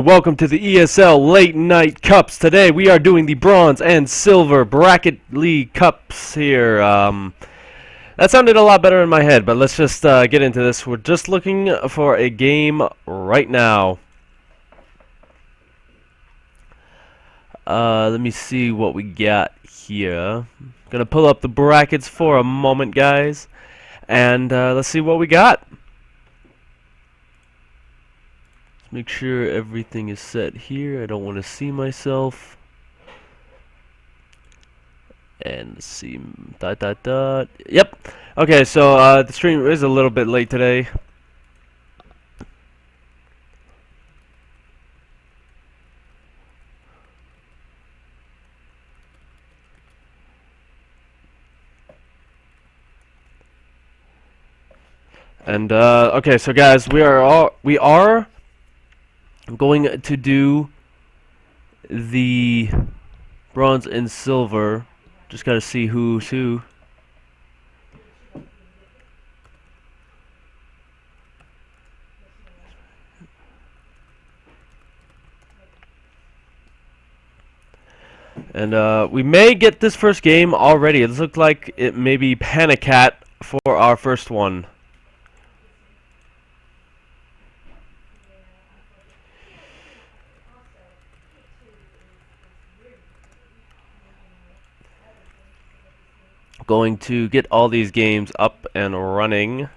Welcome to the ESL Late Night Cups. Today we are doing the Bronze and Silver Bracket League Cups here. That sounded a lot better in my head, but let's just get into this. We're just looking for a game right now. Let me see what we got here. Gonna pull up the brackets for a moment, guys, and let's see what we got. Make sure everything is set here. I don't want to see myself. And let's see. Yep. Okay, so the stream is a little bit late today. And okay, so guys, we are going to do the bronze and silver. Just gotta see who's who. And we may get this first game already. It looks like it may be Panicat for our first one. Going to get all these games up and running.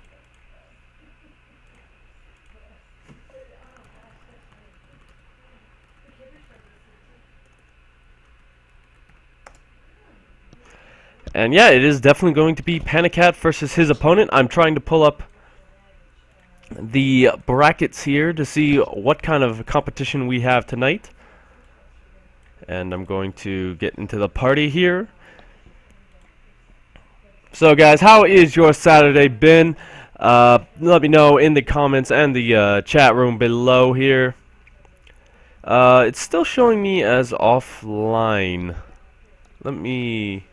And yeah, it is definitely going to be Panicat versus his opponent. I'm trying to pull up the brackets here to see what kind of competition we have tonight. And I'm going to get into the party here. So guys, how is your Saturday been? Let me know in the comments and the chat room below here. It's still showing me as offline. Let me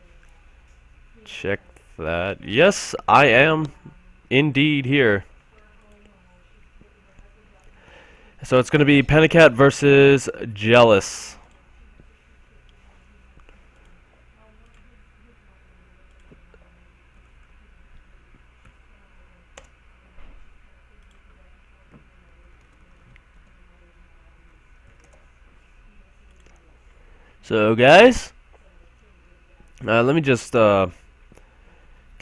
check that. Yes, I am indeed here. So it's going to be Panicat versus Jealous. So guys, let me just get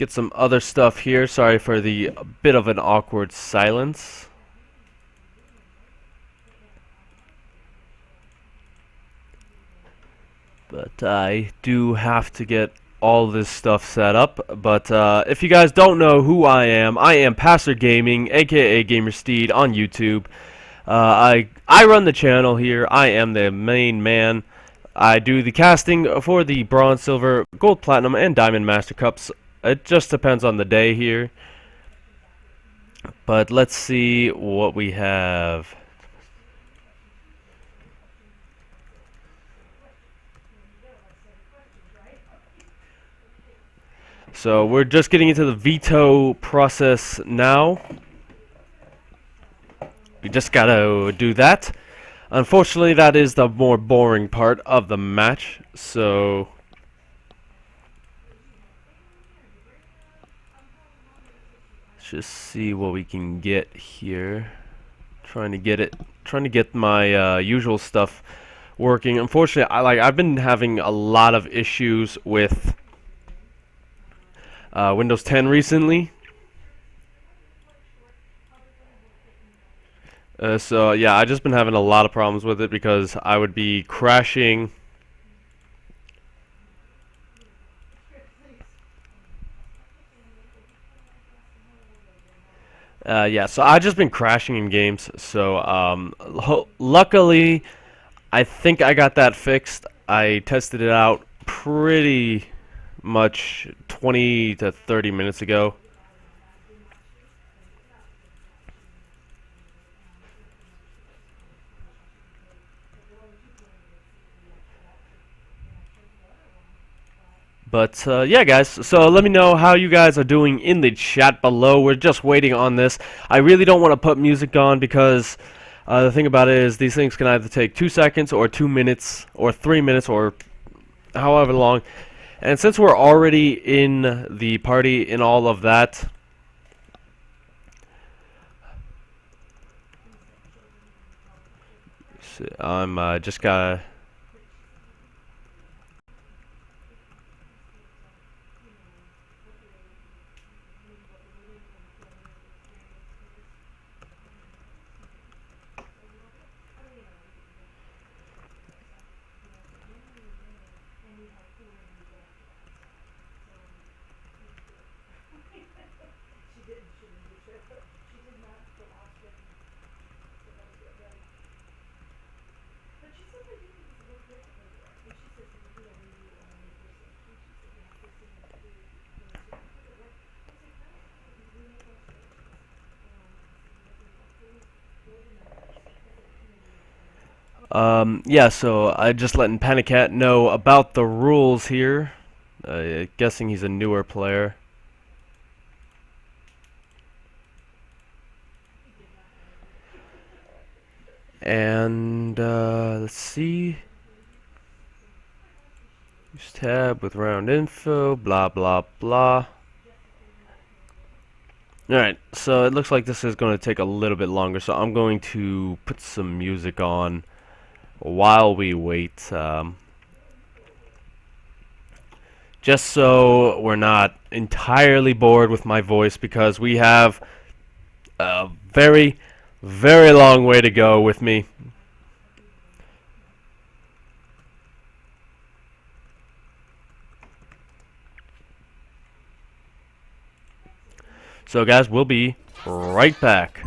some other stuff here. Sorry for the bit of an awkward silence. But I do have to get all this stuff set up. But if you guys don't know who I am Passer Gaming, aka GamerSteed on YouTube. I run the channel here. I am the main man. I do the casting for the Bronze, Silver, Gold, Platinum, and Diamond Master Cups. It just depends on the day here. But let's see what we have. So we're just getting into the veto process now. We just gotta do that. Unfortunately, that is the more boring part of the match, so let's just see what we can get here. Trying to get my usual stuff working. Unfortunately, I've been having a lot of issues with Windows 10 recently. So yeah, I've just been having a lot of problems with it because I would be crashing. Yeah, so I've just been crashing in games. So luckily, I think I got that fixed. I tested it out pretty much 20 to 30 minutes ago. But yeah, guys, so let me know how you guys are doing in the chat below. We're just waiting on this. I really don't want to put music on because The thing about it is these things can either take 2 seconds or 2 minutes or 3 minutes or however long. And since we're already in the party in all of that, I'm just gotta. Yeah, so I just letting Panicat know about the rules here. Guessing he's a newer player. And let's see. Use tab with round info, blah blah blah. Alright, so it looks like this is going to take a little bit longer, so I'm going to put some music on while we wait. Just so we're not entirely bored with my voice, because we have a very, very long way to go with me. So guys, we'll be right back.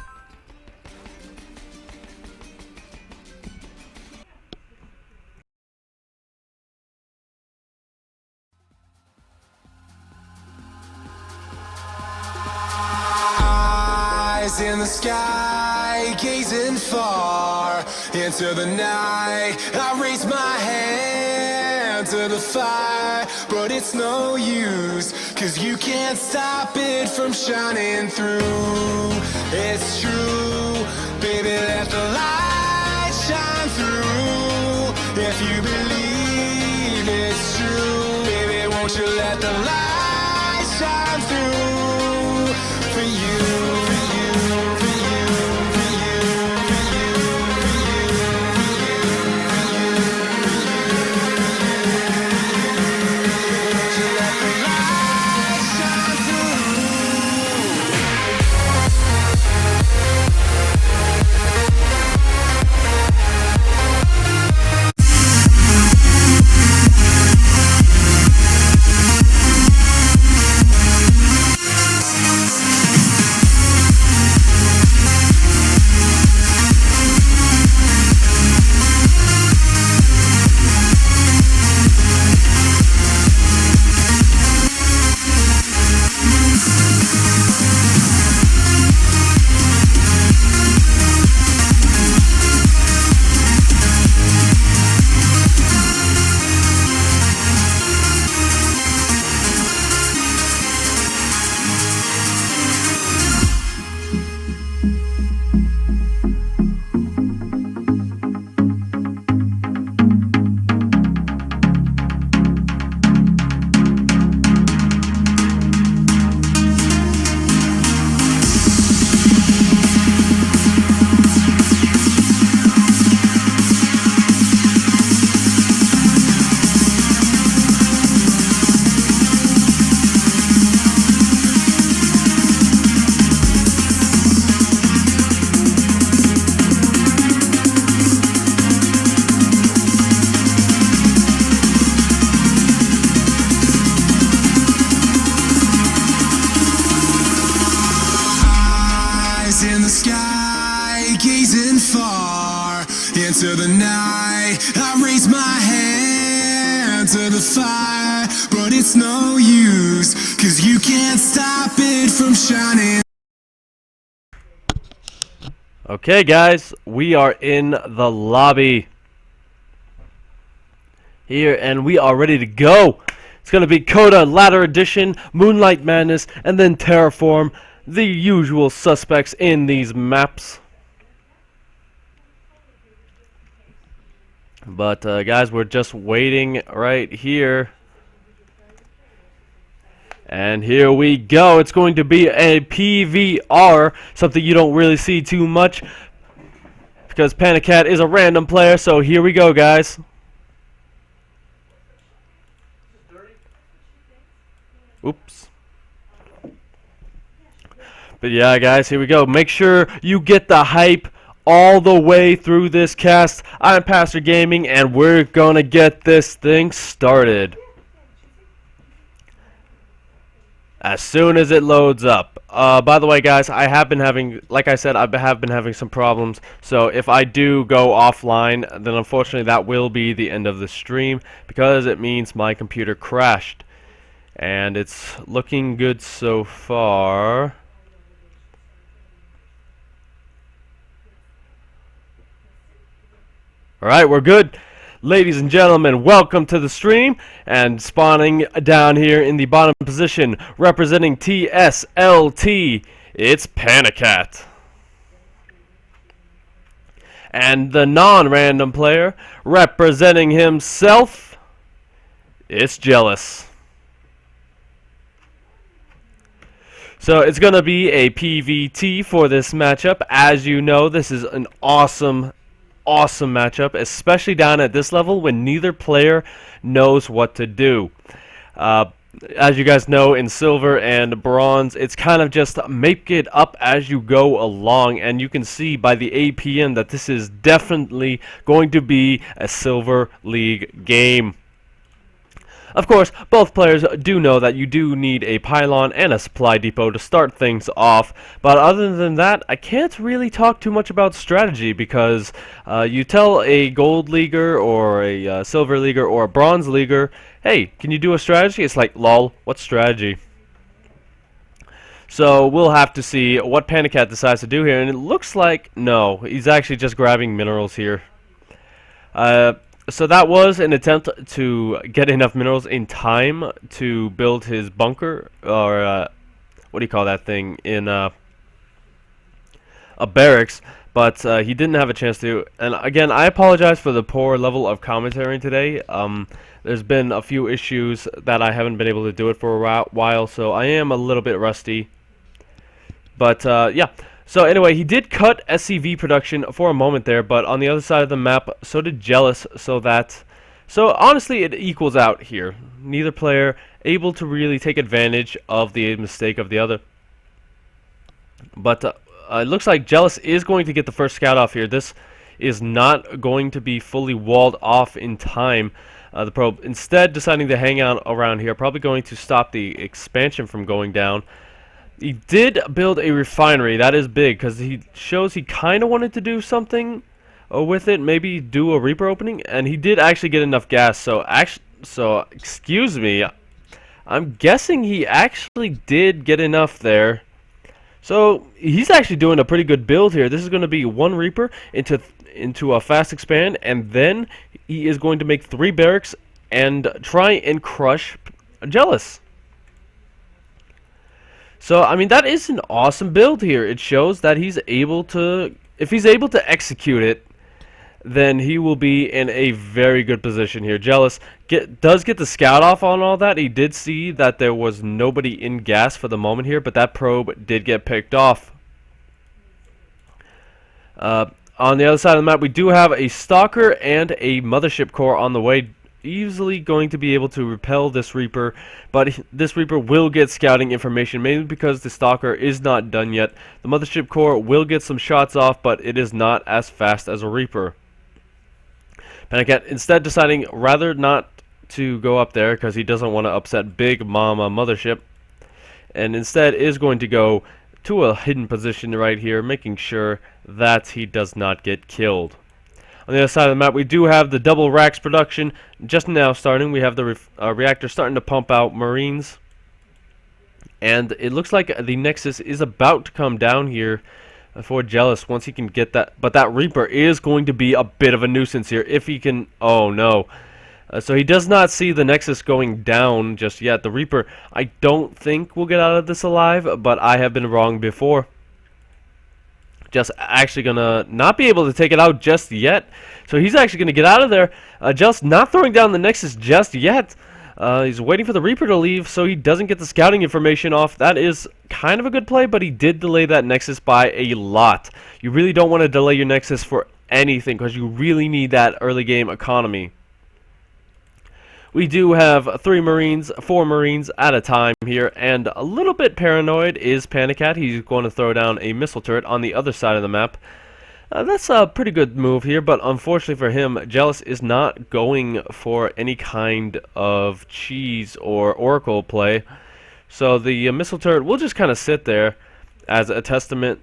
Eyes in the sky, gazing far into the night. I raise my hand to the fire, but it's no use, 'cause you can't stop it from shining through. It's true, baby, let the light shine through. If you believe it's true, baby, won't you let the light shine through for you. In the sky, gazing far into the night. I raise my hand to the fire, but it's no use, 'cause you can't stop it from shining. Okay guys, we are in the lobby here and we are ready to go. It's gonna be Coda, Ladder Edition, Moonlight Madness, and then Terraform. The usual suspects in these maps. But guys, we're just waiting right here. And here we go. It's going to be a PVR, something you don't really see too much because Panicat is a random player. So here we go, guys. Oops. But yeah, guys, here we go. Make sure you get the hype all the way through this cast. I'm Pastor Gaming, and we're gonna get this thing started as soon as it loads up. By the way, guys, I have been having, like I said, I have been having some problems. So if I do go offline, then unfortunately that will be the end of the stream because it means my computer crashed. And it's looking good so far. Alright, we're good. Ladies and gentlemen, welcome to the stream. And spawning down here in the bottom position, representing TSLT, it's Panicat. And the non-random player, representing himself, it's Jealous. So it's going to be a PVT for this matchup. As you know, this is an awesome matchup, especially down at this level when neither player knows what to do. As you guys know, in silver and bronze, it's kind of just make it up as you go along, and you can see by the APM that this is definitely going to be a Silver League game. Of course, both players do know that you do need a pylon and a supply depot to start things off, but other than that, I can't really talk too much about strategy because you tell a gold leaguer or a silver leaguer or a bronze leaguer, hey, can you do a strategy? It's like, lol, what strategy? So we'll have to see what Panicat decides to do here, and it looks like, no, he's actually just grabbing minerals here. So that was an attempt to get enough minerals in time to build his bunker, or what do you call that thing, in a barracks, but he didn't have a chance to. And again, I apologize for the poor level of commentary today. There's been a few issues that I haven't been able to do it for a while, so I am a little bit rusty. But yeah. So anyway, he did cut SCV production for a moment there, but on the other side of the map, so did Jealous, so honestly it equals out here. Neither player able to really take advantage of the mistake of the other. But it looks like Jealous is going to get the first scout off here. This is not going to be fully walled off in time. The probe instead deciding to hang out around here, probably going to stop the expansion from going down. He did build a refinery. That is big because he shows he kind of wanted to do something with it, maybe do a Reaper opening, and he did actually get enough gas. So excuse me, I'm guessing he actually did get enough there. So he's actually doing a pretty good build here. This is going to be one Reaper into a fast expand, and then he is going to make 3 barracks and try and crush Jealous. So, I mean, that is an awesome build here. It shows that he's able to, if he's able to execute it, then he will be in a very good position here. Jealous does get the scout off on all that. He did see that there was nobody in gas for the moment here, but that probe did get picked off. On the other side of the map, we do have a Stalker and a Mothership Core on the way, easily going to be able to repel this Reaper, but this Reaper will get scouting information, mainly because the Stalker is not done yet. The Mothership Core will get some shots off, but it is not as fast as a Reaper. Panicat instead deciding rather not to go up there because he doesn't want to upset Big Mama Mothership, and instead is going to go to a hidden position right here, making sure that he does not get killed. On the other side of the map, we do have the double racks production just now starting. We have the reactor starting to pump out Marines. And it looks like the Nexus is about to come down here for Jealous once he can get that. But that Reaper is going to be a bit of a nuisance here if he can... Oh, no. So he does not see the Nexus going down just yet. The Reaper, I don't think will get out of this alive, but I have been wrong before. Just actually gonna not be able to take it out just yet. So he's actually gonna get out of there. Just not throwing down the Nexus just yet. He's waiting for the Reaper to leave so he doesn't get the scouting information off. That is kind of a good play, but he did delay that Nexus by a lot. You really don't want to delay your Nexus for anything because you really need that early game economy. We do have 4 Marines at a time here, and a little bit paranoid is Panicat. He's going to throw down a missile turret on the other side of the map. That's a pretty good move here, but unfortunately for him, Jealous is not going for any kind of cheese or oracle play. So the missile turret will just kind of sit there as a testament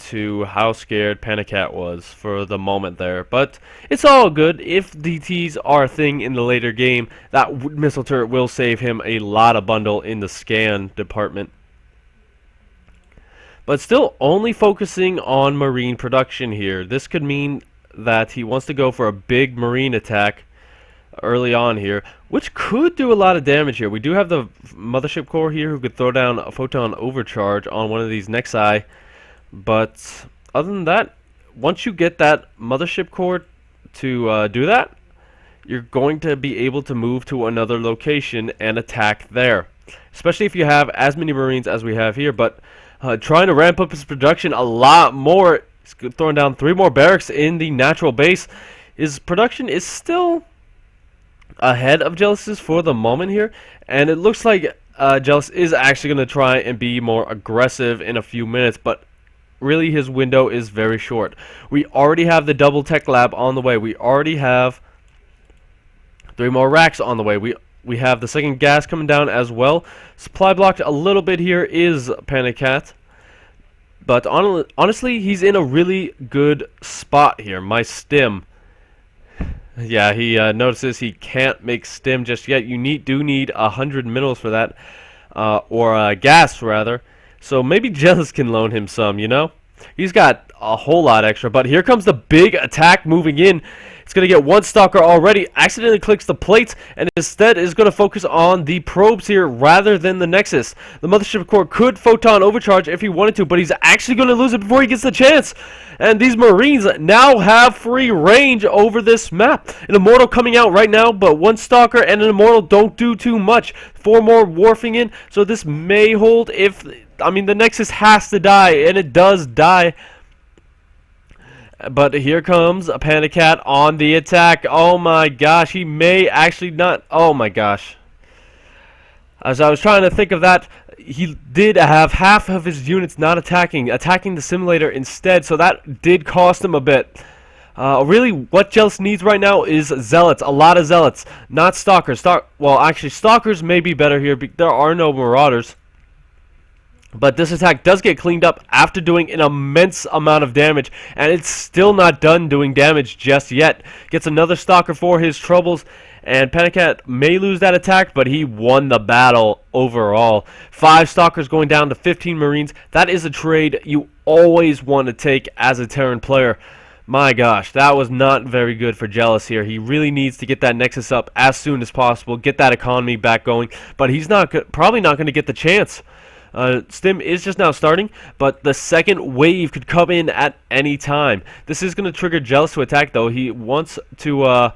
to how scared Panicat was for the moment there. But it's all good. If DTs are a thing in the later game, that missile turret will save him a lot of bundle in the scan department. But still only focusing on Marine production here. This could mean that he wants to go for a big Marine attack early on here, which could do a lot of damage here. We do have the Mothership Core here who could throw down a Photon Overcharge on one of these Nexi. But other than that, once you get that Mothership Core to do that, you're going to be able to move to another location and attack there. Especially if you have as many Marines as we have here. But trying to ramp up his production a lot more, he's throwing down 3 more barracks in the natural base. His production is still ahead of Jealous's for the moment here. And it looks like Jealous is actually going to try and be more aggressive in a few minutes. But really, his window is very short. We already have the double tech lab on the way. We already have 3 more racks on the way. We have the second gas coming down as well. Supply blocked a little bit here is Panicat. But honestly, he's in a really good spot here. My stim. Yeah, he notices he can't make stim just yet. You do need 100 minerals for that. Or gas, rather. So maybe Jealous can loan him some, you know? He's got a whole lot extra, but here comes the big attack moving in. It's going to get 1 Stalker already, accidentally clicks the plates, and instead is going to focus on the probes here rather than the Nexus. The Mothership Core could Photon Overcharge if he wanted to, but he's actually going to lose it before he gets the chance. And these Marines now have free range over this map. An Immortal coming out right now, but 1 Stalker and an Immortal don't do too much. 4 more Warfing in, so this may hold if... I mean, the Nexus has to die, and it does die. But here comes a Panicat on the attack. Oh my gosh, he may actually not... Oh my gosh. As I was trying to think of that, he did have half of his units not attacking the simulator instead, so that did cost him a bit. Really, what Jealous needs right now is Zealots, a lot of Zealots, not Stalkers. Well, actually, Stalkers may be better here, but there are no Marauders. But this attack does get cleaned up after doing an immense amount of damage, and it's still not done doing damage just yet. Gets another Stalker for his troubles, and Panicat may lose that attack, but he won the battle overall. 5 Stalkers going down to 15 Marines. That is a trade you always want to take as a Terran player. My gosh, that was not very good for Jealous here. He really needs to get that Nexus up as soon as possible, get that economy back going, but he's probably not going to get the chance. Stim is just now starting, but the second wave could come in at any time. This is going to trigger Jealous to attack, though. He wants to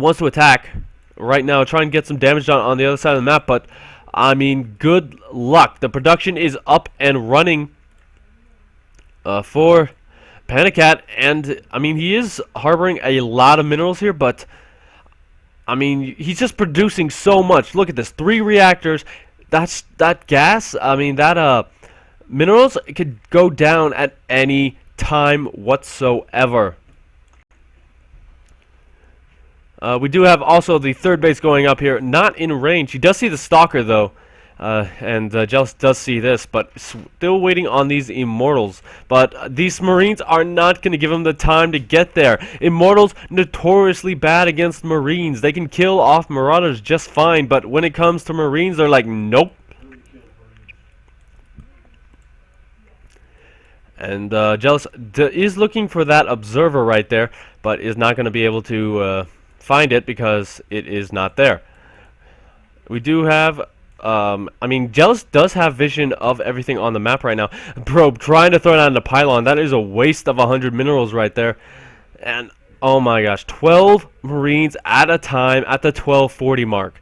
attack right now, try and get some damage done on the other side of the map, but I mean, good luck. The production is up and running for Panicat, and I mean, he is harboring a lot of minerals here, but I mean, he's just producing so much. Look at this, 3 reactors. That gas, I mean, that minerals could go down at any time whatsoever. We do have also the 3rd base going up here, not in range. He does see the Stalker, though, and Jealous does see this, but still waiting on these Immortals. But these Marines are not going to give him the time to get there. Immortals, notoriously bad against Marines. They can kill off Marauders just fine, but when it comes to Marines, they're like, nope. And Jealous is looking for that Observer right there, but is not going to be able to find it because it is not there. We do have I mean, Jealous does have vision of everything on the map right now. Bro, trying to throw down the pylon, that is a waste of 100 minerals right there. And, oh my gosh, 12 Marines at a time at the 1240 mark.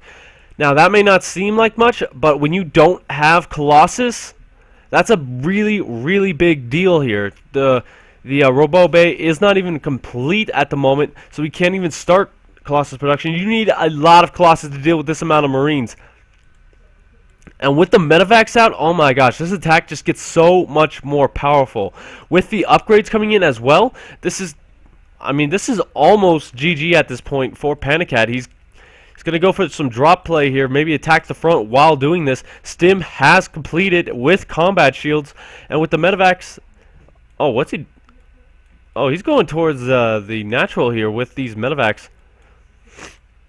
Now, that may not seem like much, but when you don't have Colossus, that's a really, really big deal here. The Robo Bay is not even complete at the moment, so we can't even start Colossus production. You need a lot of Colossus to deal with this amount of Marines. And with the Medivacs out, oh my gosh, this attack just gets so much more powerful. With the upgrades coming in as well, this is almost GG at this point for Panicat. He's going to go for some drop play here, maybe attack the front while doing this. Stim has completed with combat shields, and with the Medivacs, oh, what's he? Oh, he's going towards the natural here with these Medivacs.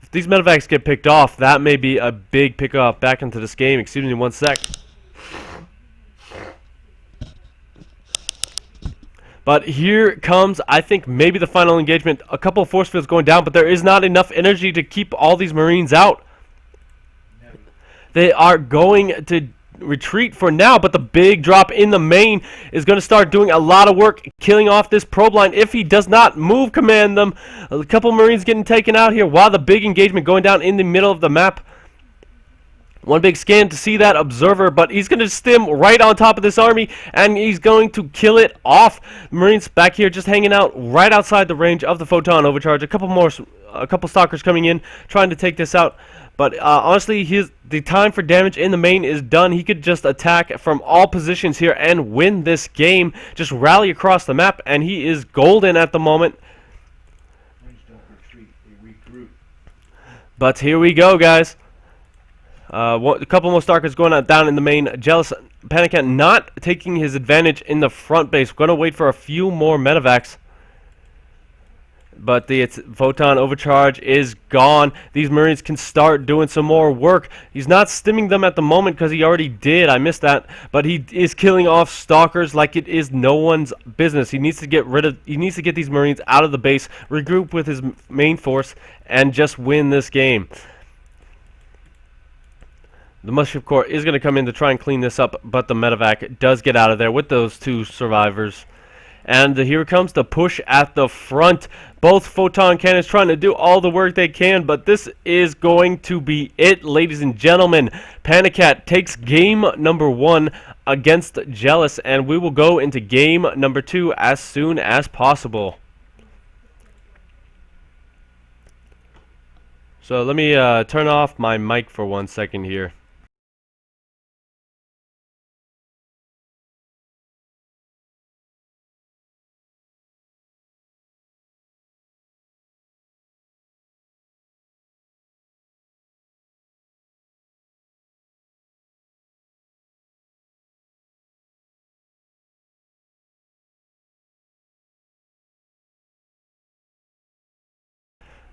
If these Medivacs get picked off, that may be a big pickup back into this game. Excuse me 1 sec. But here comes, I think, maybe the final engagement. A couple of force fields going down, but there is not enough energy to keep all these Marines out. They are going to retreat for now, but the big drop in the main is going to start doing a lot of work killing off this probe line if he does not move command them. A couple Marines getting taken out here while the big engagement going down in the middle of the map. One big scan to see that observer, but he's going to stim right on top of this army, and he's going to kill it off. Marines back here just hanging out right outside the range of the photon overcharge. A couple stalkers coming in, trying to take this out. But honestly, the time for damage in the main is done. He could just attack from all positions here and win this game. Just rally across the map, and he is golden at the moment. But here we go, guys. A couple more stalkers going down in the main. Jealous Panicat not taking his advantage in the front base. Going to wait for a few more Medivacs. But the photon overcharge is gone. These Marines can start doing some more work. He's not stimming them at the moment because he already did. I missed that. But he is killing off stalkers like it is no one's business. He needs to get these Marines out of the base, regroup with his main force, and just win this game. The Mushroom Corps is going to come in to try and clean this up, but the Medivac does get out of there with those two survivors. And here comes the push at the front. Both photon cannons trying to do all the work they can, but this is going to be it, ladies and gentlemen. Panicat takes game number 1 against Jealous, and we will go into game number 2 as soon as possible. So let me turn off my mic for 1 second here.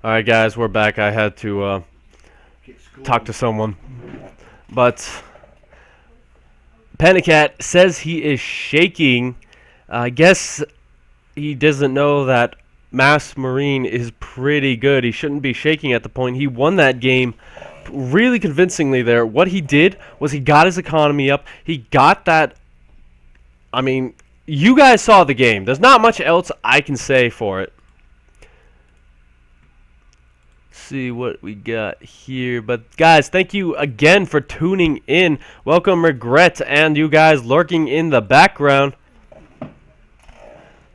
Alright guys, we're back. I had to talk to someone. But Panicat says he is shaking. I guess he doesn't know that Mass Marine is pretty good. He shouldn't be shaking at the point. He won that game really convincingly there. What he did was he got his economy up. He got that... I mean, you guys saw the game. There's not much else I can say for it. See what we got here, but guys, thank you again for tuning in. Welcome Regret and you guys lurking in the background.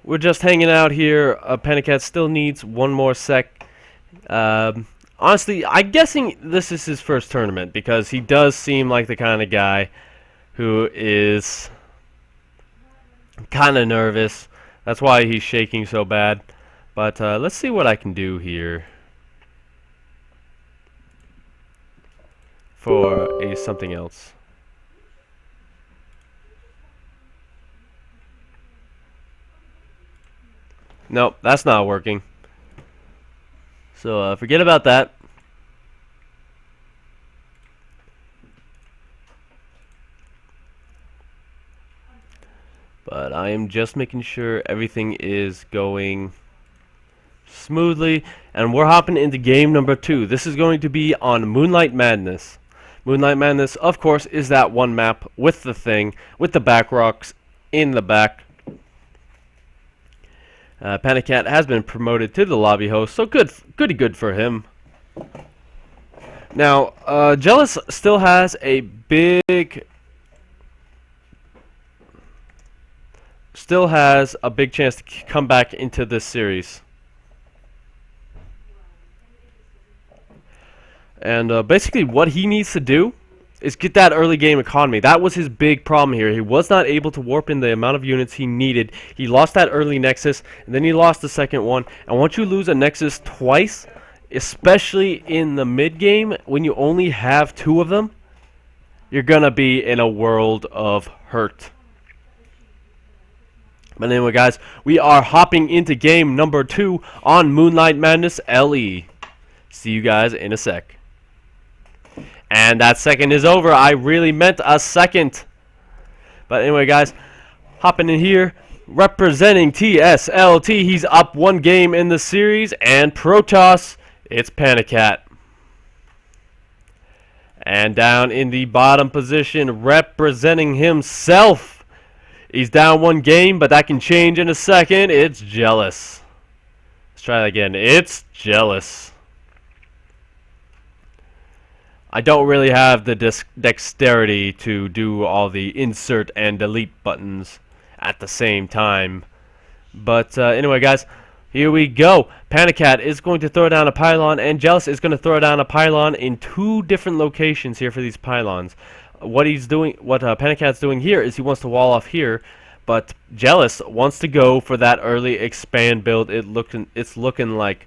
We're just hanging out here. Panicat still needs one more sec. Honestly, I'm guessing this is his first tournament because he does seem like the kind of guy who is kind of nervous. That's why he's shaking so bad. But let's see what I can do here for something else. Nope, that's not working. So forget about that. But I am just making sure everything is going smoothly, and we're hopping into game number 2. This is going to be on Moonlight Madness. Moonlight Madness, of course, is that one map with the thing, with the back rocks in the back. Panic Cat has been promoted to the lobby host, so good for him. Now, Jealous still has a chance to come back into this series. And basically what he needs to do is get that early game economy. That was his big problem here. He was not able to warp in the amount of units he needed. He lost that early Nexus, and then he lost the second one. And once you lose a Nexus twice, especially in the mid game, when you only have 2 of them, you're going to be in a world of hurt. But anyway, guys, we are hopping into game number 2 on Moonlight Madness LE. See you guys in a sec. And that second is over. I really meant a second. But anyway, guys, hopping in here, representing TSLT. He's up 1 game in the series. And Protoss, it's Panic Cat. And down in the bottom position, representing himself. He's down 1 game, but that can change in a second. It's Jealous. Let's try that again. It's Jealous. I don't really have the dexterity to do all the insert and delete buttons at the same time. But anyway, guys, here we go. Panic Cat is going to throw down a pylon, and Jealous is going to throw down a pylon in 2 different locations here for these pylons. What Panic Cat's doing here is he wants to wall off here, but Jealous wants to go for that early expand build. It's looking like,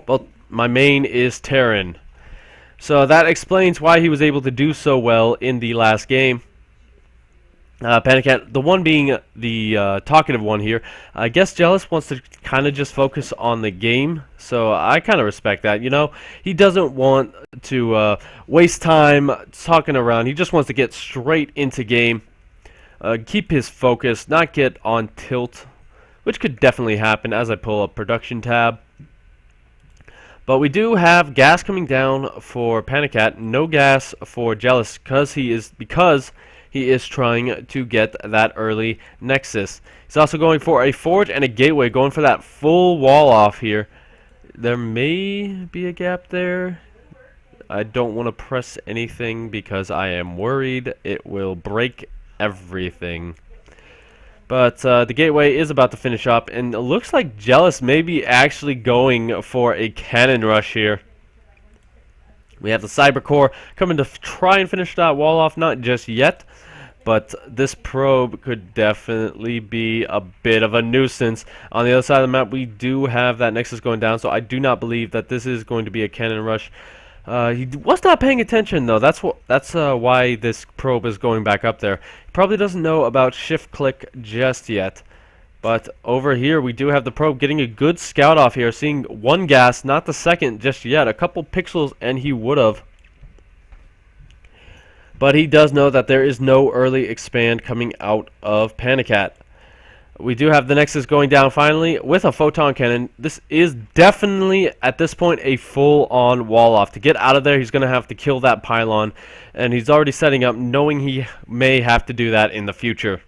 well, my main is Terran. So that explains why he was able to do so well in the last game. Panic Cat, the one being the talkative one here, I guess Jealous wants to kind of just focus on the game, so I kind of respect that. You know, he doesn't want to waste time talking around. He just wants to get straight into game, keep his focus, not get on tilt, which could definitely happen as I pull up production tab. But we do have gas coming down for Panic Cat, no gas for Jealous because he is trying to get that early Nexus. He's also going for a Forge and a Gateway, going for that full wall off here. There may be a gap there. I don't want to press anything because I am worried it will break everything. But the Gateway is about to finish up, and it looks like Jealous may be actually going for a cannon rush here. We have the Cyber Core coming to try and finish that wall off, not just yet, but this probe could definitely be a bit of a nuisance. On the other side of the map, we do have that Nexus going down, so I do not believe that this is going to be a cannon rush. He was not paying attention, though. That's why this probe is going back up there. He probably doesn't know about shift click just yet. But over here, we do have the probe getting a good scout off here, seeing 1 gas, not the second just yet. A couple pixels, and he would have. But he does know that there is no early expand coming out of Panic Cat. We do have the Nexus going down finally with a photon cannon. This is definitely, at this point, a full-on wall-off. To get out of there, he's going to have to kill that pylon. And he's already setting up, knowing he may have to do that in the future.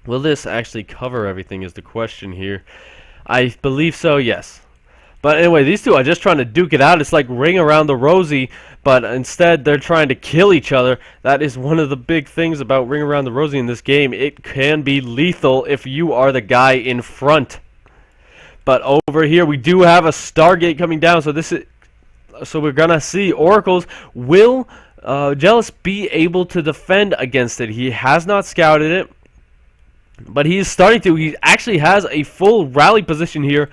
Will this actually cover everything is the question here. I believe so, yes. But anyway, these two are just trying to duke it out. It's like Ring Around the Rosie, but instead they're trying to kill each other. That is one of the big things about Ring Around the Rosie in this game. It can be lethal if you are the guy in front. But over here we do have a Stargate coming down, so we're gonna see Oracles. Will Jealous be able to defend against it? He has not scouted it, but he is starting to. He actually has a full rally position here.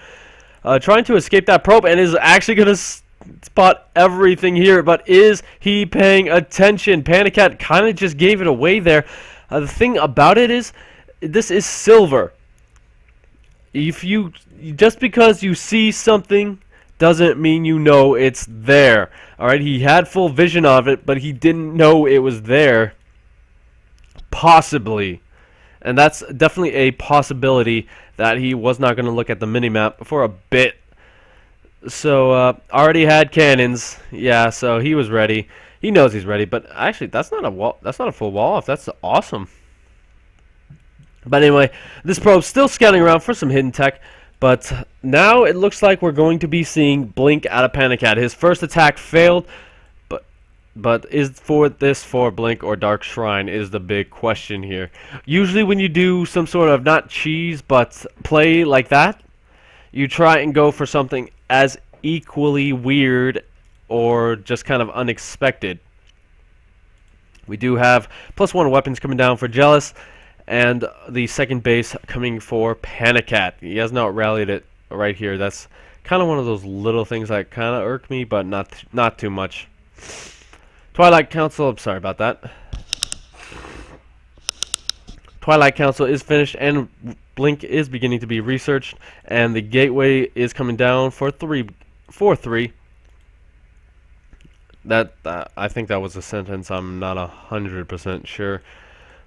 Trying to escape that probe, and is actually going to spot everything here. But is he paying attention? Panic Cat kind of just gave it away there. The thing about it is, this is silver. Just because you see something doesn't mean you know it's there. Alright, he had full vision of it, but he didn't know it was there. Possibly. And that's definitely a possibility that he was not going to look at the minimap for a bit. So already had cannons. Yeah, so he was ready. He knows he's ready. But actually, that's not a wall. That's not a full wall off. That's awesome. But anyway, this probe's still scouting around for some hidden tech. But now it looks like we're going to be seeing Blink out of Panic Hat. His first attack failed, but is for Blink or Dark Shrine is the big question here. Usually when you do some sort of not cheese but play like that, you try and go for something as equally weird or just kind of unexpected. We do have +1 weapons coming down for Jealous, and the second base coming for Panic Hat. He has not rallied it right here. That's kind of one of those little things that kind of irk me, but not too much. Twilight Council, I'm sorry about that. Twilight Council is finished, and Blink is beginning to be researched, and the gateway is coming down for 3. That I think that was a sentence. I'm not 100% sure.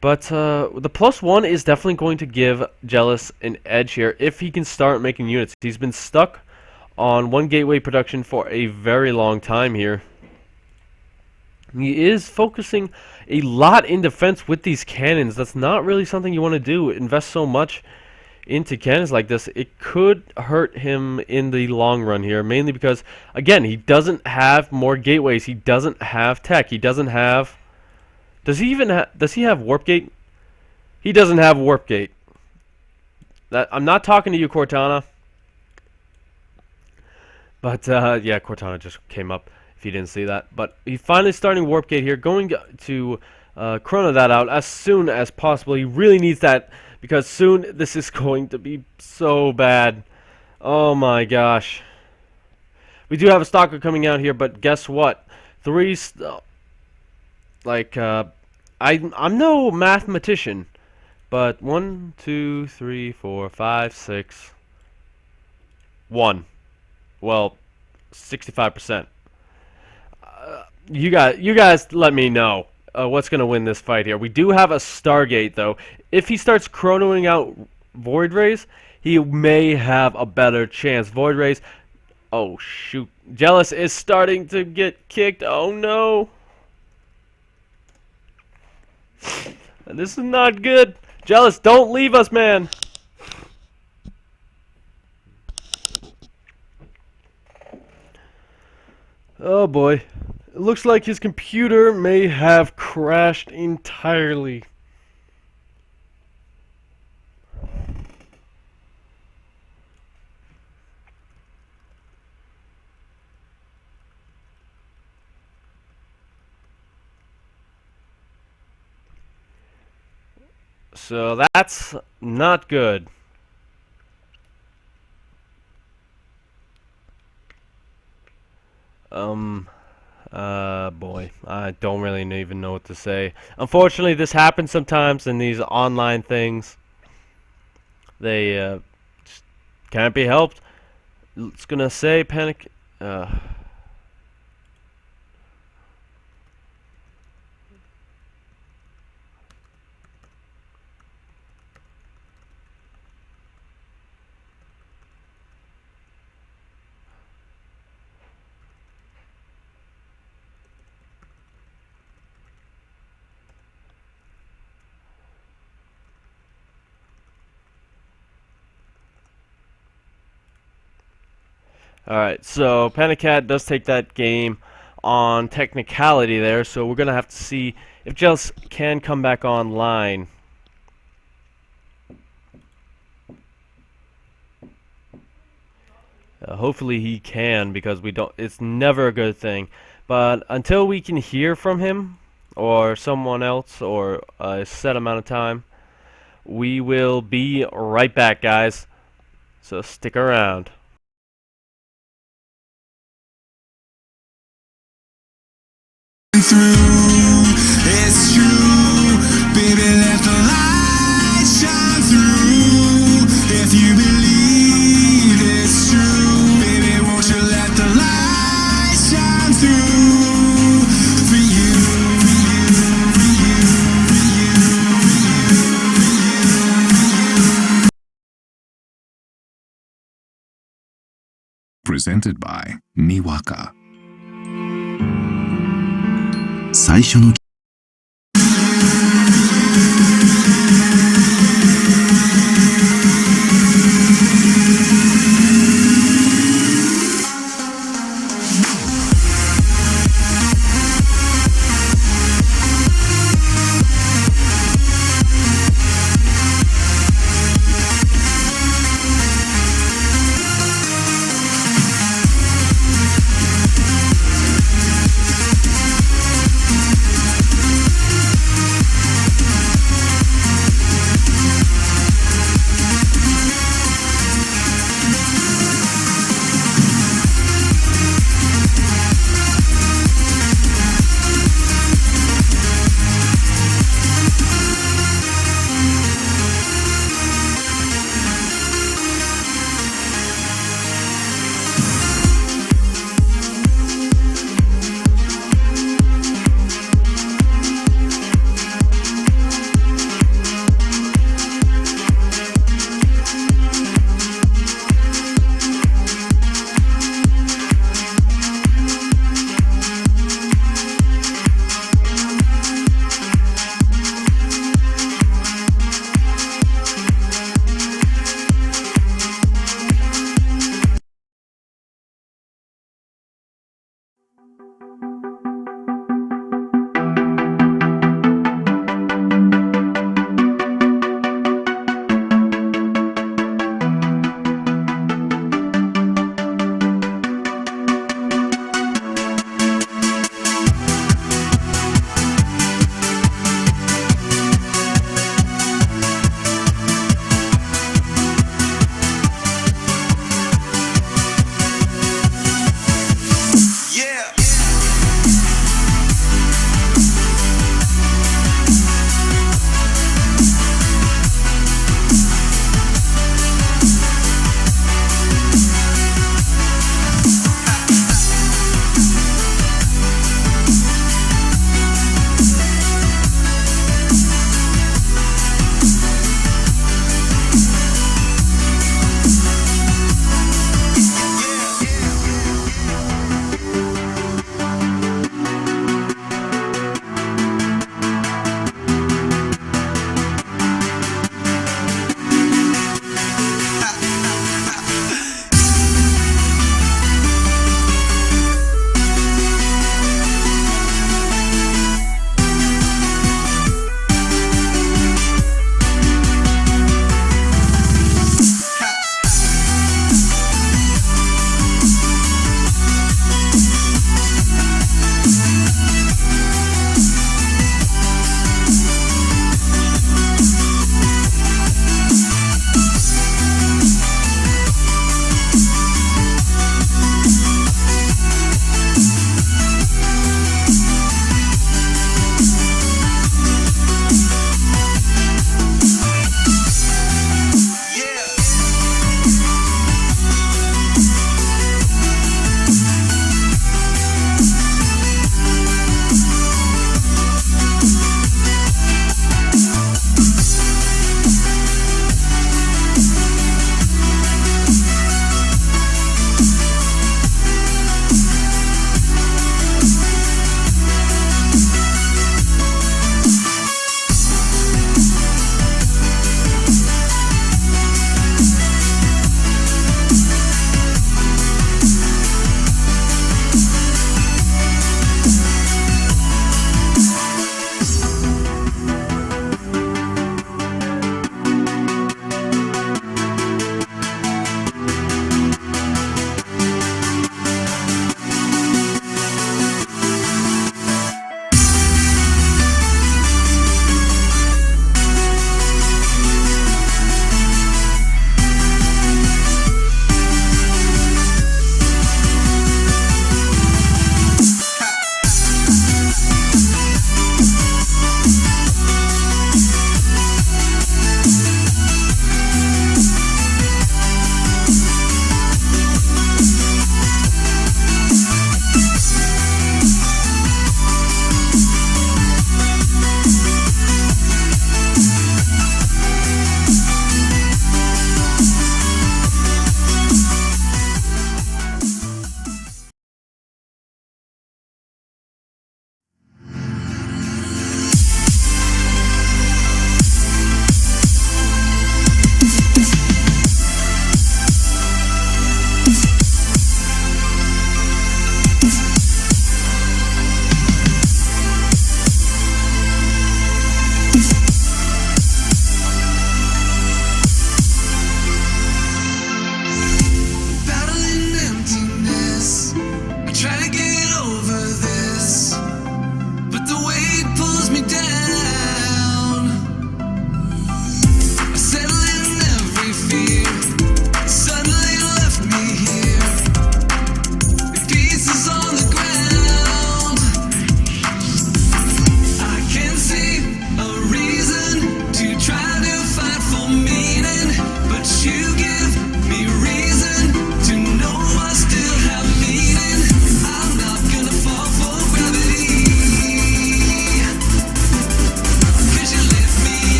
But the +1 is definitely going to give Jealous an edge here if he can start making units. He's been stuck on one gateway production for a very long time here. He is focusing a lot in defense with these cannons. That's not really something you want to do. Invest so much into cannons like this. It could hurt him in the long run here, mainly because, again, he doesn't have more gateways. He doesn't have tech. He doesn't have... Does he have Warp Gate? He doesn't have Warp Gate. I'm not talking to you, Cortana. But, yeah, Cortana just came up, if you didn't see that. But he's finally starting Warp Gate here, going to chrono that out as soon as possible. He really needs that, because soon this is going to be so bad. Oh my gosh. We do have a stalker coming out here, but guess what? I'm no mathematician, but 1, 2, 3, 4, 5, 6, 1. Well, 65%. You guys, let me know what's gonna win this fight here. We do have a Stargate though. If he starts chronoing out Void Rays, he may have a better chance. Void Rays. Oh shoot! Jealous is starting to get kicked. Oh no! This is not good. Jealous, don't leave us, man. Oh boy. It looks like his computer may have crashed entirely. So that's not good. Boy, I don't really even know what to say. Unfortunately, this happens sometimes in these online things. They just can't be helped. It's gonna say panic. Alright, so Panic Cat does take that game on technicality there, so we're going to have to see if Jealous can come back online. Hopefully he can, because it's never a good thing. But until we can hear from him, or someone else, or a set amount of time, we will be right back, guys. So stick around. Through, it's true, baby, let the light shine through. If you believe it's true, baby, won't you let the light shine through? For you, for you, for you, for you, Presented by Niwaka 最初の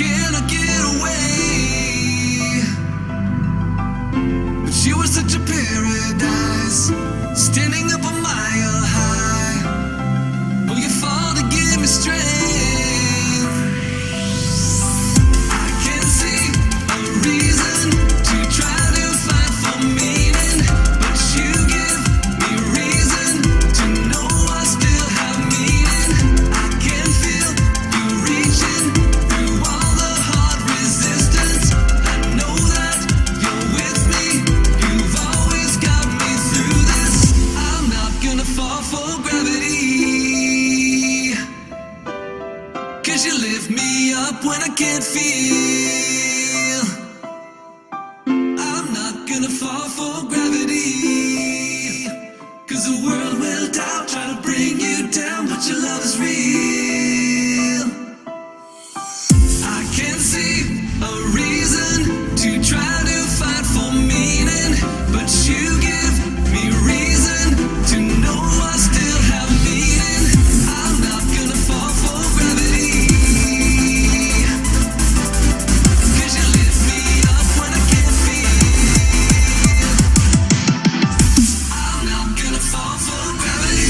cannot get away. But you were such a paradise, standing up a mile high. Oh, you fall to give me strength. I can see a reason to try to find for meaning, but you give me reason to know I still have meaning. I can feel you reaching through all the hard resistance. I know that you're with me. You've always got me through this. I'm not gonna fall for gravity, 'cause you lift me up when I can't feel. I'm not gonna fall for gravity, 'cause the world will doubt, try to bring you down, but your love is real. I can see a reason to try to find for meaning, but you give me reason to know I still have meaning. I'm not gonna fall for gravity, 'cause you lift me up when I can't feel. I'm not gonna fall for gravity.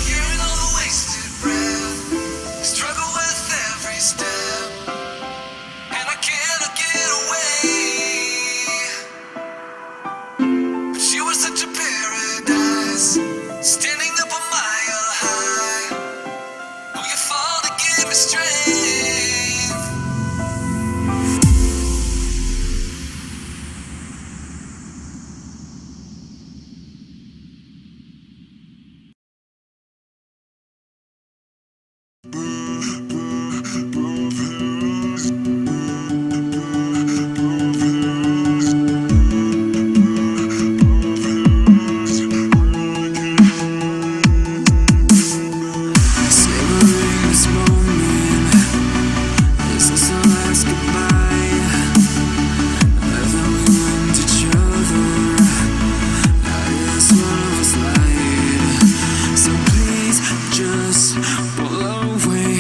Hearing all the wasted breath, struggle with every step, and I cannot get away. But you were such a paradise, standing up a mile high. Oh, you fall to give me strength. Savoring this moment, this is our last goodbye. Whether we want each other, I guess one of us lied. So please just pull away.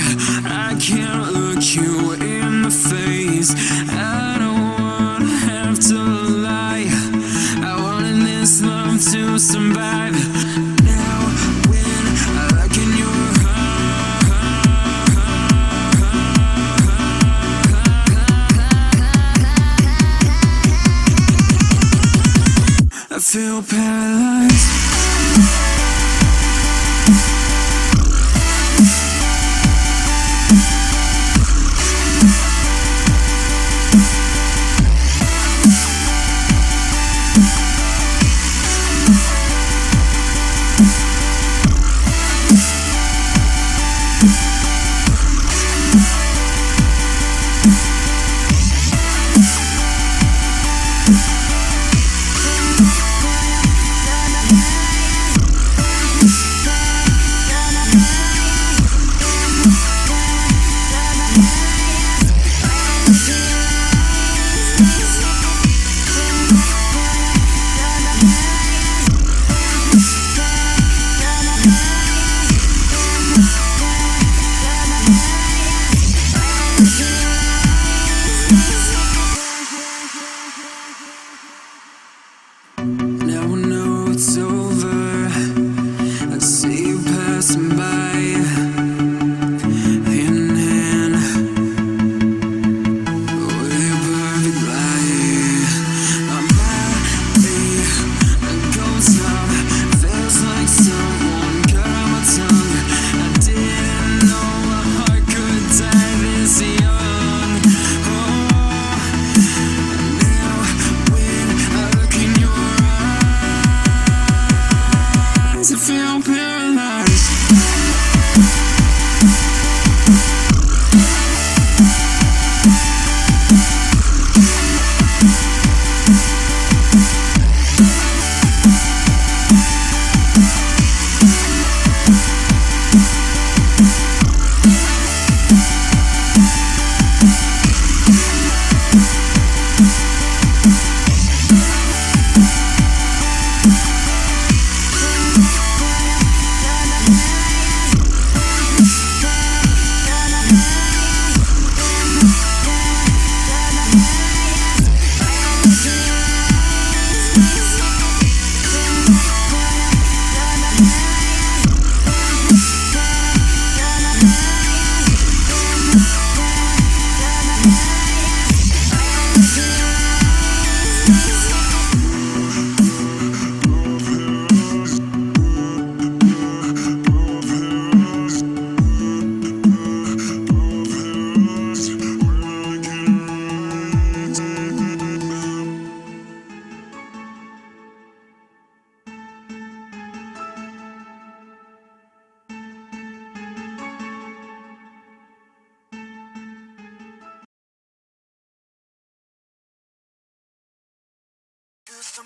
I can't look you in the face. I don't wanna have to lie. I wanted this love to survive. Now when I look in your I feel paralyzed. Now I know it's over. I see you passing by, hand in hand, with your perfect light. My body goes numb, feels like someone cut out my tongue. I didn't know a heart could die this young. Now when I look in your eyes, I feel paralyzed.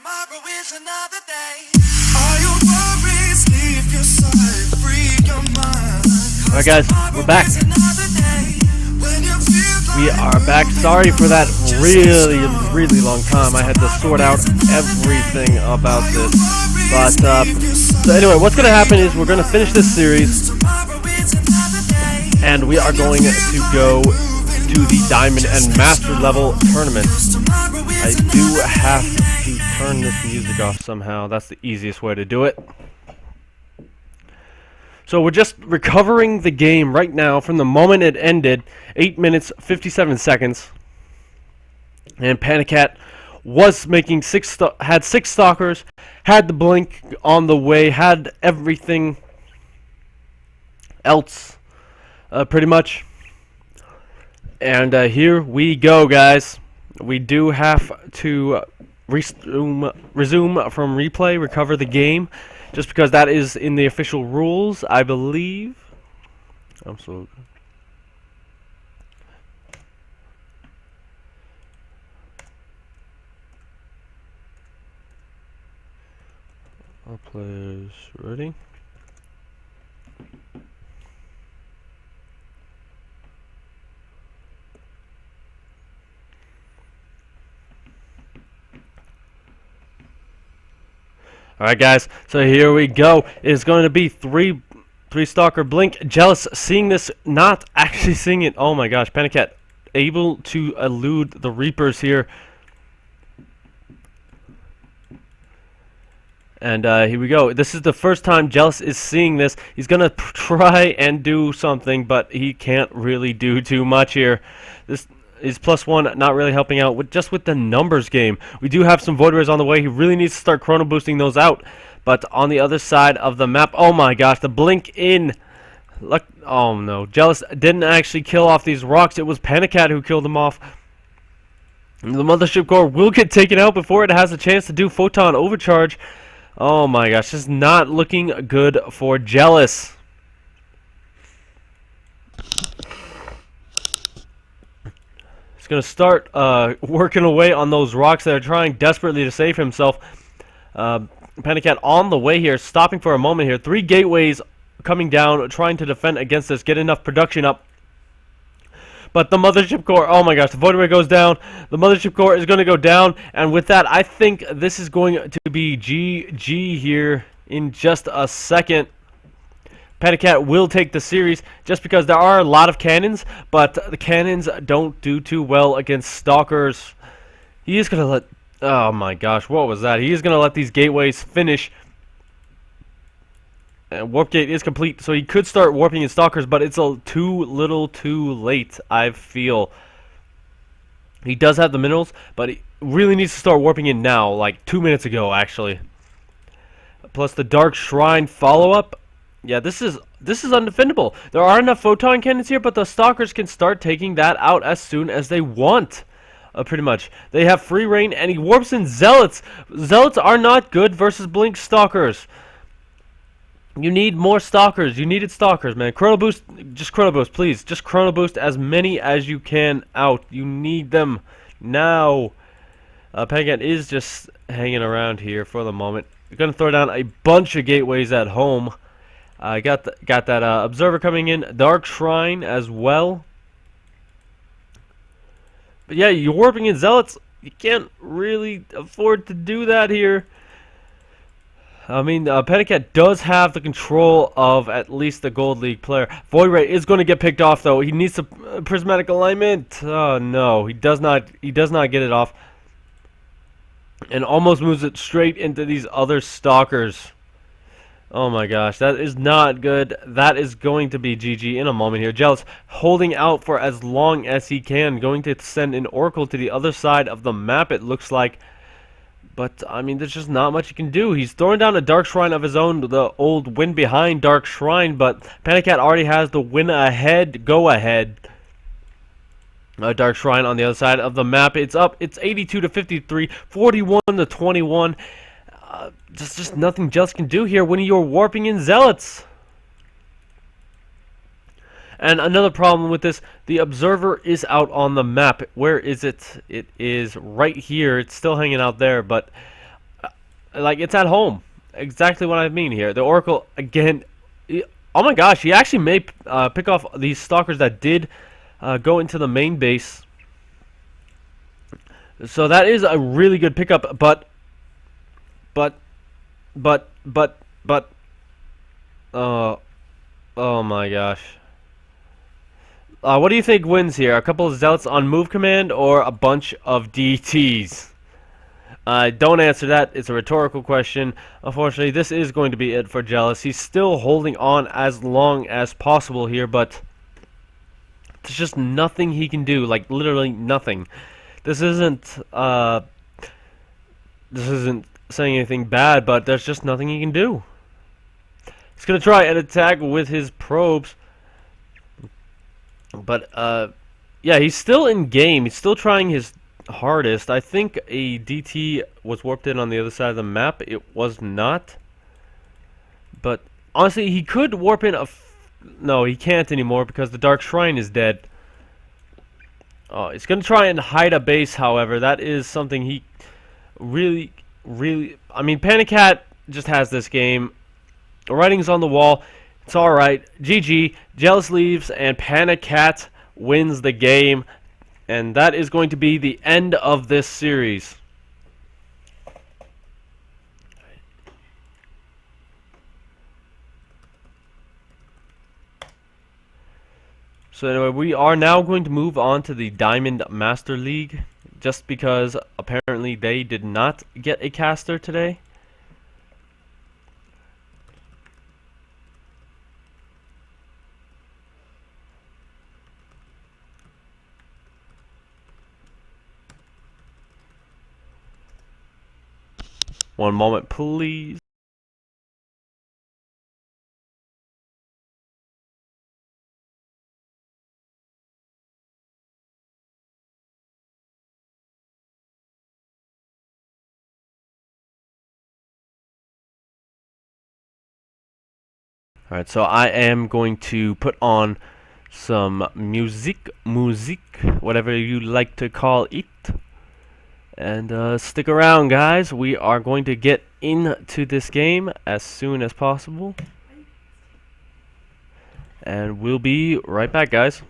Tomorrow is another day. All your worries leave your side, free your mind. Alright guys, we're back. We are back. Sorry for that really long time. I had to sort out everything about this. But, so anyway, what's going to happen is we're going to finish this series. And we are going to go to the Diamond and Master level tournaments. I do have to turn this music off somehow. That's the easiest way to do it. So we're just recovering the game right now from the moment it ended, 8 minutes 57 seconds. And Panicat was making had 6 stalkers, had the blink on the way, had everything else pretty much. And here we go, guys. We do have to resume from replay, recover the game. Just because that is in the official rules, I believe. I'm so... All players ready? Alright guys, so here we go. It's going to be three stalker blink. Jealous seeing this, not actually seeing it. Oh my gosh, Panicat able to elude the Reapers here. And here we go. This is the first time Jealous is seeing this. He's going to try and do something, but he can't really do too much here. This is +1, not really helping out with just with the numbers game. We do have some Void Rays on the way. He really needs to start chrono boosting those out. But on the other side of the map, oh my gosh, the blink in. Look, oh no, Jealous didn't actually kill off these rocks. It was Panicat who killed them off. And the Mothership Core will get taken out before it has a chance to do Photon Overcharge. Oh my gosh, this is not looking good for Jealous. Going to start working away on those rocks that are trying desperately to save himself. Panicat on the way here, stopping for a moment here. 3 gateways coming down, trying to defend against this, get enough production up. But the Mothership Core, oh my gosh, the Void Ray goes down. The Mothership Core is going to go down. And with that, I think this is going to be GG here in just a second. Panicat will take the series just because there are a lot of cannons, but the cannons don't do too well against stalkers. He is going to let... Oh my gosh, what was that? He is going to let these gateways finish. And Warp Gate is complete, so he could start warping his stalkers, but it's too little too late, I feel. He does have the minerals, but he really needs to start warping in now, like 2 minutes ago, actually. Plus the Dark Shrine follow-up. Yeah, this is undefendable. There are enough photon cannons here, but the stalkers can start taking that out as soon as they want. Pretty much. They have free reign, and he warps in Zealots. Zealots are not good versus Blink stalkers. You need more stalkers. You needed stalkers, man. Chrono boost, just chrono boost, please. Just chrono boost as many as you can out. You need them now. Panicat is just hanging around here for the moment. You're gonna throw down a bunch of gateways at home. Got that Observer coming in, Dark Shrine as well. But yeah, you're warping in Zealots. You can't really afford to do that here. I mean, Panicat does have the control of at least the Gold League player. Void Ray is going to get picked off though. He needs some prismatic alignment. Oh no, he does not. He does not get it off, and almost moves it straight into these other stalkers. Oh my gosh, that is not good. That is going to be GG in a moment here. Jealous holding out for as long as he can. Going to send an Oracle to the other side of the map, it looks like. But, I mean, there's just not much he can do. He's throwing down a Dark Shrine of his own, the old win behind Dark Shrine, but Panicat already has the win ahead, go ahead. Dark Shrine on the other side of the map. It's up. It's 82 to 53, 41 to 21. Just nothing Jealous can do here when you're warping in Zealots. And another problem with this, the Observer is out on the map. Where is it? It is right here. It's still hanging out there, but Like, it's at home. Exactly what I mean here. The Oracle, again, oh my gosh, he actually may pick off these stalkers that did go into the main base. So that is a really good pickup, but, but, but, uh, oh my gosh. What do you think wins here? A couple of zealots on move command or a bunch of DTs? Don't answer that. It's a rhetorical question. Unfortunately, this is going to be it for Jealous. He's still holding on as long as possible here, but there's just nothing he can do. Like, literally nothing. This isn't saying anything bad, but there's just nothing he can do. He's gonna try an attack with his probes, but yeah, he's still in game. He's still trying his hardest. I think a DT was warped in on the other side of the map. It was not, but honestly, he could warp in no, he can't anymore because the Dark Shrine is dead. Oh, he's gonna try and hide a base. However, that is something he really, I mean, Panic Cat just has this game. The writing's on the wall. It's alright. GG. Jealous leaves, and Panic Cat wins the game. And that is going to be the end of this series. So anyway, we are now going to move on to the Diamond Master League. Just because apparently they did not get a caster today. One moment, please. Alright, so I am going to put on some music, whatever you like to call it. And stick around, guys. We are going to get into this game as soon as possible. And we'll be right back, guys.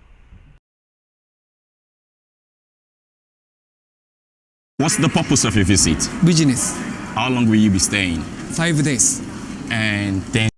What's the purpose of your visit? Business. How long will you be staying? 5 days. And then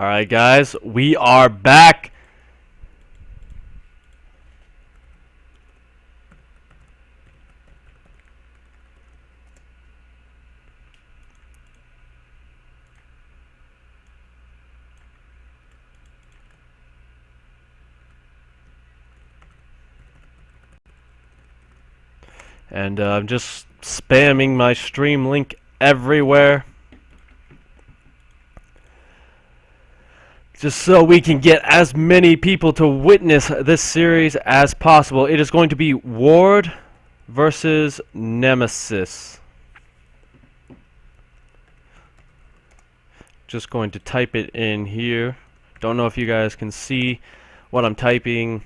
Alright, guys, we are back. And I'm just spamming my stream link everywhere, just so we can get as many people to witness this series as possible. It is going to be Ward versus Nemesis. Just going to type it in here. Don't know if you guys can see what I'm typing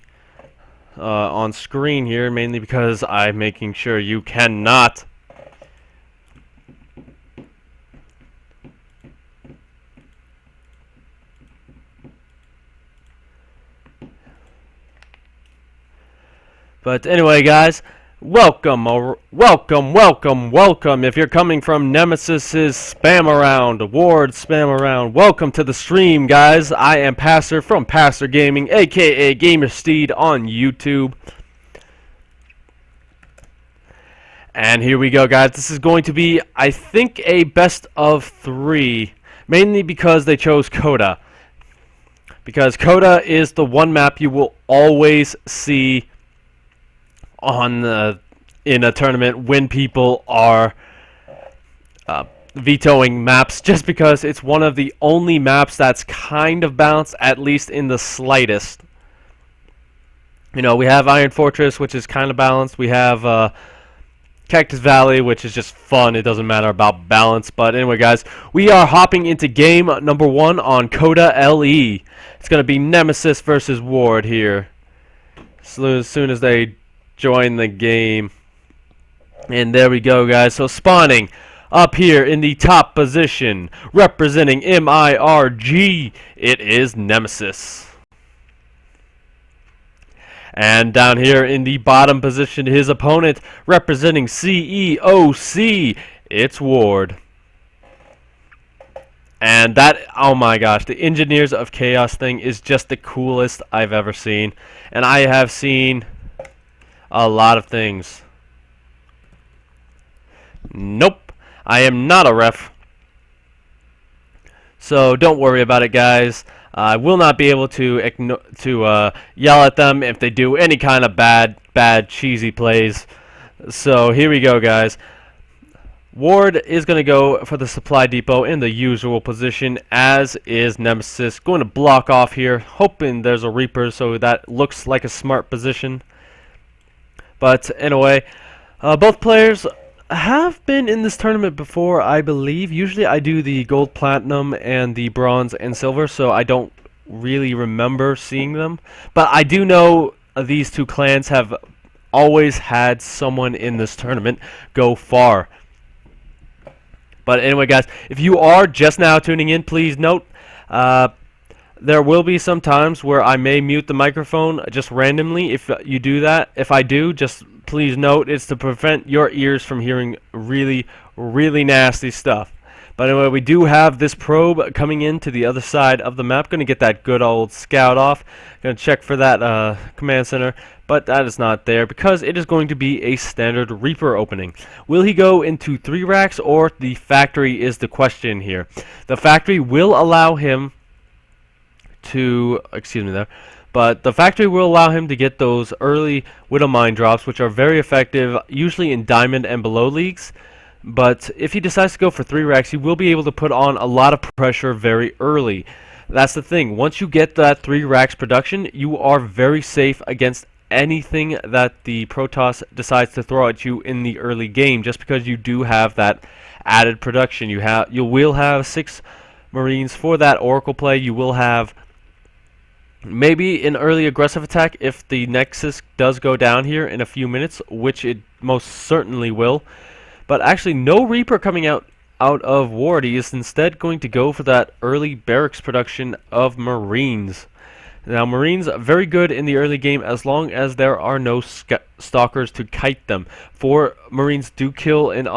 on screen here, mainly because I'm making sure you cannot. But anyway, guys, welcome. If you're coming from Nemesis's spam around, Ward spam around, welcome to the stream, guys. I am Pastor from Pastor Gaming, aka GamerSteed on YouTube. And here we go, guys. This is going to be, I think, a best of 3, mainly because they chose Coda. Because Coda is the one map you will always see on in a tournament when people are vetoing maps, just because it's one of the only maps that's kind of balanced, at least in the slightest. You know, we have Iron Fortress, which is kind of balanced. We have Cactus Valley, which is just fun. It doesn't matter about balance. But anyway, guys, we are hopping into game number 1 on Coda LE. It's going to be Nemesis versus Ward here. So as soon as they join the game. And there we go, guys. So spawning up here in the top position, representing MIRG, it is Nemesis. And down here in the bottom position, his opponent, representing CEOC, it's Ward. And that, oh my gosh, the Engineers of Chaos thing is just the coolest I've ever seen. And I have seen a lot of things. Nope, I am not a ref. So don't worry about it, guys. I will not be able to yell at them if they do any kind of bad cheesy plays. So here we go, guys. Ward is going to go for the supply depot in the usual position, as is Nemesis. Going to block off here, hoping there's a Reaper, so that looks like a smart position. But anyway, both players have been in this tournament before, I believe. Usually I do the gold, platinum, and the bronze and silver, so I don't really remember seeing them. But I do know these two clans have always had someone in this tournament go far. But anyway, guys, if you are just now tuning in, please note there will be some times where I may mute the microphone just randomly. If you do that, if I do, just please note it's to prevent your ears from hearing really, really nasty stuff. But anyway, we do have this probe coming into the other side of the map. Going to get that good old scout off. Going to check for that command center, but that is not there because it is going to be a standard Reaper opening. Will he go into 3 racks or the factory is the question here. The factory will allow him to, but the factory will allow him to get those early Widow Mine drops, which are very effective, usually in Diamond and below leagues. But if he decides to go for 3 racks, he will be able to put on a lot of pressure very early. That's the thing. Once you get that 3 racks production, you are very safe against anything that the Protoss decides to throw at you in the early game, just because you do have that added production. You will have 6 Marines for that Oracle play. You will have maybe an early aggressive attack if the Nexus does go down here in a few minutes, which it most certainly will. But actually, no Reaper coming out of Ward. He is instead going to go for that early barracks production of Marines. Now, Marines are very good in the early game as long as there are no stalkers to kite them. 4 Marines do kill an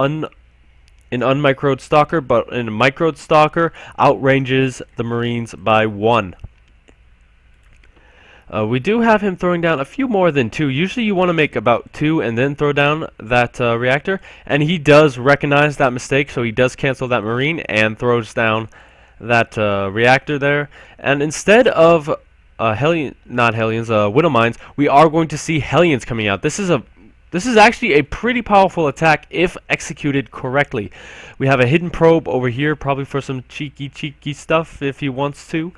an unmicroed stalker, but a microed stalker outranges the Marines by 1. We do have him throwing down a few more than 2. Usually you want to make about 2 and then throw down that reactor. And he does recognize that mistake, so he does cancel that Marine and throws down that reactor there. And instead of Widow Mines, we are going to see Hellions coming out. This is actually a pretty powerful attack if executed correctly. We have a hidden probe over here, probably for some cheeky stuff if he wants to.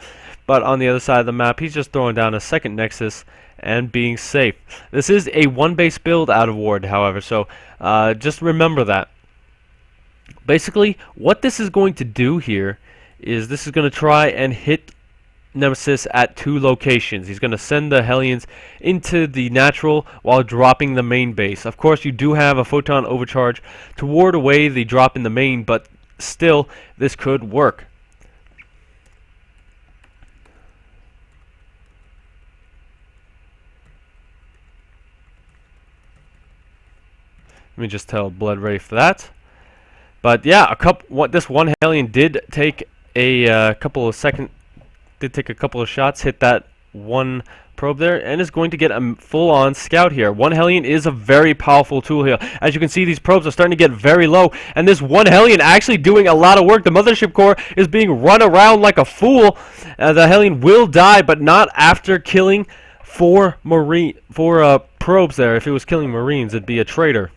But on the other side of the map, he's just throwing down a second Nexus and being safe. This is a 1-base build out of Ward, however, so just remember that. Basically, what this is going to do here is this is going to try and hit Nemesis at 2 locations. He's going to send the Hellions into the natural while dropping the main base. Of course, you do have a photon overcharge to ward away the drop in the main, but still, this could work. Let me just tell Blood ready for that. But yeah, this one Hellion did take a couple of shots, hit that one probe there, and is going to get a full-on scout here. One Hellion is a very powerful tool here. As you can see, these probes are starting to get very low, and this one Hellion actually doing a lot of work. The mothership core is being run around like a fool. The Hellion will die, but not after killing 4 probes there. If it was killing Marines, it'd be a traitor.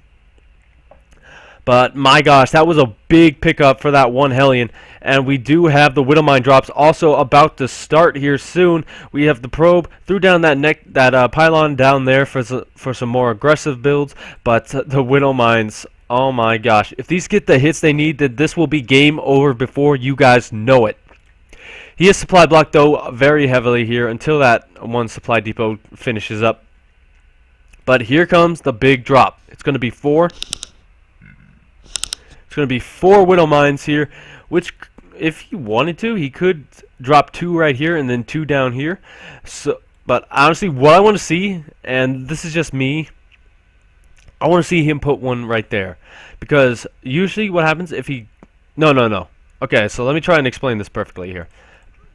But my gosh, that was a big pickup for that one Hellion. And we do have the Widow Mine drops also about to start here soon. We have the probe, threw down that pylon down there for some more aggressive builds. But the Widow Mines, oh my gosh. If these get the hits they need, then this will be game over before you guys know it. He is supply blocked though very heavily here until that one supply depot finishes up. But here comes the big drop. It's going to be 4. It's going to be 4 Widow Mines here, which if he wanted to, he could drop 2 right here and then 2 down here. So, but honestly, what I want to see, and this is just me, I want to see him put one right there. Because usually what happens if he... No. Okay, so let me try and explain this perfectly here.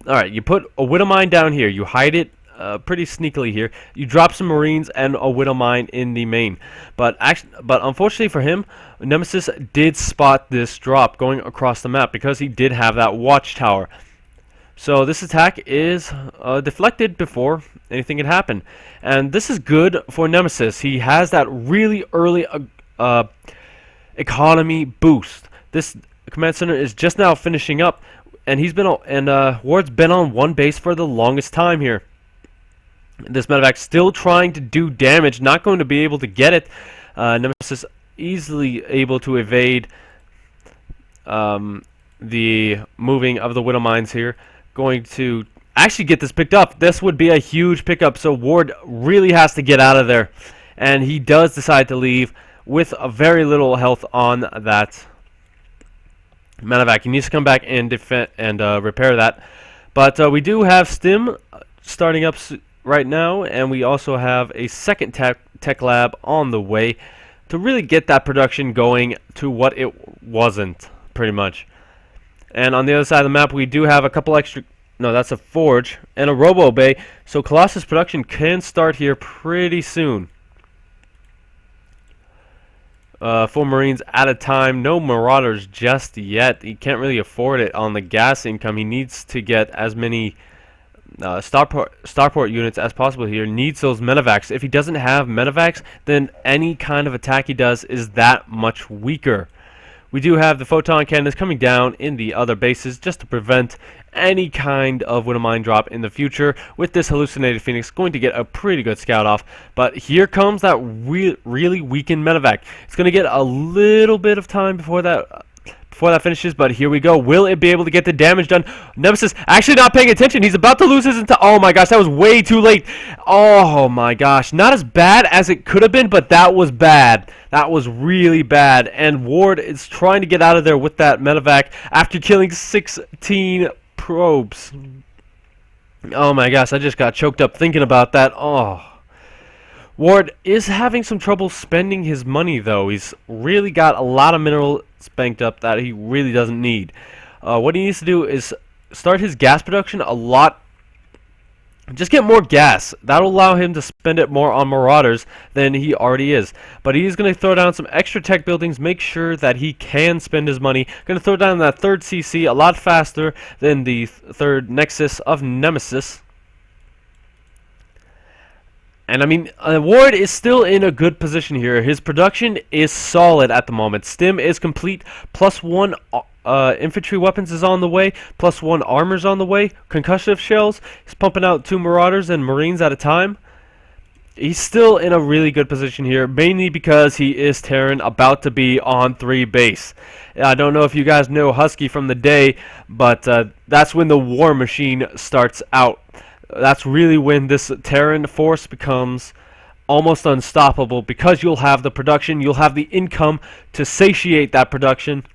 Alright, you put a Widow Mine down here. You hide it pretty sneakily here. You drop some Marines and a Widow Mine in the main. But unfortunately for him, Nemesis did spot this drop going across the map because he did have that watchtower. So this attack is deflected before anything had happened. And this is good for Nemesis. He has that really early economy boost. This command center is just now finishing up, and Ward's been on 1 base for the longest time here. This medevac still trying to do damage, not going to be able to get it. Nemesis easily able to evade the moving of the Widow Mines here. Going to actually get this picked up. This would be a huge pickup, so Ward really has to get out of there. And he does decide to leave with a very little health on that medevac. He needs to come back and defend and repair that. But we do have Stim starting up right now, and we also have a second tech lab on the way to really get that production going to what it wasn't, pretty much. And on the other side of the map, we do have a couple extra... No, that's a forge and a robo bay, so Colossus production can start here pretty soon. 4 Marines at a time, no Marauders just yet. He can't really afford it on the gas income. He needs to get as many starport units as possible here. Needs those medevacs. If he doesn't have medevacs, then any kind of attack he does is that much weaker. We do have the photon cannons coming down in the other bases just to prevent any kind of Widow Mine drop in the future. With this hallucinated Phoenix going to get a pretty good scout off. But here comes that really weakened medevac. It's going to get a little bit of time before that finishes, but here we go. Will it be able to get the damage done? Nemesis actually not paying attention. He's about to lose his oh my gosh, that was way too late. Oh my gosh, not as bad as it could have been, but that was bad. That was really bad, and Ward is trying to get out of there with that medevac after killing 16 probes. Oh my gosh, I just got choked up thinking about that. Oh. Ward is having some trouble spending his money, though. He's really got a lot of minerals banked up that he really doesn't need. What he needs to do is start his gas production a lot. Just get more gas. That'll allow him to spend it more on Marauders than he already is. But he's going to throw down some extra tech buildings, make sure that he can spend his money. Going to throw down that third CC a lot faster than the third Nexus of Nemesis. And I mean, Ward is still in a good position here. His production is solid at the moment. Stim is complete. +1 infantry weapons is on the way. +1 armor's on the way. Concussive shells. He's pumping out 2 Marauders and Marines at a time. He's still in a really good position here, mainly because he is Terran, about to be on 3 base. I don't know if you guys know Husky from the day, but that's when the war machine starts out. That's really when this Terran force becomes almost unstoppable, because you'll have the production, you'll have the income to satiate that production.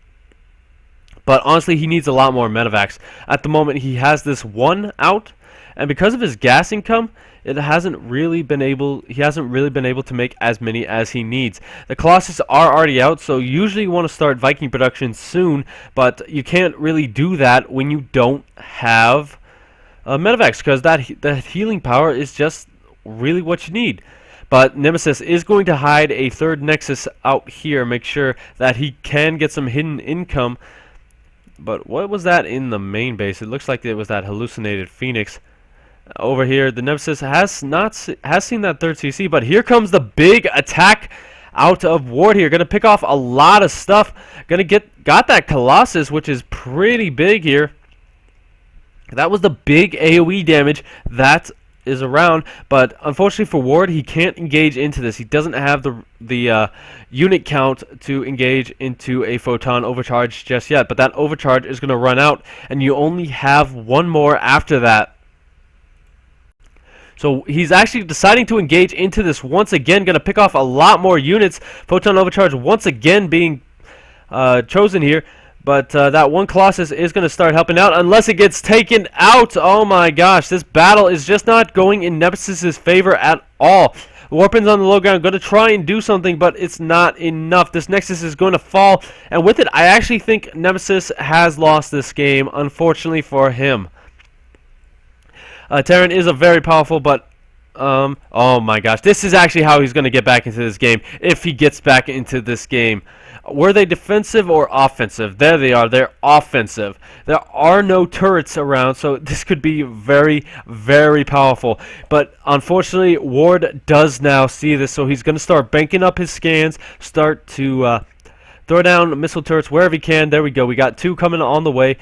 But honestly, he needs a lot more medevacs. At the moment, he has this 1 out, and because of his gas income, he hasn't really been able to make as many as he needs. The Colossus are already out, so usually you want to start Viking production soon, but you can't really do that when you don't have medevacs, because that healing power is just really what you need. But Nemesis is going to hide a third Nexus out here, make sure that he can get some hidden income. But what was that in the main base? It looks like it was that hallucinated Phoenix. Over here, the Nemesis has seen that third CC, but here comes the big attack out of Ward here. Gonna pick off a lot of stuff. Got that Colossus, which is pretty big here. That was the big AoE damage that is around, but unfortunately for Ward, he can't engage into this. He doesn't have the unit count to engage into a photon overcharge just yet, but that overcharge is going to run out, and you only have 1 more after that. So he's actually deciding to engage into this once again, going to pick off a lot more units. Photon overcharge once again being chosen here. But that 1 Colossus is going to start helping out unless it gets taken out. Oh my gosh, this battle is just not going in Nemesis's favor at all. Warpin's on the low ground, going to try and do something, but it's not enough. This Nexus is going to fall, and with it, I actually think Nemesis has lost this game, unfortunately for him. Terran is a very powerful, but oh my gosh, this is actually how he's going to get back into this game, if he gets back into this game. Were they defensive or offensive? There they are. They're offensive. There are no turrets around, so this could be very, very powerful. But unfortunately, Ward does now see this, so he's going to start banking up his scans, start to throw down missile turrets wherever he can. There we go. We got 2 coming on the way.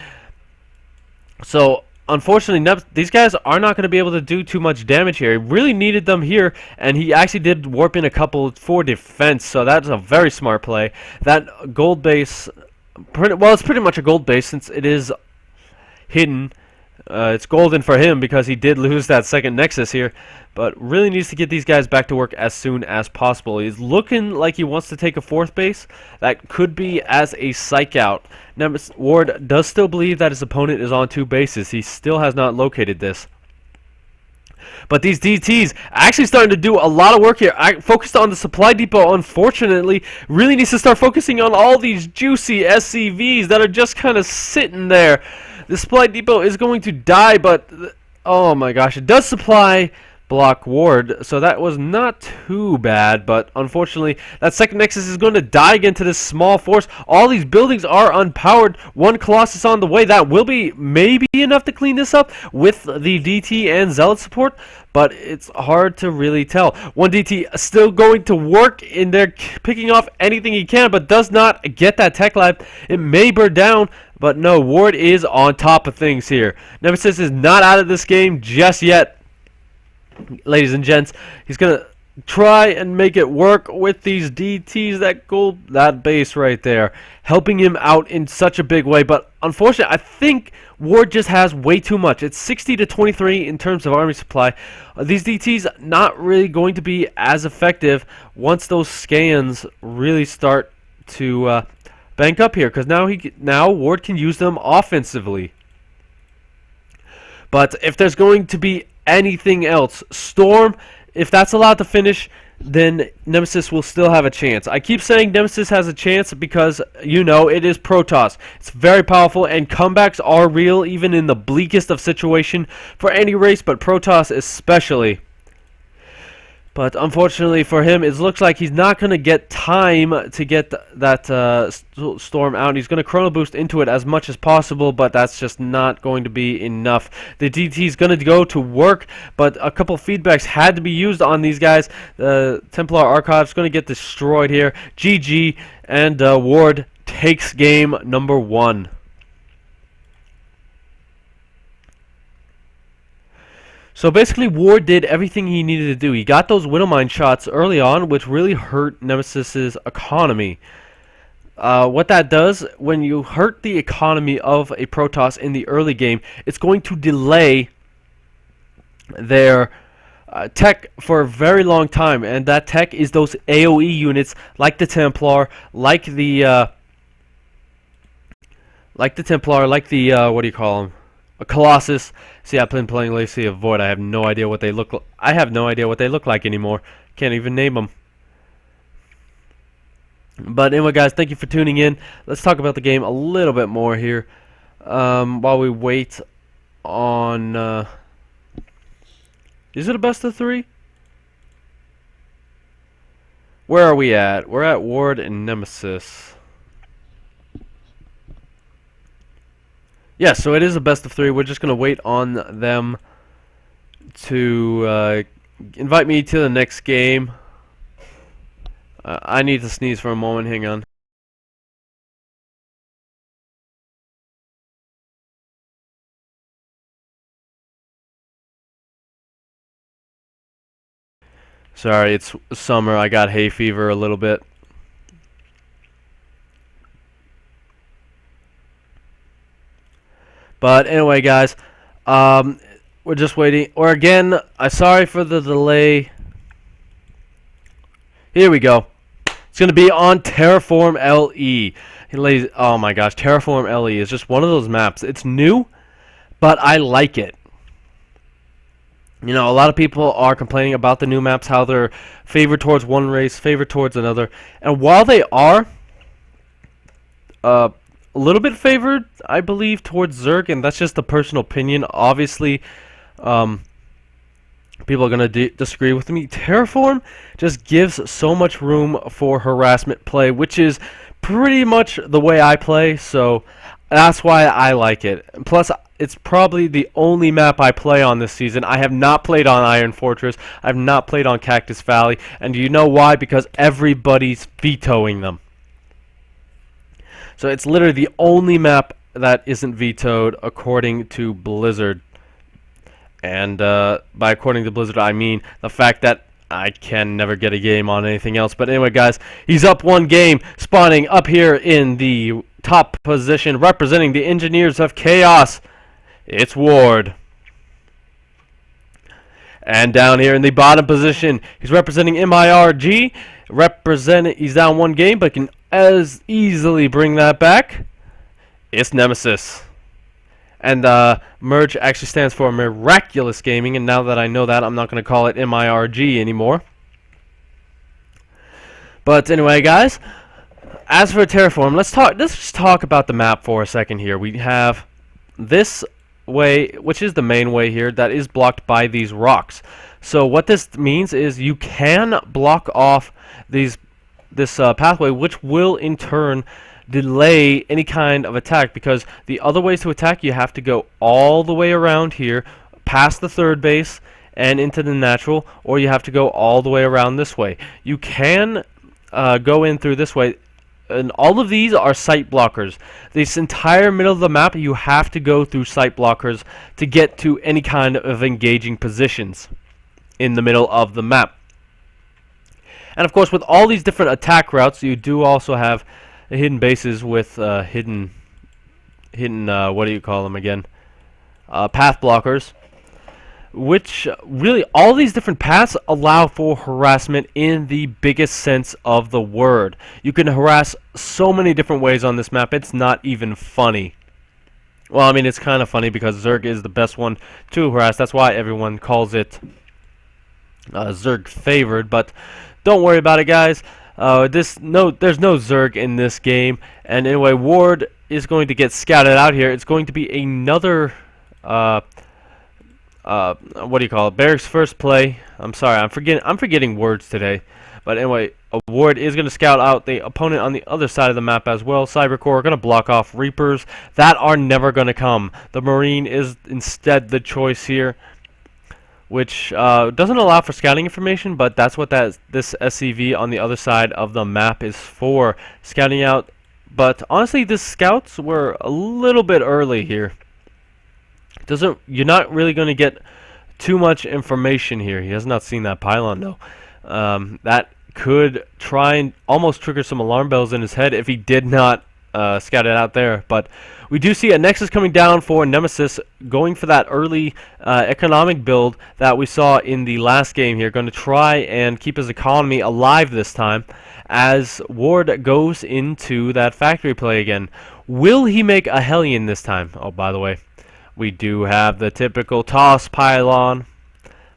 So unfortunately, these guys are not going to be able to do too much damage here. He really needed them here, and he actually did warp in a couple for defense, so that's a very smart play. That gold base, well, it's pretty much a gold base since it is hidden. It's golden for him because he did lose that second Nexus here, but really needs to get these guys back to work as soon as possible. He's looking like he wants to take a 4th base. That could be as a psych out. Now, Ward does still believe that his opponent is on 2 bases. He still has not located this. But these DTs actually starting to do a lot of work here. I focused on the supply depot, unfortunately. Really needs to start focusing on all these juicy SCVs that are just kind of sitting there. The supply depot is going to die, but oh my gosh, it does supply block Ward, so that was not too bad, but unfortunately that second Nexus is going to die again to this small force. All these buildings are unpowered. 1 Colossus on the way. That will be maybe enough to clean this up with the DT and Zealot support, but it's hard to really tell. 1 DT still going to work in there, picking off anything he can, but does not get that tech lab. It may burn down, but no, Ward is on top of things here. Nemesis is not out of this game just yet. Ladies and gents, he's gonna try and make it work with these DTs. That base right there, helping him out in such a big way. But unfortunately, I think Ward just has way too much. It's 60 to 23 in terms of army supply. These DTs not really going to be as effective once those scans really start to bank up here, because now Ward can use them offensively. But if there's going to be anything else, Storm if that's allowed to finish, then Nemesis will still have a chance. I keep saying Nemesis has a chance because, you know, it is Protoss. It's very powerful, and comebacks are real even in the bleakest of situation for any race, but Protoss especially. But unfortunately for him, it looks like he's not going to get time to get that storm out. He's going to chrono boost into it as much as possible, but that's just not going to be enough. The DT is going to go to work, but a couple feedbacks had to be used on these guys. The Templar Archive is going to get destroyed here. GG, and Ward takes game number 1. So basically, Ward did everything he needed to do. He got those Widowmine shots early on, which really hurt Nemesis's economy. What that does, when you hurt the economy of a Protoss in the early game, it's going to delay their tech for a very long time. And that tech is those AoE units, like the Templar, like the Templar, like the what do you call them? A Colossus. See, I've been playing Legacy of Void. I have no idea what they look like. I have no idea what they look like anymore. Can't even name them. But anyway, guys, thank you for tuning in. Let's talk about the game a little bit more here while we wait on... is it a best of 3? Where are we at? We're at Ward and Nemesis. Yeah, so it is a best of 3. We're just going to wait on them to invite me to the next game. I need to sneeze for a moment. Hang on. Sorry, it's summer. I got hay fever a little bit. But anyway, guys, we're just waiting. Or again, I'm sorry for the delay. Here we go. It's going to be on Terraform LE. Oh my gosh, Terraform LE is just one of those maps. It's new, but I like it. You know, a lot of people are complaining about the new maps, how they're favored towards one race, favored towards another. And while they are a little bit favored, I believe, towards Zerg, and that's just a personal opinion. Obviously, people are going to disagree with me. Terraform just gives so much room for harassment play, which is pretty much the way I play, so that's why I like it. Plus, it's probably the only map I play on this season. I have not played on Iron Fortress. I have not played on Cactus Valley, and do you know why? Because everybody's vetoing them. So it's literally the only map that isn't vetoed according to Blizzard. And by according to Blizzard, I mean the fact that I can never get a game on anything else. But anyway, guys, he's up 1 game, spawning up here in the top position, representing the Engineers of Chaos. It's Ward. And down here in the bottom position, he's representing MIRG. He's down 1 game, but can as easily bring that back. It's Nemesis. And Merge actually stands for Miraculous Gaming, and now that I know that, I'm not going to call it MIRG anymore. But anyway, guys, as for Terraform, let's just talk about the map for a second here. We have this way, which is the main way here, that is blocked by these rocks. So what this means is you can block off this pathway, which will in turn delay any kind of attack, because the other ways to attack, you have to go all the way around here, past the 3rd base, and into the natural, or you have to go all the way around this way. You can go in through this way, and all of these are site blockers. This entire middle of the map, you have to go through site blockers to get to any kind of engaging positions in the middle of the map. And of course, with all these different attack routes, you do also have hidden bases with hidden what do you call them again? Path blockers, which really all these different paths allow for harassment in the biggest sense of the word. You can harass so many different ways on this map, it's not even funny. Well, I mean, it's kind of funny because Zerg is the best one to harass. That's why everyone calls it Zerg favored, but don't worry about it, guys. There's no Zerg in this game, and anyway, Ward is going to get scouted out here. It's going to be another what do you call it? Barracks first play. I'm sorry, I'm forgetting words today. But anyway, Ward is going to scout out the opponent on the other side of the map as well. Cybercore are going to block off Reapers that are never going to come. The Marine is instead the choice here, which doesn't allow for scouting information, but that's what this SCV on the other side of the map is for, scouting out. But honestly, the scouts were a little bit early here. You're not really going to get too much information here. He has not seen that pylon though. That could try and almost trigger some alarm bells in his head if he did not scout it out there. But we do see a Nexus coming down for Nemesis, going for that early economic build that we saw in the last game here. Going to try and keep his economy alive this time as Ward goes into that factory play again. Will he make a Hellion this time? Oh, by the way, we do have the typical toss pylon.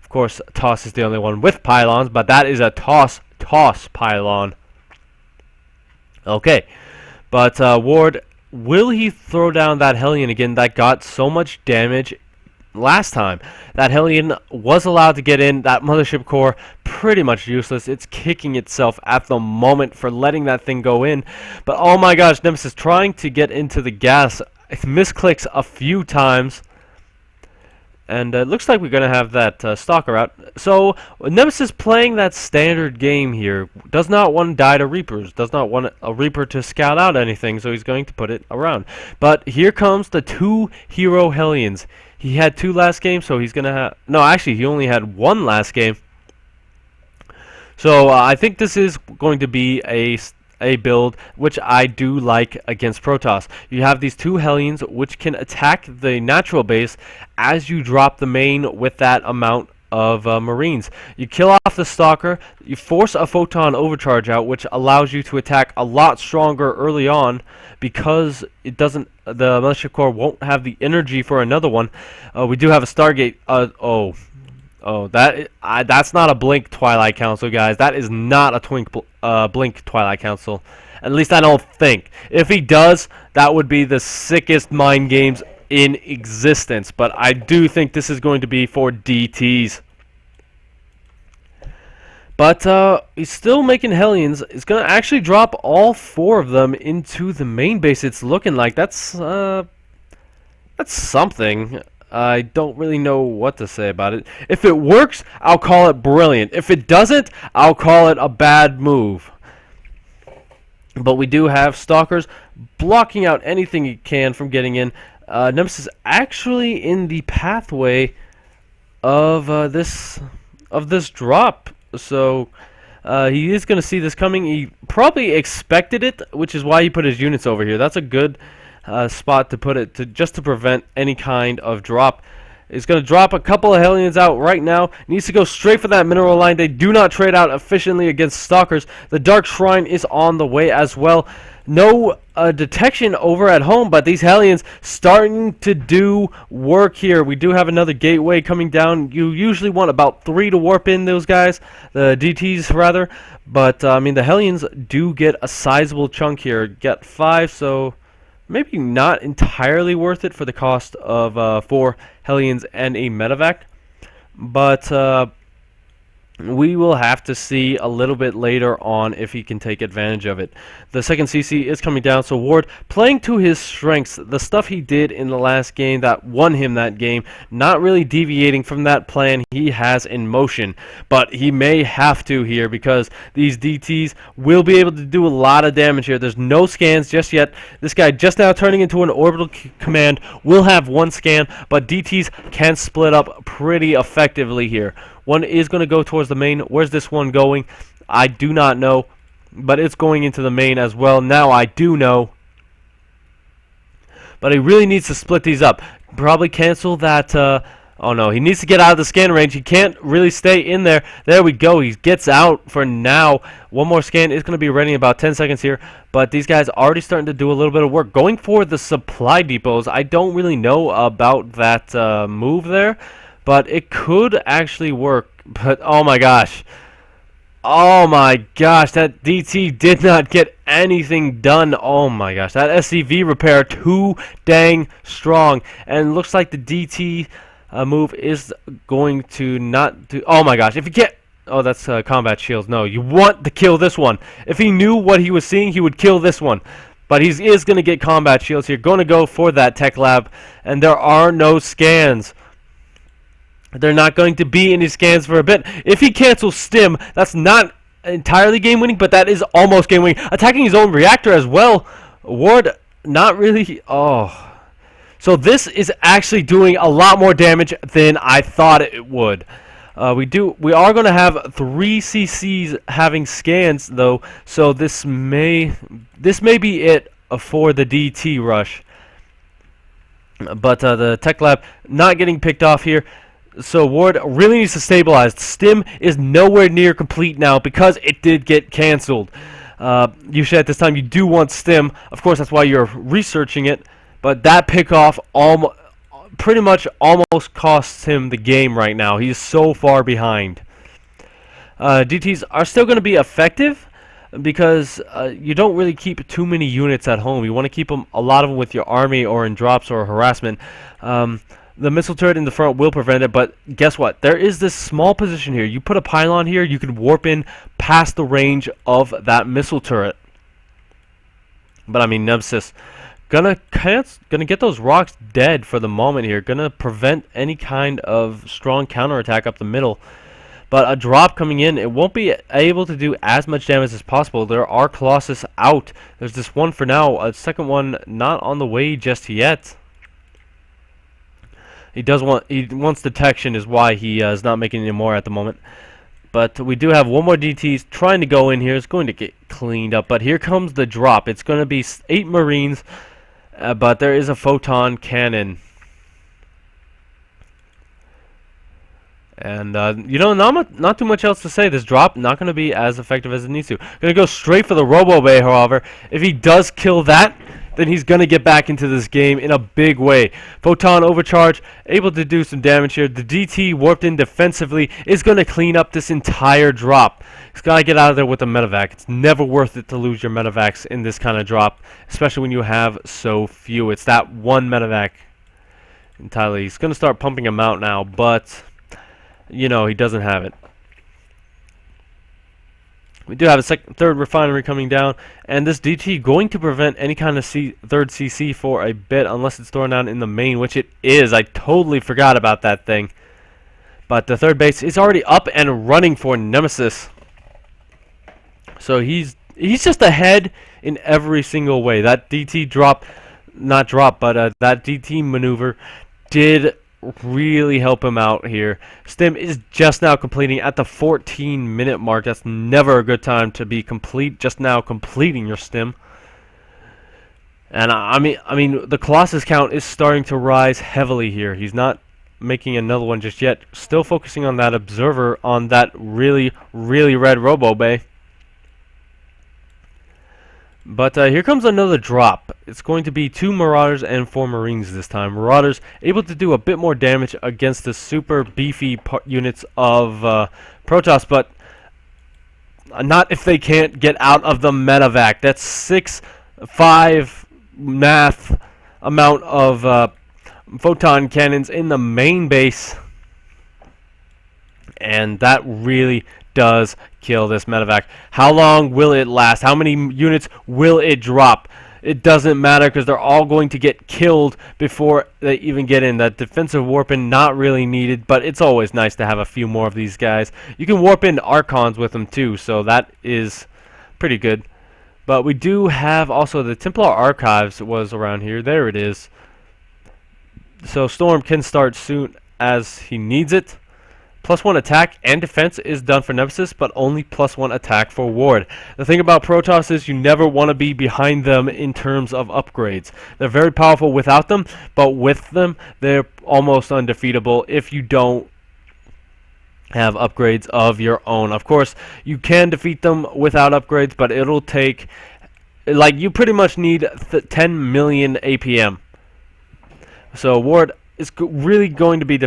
Of course, toss is the only one with pylons, but that is a toss pylon. Okay, but Ward, will he throw down that Hellion again that got so much damage last time? That Hellion was allowed to get in. That mothership core, pretty much useless. It's kicking itself at the moment for letting that thing go in. But oh my gosh, Nemesis trying to get into the gas. It misclicks a few times. And it looks like we're going to have that Stalker out. So, Nemesis playing that standard game here. Does not want to die to Reapers. Does not want a Reaper to scout out anything, so he's going to put it around. But here comes the 2 hero Hellions. He had 2 last game, so he's going to have... No, actually, he only had 1 last game. So, I think this is going to be a build which I do like against Protoss. You have these 2 Hellions which can attack the natural base as you drop the main with that amount of Marines. You kill off the Stalker, you force a Photon Overcharge out, which allows you to attack a lot stronger early on because it doesn't, the Militia Corps won't have the energy for another one. We do have a Stargate. Oh, that's not a Blink Twilight Council, guys. That is not a Blink Twilight Council. At least I don't think. If he does, that would be the sickest mind games in existence. But I do think this is going to be for DTs. But he's still making Hellions. He's going to actually drop all 4 of them into the main base. It's looking like that's something. I don't really know what to say about it. If it works, I'll call it brilliant. If it doesn't, I'll call it a bad move. But we do have Stalkers blocking out anything he can from getting in. Nemesis actually in the pathway of this drop. So he is going to see this coming. He probably expected it, which is why he put his units over here. That's a good spot to put it, just to prevent any kind of drop. He's going to drop a couple of Hellions out right now. Needs to go straight for that mineral line. They do not trade out efficiently against Stalkers. The Dark Shrine is on the way as well. No detection over at home, but these Hellions starting to do work here. We do have another gateway coming down. You usually want about 3 to warp in those guys, the DTs rather. But I mean, the Hellions do get a sizable chunk here. Get 5, so maybe not entirely worth it for the cost of 4 Hellions and a medevac. But we will have to see a little bit later on if he can take advantage of it. The second CC is coming down, so Ward playing to his strengths, the stuff he did in the last game that won him that game, not really deviating from that plan he has in motion. But he may have to here because these DTs will be able to do a lot of damage here. There's no scans just yet. This guy just now turning into an orbital command will have 1 scan, but DTs can split up pretty effectively here. One is going to go towards the main. Where's this one going? I do not know. But it's going into the main as well. Now I do know. But he really needs to split these up. Probably cancel that. Oh no, he needs to get out of the scan range. He can't really stay in there. There we go. He gets out for now. One more scan is going to be ready in about 10 seconds here. But these guys are already starting to do a little bit of work. Going for the supply depots. I don't really know about that move there. But it could actually work. But oh my gosh. Oh my gosh, that DT did not get anything done. Oh my gosh, that SCV repair too dang strong. And looks like the DT move is going to not do. Oh my gosh, if you get. Oh, that's combat shields. No, you want to kill this one. If he knew what he was seeing, he would kill this one. But he is going to get combat shields here. Going to go for that tech lab. And there are no scans. They're not going to be any scans for a bit. If he cancels stim, that's not entirely game winning, but that is almost game winning. Attacking his own reactor as well. Ward, not really. Oh. So this is actually doing a lot more damage than I thought it would. We are going to have 3 CCs having scans though, so this may be it for the DT rush. But the tech lab not getting picked off here. So Ward really needs to stabilize. Stim is nowhere near complete now because it did get canceled. Usually at this time you do want Stim. Of course, that's why you're researching it. But that pickoff pretty much almost costs him the game right now. He's so far behind. DTs are still going to be effective because you don't really keep too many units at home. You want to keep a lot of them with your army or in drops or harassment. The missile turret in the front will prevent it, but guess what? There is this small position here. You put a pylon here, you can warp in past the range of that missile turret. But I mean, Nemesis gonna get those rocks dead for the moment here. Gonna prevent any kind of strong counterattack up the middle. But a drop coming in, it won't be able to do as much damage as possible. There are Colossus out. There's this one for now. A second one not on the way just yet. He wants detection is why he is not making any more at the moment. But we do have one more DT trying to go in here. It's going to get cleaned up. But here comes the drop. It's going to be 8 Marines, but there is a photon cannon. And, you know, not too much else to say. This drop not going to be as effective as it needs to. Going to go straight for the Robo Bay, however. If he does kill that, then he's going to get back into this game in a big way. Photon overcharge, able to do some damage here. The DT warped in defensively is going to clean up this entire drop. He's got to get out of there with a medevac. It's never worth it to lose your medevacs in this kind of drop, especially when you have so few. It's that one medevac entirely. He's going to start pumping them out now, but, you know, he doesn't have it. We do have a third refinery coming down, and this DT going to prevent any kind of third CC for a bit, unless it's thrown down in the main, which it is. I totally forgot about that thing. But the third base is already up and running for Nemesis. So he's just ahead in every single way. That DT that DT maneuver did really help him out here. Stim is just now completing at the 14-minute mark. That's never a good time to be just now completing your stim. And I mean the Colossus count is starting to rise heavily here. He's not making another one just yet. Still focusing on that observer on that really red Robo Bay. But here comes another drop. It's going to be 2 Marauders and 4 Marines this time. Marauders able to do a bit more damage against the super beefy units of Protoss, but not if they can't get out of the medevac. That's 6-5 math amount of photon cannons in the main base. And that really does kill this medevac. How long will it last? How many units will it drop? It doesn't matter because they're all going to get killed before they even get in. That defensive warp-in not really needed, but it's always nice to have a few more of these guys. You can warp in Archons with them too, so that is pretty good. But we do have also the Templar Archives was around here. There it is. So Storm can start soon as he needs it. +1 attack and defense is done for Nemesis, but only +1 attack for Ward. The thing about Protoss is you never want to be behind them in terms of upgrades. They're very powerful without them, but with them, they're almost undefeatable if you don't have upgrades of your own. Of course, you can defeat them without upgrades, but it'll take, like, you pretty much need 10 million APM. So Ward is really going to be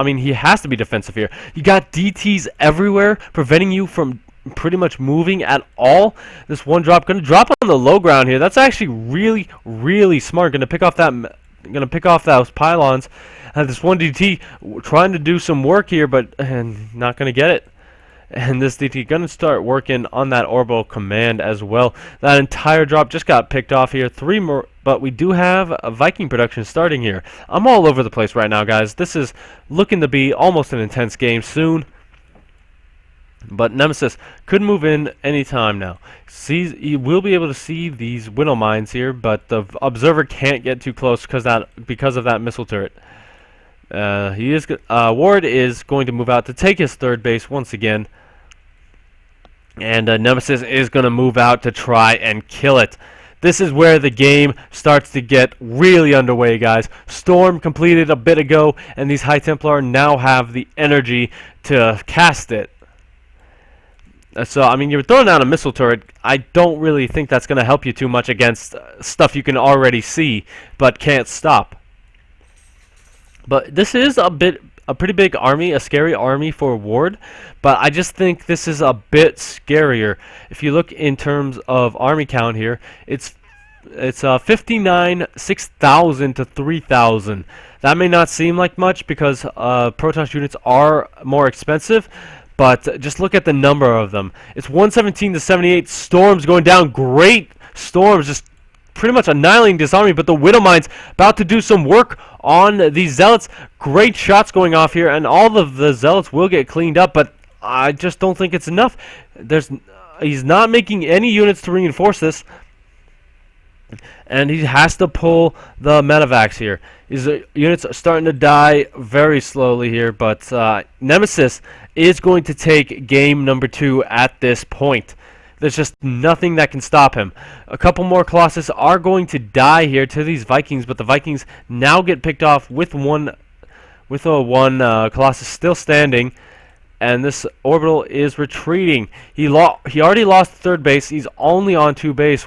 I mean, he has to be defensive here. You got DTs everywhere, preventing you from pretty much moving at all. This one drop, gonna drop on the low ground here. That's actually really, really smart. Gonna pick off those pylons. This one DT trying to do some work here, but not gonna get it. And this DT gonna start working on that orbital command as well. That entire drop just got picked off here. 3 more, but we do have a Viking production starting here. I'm all over the place right now, guys. This is looking to be almost an intense game soon. But Nemesis could move in anytime now. You will be able to see these widow mines here, but the observer can't get too close because of that missile turret. Ward is going to move out to take his third base once again. And Nemesis is going to move out to try and kill it. This is where the game starts to get really underway, guys. Storm completed a bit ago, and these High Templar now have the energy to cast it. So, I mean, you're throwing out a missile turret. I don't really think that's going to help you too much against stuff you can already see, but can't stop. But this is a pretty big army, a scary army for Ward, but I just think this is a bit scarier. If you look in terms of army count here, it's 59, 6,000 to 3,000. That may not seem like much because Protoss units are more expensive, but just look at the number of them. It's 117 to 78. Storms going down. Great storms, just pretty much annihilating this army. But the Widow Mines about to do some work on these Zealots. Great shots going off here, and all of the Zealots will get cleaned up. But I just don't think it's enough. He's not making any units to reinforce this. And he has to pull the medevacs here. His units are starting to die very slowly here, but Nemesis is going to take game number 2 at this point. There's just nothing that can stop him. A couple more Colossus are going to die here to these Vikings, but the Vikings now get picked off with one Colossus still standing, and this orbital is retreating. He already lost third base. He's only on 2 base.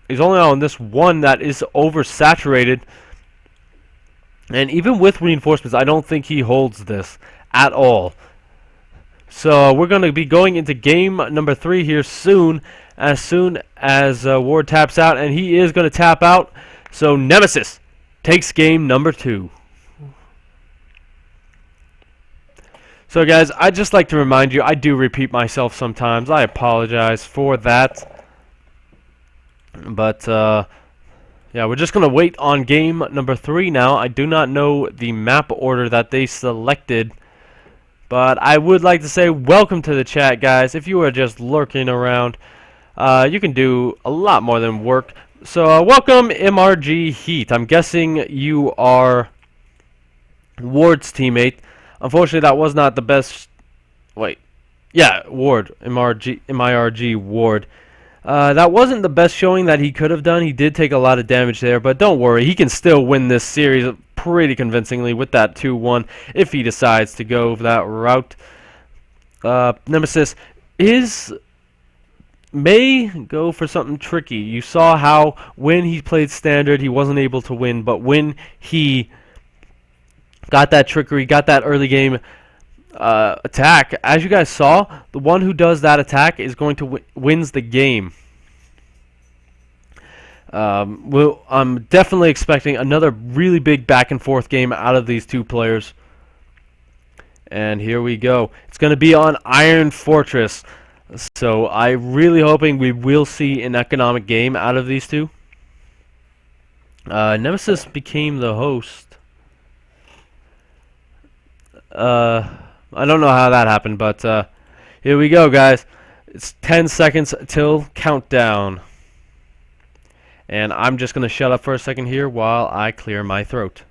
He's only on this one that is oversaturated. And even with reinforcements, I don't think he holds this at all. So we're going to be going into game number 3 here soon as Ward taps out. And he is going to tap out. So Nemesis takes game number 2. So guys, I'd just like to remind you, I do repeat myself sometimes. I apologize for that. But, yeah, we're just going to wait on game number 3 now. I do not know the map order that they selected. But I would like to say welcome to the chat, guys. If you are just lurking around, you can do a lot more than work. So, welcome, MRG Heat. I'm guessing you are Ward's teammate. Unfortunately, that was not the best... Wait. Yeah, Ward. MIRG Ward. That wasn't the best showing that he could have done. He did take a lot of damage there, but don't worry. He can still win this series pretty convincingly with that 2-1 if he decides to go that route. Nemesis may go for something tricky. You saw how when he played Standard, he wasn't able to win, but when he got that trickery, got that early game attack, as you guys saw, the one who does that attack is going to wins the game. I'm definitely expecting another really big back and forth game out of these two players. And here we go. It's going to be on Iron Fortress. So I'm really hoping we will see an economic game out of these two. Nemesis became the host. I don't know how that happened, but here we go, guys. It's 10 seconds till countdown. And I'm just going to shut up for a second here while I clear my throat.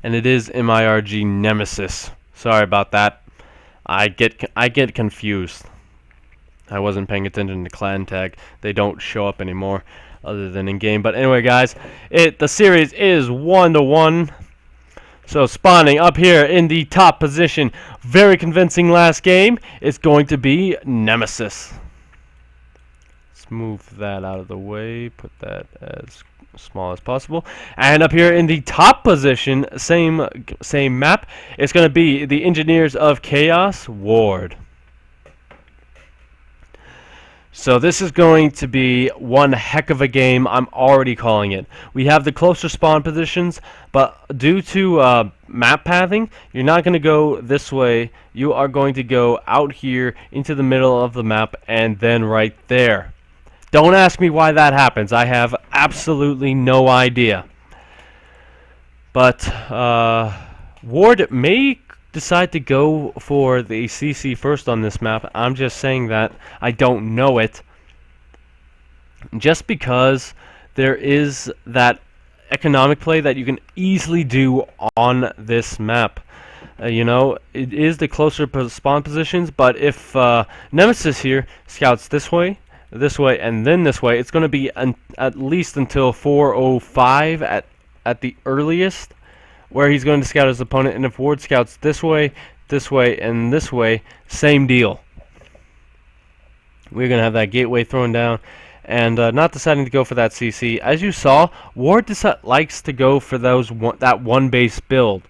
And it is MIRG Nemesis. Sorry about that. I get confused. I wasn't paying attention to clan tag. They don't show up anymore other than in game. But anyway, guys, the series is 1-1. So spawning up here in the top position, very convincing last game, is going to be Nemesis. Let's move that out of the way, put that as small as possible. And up here in the top position, same map, it's going to be the Engineers of Chaos, Ward. So this is going to be one heck of a game. I'm already calling it. We have the closer spawn positions, but due to map pathing, you're not going to go this way. You are going to go out here into the middle of the map and then right there. Don't ask me why that happens. I have absolutely no idea. But Ward may decide to go for the CC first on this map. I'm just saying that. I don't know it. Just because there is that economic play that you can easily do on this map. You know, it is the closer spawn positions, but if Nemesis here scouts this way, and then this way, it's going to be at least until 4:05 at the earliest, where he's going to scout his opponent. And if Ward scouts this way, and this way, same deal. We're going to have that gateway thrown down, and not deciding to go for that CC. As you saw, Ward likes to go for that one base build.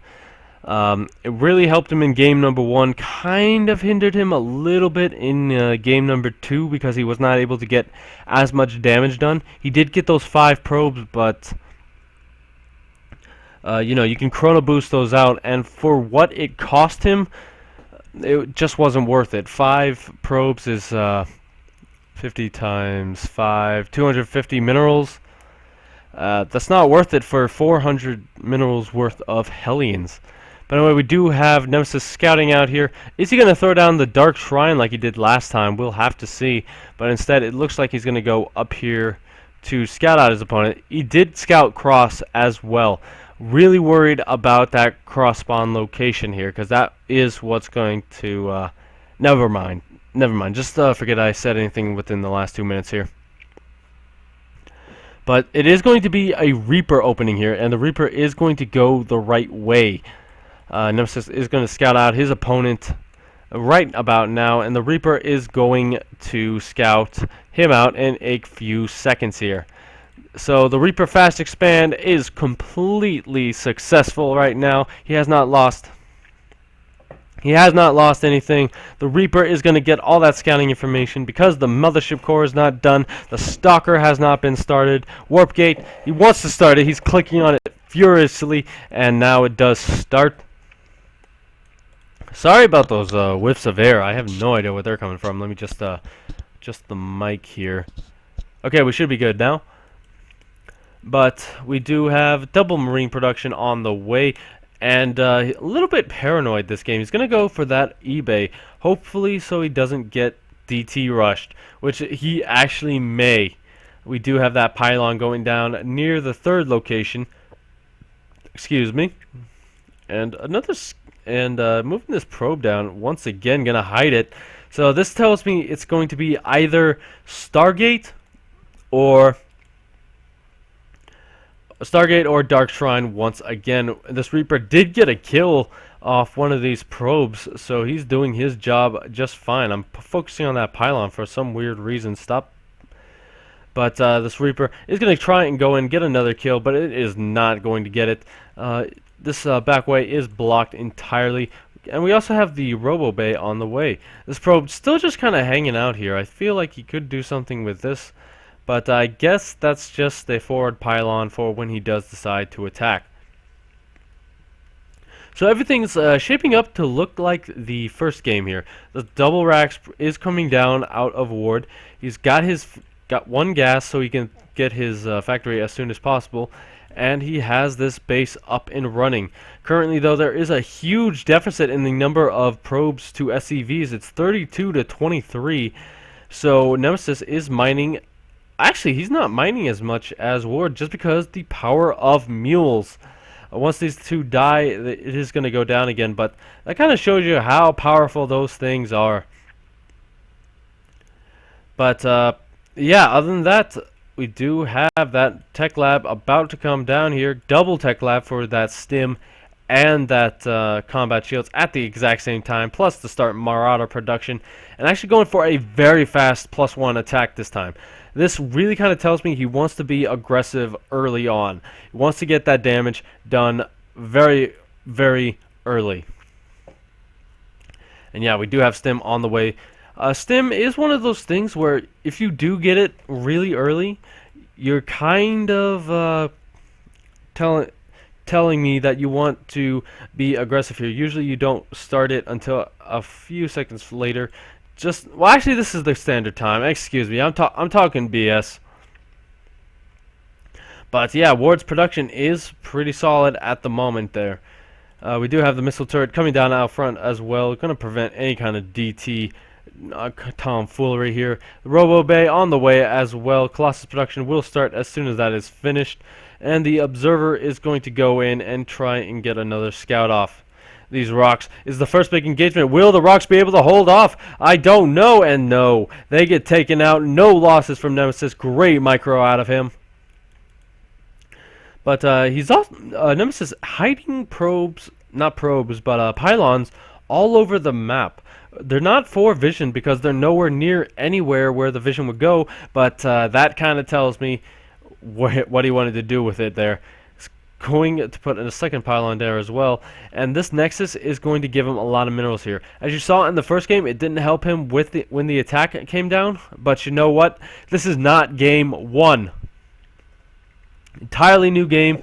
It really helped him in game number 1, kind of hindered him a little bit in game number 2 because he was not able to get as much damage done. He did get those 5 probes, but you know, you can chrono boost those out, and for what it cost him, it just wasn't worth it. 5 probes is 50 times 5, 250 minerals. That's not worth it for 400 minerals worth of Hellions. But anyway, we do have Nemesis scouting out here. Is he going to throw down the Dark Shrine like he did last time? We'll have to see. But instead, it looks like he's going to go up here to scout out his opponent. He did scout cross as well. Really worried about that cross spawn location here, because that is what's going to... never mind. Just forget I said anything within the last 2 minutes here. But it is going to be a Reaper opening here, and the Reaper is going to go the right way. Nemesis is going to scout out his opponent right about now, and the Reaper is going to scout him out in a few seconds here. So the Reaper fast expand is completely successful right now. He has not lost anything. The Reaper is going to get all that scouting information because the Mothership Core is not done. The Stalker has not been started. Warp Gate, he wants to start it. He's clicking on it furiously, and now it does start. Sorry about those whiffs of air. I have no idea where they're coming from. Let me just the mic here. Okay, we should be good now. But we do have double Marine production on the way. And a little bit paranoid this game. He's going to go for that eBay, hopefully so he doesn't get DT rushed, which he actually may. We do have that pylon going down near the 3rd location. Excuse me. And moving this probe down, once again, going to hide it. So this tells me it's going to be either Stargate or Dark Shrine once again. This Reaper did get a kill off one of these probes, so he's doing his job just fine. I'm focusing on that pylon for some weird reason. But this Reaper is going to try and go and get another kill, but it is not going to get it. This back way is blocked entirely. And we also have the Robo Bay on the way. This probe still just kind of hanging out here. I feel like he could do something with this, but I guess that's just a forward pylon for when he does decide to attack. So everything's shaping up to look like the first game here. The double racks is coming down out of Ward. He's got one gas so he can get his factory as soon as possible. And he has this base up and running. Currently, though, there is a huge deficit in the number of probes to SCVs. It's 32 to 23. So Nemesis is mining. Actually, he's not mining as much as Ward just because the power of mules. Once these two die, it is going to go down again. But that kind of shows you how powerful those things are. But, yeah, other than that, we do have that tech lab about to come down here. Double tech lab for that stim and that combat shields at the exact same time, plus to start Marauder production, and actually going for a very fast +1 attack this time. This really kind of tells me he wants to be aggressive early on. He wants to get that damage done very, very early. And yeah, we do have Stim on the way. Stim is one of those things where if you do get it really early, you're kind of telling me that you want to be aggressive here. Usually you don't start it until a few seconds later. Well, actually, this is the standard time. Excuse me, I'm talking BS. But yeah, Ward's production is pretty solid at the moment there. We do have the missile turret coming down out front as well, going to prevent any kind of DT tomfoolery here. The Robo Bay on the way as well. Colossus production will start as soon as that is finished, and the Observer is going to go in and try and get another scout off. These rocks is the first big engagement. Will the rocks be able to hold off? I don't know, and no. They get taken out. No losses from Nemesis. Great micro out of him. But he's also Nemesis hiding pylons all over the map. They're not for vision because they're nowhere near anywhere where the vision would go, but that kind of tells me what he wanted to do with it there. He's going to put in a second pylon there as well, and this Nexus is going to give him a lot of minerals here. As you saw in the first game, it didn't help him with when the attack came down, but you know what? This is not game 1. Entirely new game.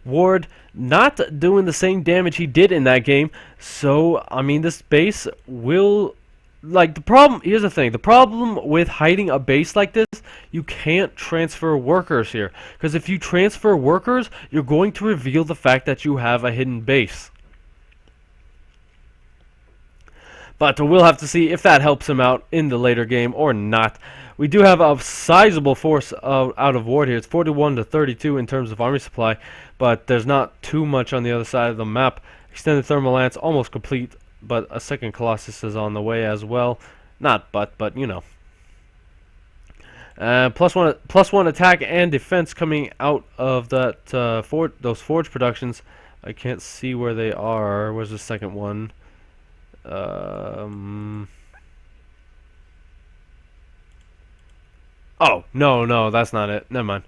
Ward not doing the same damage he did in that game, so I mean this base will, like, the problem, here's the thing, the problem with hiding a base like this, you can't transfer workers here, because if you transfer workers, you're going to reveal the fact that you have a hidden base. But we'll have to see if that helps him out in the later game or not. We do have a sizable force out of Ward here. It's 41 to 32 in terms of army supply, but there's not too much on the other side of the map. Extended Thermal Lance almost complete, but a second Colossus is on the way as well. But you know. +1 attack and defense coming out of that those Forge productions. I can't see where they are. Where's the second one? Oh, no, that's not it. Never mind.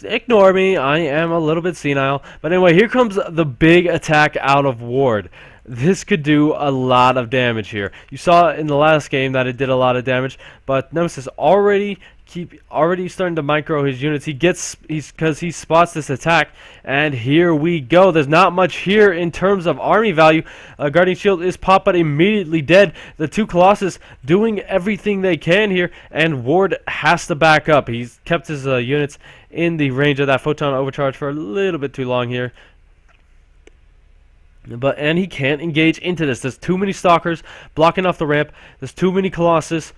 Ignore me. I am a little bit senile. But anyway, here comes the big attack out of Ward. This could do a lot of damage here. You saw in the last game that it did a lot of damage, but Nemesis already starting to micro his units. Because he spots this attack, and here we go. There's not much here in terms of army value. Guardian Shield is popped, but immediately dead. The two Colossus doing everything they can here, and Ward has to back up. He's kept his units in the range of that photon overcharge for a little bit too long here. And he can't engage into this. There's too many Stalkers blocking off the ramp. There's too many Colossus.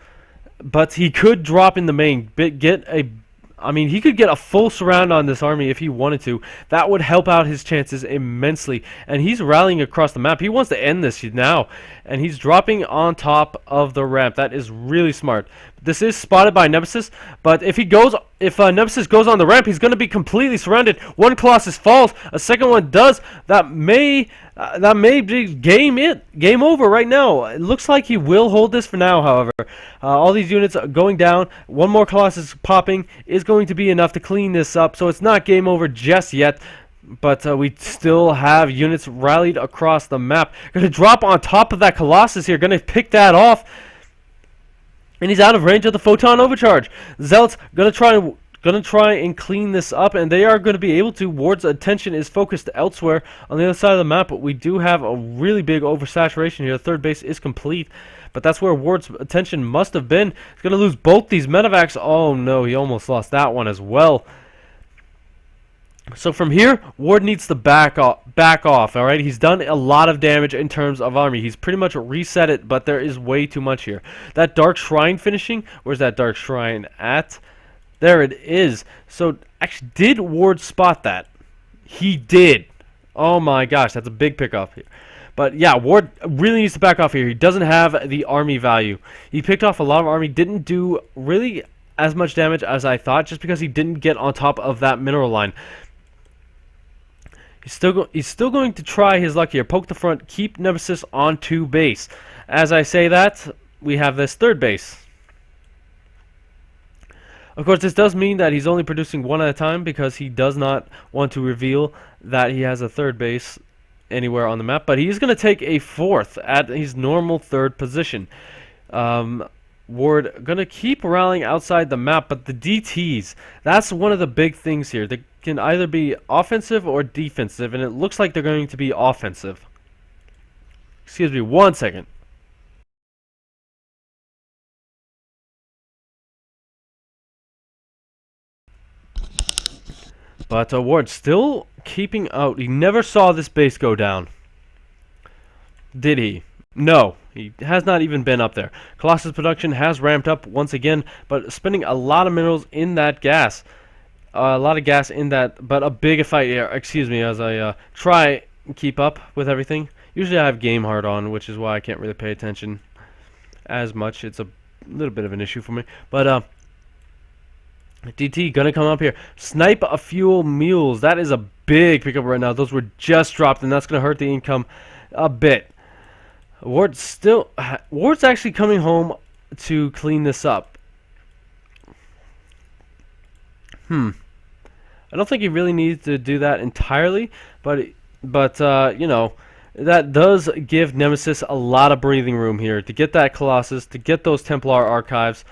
But he could drop in the main, he could get a full surround on this army if he wanted to. That would help out his chances immensely. And he's rallying across the map. He wants to end this now. And he's dropping on top of the ramp. That is really smart. This is spotted by Nemesis, but if Nemesis goes on the ramp, he's going to be completely surrounded. One Colossus falls, a second one does. That may be game over right now. It looks like he will hold this for now, however. All these units are going down. One more Colossus popping is going to be enough to clean this up, so it's not game over just yet. But we still have units rallied across the map. Going to drop on top of that Colossus here. Going to pick that off. And he's out of range of the photon overcharge. Zealots gonna try and clean this up, and they are going to be able to. Ward's attention is focused elsewhere on the other side of the map, but we do have a really big oversaturation here. The third base is complete, but that's where Ward's attention must have been. He's going to lose both these medevacs. Oh no, he almost lost that one as well. So from here, Ward needs to back off, all right? He's done a lot of damage in terms of army. He's pretty much reset it, but there is way too much here. That Dark Shrine finishing, where's that Dark Shrine at? There it is. So, actually, did Ward spot that? He did. Oh my gosh, that's a big pickoff here. But yeah, Ward really needs to back off here. He doesn't have the army value. He picked off a lot of army, didn't do really as much damage as I thought, just because he didn't get on top of that mineral line. He's still going to try his luck here. Poke the front, keep Nemesis onto base. As I say that, we have this third base. Of course, this does mean that he's only producing one at a time because he does not want to reveal that he has a third base anywhere on the map. But he's going to take a fourth at his normal third position. Ward going to keep rallying outside the map, but the DTs, that's one of the big things here. They can either be offensive or defensive, and it looks like they're going to be offensive. Excuse me, 1 second. But Ward still keeping out. He never saw this base go down. Did he? No, he has not even been up there. Colossus production has ramped up once again, but spending a lot of minerals in that gas. A lot of gas in that, but a big fight here. Excuse me, as I try and keep up with everything. Usually I have game hard on, which is why I can't really pay attention as much. It's a little bit of an issue for me. But DT gonna come up here. Snipe a few mules. That is a big pickup right now. Those were just dropped, and that's gonna hurt the income a bit. Ward's actually coming home to clean this up. I don't think he really needs to do that entirely, but you know, that does give Nemesis a lot of breathing room here to get that Colossus, to get those Templar archives.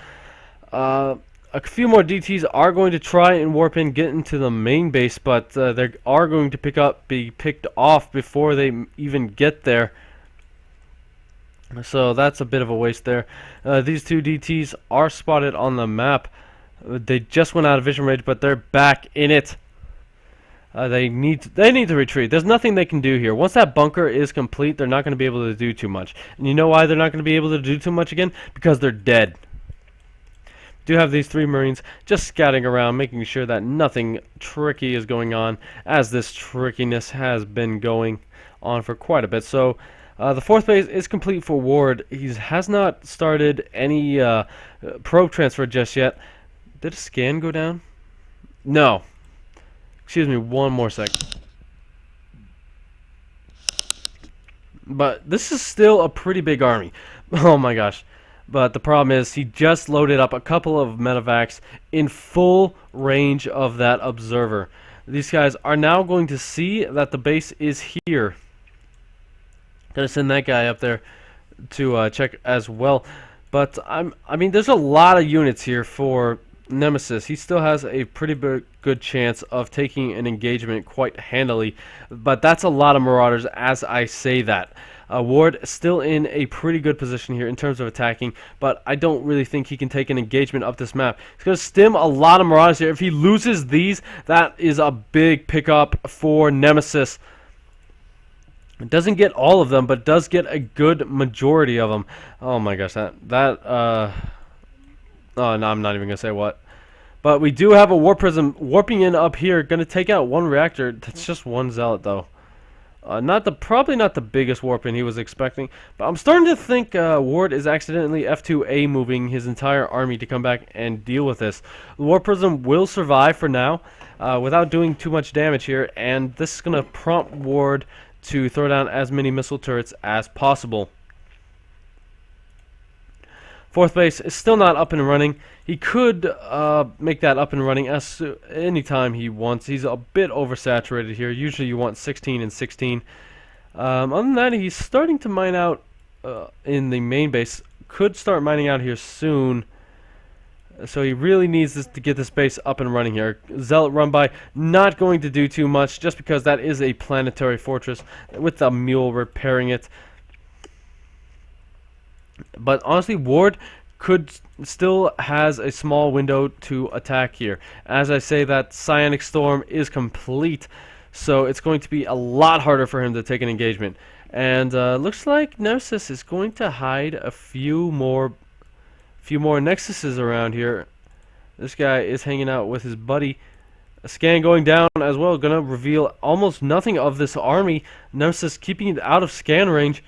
A few more DTs are going to try and warp in, get into the main base, but they are going to be picked off before they even get there. So that's a bit of a waste there. These two DTs are spotted on the map. They just went out of vision range, but they're back in it. They need to retreat. There's nothing they can do here. Once that bunker is complete, they're not going to be able to do too much. And you know why they're not going to be able to do too much again? Because they're dead. Do have these 3 Marines just scouting around, making sure that nothing tricky is going on, as this trickiness has been going on for quite a bit. So the 4th base is complete for Ward. He has not started any probe transfer just yet. Did a scan go down? No. Excuse me, 1 more second. But this is still a pretty big army. Oh my gosh. But the problem is he just loaded up a couple of medevacs in full range of that observer. These guys are now going to see that the base is here. Gonna send that guy up there to check as well. But I mean, there's a lot of units here for Nemesis. He still has a pretty good chance of taking an engagement quite handily. But that's a lot of Marauders as I say that. Ward still in a pretty good position here in terms of attacking, but I don't really think he can take an engagement up this map. He's going to stim a lot of Marauders here. If he loses these, that is a big pickup for Nemesis. It doesn't get all of them, but does get a good majority of them. Oh my gosh, oh no, I'm not even going to say what. But we do have a Warp Prism warping in up here, going to take out 1 reactor. That's just 1 Zealot though. Probably not the biggest warp in he was expecting, but I'm starting to think Ward is accidentally F2A moving his entire army to come back and deal with this. The Warp Prism will survive for now without doing too much damage here, and this is going to prompt Ward to throw down as many missile turrets as possible. 4th base is still not up and running. He could make that up and running anytime he wants. He's a bit oversaturated here. Usually you want 16 and 16. Other than that, he's starting to mine out in the main base. Could start mining out here soon. So he really needs to get this base up and running here. Zealot run by, not going to do too much just because that is a planetary fortress with the mule repairing it. But honestly, Ward still has a small window to attack here. As I say, that Psionic Storm is complete, so it's going to be a lot harder for him to take an engagement. And looks like Nemesis is going to hide a few more Nexuses around here. This guy is hanging out with his buddy. A scan going down as well, gonna reveal almost nothing of this army. Nemesis keeping it out of scan range.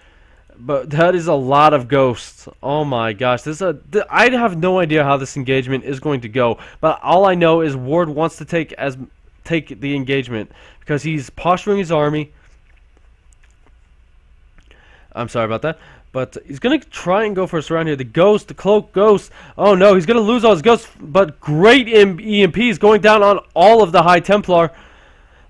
But that is a lot of ghosts. Oh my gosh. I have no idea how this engagement is going to go. But all I know is Ward wants to take as take the engagement because he's posturing his army. I'm sorry about that. But he's going to try and go for a surround here. The cloak ghost. Oh no, he's going to lose all his ghosts. But great EMPs going down on all of the High Templar.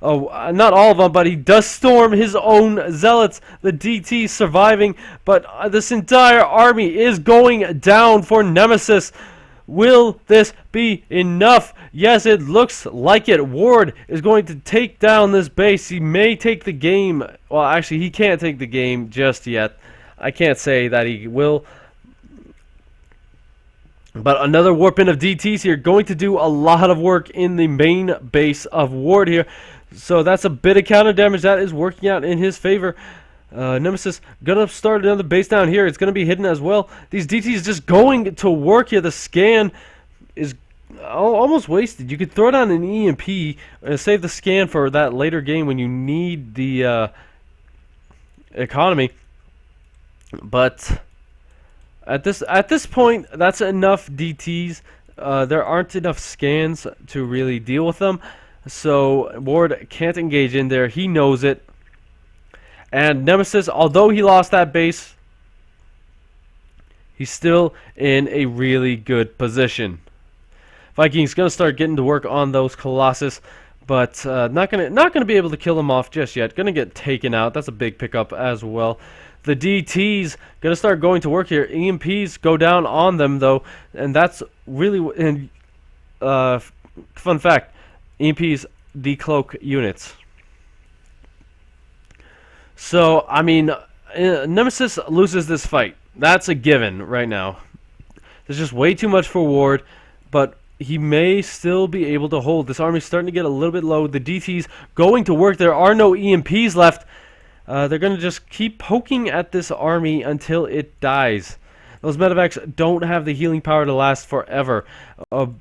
Oh, not all of them, but he does storm his own zealots. The DT surviving, but this entire army is going down for Nemesis. Will this be enough? Yes, it looks like it. Ward is going to take down this base. He may take the game. Well, actually, he can't take the game just yet. I can't say that he will. But another warp-in of DTs here, going to do a lot of work in the main base of Ward here. So that's a bit of counter damage that is working out in his favor. Nemesis gonna start another base down here. It's gonna be hidden as well. These DTs just going to work here. The scan is almost wasted. You could throw down an EMP and save the scan for that later game when you need the economy. But at this point, that's enough DTs. There aren't enough scans to really deal with them. So Ward can't engage in there. He knows it. And Nemesis, although he lost that base, he's still in a really good position. Vikings gonna start getting to work on those Colossus, but not gonna be able to kill them off just yet. Gonna get taken out. That's a big pickup as well. The DTs gonna start going to work here. EMPs go down on them though, and that's really fun fact. EMPs decloak units. So, I mean, Nemesis loses this fight. That's a given right now. There's just way too much for Ward, but he may still be able to hold. This army's starting to get a little bit low. The DT's going to work. There are no EMPs left. They're going to just keep poking at this army until it dies. Those medevacs don't have the healing power to last forever.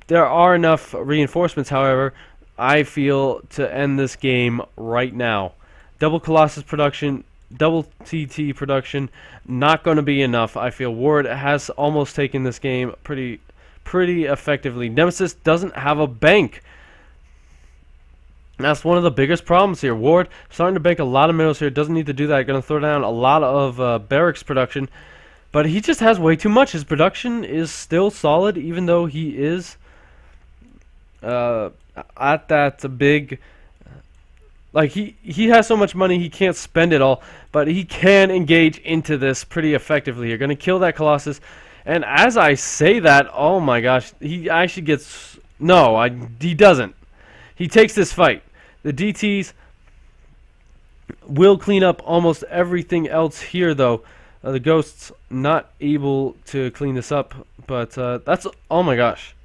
There are enough reinforcements, however, I feel, to end this game right now. Double Colossus production, double TT production, not going to be enough. I feel Ward has almost taken this game pretty effectively. Nemesis doesn't have a bank. That's one of the biggest problems here. Ward starting to bank a lot of minerals here. Doesn't need to do that. Going to throw down a lot of barracks production. But he just has way too much. His production is still solid, even though he is at that big... Like, he has so much money, he can't spend it all. But he can engage into this pretty effectively. You're going to kill that Colossus. And as I say that, oh my gosh, he actually gets... No, he doesn't. He takes this fight. The DTs will clean up almost everything else here, though. The Ghosts not able to clean this up. But that's... Oh my gosh.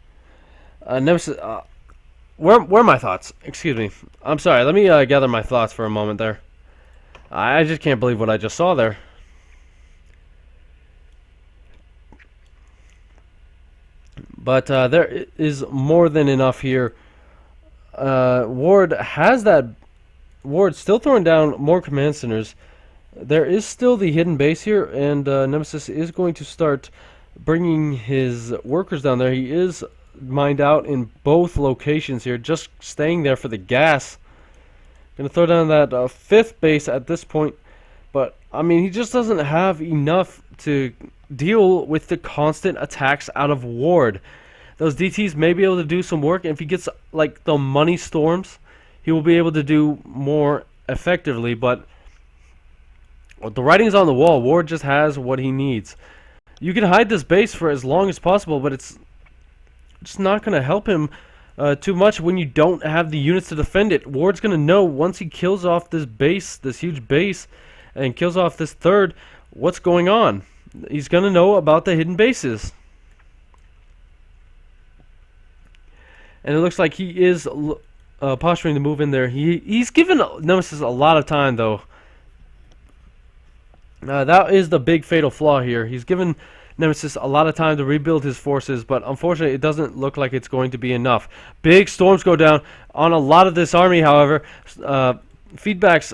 Nemesis... Where are my thoughts? Excuse me. I'm sorry. Let me gather my thoughts for a moment there. I just can't believe what I just saw there. But there is more than enough here. Ward has that. Ward still throwing down more command centers. There is still the hidden base here, and Nemesis is going to start bringing his workers down there. He is mined out in both locations here, just staying there for the gas. Gonna throw down that fifth base at this point, but I mean, he just doesn't have enough to deal with the constant attacks out of Ward. Those DTs may be able to do some work, and if he gets like the money storms, he will be able to do more effectively. But the writing's on the wall. Ward just has what he needs. You can hide this base for as long as possible, but it's just not going to help him too much when you don't have the units to defend it. Ward's going to know once he kills off this base, this huge base, and kills off this third, what's going on. He's going to know about the hidden bases. And it looks like he is posturing to move in there. He's given Nemesis a lot of time, though. That is the big fatal flaw here. He's given Nemesis a lot of time to rebuild his forces, but unfortunately it doesn't look like it's going to be enough. Big storms go down on a lot of this army, however. Feedback's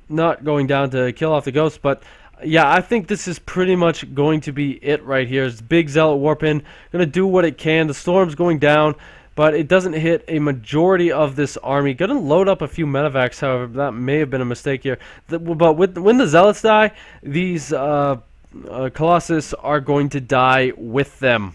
not going down to kill off the ghosts, but yeah, I think this is pretty much going to be it right here. It's big Zealot Warp in, going to do what it can. The storm's going down, but it doesn't hit a majority of this army. Gonna load up a few medevacs, however, that may have been a mistake here. But when the Zealots die, these Colossus are going to die with them.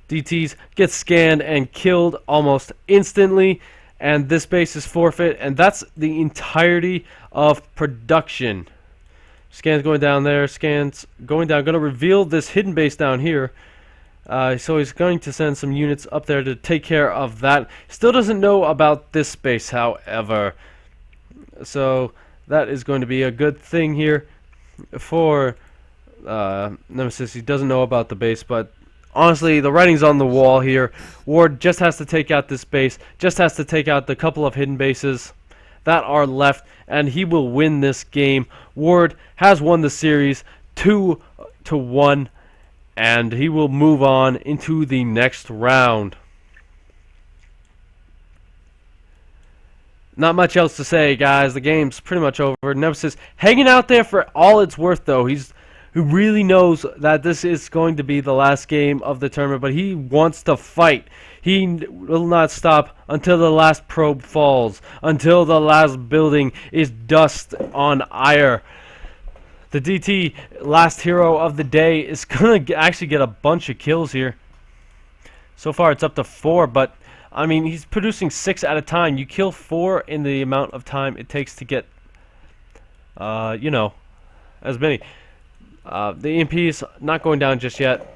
DTs get scanned and killed almost instantly, and this base is forfeit, and that's the entirety of production. Scans going down there, scans going down. Going to reveal this hidden base down here. So he's going to send some units up there to take care of that. Still doesn't know about this base, however. So that is going to be a good thing here for Nemesis. He doesn't know about the base, but honestly, the writing's on the wall here. Ward just has to take out this base, just has to take out the couple of hidden bases that are left, and he will win this game. Ward has won the series 2-1, and he will move on into the next round. Not much else to say, guys. The game's pretty much over. Nemesis hanging out there for all it's worth, though. He really knows that this is going to be the last game of the tournament, but he wants to fight. He will not stop until the last probe falls, until the last building is dust on ire. The DT, last hero of the day, is going to actually get a bunch of kills here. So far it's up to 4, but I mean, he's producing 6 at a time. You kill 4 in the amount of time it takes to get, you know, as many. The EMP is not going down just yet.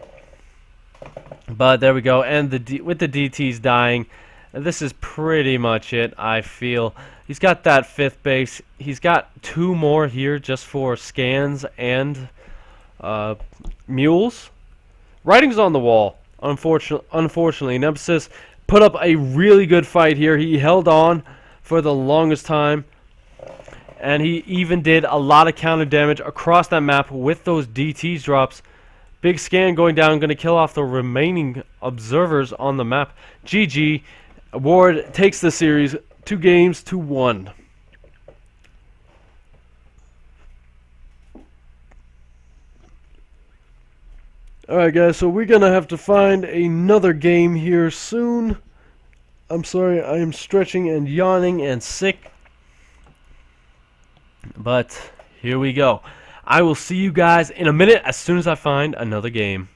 But there we go. And with the DTs dying, this is pretty much it, I feel. He's got that 5th base. He's got 2 more here just for scans and mules. Writing's on the wall, unfortunately. Nemesis put up a really good fight here. He held on for the longest time, and he even did a lot of counter damage across that map with those DTs drops. Big scan going down, going to kill off the remaining observers on the map. GG. Ward takes the series 2-1. Alright guys, so we're gonna have to find another game here soon. I'm sorry, I am stretching and yawning and sick. But here we go. I will see you guys in a minute as soon as I find another game.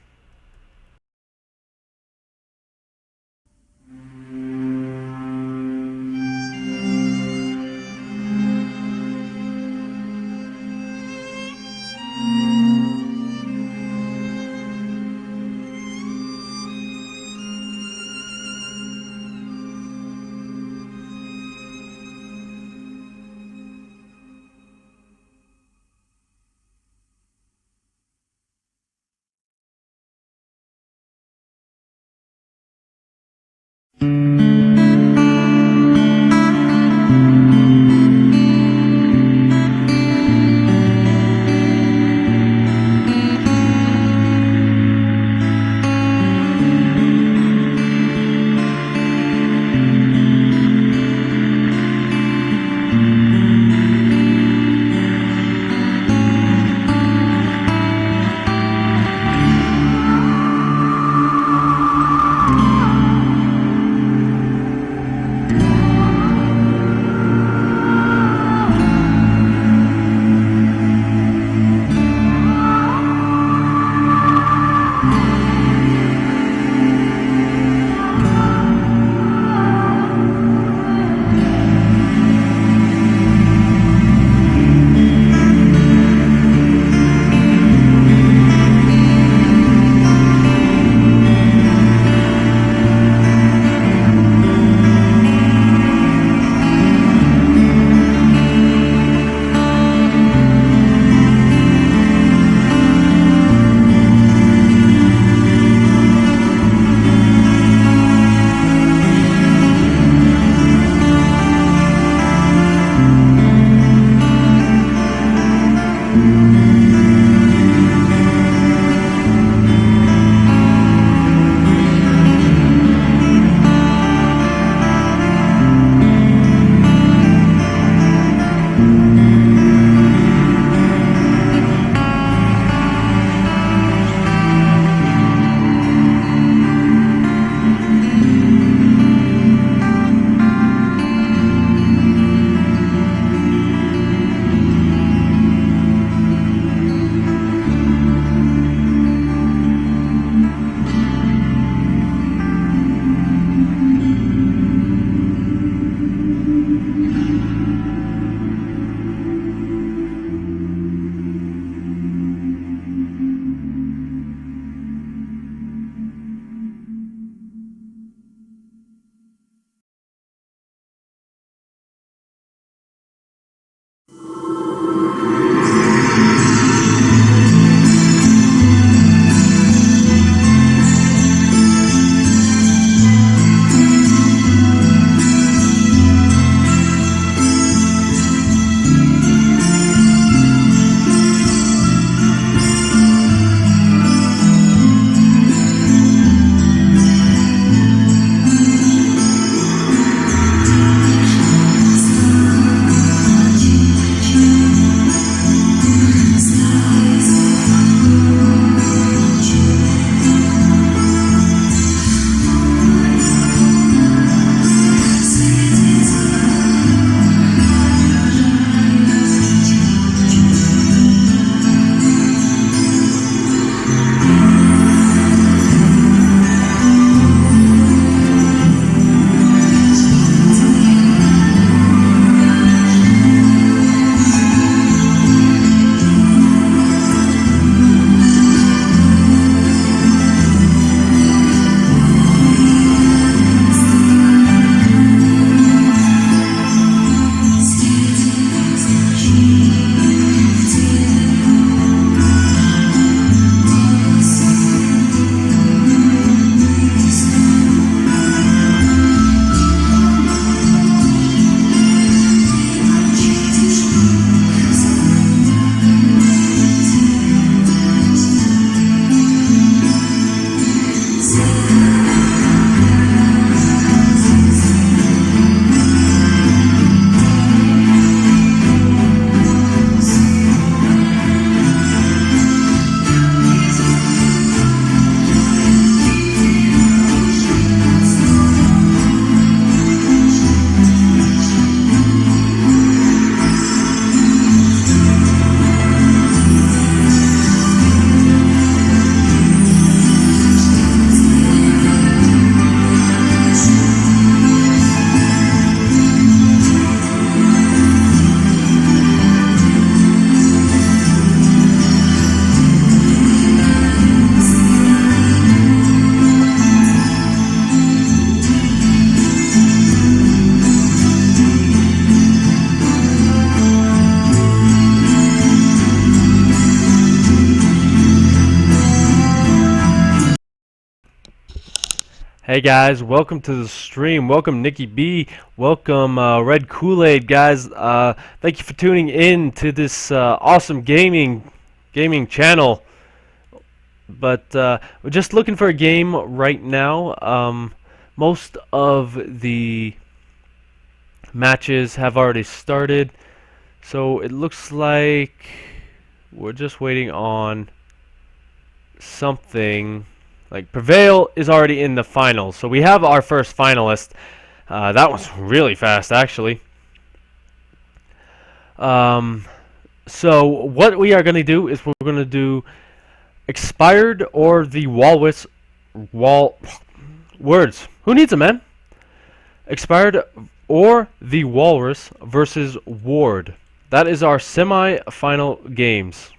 Hey guys, welcome to the stream. Welcome Nikki B. Welcome Red Kool-Aid guys. Thank you for tuning in to this awesome gaming channel. But we're just looking for a game right now. Most of the matches have already started, so it looks like we're just waiting on something. Like Prevail is already in the finals, so we have our first finalist. That was really fast, actually. So what we are going to do is we're going to do Expired or the words. Who needs them, man? Expired or the Walrus versus Ward. That is our semi-final games.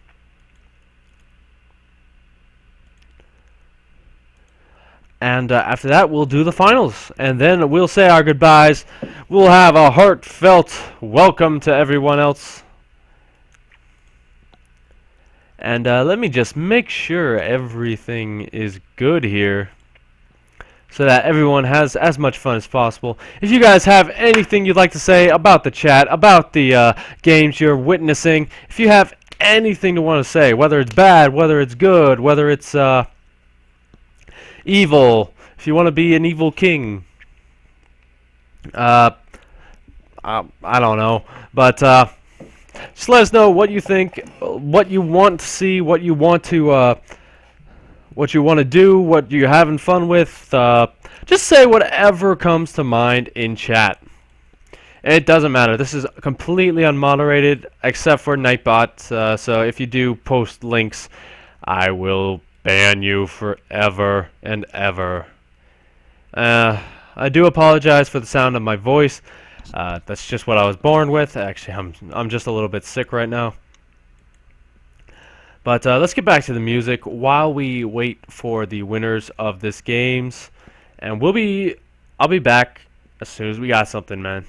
And after that, we'll do the finals. And then we'll say our goodbyes. We'll have a heartfelt welcome to everyone else. And let me just make sure everything is good here, so that everyone has as much fun as possible. If you guys have anything you'd like to say about the chat, about the games you're witnessing, if you have anything to want to say, whether it's bad, whether it's good, whether it's evil, if you want to be an evil king, I don't know, but just let us know what you think, what you want to see, what you want to do, what you're having fun with. Just say whatever comes to mind in chat. It doesn't matter. This is completely unmoderated, except for Nightbot. So if you do post links, I will ban you forever and ever. I do apologize for the sound of my voice. That's just what I was born with. Actually, I'm just a little bit sick right now. But let's get back to the music while we wait for the winners of this games, and I'll be back as soon as we got something, man.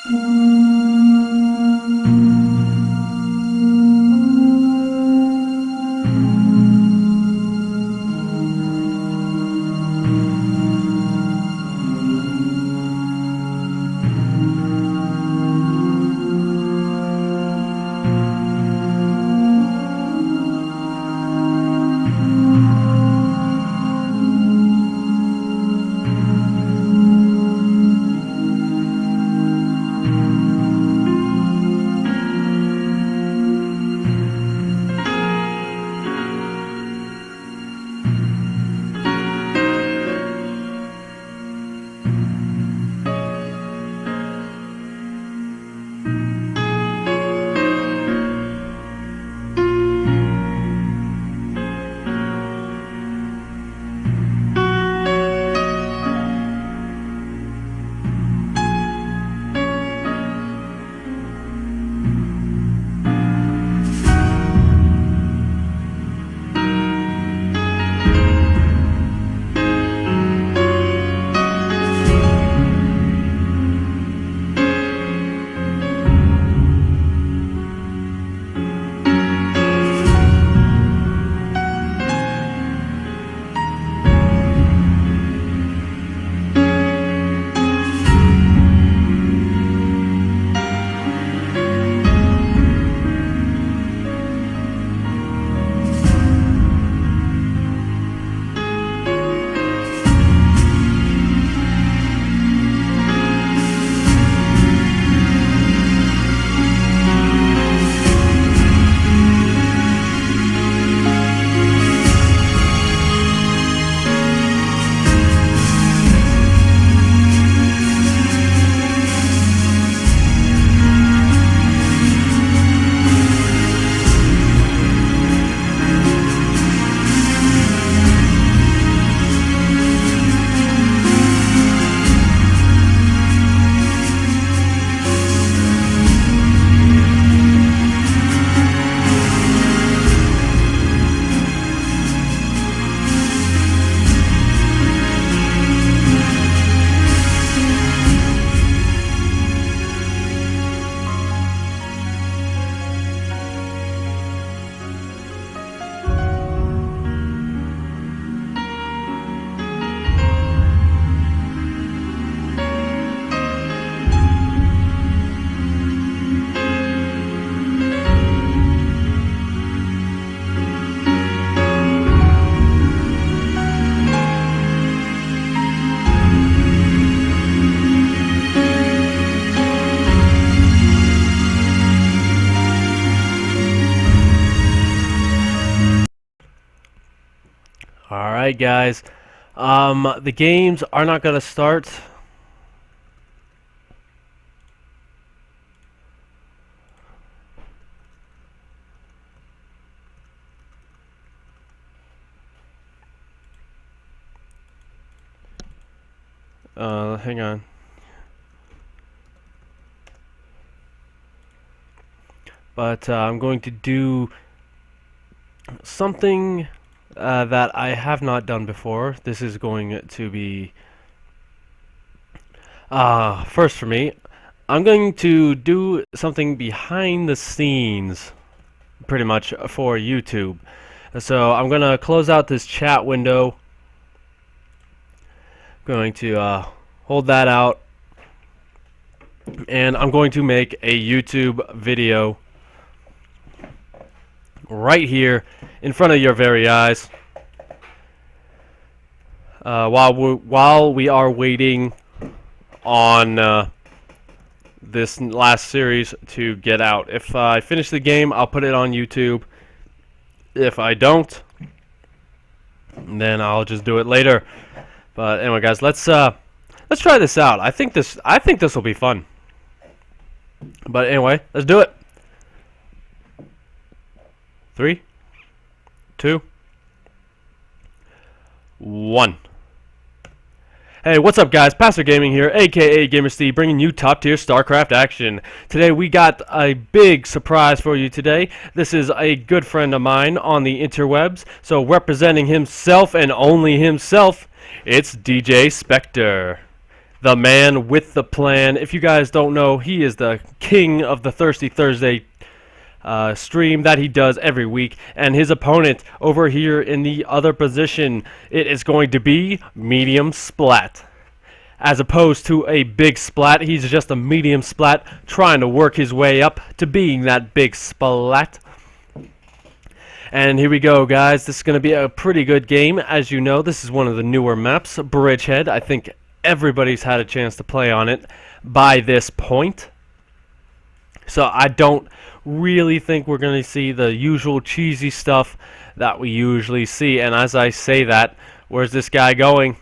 Alright guys, the games are not going to start. Hang on. But I'm going to do something that I have not done before. This is going to be first for me. I'm going to do something behind the scenes, pretty much, for YouTube. So I'm going to close out this chat window. Going to hold that out, and I'm going to make a YouTube video right here in front of your very eyes while we are waiting on this last series to get out. If I finish the game, I'll put it on YouTube. If I don't, then I'll just do it later. But anyway, guys, let's try this out. I think this will be fun. But anyway, let's do it. 3, 2, 1. Hey, what's up, guys? Pastor Gaming here, aka GamerSteve, bringing you top-tier StarCraft action. Today we got a big surprise for you today. This is a good friend of mine on the interwebs, so representing himself and only himself, it's DJ Spectre. the man with the plan. If you guys don't know, he is the king of the Thirsty Thursday stream that he does every week, and his opponent over here in the other position, it is going to be Medium Splat. As opposed to a big splat, he's just a medium splat trying to work his way up to being that big splat. And here we go, guys. This is going to be a pretty good game. As you know, this is one of the newer maps, Bridgehead. I think everybody's had a chance to play on it by this point. So I don't really think we're going to see the usual cheesy stuff that we usually see. And as I say that, where's this guy going?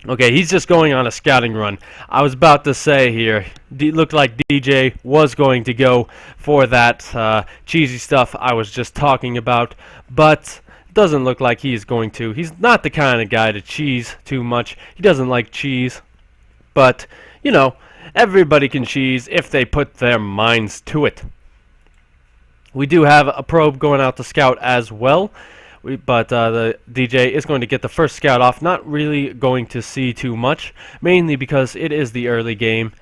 Okay, he's just going on a scouting run. I was about to say here, looked like DJ was going to go for that cheesy stuff I was just talking about, but doesn't look like he's going to. He's not the kind of guy to cheese too much. He doesn't like cheese, but, you know, everybody can cheese if they put their minds to it. We do have a probe going out to scout as well. But the DJ is going to get the first scout off. Not really going to see too much, mainly because it is the early game.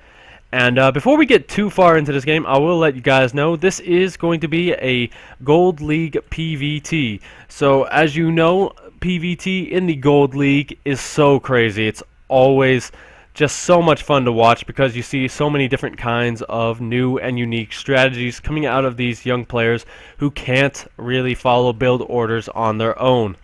And before we get too far into this game, I will let you guys know this is going to be a Gold League PVT. So as you know, PVT in the Gold League is so crazy. It's always just so much fun to watch because you see so many different kinds of new and unique strategies coming out of these young players who can't really follow build orders on their own.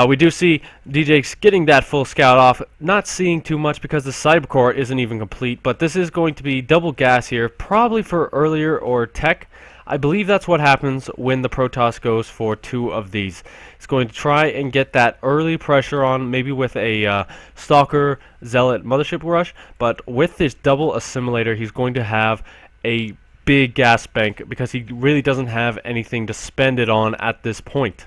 We do see DJ getting that full scout off, not seeing too much because the cybercore isn't even complete, but this is going to be double gas here, probably for earlier or tech. I believe that's what happens when the Protoss goes for 2 of these. It's going to try and get that early pressure on, maybe with a Stalker Zealot Mothership Rush, but with this double assimilator, he's going to have a big gas bank because he really doesn't have anything to spend it on at this point.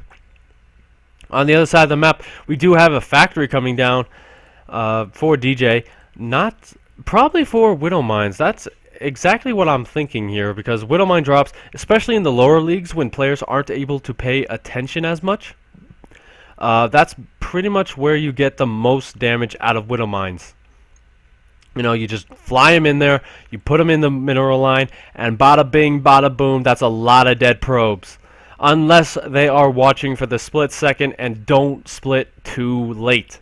On the other side of the map, we do have a factory coming down for DJ, not probably for Widow Mines. That's exactly what I'm thinking here, because Widow Mine drops, especially in the lower leagues when players aren't able to pay attention as much. That's pretty much where you get the most damage out of Widow Mines. You know, you just fly them in there, you put them in the mineral line, and bada bing, bada boom, that's a lot of dead probes. Unless they are watching for the split second and don't split too late.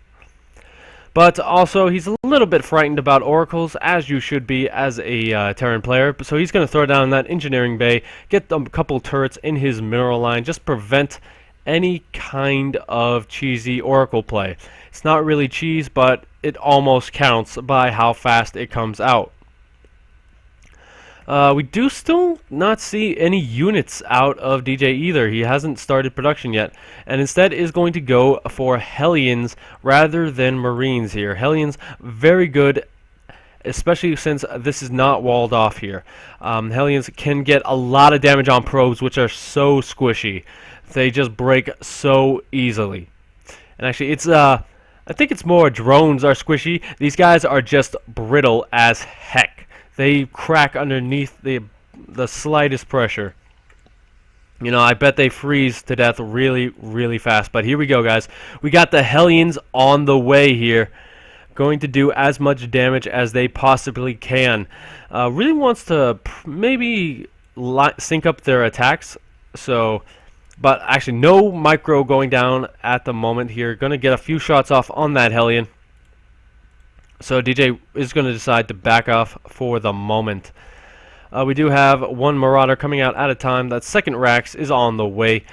But also, he's a little bit frightened about oracles, as you should be as a Terran player. So he's going to throw down that engineering bay, get a couple turrets in his mineral line, just prevent any kind of cheesy oracle play. It's not really cheese, but it almost counts by how fast it comes out. We do still not see any units out of DJ either. He hasn't started production yet, and instead is going to go for Hellions rather than Marines here. Hellions, very good, especially since this is not walled off here. Hellions can get a lot of damage on probes, which are so squishy. They just break so easily. And actually, it's I think it's more drones are squishy. These guys are just brittle as heck. They crack underneath the slightest pressure. You know, I bet they freeze to death really, really fast. But here we go, guys. We got the Hellions on the way here, going to do as much damage as they possibly can. Really wants to maybe sync up their attacks. So, but actually, no micro going down at the moment here. Going to get a few shots off on that Hellion. So DJ is going to decide to back off for the moment. We do have one Marauder coming out at a time. That second Rax is on the way.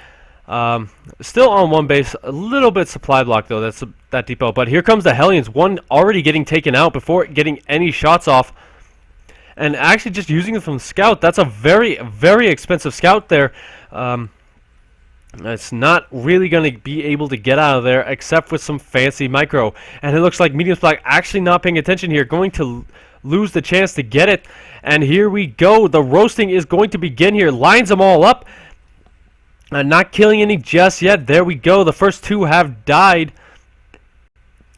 Still on one base. A little bit supply block, though. That's that depot. But here comes the Hellions. One already getting taken out before getting any shots off. And actually just using it from Scout. That's a very, very expensive Scout there. It's not really going to be able to get out of there except with some fancy micro. And it looks like Medium Splat actually not paying attention here. Going to lose the chance to get it. And here we go. The roasting is going to begin here. Lines them all up. Not killing any just yet. There we go. The first 2 have died.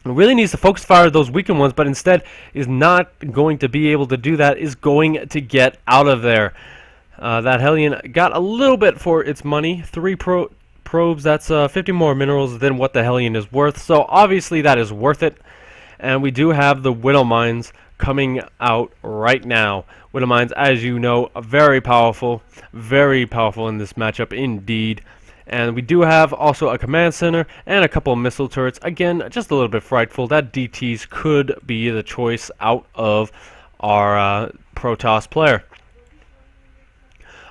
Really needs to focus fire those weakened ones, but instead is not going to be able to do that. Is going to get out of there. That Hellion got a little bit for its money. 3 probes. That's 50 more minerals than what the Hellion is worth. So obviously that is worth it. And we do have the Widow Mines coming out right now. Widow Mines, as you know, very powerful in this matchup indeed. And we do have also a command center and a couple of missile turrets. Again, just a little bit frightful. That DTs could be the choice out of our Protoss player.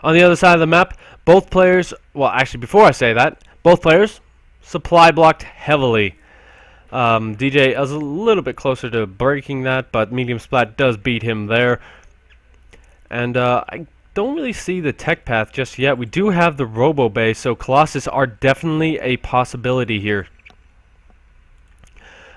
On the other side of the map, both players, well actually before I say that, both players supply blocked heavily. DJ is a little bit closer to breaking that, but Medium Splat does beat him there. And I don't really see the tech path just yet. We do have the Robo Bay, so Colossus are definitely a possibility here.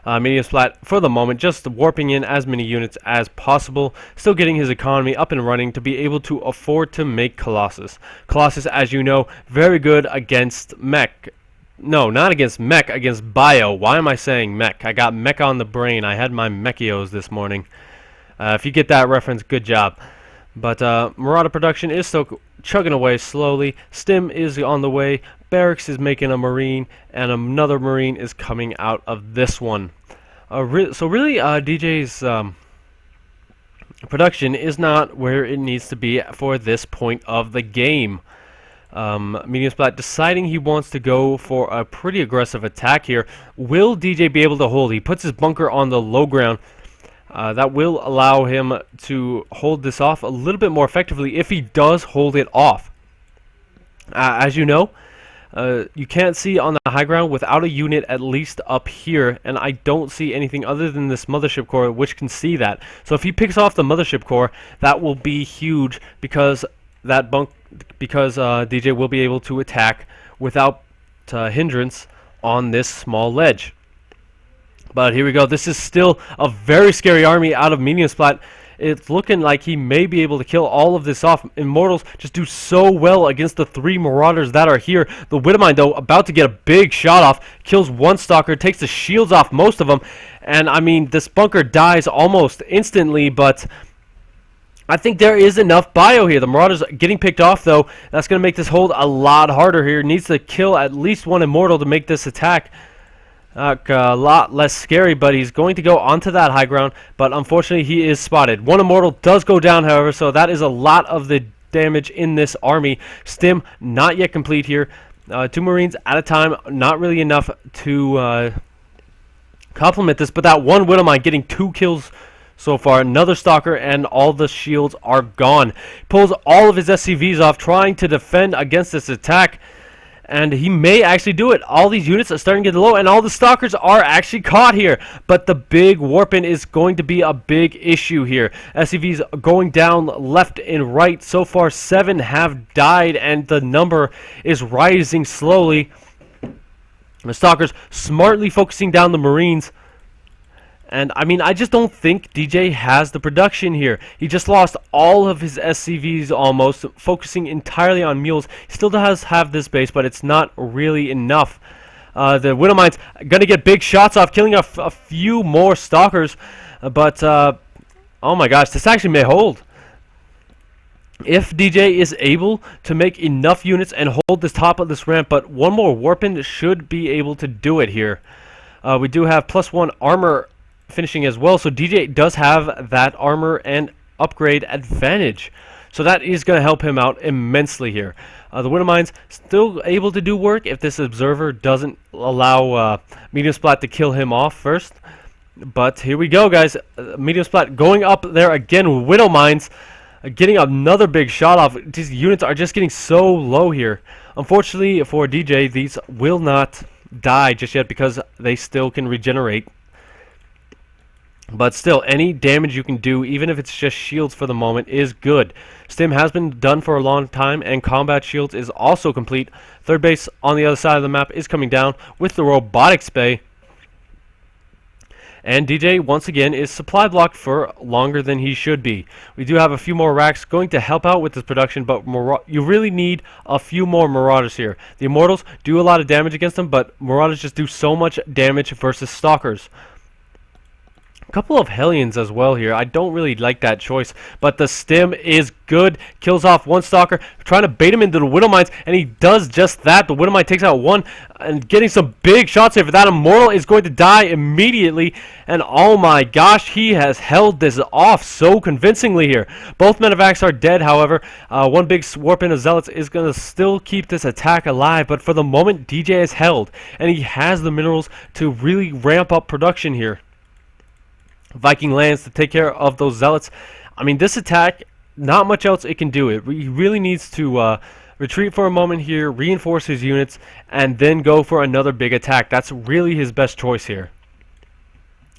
Medium Splat, for the moment, just warping in as many units as possible, still getting his economy up and running to be able to afford to make Colossus. Colossus, as you know, very good against mech. No, not against mech, against bio. Why am I saying mech? I got mech on the brain. I had my mechios this morning. If you get that reference, good job. But Marauder production is still chugging away slowly. Stim is on the way. Barracks is making a Marine, and another Marine is coming out of this one. So really, DJ's production is not where it needs to be for this point of the game. Medium Splat deciding he wants to go for a pretty aggressive attack here. Will DJ be able to hold? He puts his bunker on the low ground. That will allow him to hold this off a little bit more effectively if he does hold it off. As you know, you can't see on the high ground without a unit at least up here, and I don't see anything other than this mothership core which can see that. So if he picks off the mothership core, that will be huge because DJ will be able to attack without hindrance on this small ledge. But here we go. This is still a very scary army out of Medium Splat. It's looking like he may be able to kill all of this off. Immortals just do so well against the 3 Marauders that are here. The Widowmine, though, about to get a big shot off. Kills one Stalker, takes the shields off most of them. And, I mean, this bunker dies almost instantly, but I think there is enough bio here. The Marauders getting picked off, though. That's going to make this hold a lot harder here. Needs to kill at least one Immortal to make this attack a lot less scary, but he's going to go onto that high ground, but unfortunately he is spotted. One Immortal does go down, however, so that is a lot of the damage in this army. Stim not yet complete here. 2 Marines at a time, not really enough to complement this, but that one Widowmine getting 2 kills so far. Another Stalker, and all the shields are gone. Pulls all of his SCVs off, trying to defend against this attack. And he may actually do it. All these units are starting to get low, and all the Stalkers are actually caught here. But the big warp-in is going to be a big issue here. SCVs going down left and right. So far, 7 have died, and the number is rising slowly. The Stalkers smartly focusing down the Marines. And, I mean, I just don't think DJ has the production here. He just lost all of his SCVs almost, focusing entirely on mules. He still does have this base, but it's not really enough. The Widowmine's going to get big shots off, killing a few more Stalkers. But, oh my gosh, this actually may hold. If DJ is able to make enough units and hold this top of this ramp, but one more Warpin should be able to do it here. We do have +1 armor finishing as well, so DJ does have that armor and upgrade advantage, so that is going to help him out immensely here. The Widowmine's still able to do work if this observer doesn't allow Medium Splat to kill him off first. But here we go, guys. Medium Splat going up there again. Widowmines getting another big shot off. These units are just getting so low here. Unfortunately for DJ, these will not die just yet because they still can regenerate. But still, any damage you can do, even if it's just shields for the moment, is good. Stim has been done for a long time, and combat shields is also complete. Third base on the other side of the map is coming down with the robotics bay. And DJ, once again, is supply blocked for longer than he should be. We do have a few more racks going to help out with this production, but you really need a few more Marauders here. The Immortals do a lot of damage against them, but Marauders just do so much damage versus Stalkers. couple of Hellions as well here. I don't really like that choice, but the stim is good. Kills off one Stalker, trying to bait him into the Widow Mines, and he does just that. The Widow Mine takes out one, and getting some big shots here for that. Immortal is going to die immediately, and oh my gosh, he has held this off so convincingly here. Both Medivacs are dead, however. One big warp into Zealots is going to still keep this attack alive, but for the moment, DJ is held, and he has the minerals to really ramp up production here. Viking lands to take care of those Zealots. I mean, this attack, not much else it can do. He really needs to retreat for a moment here, reinforce his units, and then go for another big attack. That's really his best choice here.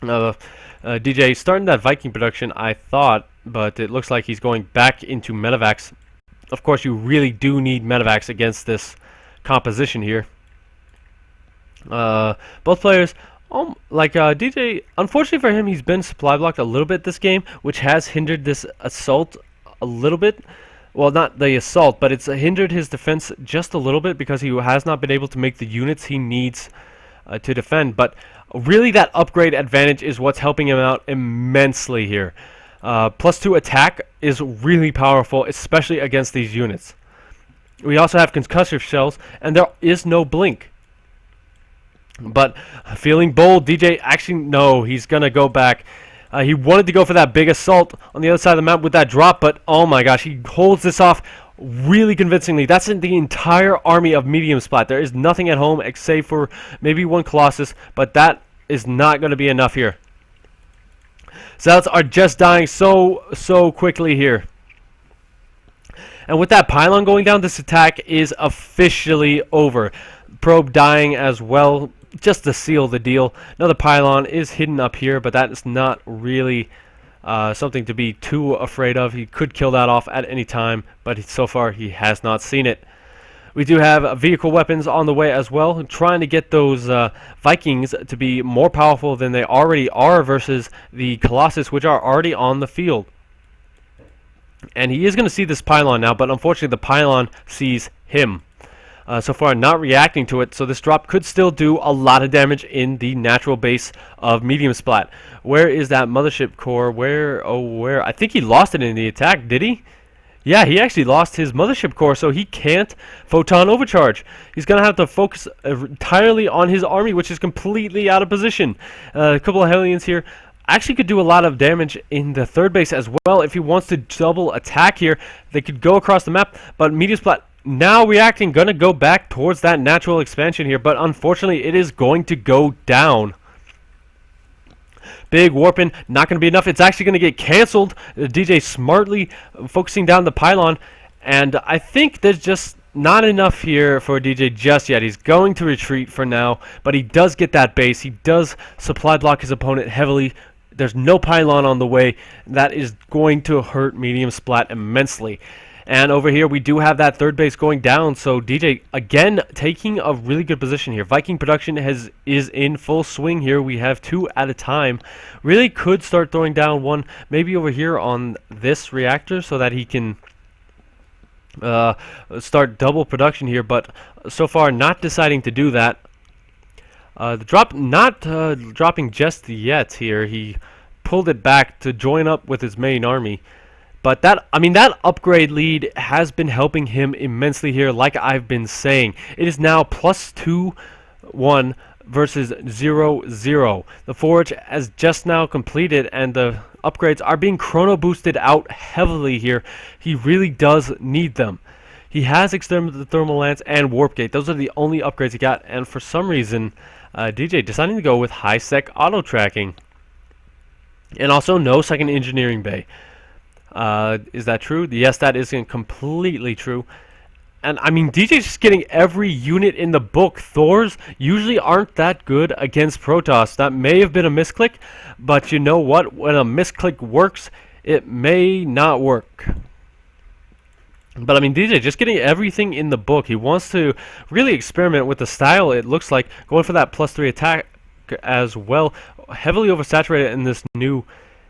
DJ starting that Viking production, I thought, but it looks like he's going back into Medivacs. Of course, you really do need Medivacs against this composition here. Both players... DJ, unfortunately for him, he's been supply blocked a little bit this game, which has hindered this assault a little bit. Well, not the assault, but it's hindered his defense just a little bit because he has not been able to make the units he needs to defend. But really, that upgrade advantage is what's helping him out immensely here. +2 attack is really powerful, especially against these units. We also have concussive shells, and there is no blink. But feeling bold, DJ actually, no, he's going to go back. He wanted to go for that big assault on the other side of the map with that drop, but oh my gosh, he holds this off really convincingly. That's in the entire army of medium splat. There is nothing at home except for maybe one Colossus, but that is not going to be enough here. Zealots are just dying so quickly here. And with that pylon going down, this attack is officially over. Probe dying as well, just to seal the deal. Another pylon is hidden up here, but that is not really something to be too afraid of. He could kill that off at any time, but so far he has not seen it. We do have vehicle weapons on the way as well, trying to get those Vikings to be more powerful than they already are versus the Colossus, which are already on the field. And he is going to see this pylon now, but unfortunately the pylon sees him. So far not reacting to it, so this drop could still do a lot of damage in the natural base of medium splat. Where is that mothership core? Where? I think he lost it in the attack, did he? Yeah, he actually lost his mothership core, so he can't photon overcharge. He's going to have to focus entirely on his army, which is completely out of position. A couple of Hellions here. Actually could do a lot of damage in the third base as well. If he wants to double attack here, they could go across the map, but medium splat now reacting, going to go back towards that natural expansion here, but unfortunately it is going to go down. Big warping, not going to be enough. It's actually going to get canceled. DJ smartly focusing down the pylon, and I think there's just not enough here for DJ just yet. He's going to retreat for now, but he does get that base. He does supply block his opponent heavily. There's no pylon on the way. That is going to hurt medium splat immensely. And over here, we do have that third base going down, so DJ, again, taking a really good position here. Viking production is in full swing here. We have 2 at a time. Really could start throwing down one, maybe over here on this reactor, so that he can start double production here, but so far not deciding to do that. The drop not dropping just yet here. He pulled it back to join up with his main army. But that upgrade lead has been helping him immensely here, like I've been saying. It is now +2-1 versus 0-0. The forge has just now completed, and the upgrades are being chrono boosted out heavily here. He really does need them. He has extended the thermal lance and warp gate. Those are the only upgrades he got, and for some reason, DJ deciding to go with high sec auto tracking, and also no second engineering bay. Is that true? Yes, that is completely true. And I mean, DJ's just getting every unit in the book. Thors usually aren't that good against Protoss. That may have been a misclick, but you know what? When a misclick works, it may not work. But I mean, DJ just getting everything in the book. He wants to really experiment with the style. It looks like going for that +3 attack as well. Heavily oversaturated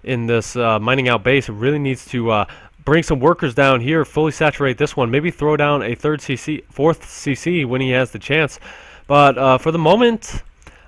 in this mining out base. It really needs to bring some workers down here, fully saturate this one, maybe throw down a fourth CC when he has the chance. But for the moment,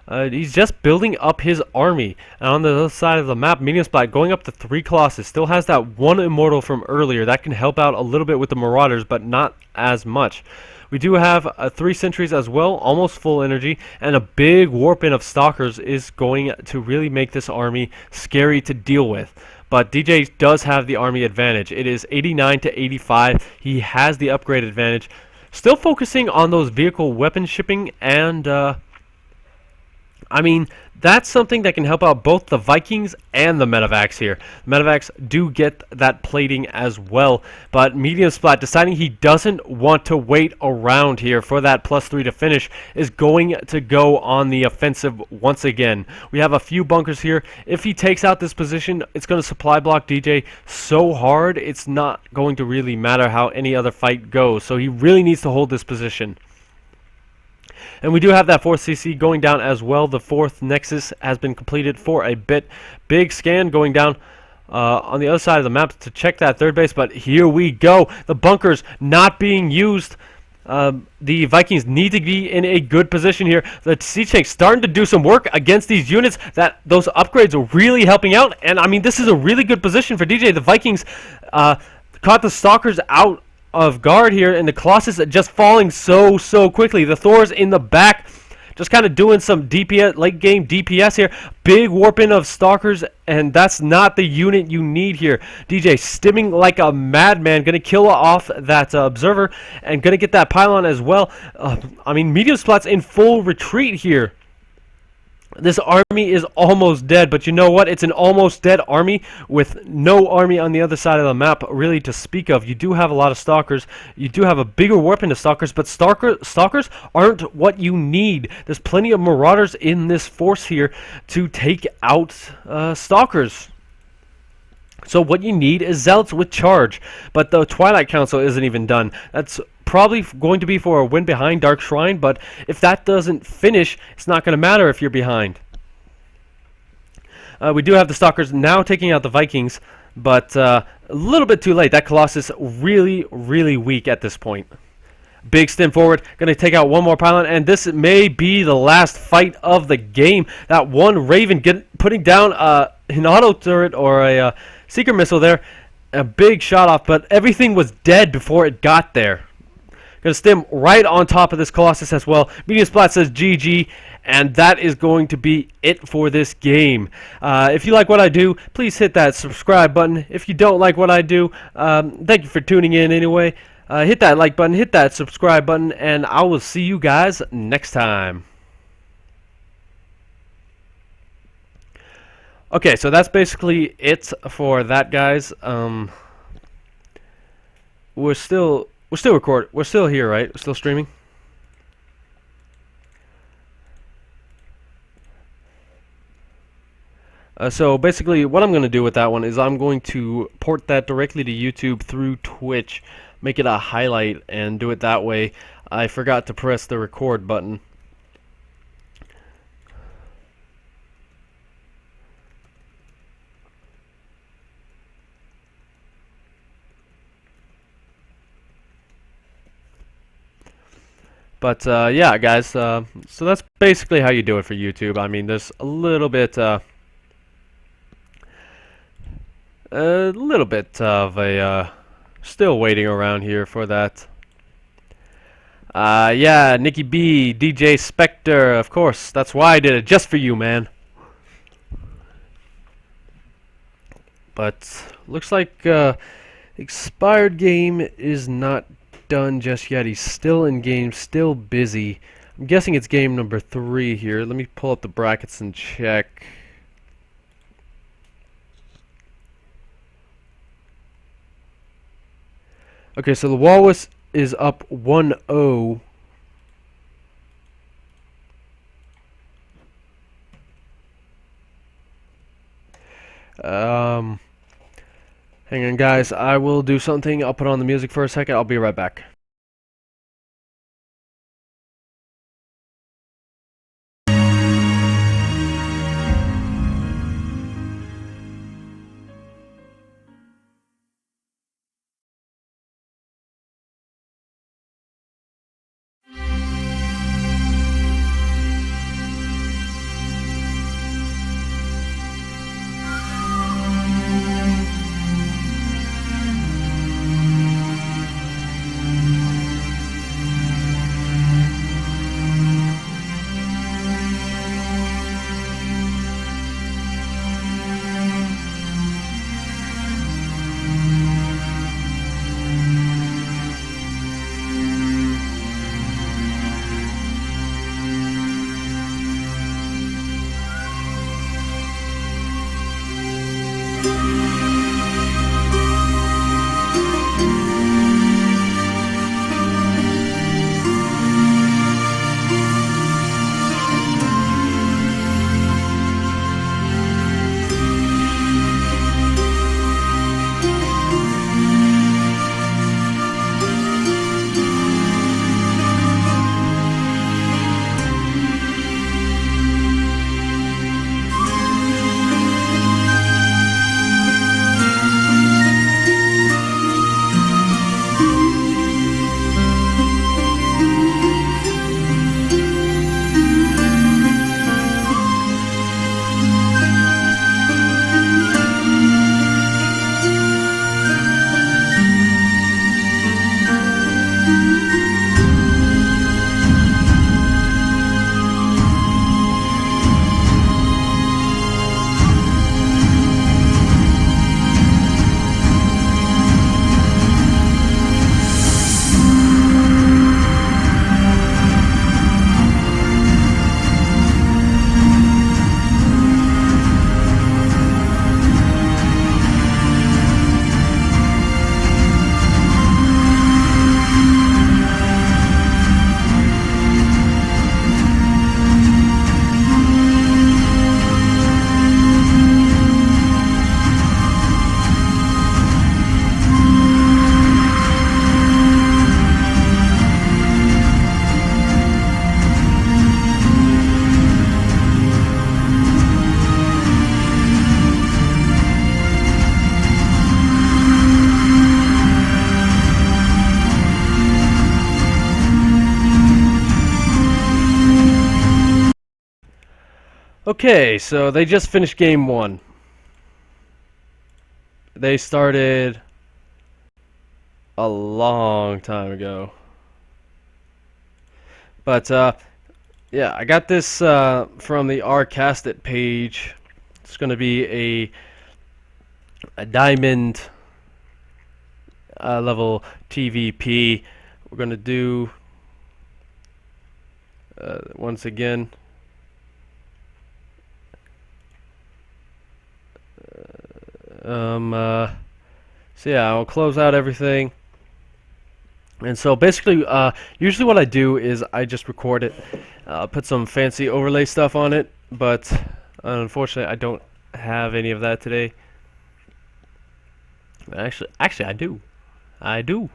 He's just building up his army. And on the other side of the map, Medium Splat going up to 3 Colossus. Still has that 1 Immortal from earlier. That can help out a little bit with the Marauders, but not as much. We do have 3 Sentries as well, almost full energy. And a big warp in of Stalkers is going to really make this army scary to deal with. But DJ does have the army advantage. It is 89 to 85. He has the upgrade advantage. Still focusing on those vehicle weapon shipping and... I mean, that's something that can help out both the Vikings and the Medivacs here. The Medivacs do get that plating as well, but Medium Splat deciding he doesn't want to wait around here for that +3 to finish is going to go on the offensive once again. We have a few bunkers here. If he takes out this position, it's going to supply block DJ so hard, it's not going to really matter how any other fight goes. So he really needs to hold this position. And we do have that 4th CC going down as well. The 4th Nexus has been completed for a bit. Big scan going down on the other side of the map to check that 3rd base. But here we go. The bunkers not being used. The Vikings need to be in a good position here. The Siege Tank starting to do some work against these units. Those upgrades are really helping out. And, I mean, this is a really good position for DJ. The Vikings caught the Stalkers out of guard here, and the Colossus just falling so quickly. The Thor's in the back, just kind of doing some DPS, late game DPS here. Big warping of Stalkers, and that's not the unit you need here. DJ stimming like a madman, gonna kill off that Observer, and gonna get that pylon as well. I mean, Medium Splat's in full retreat here. This army is almost dead, but you know what? It's an almost dead army with no army on the other side of the map really to speak of. You do have a lot of Stalkers. You do have a bigger warp into Stalkers, but Stalkers aren't what you need. There's plenty of Marauders in this force here to take out Stalkers. So what you need is Zealots with charge, but the Twilight Council isn't even done. That's probably going to be for a win behind Dark Shrine, but if that doesn't finish, it's not going to matter if you're behind. We do have the Stalkers now taking out the Vikings, but a little bit too late. That Colossus really weak at this point. Big stim forward, going to take out one more pylon, and this may be the last fight of the game. That one Raven putting down an auto turret or a seeker missile there. A big shot off, but everything was dead before it got there. Going to stim right on top of this Colossus as well. Medium Splat says GG, and that is going to be it for this game. If you like what I do, please hit that subscribe button. If you don't like what I do, thank you for tuning in anyway. Hit that like button, hit that subscribe button, and I will see you guys next time. Okay, so that's basically it for that, guys. We're still recording. We're still here, right? We're still streaming. So basically, what I'm going to do with that one is I'm going to port that directly to YouTube through Twitch, make it a highlight, and do it that way. I forgot to press the record button. But yeah, guys, so that's basically how you do it for YouTube. I mean, there's a little bit of a still waiting around here for that. Yeah, Nikki B, DJ Spectre, of course. That's why I did it, just for you, man. But looks like expired game is not done just yet. He's still in game, still busy. I'm guessing it's game number 3 here. Let me pull up the brackets and check. Okay, so the Walrus is up 1-0. Hang on, guys. I will do something. I'll put on the music for a second. I'll be right back. Okay, so they just finished game 1. They started a long time ago. But, yeah, I got this from the Rcastit page. It's going to be a diamond level TVP. We're going to do, once again, so yeah, I'll close out everything. And so basically, usually what I do is I just record it, put some fancy overlay stuff on it, but unfortunately I don't have any of that today. Actually I do. I do.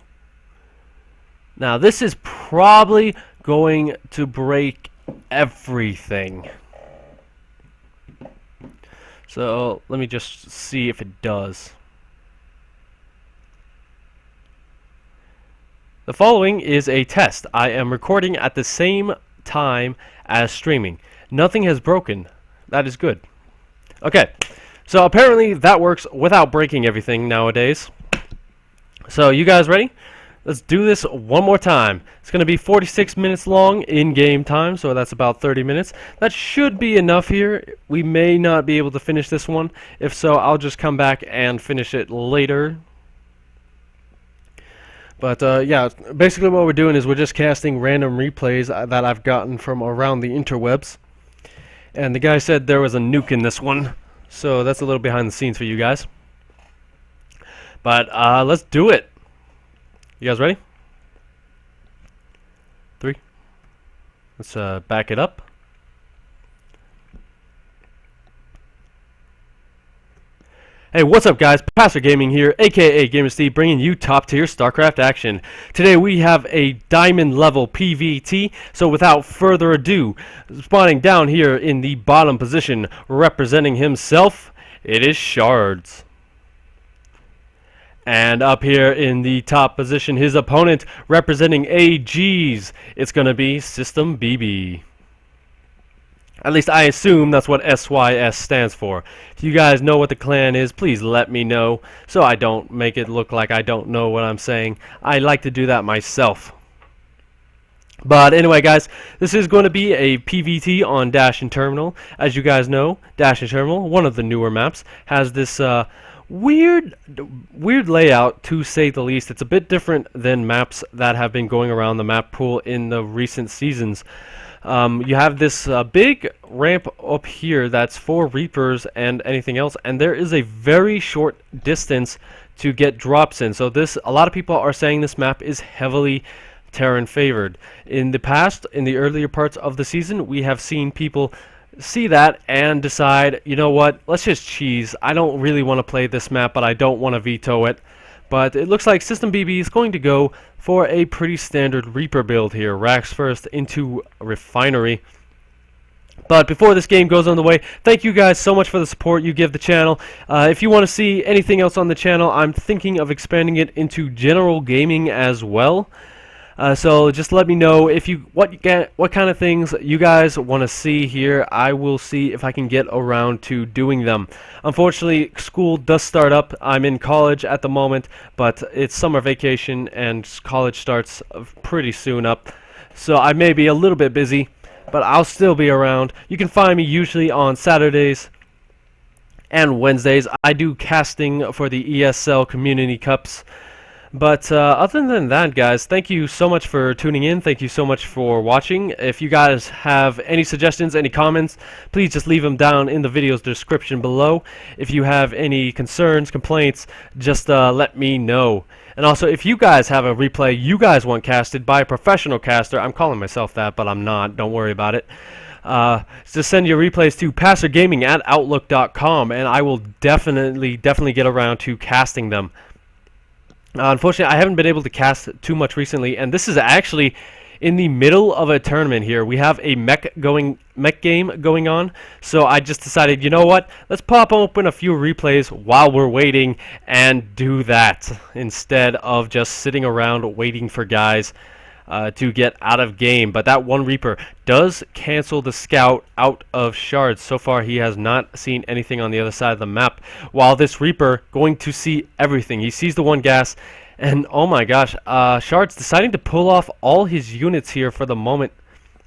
Now this is probably going to break everything. So let me just see if it does. The following is a test. I am recording at the same time as streaming. Nothing has broken. That is good. Okay, so apparently that works without breaking everything nowadays. So you guys ready? Let's do this one more time. It's going to be 46 minutes long in game time, so that's about 30 minutes. That should be enough here. We may not be able to finish this one. If so, I'll just come back and finish it later. But yeah, basically what we're doing is we're just casting random replays that I've gotten from around the interwebs. And the guy said there was a nuke in this one, so that's a little behind the scenes for you guys. But let's do it. You guys ready? 3. Let's back it up. Hey, what's up guys? Pastor Gaming here, aka GamerSteve, bringing you top tier StarCraft action. Today we have a diamond level PvT, so without further ado, spawning down here in the bottom position, representing himself, it is Shards. And up here in the top position, his opponent, representing AGs, it's gonna be System BB. At least I assume that's what SYS stands for. If you guys know what the clan is, please let me know so I don't make it look like I don't know what I'm saying. I like to do that myself. But anyway guys, this is going to be a PvT on Dash and Terminal. As you guys know, Dash and Terminal, one of the newer maps, has this weird layout, to say the least. It's a bit different than maps that have been going around the map pool in the recent seasons. You have this big ramp up here that's for Reapers and anything else, and there is a very short distance to get drops in. So a lot of people are saying this map is heavily Terran favored. In the past, in the earlier parts of the season, we have seen people see that and decide, you know what, let's just cheese. I don't really want to play this map, but I don't want to veto it. But it looks like System BB is going to go for a pretty standard Reaper build here. Racks first into Refinery. But before this game goes on the way, thank you guys so much for the support you give the channel. If you want to see anything else on the channel, I'm thinking of expanding it into general gaming as well. So just let me know if what kind of things you guys want to see here. I will see if I can get around to doing them. Unfortunately, school does start up. I'm in college at the moment, but it's summer vacation and college starts pretty soon up. So I may be a little bit busy, but I'll still be around. You can find me usually on Saturdays and Wednesdays. I do casting for the ESL Community Cups. But other than that, guys, thank you so much for tuning in. Thank you so much for watching. If you guys have any suggestions, any comments, please just leave them down in the video's description below. If you have any concerns, complaints, just let me know. And also, if you guys have a replay you guys want casted by a professional caster, I'm calling myself that, but I'm not. Don't worry about it. Just send your replays to pastorgaming@outlook.com, and I will definitely get around to casting them. Unfortunately, I haven't been able to cast too much recently, and this is actually in the middle of a tournament here. We have a mech game going on, so I just decided, you know what? Let's pop open a few replays while we're waiting and do that instead of just sitting around waiting for guys to get out of game. But that one Reaper does cancel the scout out of shards. So far, he has not seen anything on the other side of the map, while this Reaper going to see everything. He sees the one gas, and oh my gosh, shards deciding to pull off all his units here for the moment.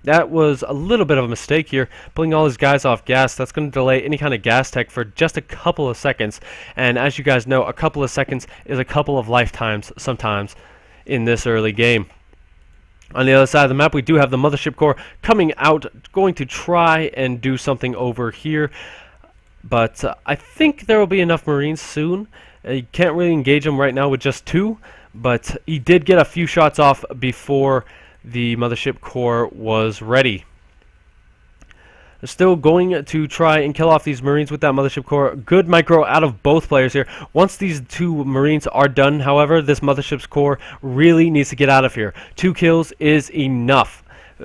That was a little bit of a mistake here, pulling all his guys off gas. That's going to delay any kind of gas tech for just a couple of seconds, and as you guys know, a couple of seconds is a couple of lifetimes sometimes in this early game. On the other side of the map, we do have the Mothership Core coming out, going to try and do something over here. But I think there will be enough Marines soon. You can't really engage them right now with just 2, but he did get a few shots off before the Mothership Core was ready. Still going to try and kill off these Marines with that Mothership Core. Good micro out of both players here. Once these 2 Marines are done, however, this Mothership's Core really needs to get out of here. 2 kills is enough.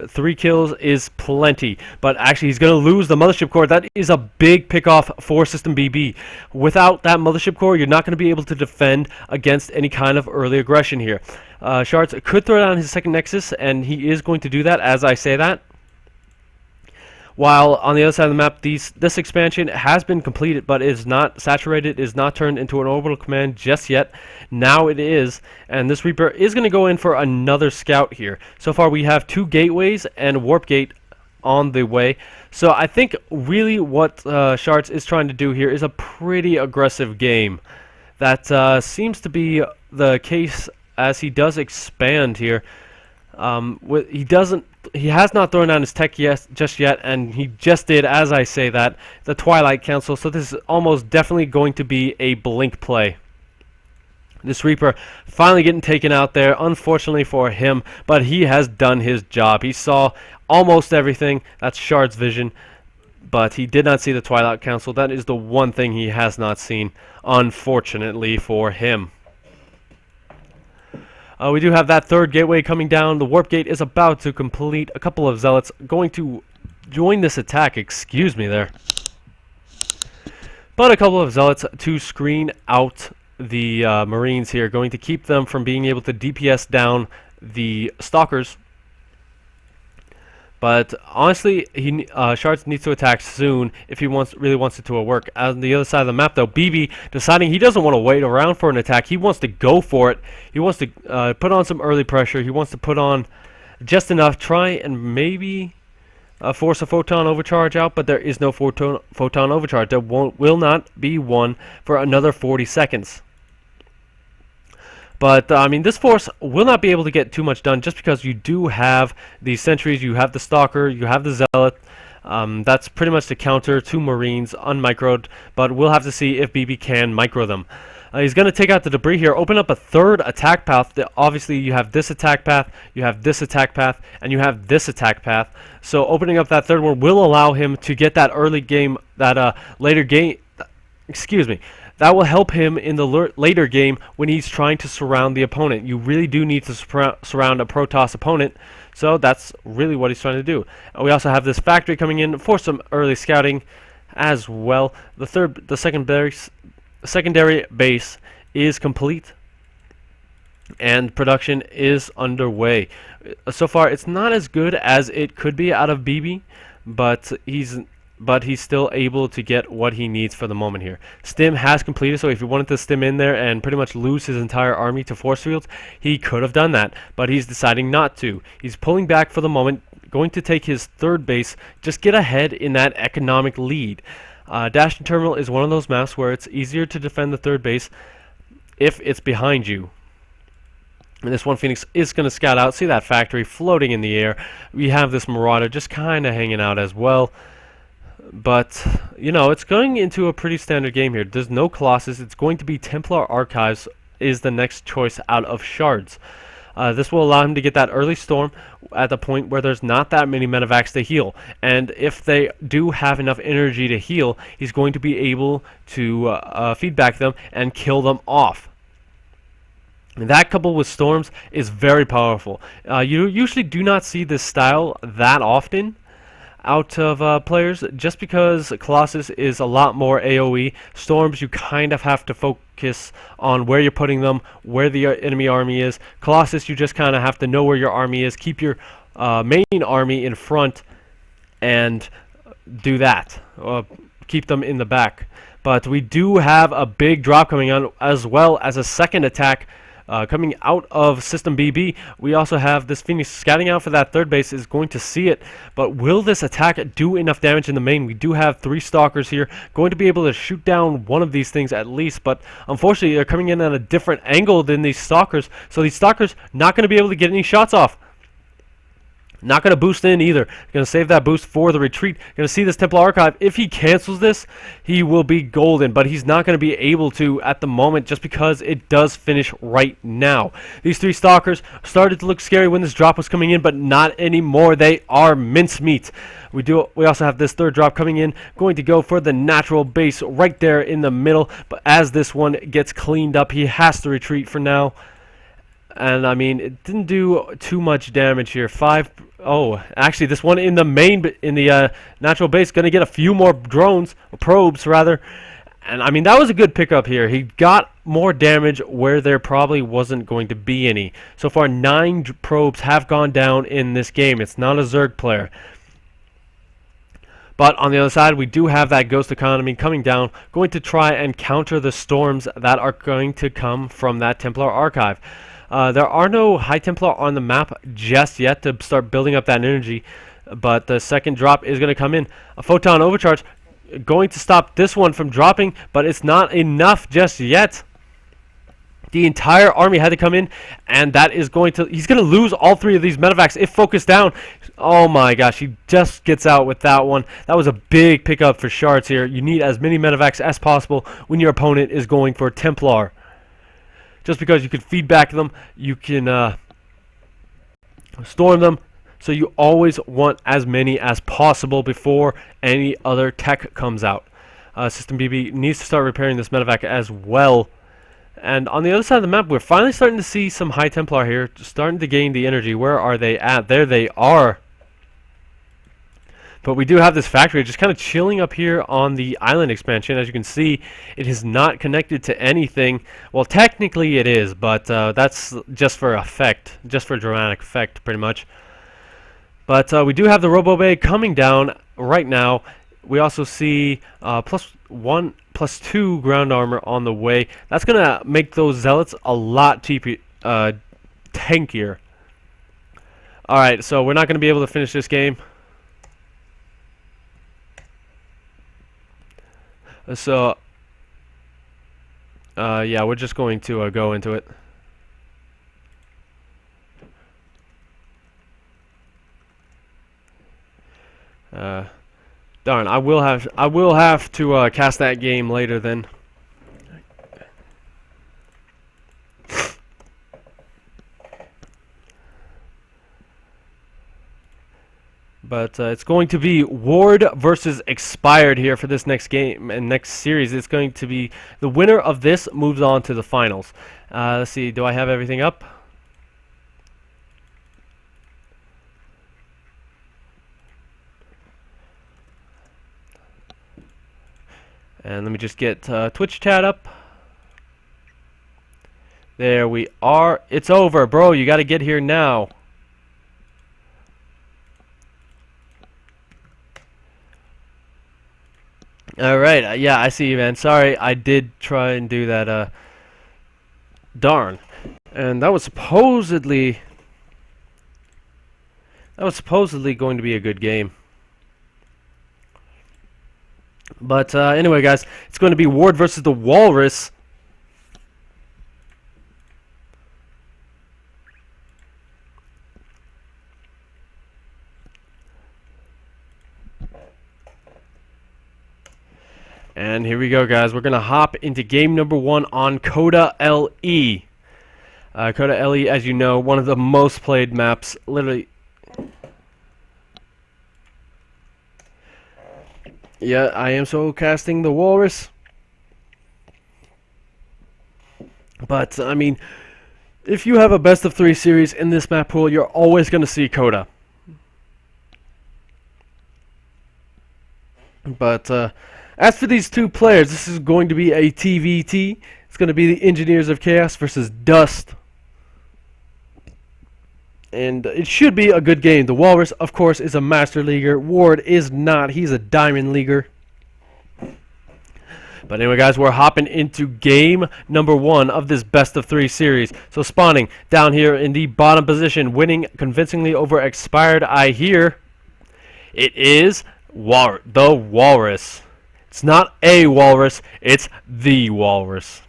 3 kills is plenty. But actually, he's going to lose the Mothership Core. That is a big pick-off for System BB. Without that Mothership Core, you're not going to be able to defend against any kind of early aggression here. Shards could throw down his second Nexus, and he is going to do that as I say that. While on the other side of the map, this expansion has been completed, but is not saturated, is not turned into an orbital command just yet. Now it is, and this Reaper is going to go in for another scout here. So far we have 2 gateways and warp gate on the way. So I think really what Shards is trying to do here is a pretty aggressive game. That seems to be the case as he does expand here. He has not thrown down his tech just yet, and he just did, as I say that, the Twilight Council, so this is almost definitely going to be a blink play. This Reaper finally getting taken out there, unfortunately for him, but he has done his job. He saw almost everything. That's Shard's vision, but he did not see the Twilight Council. That is the one thing he has not seen, unfortunately for him. We do have that 3rd gateway coming down. The warp gate is about to complete. A couple of zealots going to join this attack. Excuse me there. But a couple of zealots to screen out the Marines here, going to keep them from being able to DPS down the stalkers. But honestly, Shards needs to attack soon if he really wants it to work. On the other side of the map, though, BB deciding he doesn't want to wait around for an attack. He wants to go for it. He wants to put on some early pressure. He wants to put on just enough, try and maybe force a photon overcharge out, but there is no photon overcharge. There will not be one for another 40 seconds. But, I mean, this force will not be able to get too much done just because you do have the sentries, you have the stalker, you have the zealot. That's pretty much the counter to Marines unmicroed, but we'll have to see if BB can micro them. He's going to take out the debris here, open up a 3rd attack path. Obviously, you have this attack path, you have this attack path, and you have this attack path. So opening up that 3rd one will allow him to get that early game, that later game, excuse me. That will help him in the later game when he's trying to surround the opponent. You really do need to surround a Protoss opponent, so that's really what he's trying to do. We also have this factory coming in for some early scouting as well. The secondary base is complete. and production is underway. So far, it's not as good as it could be out of BB, but he's still able to get what he needs for the moment here. Stim has completed, so if he wanted to stim in there and pretty much lose his entire army to force fields, he could have done that, but he's deciding not to. He's pulling back for the moment, going to take his third base, just get ahead in that economic lead. Dash and Terminal is one of those maps where it's easier to defend the third base if it's behind you. And this one Phoenix is going to scout out. See that factory floating in the air. We have this Marauder just kind of hanging out as well. But, you know, it's going into a pretty standard game here. There's no Colossus. It's going to be Templar Archives is the next choice out of Shards. This will allow him to get that early storm at the point where there's not that many medevacs to heal. And if they do have enough energy to heal, he's going to be able to feedback them and kill them off. That coupled with storms is very powerful. You usually do not see this style that often out of players, just because Colossus is a lot more AoE. Storms, you kind of have to focus on where you're putting them, where the enemy army is. Colossus, you just kind of have to know where your army is, keep your main army in front, and do that. Keep them in the back. But we do have a big drop coming on, as well as a second attack coming out of System BB. We also have this Phoenix scouting out for that third base, is going to see it, but will this attack do enough damage in the main? We do have 3 Stalkers here, going to be able to shoot down one of these things at least, but unfortunately they're coming in at a different angle than these Stalkers, so these Stalkers not going to be able to get any shots off. Not going to boost in either. Going to save that boost for the retreat. Going to see this Templar Archive. If he cancels this, he will be golden, but he's not going to be able to at the moment just because it does finish right now. These 3 Stalkers started to look scary when this drop was coming in, but not anymore. They are mincemeat. We also have this third drop coming in, going to go for the natural base right there in the middle, but as this one gets cleaned up, he has to retreat for now. And I mean, it didn't do too much damage here. Actually, this one in the main, in the natural base, going to get a few more probes rather. And I mean, that was a good pickup here. He got more damage where there probably wasn't going to be any. So far, 9 probes have gone down in this game. It's not a Zerg player. But on the other side, we do have that Ghost Economy coming down, going to try and counter the storms that are going to come from that Templar Archive. There are no High Templar on the map just yet to start building up that energy, but the second drop is going to come in. A Photon Overcharge going to stop this one from dropping, but it's not enough just yet. The entire army had to come in, and that is he's going to lose all 3 of these medevacs if focused down. Oh my gosh, he just gets out with that one. That was a big pickup for Shards here. You need as many medevacs as possible when your opponent is going for Templar. Just because you can feedback them, you can storm them, so you always want as many as possible before any other tech comes out. System BB needs to start repairing this medevac as well. And on the other side of the map, we're finally starting to see some High Templar here, starting to gain the energy. Where are they at? There they are. But we do have this factory just kind of chilling up here on the island expansion. As you can see, it is not connected to anything. Well, technically it is, but that's just for effect, just for dramatic effect, pretty much. But we do have the Robo Bay coming down right now. We also see +1, +2 ground armor on the way. That's going to make those Zealots a lot tankier. Alright, so we're not going to be able to finish this game. So, yeah, we're just going to go into it. Darn, I will have to cast that game later then. But it's going to be Ward versus Expired here for this next game and next series. It's going to be the winner of this moves on to the finals. Let's see, do I have everything up? And let me just get Twitch chat up. There we are. It's over, bro. You got to get here now. Alright, yeah, I see you, man. Sorry, I did try and do that, darn. And that was supposedly going to be a good game. But anyway, guys, it's going to be Ward versus the Walrus. And here we go, guys. We're going to hop into game number 1 on Coda LE. Coda LE, as you know, one of the most played maps, literally. Yeah, I am so casting the Walrus. But, I mean, if you have a best of 3 series in this map pool, you're always going to see Coda. But, as for these two players, this is going to be a TVT. It's going to be the Engineers of Chaos versus Dust. And it should be a good game. The Walrus, of course, is a Master Leaguer. Ward is not. He's a Diamond Leaguer. But anyway, guys, we're hopping into game number 1 of this best of 3 series. So spawning down here in the bottom position, winning convincingly over Expired I Hear. It is the Walrus. It's not a walrus, it's the Walrus.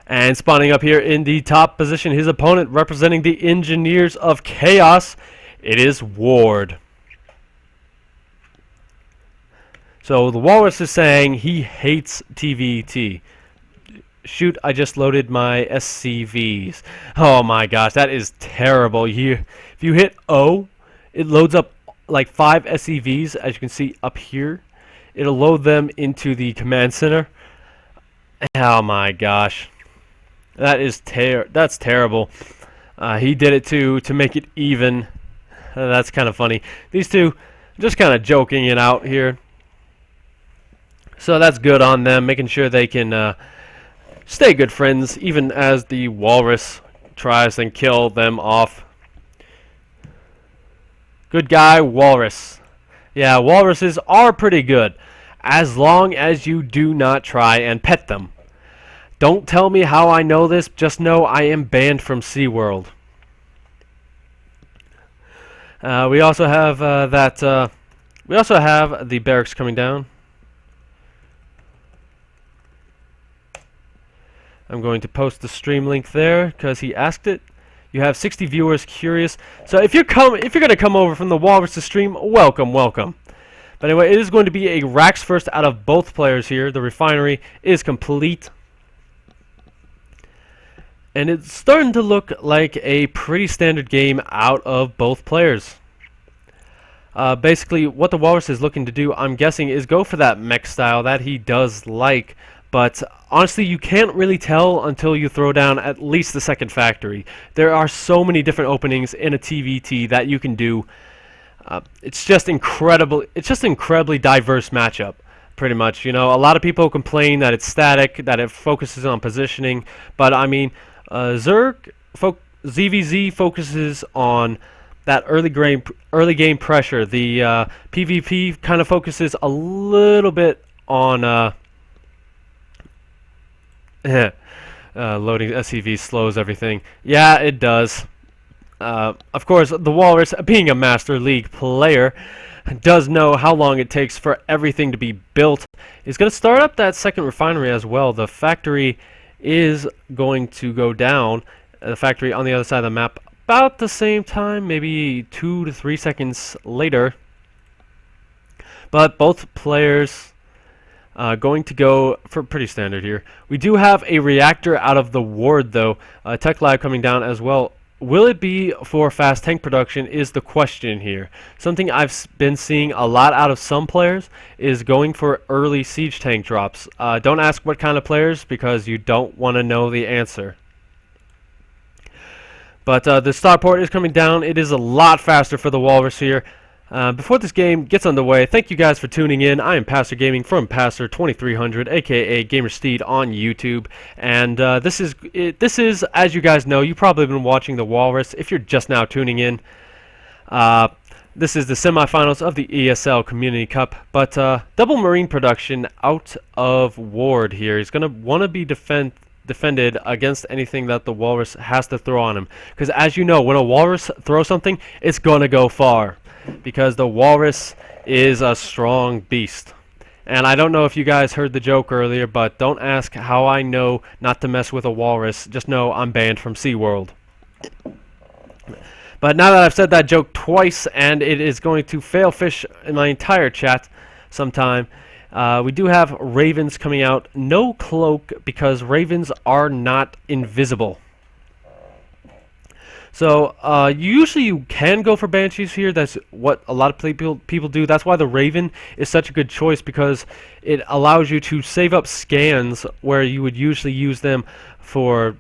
And spawning up here in the top position, his opponent representing the Engineers of Chaos, it is Ward. So the Walrus is saying he hates TVT. Shoot, I just loaded my SCVs. Oh my gosh, that is terrible. If you hit O, it loads up like 5 SCVs, as you can see up here. It'll load them into the command center. Oh my gosh. That's terrible. He did it to make it even. That's kind of funny. These two just kind of joking it out here. So that's good on them, making sure they can stay good friends, even as the Walrus tries and kill them off. Good guy, Walrus. Yeah, walruses are pretty good, as long as you do not try and pet them. Don't tell me how I know this, just know I am banned from SeaWorld. We also have we also have the barracks coming down. I'm going to post the stream link there because he asked it. You have 60 viewers curious. So if you're going to come over from the Walrus to stream, welcome. But anyway, it is going to be a Rax first out of both players here. The refinery is complete. And it's starting to look like a pretty standard game out of both players. Basically, what the Walrus is looking to do, I'm guessing, is go for that mech style that he does like. But honestly, you can't really tell until you throw down at least the second factory. There are so many different openings in a TVT that you can do. It's just incredible. It's just an incredibly diverse matchup, pretty much. You know, a lot of people complain that it's static, that it focuses on positioning. But I mean, ZVZ focuses on that early game pressure. The PvP kind of focuses a little bit on loading SCV slows everything. Yeah, it does. Of course, the Walrus, being a Master League player, does know how long it takes for everything to be built. He's going to start up that second refinery as well. The factory is going to go down. The factory on the other side of the map about the same time, maybe 2 to 3 seconds later. But both players going to go for pretty standard here. We do have a reactor out of the Ward, though. Tech Lab coming down as well. Will it be for fast tank production is the question here. Something I've been seeing a lot out of some players is going for early siege tank drops. Don't ask what kind of players, because you don't want to know the answer. But the starport is coming down. It is a lot faster for the Walrus here. Before this game gets underway, thank you guys for tuning in. I am Pastor Gaming from Pastor 2300, aka GamerSteed on YouTube, and this is, as you guys know, you've probably been watching the Walrus. If you're just now tuning in, this is the semifinals of the ESL Community Cup. But double Marine production out of Ward here. He's gonna want to be defended against anything that the Walrus has to throw on him, because as you know, when a Walrus throws something, it's gonna go far. Because the Walrus is a strong beast. And I don't know if you guys heard the joke earlier, but don't ask how I know not to mess with a walrus. Just know I'm banned from SeaWorld. But now that I've said that joke twice, and it is going to fail fish in my entire chat sometime, we do have Ravens coming out. No cloak, because Ravens are not invisible. So usually you can go for Banshees here. That's what a lot of people do. That's why the Raven is such a good choice, because it allows you to save up scans where you would usually use them for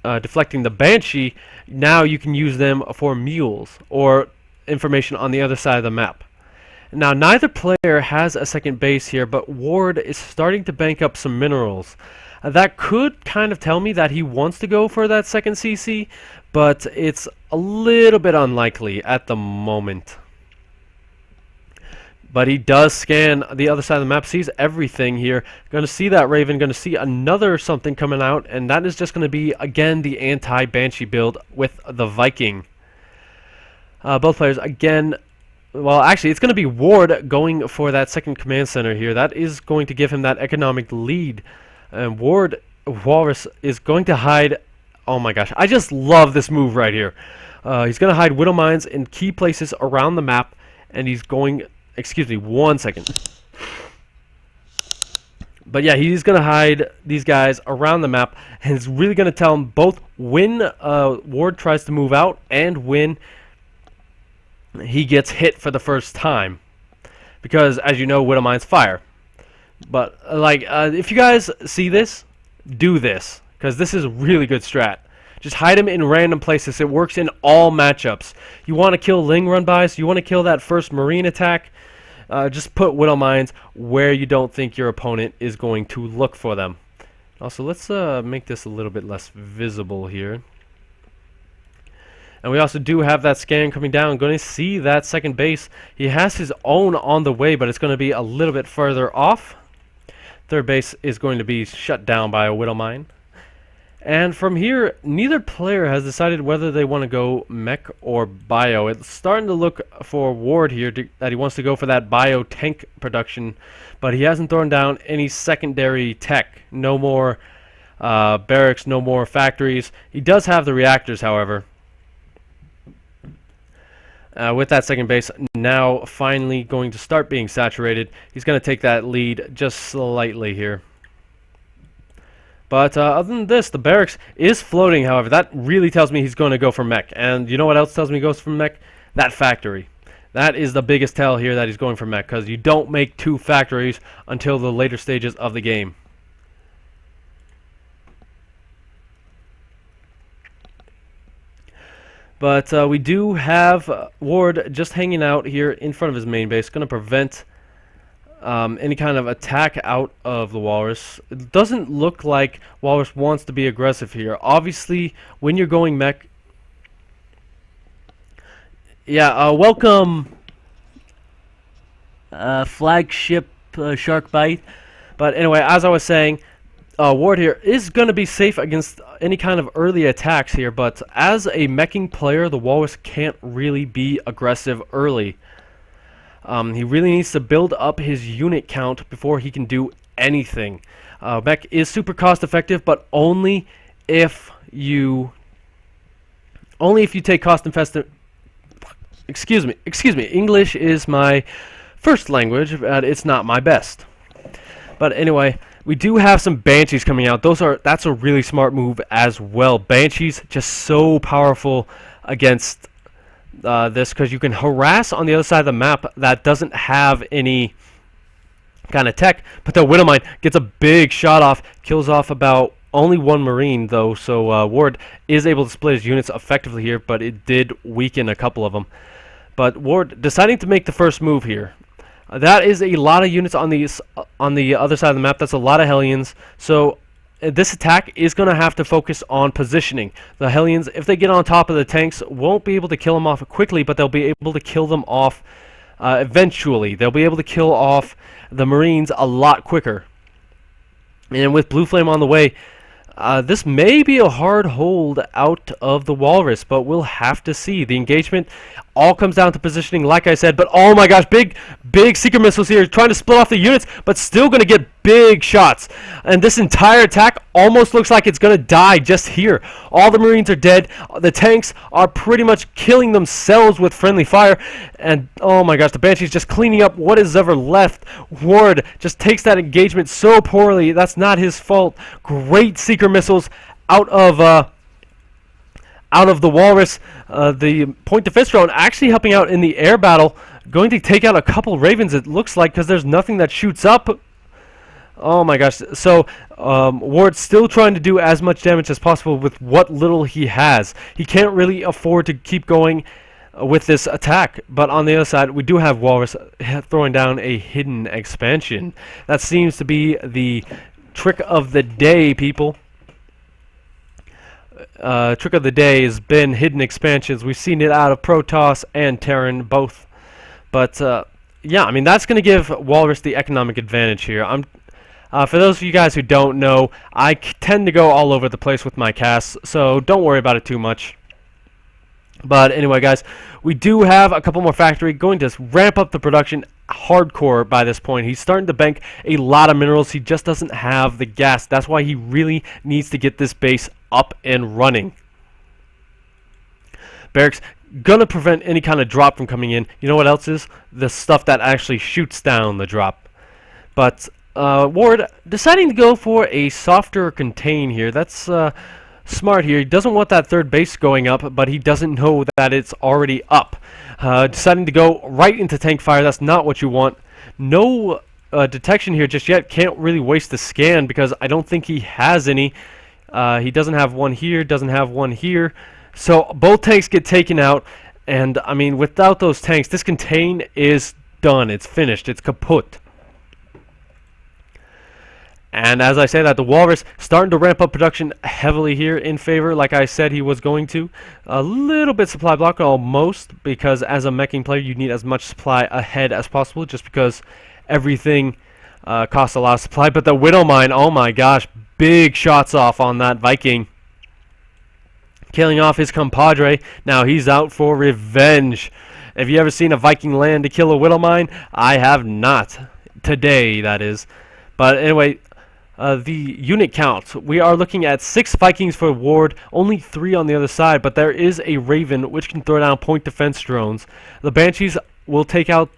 deflecting the Banshee. Now you can use them for mules or information on the other side of the map. Now neither player has a second base here, but Ward is starting to bank up some minerals. That could kind of tell me that he wants to go for that second CC, but it's a little bit unlikely at the moment. But he does scan the other side of the map, sees everything here. Going to see that Raven, going to see another something coming out, and that is just going to be, again, the anti-Banshee build with the Viking. Both players, again, well, actually, it's going to be Ward going for that second command center here. That is going to give him that economic lead. And Walrus is going to hide. Oh my gosh, I just love this move right here. He's going to hide Widow Mines in key places around the map, and he's going. Excuse me, 1 second. But yeah, he's going to hide these guys around the map, and it's really going to tell him both when Ward tries to move out and when he gets hit for the first time. Because, as you know, Widow Mines fire. But, if you guys see this, do this. Because this is a really good strat. Just hide him in random places. It works in all matchups. You want to kill Ling run-bys, you want to kill that first Marine attack, just put Widow Mines where you don't think your opponent is going to look for them. Also, let's make this a little bit less visible here. And we also do have that scan coming down. Going to see that second base. He has his own on the way, but it's going to be a little bit further off. Third base is going to be shut down by a Widow Mine. And from here, neither player has decided whether they want to go mech or bio. It's starting to look for Ward here that he wants to go for that bio tank production, but he hasn't thrown down any secondary tech. No more barracks, no more factories. He does have the reactors, however. With that second base now finally going to start being saturated, he's going to take that lead just slightly here. But other than this, the barracks is floating, however. That really tells me he's going to go for mech. And you know what else tells me he goes for mech? That factory. That is the biggest tell here that he's going for mech, because you don't make two factories until the later stages of the game. But we do have Ward just hanging out here in front of his main base, going to prevent any kind of attack out of the Walrus. It doesn't look like Walrus wants to be aggressive here. Obviously, when you're going mech... Yeah, welcome, flagship Shark Bite. But anyway, as I was saying, Ward here is going to be safe against any kind of early attacks here, but as a meching player, the Walrus can't really be aggressive early. He really needs to build up his unit count before he can do anything. Mech is super cost effective, but only if you take cost effective. Excuse me. English is my first language, but it's not my best. But anyway, we do have some Banshees coming out. That's a really smart move as well. Banshees just so powerful against this, because you can harass on the other side of the map that doesn't have any kind of tech, but the Widow Mine gets a big shot off, kills off about only one Marine though, so Ward is able to split his units effectively here, but it did weaken a couple of them. But Ward deciding to make the first move here. That is a lot of units on the other side of the map. That's a lot of Hellions. So this attack is going to have to focus on positioning. The Hellions, if they get on top of the tanks, won't be able to kill them off quickly, but they'll be able to kill them off eventually. They'll be able to kill off the Marines a lot quicker. And with Blue Flame on the way, this may be a hard hold out of the Walrus, but we'll have to see. The engagement all comes down to positioning, like I said, but oh my gosh, big seeker missiles here, trying to split off the units, but still going to get big shots. And this entire attack almost looks like it's going to die just here. All the Marines are dead. The tanks are pretty much killing themselves with friendly fire. And oh my gosh, the Banshee's just cleaning up what is ever left. Ward just takes that engagement so poorly. That's not his fault. Great seeker missiles out of the Walrus. The point defense drone actually helping out in the air battle, going to take out a couple Ravens, it looks like, because there's nothing that shoots up. Oh my gosh. So Ward's still trying to do as much damage as possible with what little he has. He can't really afford to keep going with this attack. But on the other side, we do have Walrus throwing down a hidden expansion. That seems to be the trick of the day, people. Trick of the day has been hidden expansions. We've seen it out of Protoss and Terran both. But yeah, I mean, that's going to give Walrus the economic advantage here. For those of you guys who don't know, I tend to go all over the place with my casts, so don't worry about it too much. But anyway, guys, we do have a couple more factory going to ramp up the production hardcore by this point. He's starting to bank a lot of minerals. He just doesn't have the gas. That's why he really needs to get this base up and running. Barracks gonna prevent any kind of drop from coming in. You know what else is? The stuff that actually shoots down the drop. But Ward deciding to go for a softer contain here. That's smart here. He doesn't want that third base going up, but he doesn't know that it's already up. Deciding to go right into tank fire. That's not what you want. No detection here just yet. Can't really waste the scan because I don't think he has any. He doesn't have one here, doesn't have one here. So both tanks get taken out. And, I mean, without those tanks, this contain is done. It's finished. It's kaput. And as I say that, the Walrus starting to ramp up production heavily here in favor, like I said he was going to. A little bit supply block, almost, because as a meching player, you need as much supply ahead as possible, just because everything costs a lot of supply. But the Widow Mine, oh my gosh, big shots off on that Viking. Killing off his compadre. Now he's out for revenge. Have you ever seen a Viking land to kill a Widow Mine? I have not. Today, that is. But anyway, the unit count. We are looking at 6 Vikings for Ward, only 3 on the other side, but there is a Raven which can throw down point defense drones. The Banshees will take out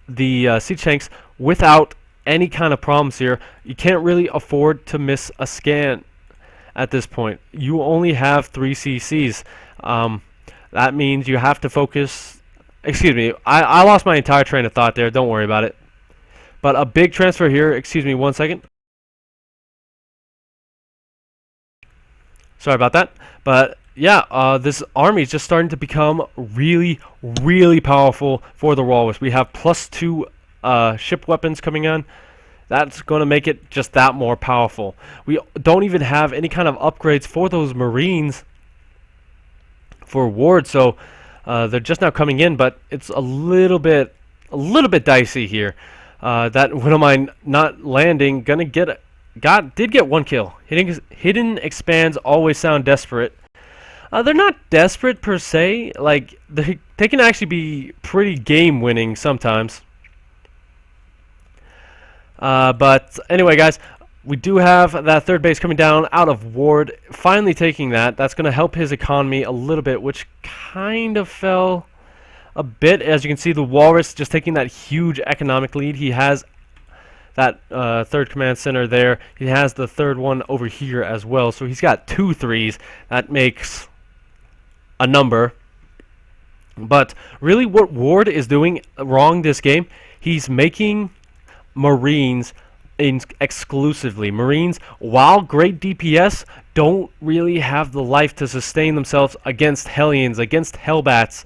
the siege tanks without any kind of problems here. You can't really afford to miss a scan at this point. You only have 3 CCs. That means you have to focus. Excuse me, I lost my entire train of thought there. Don't worry about it. But a big transfer here. Excuse me 1 second. Sorry about that. But yeah, this army is just starting to become really, really powerful for the Walrus. We have +2 ship weapons coming on. That's going to make it just that more powerful. We don't even have any kind of upgrades for those Marines for Ward, so they're just now coming in. But it's a little bit dicey here. That Widow Mine not landing, did get 1 kill. Hidden expands always sound desperate. They're not desperate per se. Like they can actually be pretty game winning sometimes. But anyway, guys, we do have that third base coming down out of Ward. Finally taking that. That's going to help his economy a little bit, which kind of fell a bit. As you can see, the Walrus just taking that huge economic lead. He has that third command center there. He has the third one over here as well. So he's got 2 3s. That makes a number. But really what Ward is doing wrong this game, he's making Marines exclusively. Marines, while great DPS, don't really have the life to sustain themselves against Hellions, against Hellbats.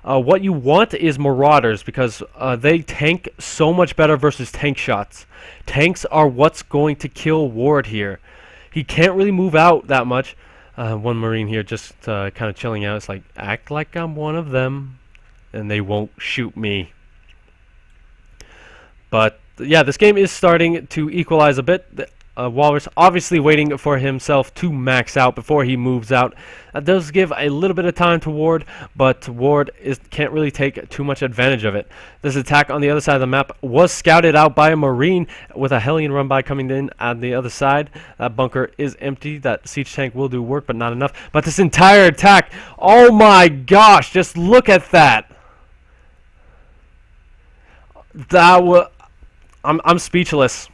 What you want is Marauders because they tank so much better versus tank shots. Tanks are what's going to kill Ward here. He can't really move out that much. One Marine here just kind of chilling out. It's like, act like I'm one of them, and they won't shoot me. But yeah, this game is starting to equalize a bit. Walrus obviously waiting for himself to max out before he moves out. That does give a little bit of time to Ward, but Ward can't really take too much advantage of it. This attack on the other side of the map was scouted out by a Marine with a Hellion run by coming in on the other side. That bunker is empty. That siege tank will do work, but not enough. But this entire attack, oh my gosh, just look at that. That was... I'm speechless.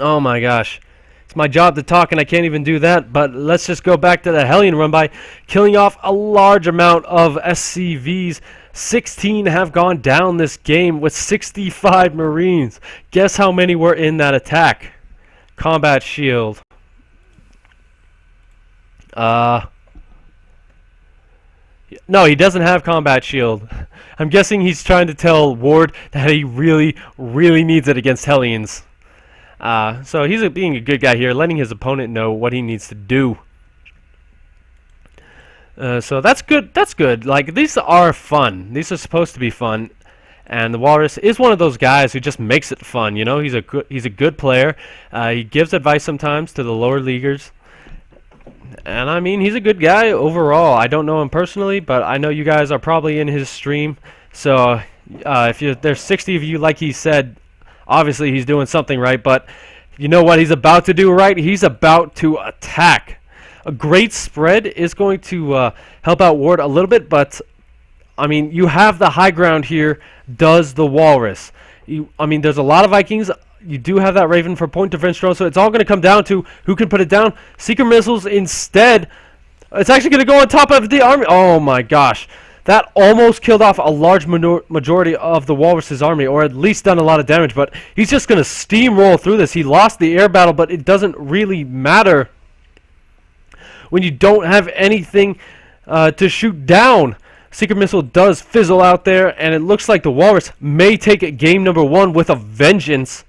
Oh my gosh. It's my job to talk and I can't even do that, but let's just go back to the Hellion run by, killing off a large amount of SCVs. 16 have gone down this game with 65 Marines. Guess how many were in that attack? Combat shield. No, he doesn't have combat shield. I'm guessing he's trying to tell Ward that he really, really needs it against Hellions. So he's being a good guy here, letting his opponent know what he needs to do. So that's good. That's good. Like, these are fun. These are supposed to be fun. And the Walrus is one of those guys who just makes it fun. You know, he's a good player. He gives advice sometimes to the lower leaguers. And I mean, he's a good guy overall. I don't know him personally, but I know you guys are probably in his stream. So if there's 60 of you, like he said, obviously he's doing something right. But you know what he's about to do right? He's about to attack. A great spread is going to help out Ward a little bit, but I mean, you have the high ground here. Does the Walrus? I mean, there's a lot of Vikings. You do have that Raven for point defense drone, so it's all going to come down to who can put it down. Seeker missiles instead. It's actually going to go on top of the army. Oh my gosh. That almost killed off a large majority of the Walrus's army, or at least done a lot of damage, but he's just going to steamroll through this. He lost the air battle, but it doesn't really matter when you don't have anything to shoot down. Seeker missile does fizzle out there, and it looks like the Walrus may take game number 1 with a vengeance.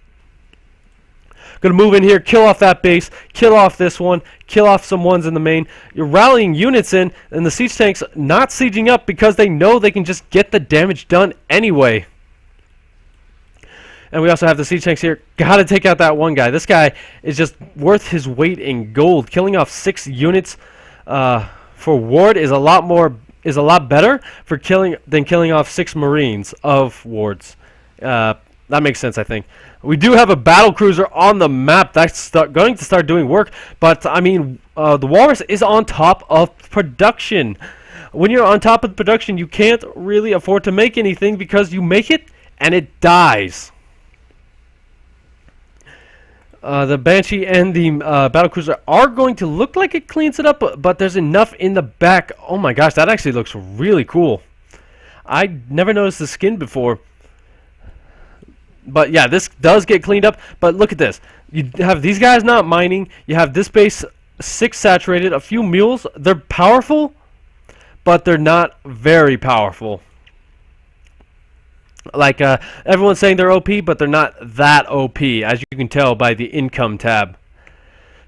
Gonna move in here, kill off that base, kill off this one, kill off some ones in the main. You're rallying units in, and the siege tanks not sieging up because they know they can just get the damage done anyway. And we also have the siege tanks here. Gotta take out that one guy. This guy is just worth his weight in gold. Killing off 6 units for Ward is a lot better for than killing off 6 Marines of Ward's. That makes sense, I think. We do have a battle cruiser on the map that's going to start doing work, but I mean, the Walrus is on top of production. When you're on top of production, you can't really afford to make anything because you make it and it dies. The Banshee and the battlecruiser are going to look like it cleans it up, but there's enough in the back. Oh my gosh, that actually looks really cool. I never noticed the skin before. But yeah, this does get cleaned up. But look at this. You have these guys not mining. You have this base 6 saturated. A few mules. They're powerful, but they're not very powerful. Like, everyone's saying they're OP, but they're not that OP, as you can tell by the income tab.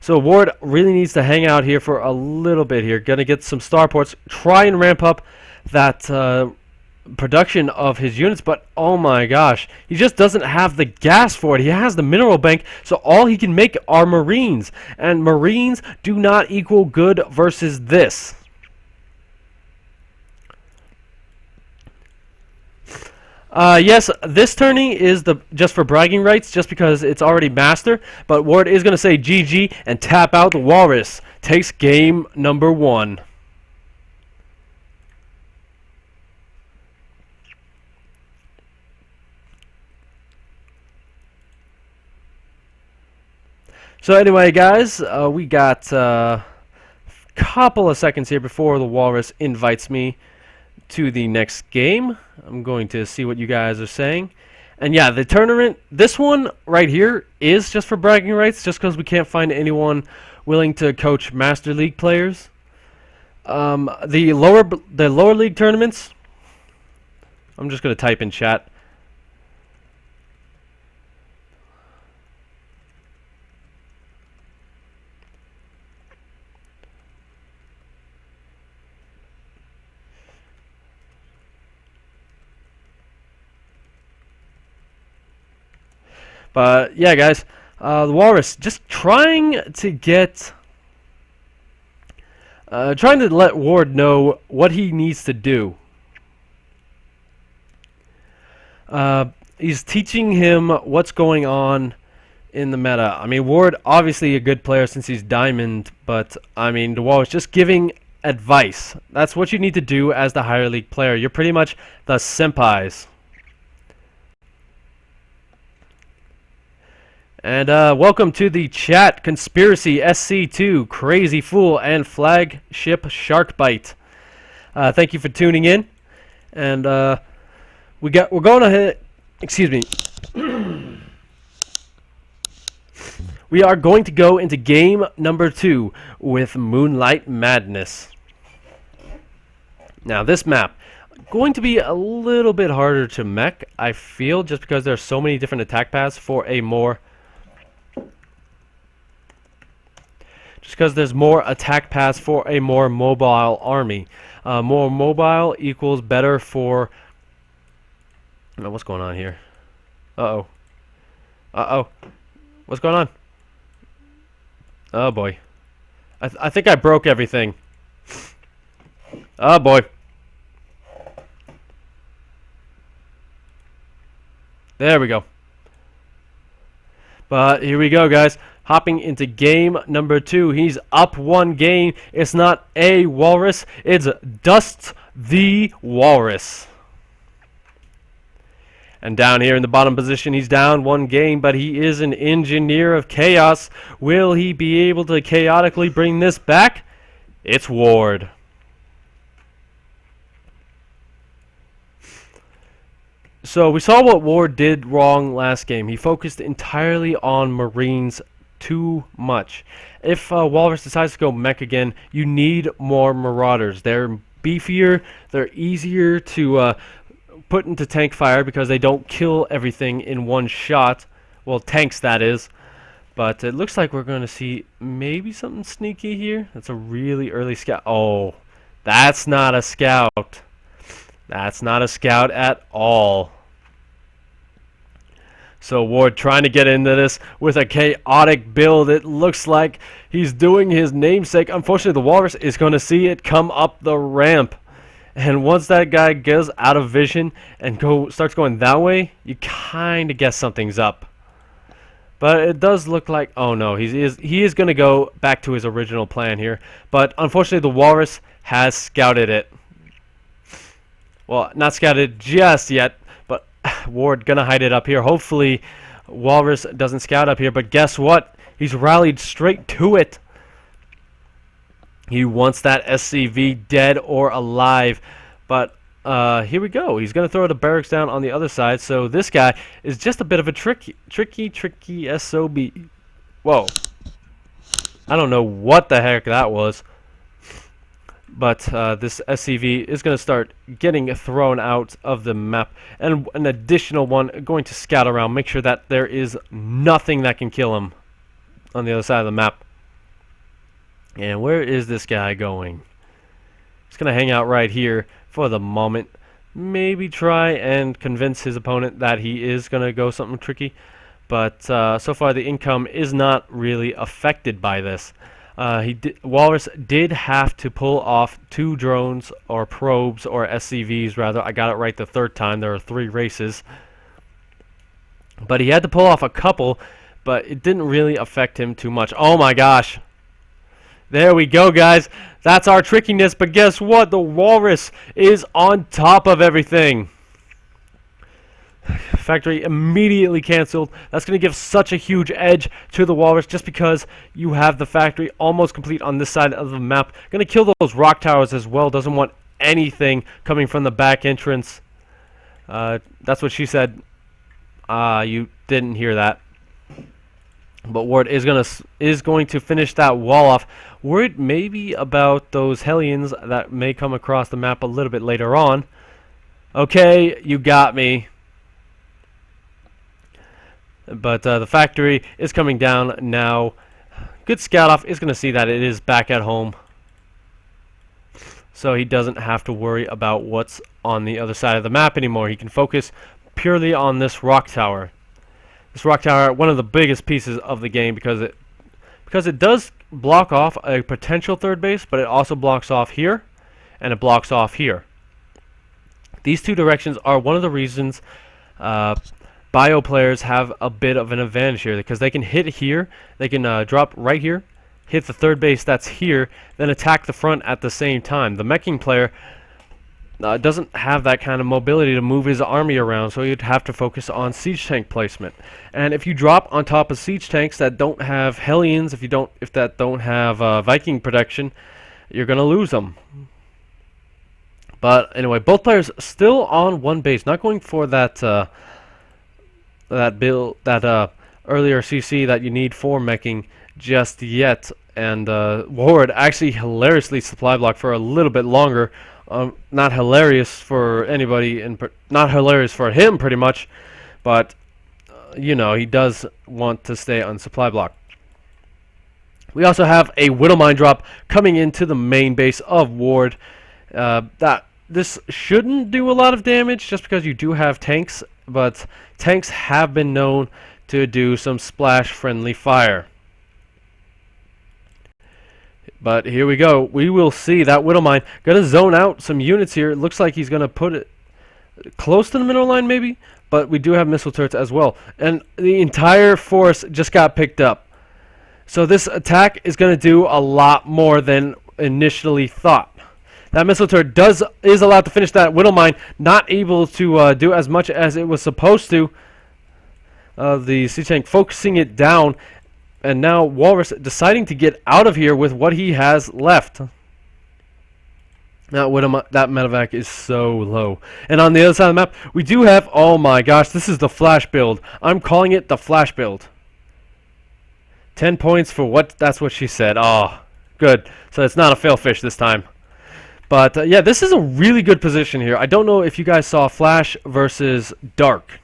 So Ward really needs to hang out here for a little bit here. Gonna get some starports. Try and ramp up that production of his units, but oh my gosh, he just doesn't have the gas for it. He has the mineral bank, so all he can make are Marines, and Marines do not equal good versus this. Yes, this turning is just for bragging rights, just because it's already master, but Ward is going to say GG and tap out the Walrus. Takes game number 1. So anyway, guys, we got a couple of seconds here before the Walrus invites me to the next game. I'm going to see what you guys are saying. And yeah, the tournament, this one right here is just for bragging rights, just because we can't find anyone willing to coach Master League players. The lower league tournaments. I'm just gonna type in chat. But yeah, guys, the Walrus just trying to get, trying to let Ward know what he needs to do. He's teaching him what's going on in the meta. I mean, Ward obviously a good player since he's Diamond, but I mean, the Walrus just giving advice. That's what you need to do as the higher league player. You're pretty much the senpais. And welcome to the chat, Conspiracy SC2, Crazy Fool, and Flagship Sharkbite. Thank you for tuning in, and we're going ahead. Excuse me. We are going to go into game number 2 with Moonlight Madness. Now this map going to be a little bit harder to mech, I feel, just because there's so many different attack paths for a more. Just because there's more attack paths for a more mobile army. More mobile equals better for. What's going on here? Uh-oh. Uh-oh. What's going on? Oh, boy. I think I broke everything. Oh, boy. There we go. But here we go, guys. Hopping into game number 2. He's up 1 game. It's not a Walrus. It's Dust the Walrus. And down here in the bottom position, he's down 1 game, but he is an engineer of chaos. Will he be able to chaotically bring this back? It's Ward. So we saw what Ward did wrong last game. He focused entirely on Marines too much. If Walrus decides to go mech again, you need more Marauders. They're beefier, they're easier to put into tank fire because they don't kill everything in one shot. Well, tanks, that is. But it looks like we're going to see maybe something sneaky here. That's a really early scout. Oh, that's not a scout. That's not a scout at all. So Ward trying to get into this with a chaotic build. It looks like he's doing his namesake. Unfortunately, the Walrus is going to see it come up the ramp. And once that guy goes out of vision and starts going that way, you kind of guess something's up. But it does look like, oh no, he is going to go back to his original plan here. But unfortunately, the Walrus has scouted it. Well, not scouted just yet, but Ward gonna hide it up here. Hopefully, Walrus doesn't scout up here, but guess what? He's rallied straight to it. He wants that SCV dead or alive, but here we go. He's gonna throw the barracks down on the other side, so this guy is just a bit of a tricky SOB. Whoa. I don't know what the heck that was. But this SCV is going to start getting thrown out of the map. And an additional one going to scout around. Make sure that there is nothing that can kill him on the other side of the map. And where is this guy going? He's going to hang out right here for the moment. Maybe try and convince his opponent that he is going to go something tricky. But so far the income is not really affected by this. Walrus did have to pull off 2 drones, or probes, or SCVs rather. I got it right the 3rd time. There are 3 races. But he had to pull off a couple, but it didn't really affect him too much. Oh my gosh. There we go, guys. That's our trickiness, but guess what? The Walrus is on top of everything. Factory immediately canceled. That's going to give such a huge edge to the Walrus just because you have the factory almost complete on this side of the map. Going to kill those rock towers as well. Doesn't want anything coming from the back entrance. That's what she said. You didn't hear that. But Ward is going to finish that wall off. Worried maybe about those Hellions that may come across the map a little bit later on. Okay, you got me. But the factory is coming down now. Good scout off is going to see that it is back at home. So he doesn't have to worry about what's on the other side of the map anymore. He can focus purely on this rock tower. This rock tower, one of the biggest pieces of the game because it does block off a potential third base, but it also blocks off here and it blocks off here. These two directions are one of the reasons bio players have a bit of an advantage here because they can hit here, they can drop right here, hit the third base that's here, then attack the front at the same time. The meching player doesn't have that kind of mobility to move his army around, so you'd have to focus on siege tank placement. And if you drop on top of siege tanks that don't have Hellions, if that don't have Viking protection, you're gonna lose them. But anyway, both players still on one base, not going for that earlier CC that you need for meching just yet. And Ward actually hilariously supply block for a little bit longer. Not hilarious for anybody, not hilarious for him pretty much, but you know, he does want to stay on supply block. We also have a Widow Mine drop coming into the main base of Ward. This shouldn't do a lot of damage just because you do have tanks, but tanks have been known to do some splash friendly fire. But here we go. We will see that Widow Mine gonna zone out some units here. It looks like he's gonna put it close to the mineral line maybe, but we do have missile turrets as well. And the entire force just got picked up. So this attack is gonna do a lot more than initially thought. That missile turret is allowed to finish that Widow Mine, not able to do as much as it was supposed to. The siege tank focusing it down. And now Walrus deciding to get out of here with what he has left. Now that medevac is so low. And on the other side of the map, we do have, oh my gosh, this is the flash build. I'm calling it the flash build. 10 points for what? That's what she said. Oh, good. So it's not a fail fish this time. But yeah, this is a really good position here. I don't know if you guys saw Flash versus Dark.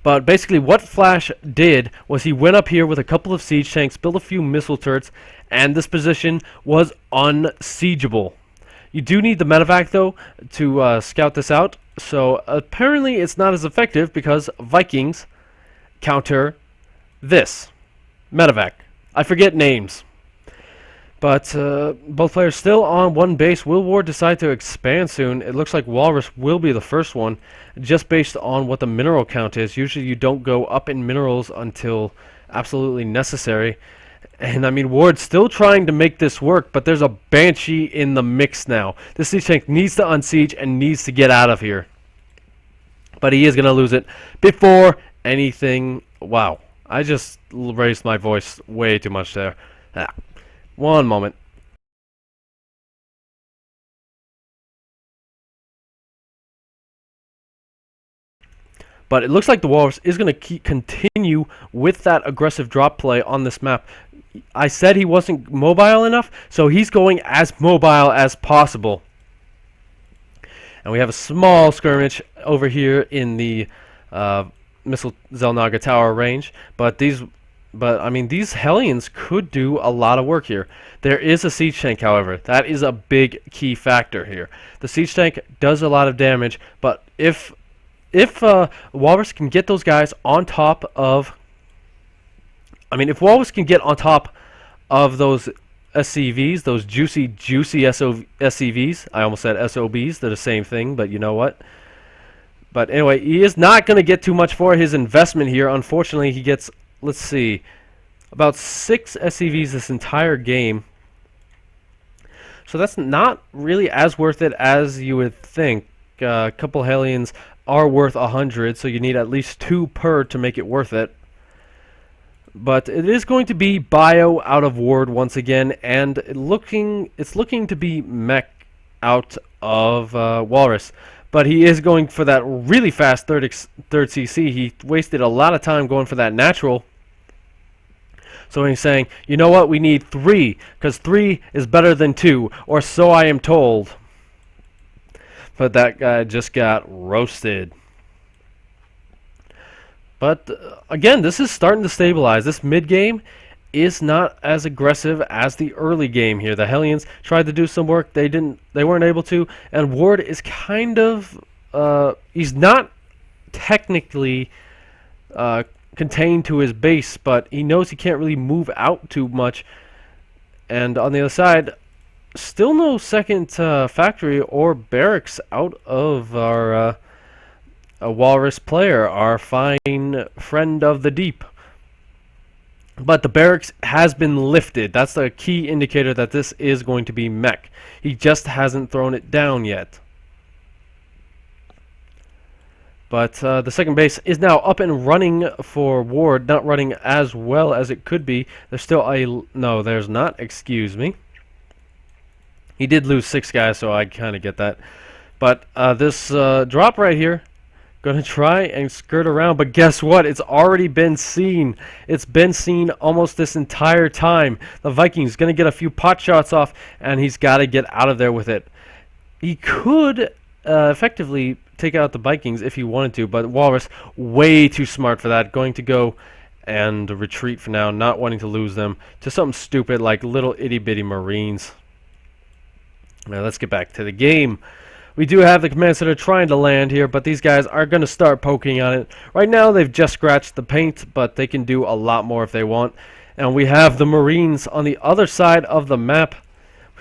But basically what Flash did was he went up here with a couple of siege tanks, built a few missile turrets, and this position was unsiegeable. You do need the medevac though to scout this out. So apparently it's not as effective because Vikings counter this medevac. I forget names. But both players still on one base. Will Ward decide to expand soon? It looks like Walrus will be the first one, just based on what the mineral count is. Usually you don't go up in minerals until absolutely necessary. And I mean, Ward's still trying to make this work, but there's a Banshee in the mix now. This siege tank needs to unsiege and needs to get out of here. But he is going to lose it before anything. Wow, I just raised my voice way too much there. One moment. But it looks like the Walrus is going to continue with that aggressive drop play on this map. I said he wasn't mobile enough, so he's going as mobile as possible. And we have a small skirmish over here in the Missile Zelnaga Tower range, but I mean, these Hellions could do a lot of work here. There is a siege tank, however. That is a big key factor here. The siege tank does a lot of damage, but if Walrus can get those guys on top of... I mean, if Walrus can get on top of those SCVs, those juicy SCVs, I almost said SOBs, they're the same thing, but you know what? But anyway, he is not going to get too much for his investment here. Unfortunately, he gets... Let's see, about 6 SCVs this entire game. So that's not really as worth it as you would think. A couple Hellions are worth 100, so you need at least 2 per to make it worth it. But it is going to be Bio out of Ward once again, and it's looking to be Mech out of Walrus. but he is going for that really fast third CC. He wasted a lot of time going for that natural. So he's saying, you know what, we need 3, because 3 is better than 2, or so I am told. But that guy just got roasted. But again, this is starting to stabilize. This mid game is not as aggressive as the early game here. The Hellions tried to do some work, they weren't able to, and Ward is kind of he's not technically contained to his base, but he knows he can't really move out too much. And on the other side, still no second factory or barracks out of our Walrus player, our fine friend of the deep. But the barracks has been lifted. That's the key indicator that this is going to be mech. He just hasn't thrown it down yet. But the second base is now up and running for Ward. Not running as well as it could be. There's still a... No, there's not. Excuse me. He did lose 6 guys, so I kind of get that. But this drop right here, gonna try and skirt around, but guess what? It's already been seen. It's been seen almost this entire time. The Vikings gonna get a few pot shots off, and he's got to get out of there with it. He could effectively take out the Vikings if he wanted to, but Walrus way too smart for that. Going to go and retreat for now, not wanting to lose them to something stupid like little itty-bitty Marines. Now let's get back to the game. We do have the command center trying to land here, but these guys are going to start poking on it. Right now they've just scratched the paint, but they can do a lot more if they want. And we have the Marines on the other side of the map.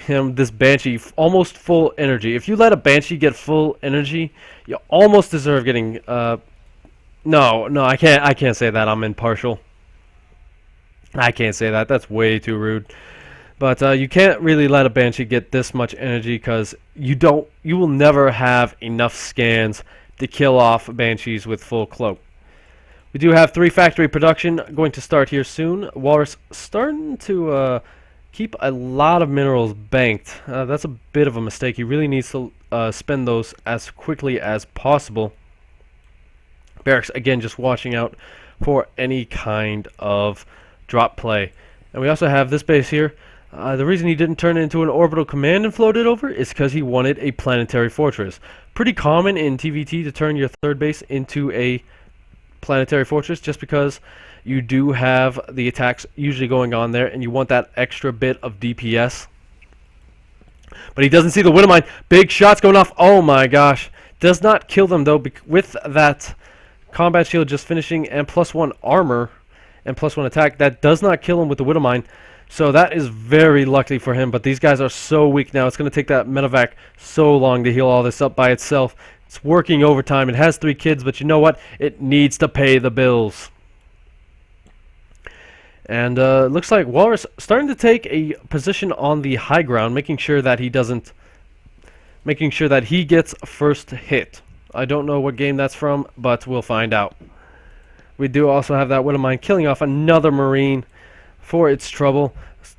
This Banshee, almost full energy. If you let a Banshee get full energy, you almost deserve getting... No, I can't say that. I'm impartial. I can't say that. That's way too rude. But you can't really let a Banshee get this much energy, because you will never have enough scans to kill off Banshees with full cloak. We do have 3 factory production going to start here soon. Walrus starting to keep a lot of minerals banked. That's a bit of a mistake. He really needs to spend those as quickly as possible. Barracks, again, just watching out for any kind of drop play. And we also have this base here. The reason he didn't turn it into an orbital command and float it over is because he wanted a planetary fortress. Pretty common in TVT to turn your third base into a planetary fortress, just because you do have the attacks usually going on there, and you want that extra bit of DPS. But he doesn't see the Widowmine. Big shots going off. Oh my gosh. Does not kill them, though, with that combat shield just finishing and +1 armor and +1 attack. That does not kill him with the Widowmine. So that is very lucky for him, but these guys are so weak now. It's going to take that medevac so long to heal all this up by itself. It's working overtime. It has 3 kids, but you know what? It needs to pay the bills. And looks like Walrus starting to take a position on the high ground, making sure that he gets first hit. I don't know what game that's from, but we'll find out. We do also have that Widowmine killing off another Marine for its trouble.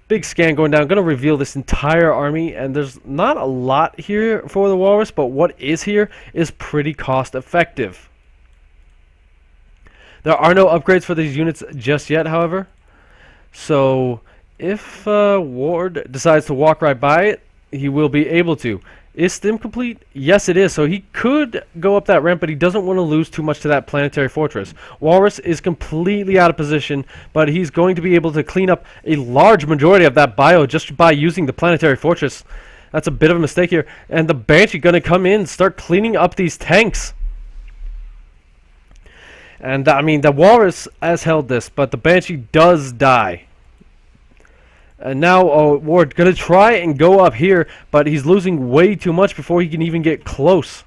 Big scan going down. Going to reveal this entire army, and there's not a lot here for the Walrus, but what is here is pretty cost effective. There are no upgrades for these units just yet, however. So if Ward decides to walk right by it, he will be able to. Is stim complete? Yes, it is. So he could go up that ramp, but he doesn't want to lose too much to that planetary fortress. Walrus is completely out of position, but he's going to be able to clean up a large majority of that bio just by using the planetary fortress. That's a bit of a mistake here. And the Banshee going to come in and start cleaning up these tanks. And, I mean, the Walrus has held this, but the Banshee does die. And now Ward going to try and go up here, but he's losing way too much before he can even get close.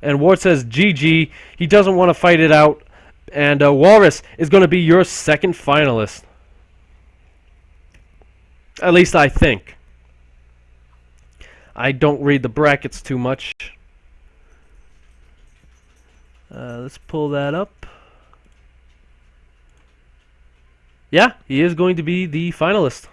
And Ward says GG. He doesn't want to fight it out. And Walrus is going to be your second finalist. At least I think. I don't read the brackets too much. Let's pull that up. Yeah, he is going to be the finalist.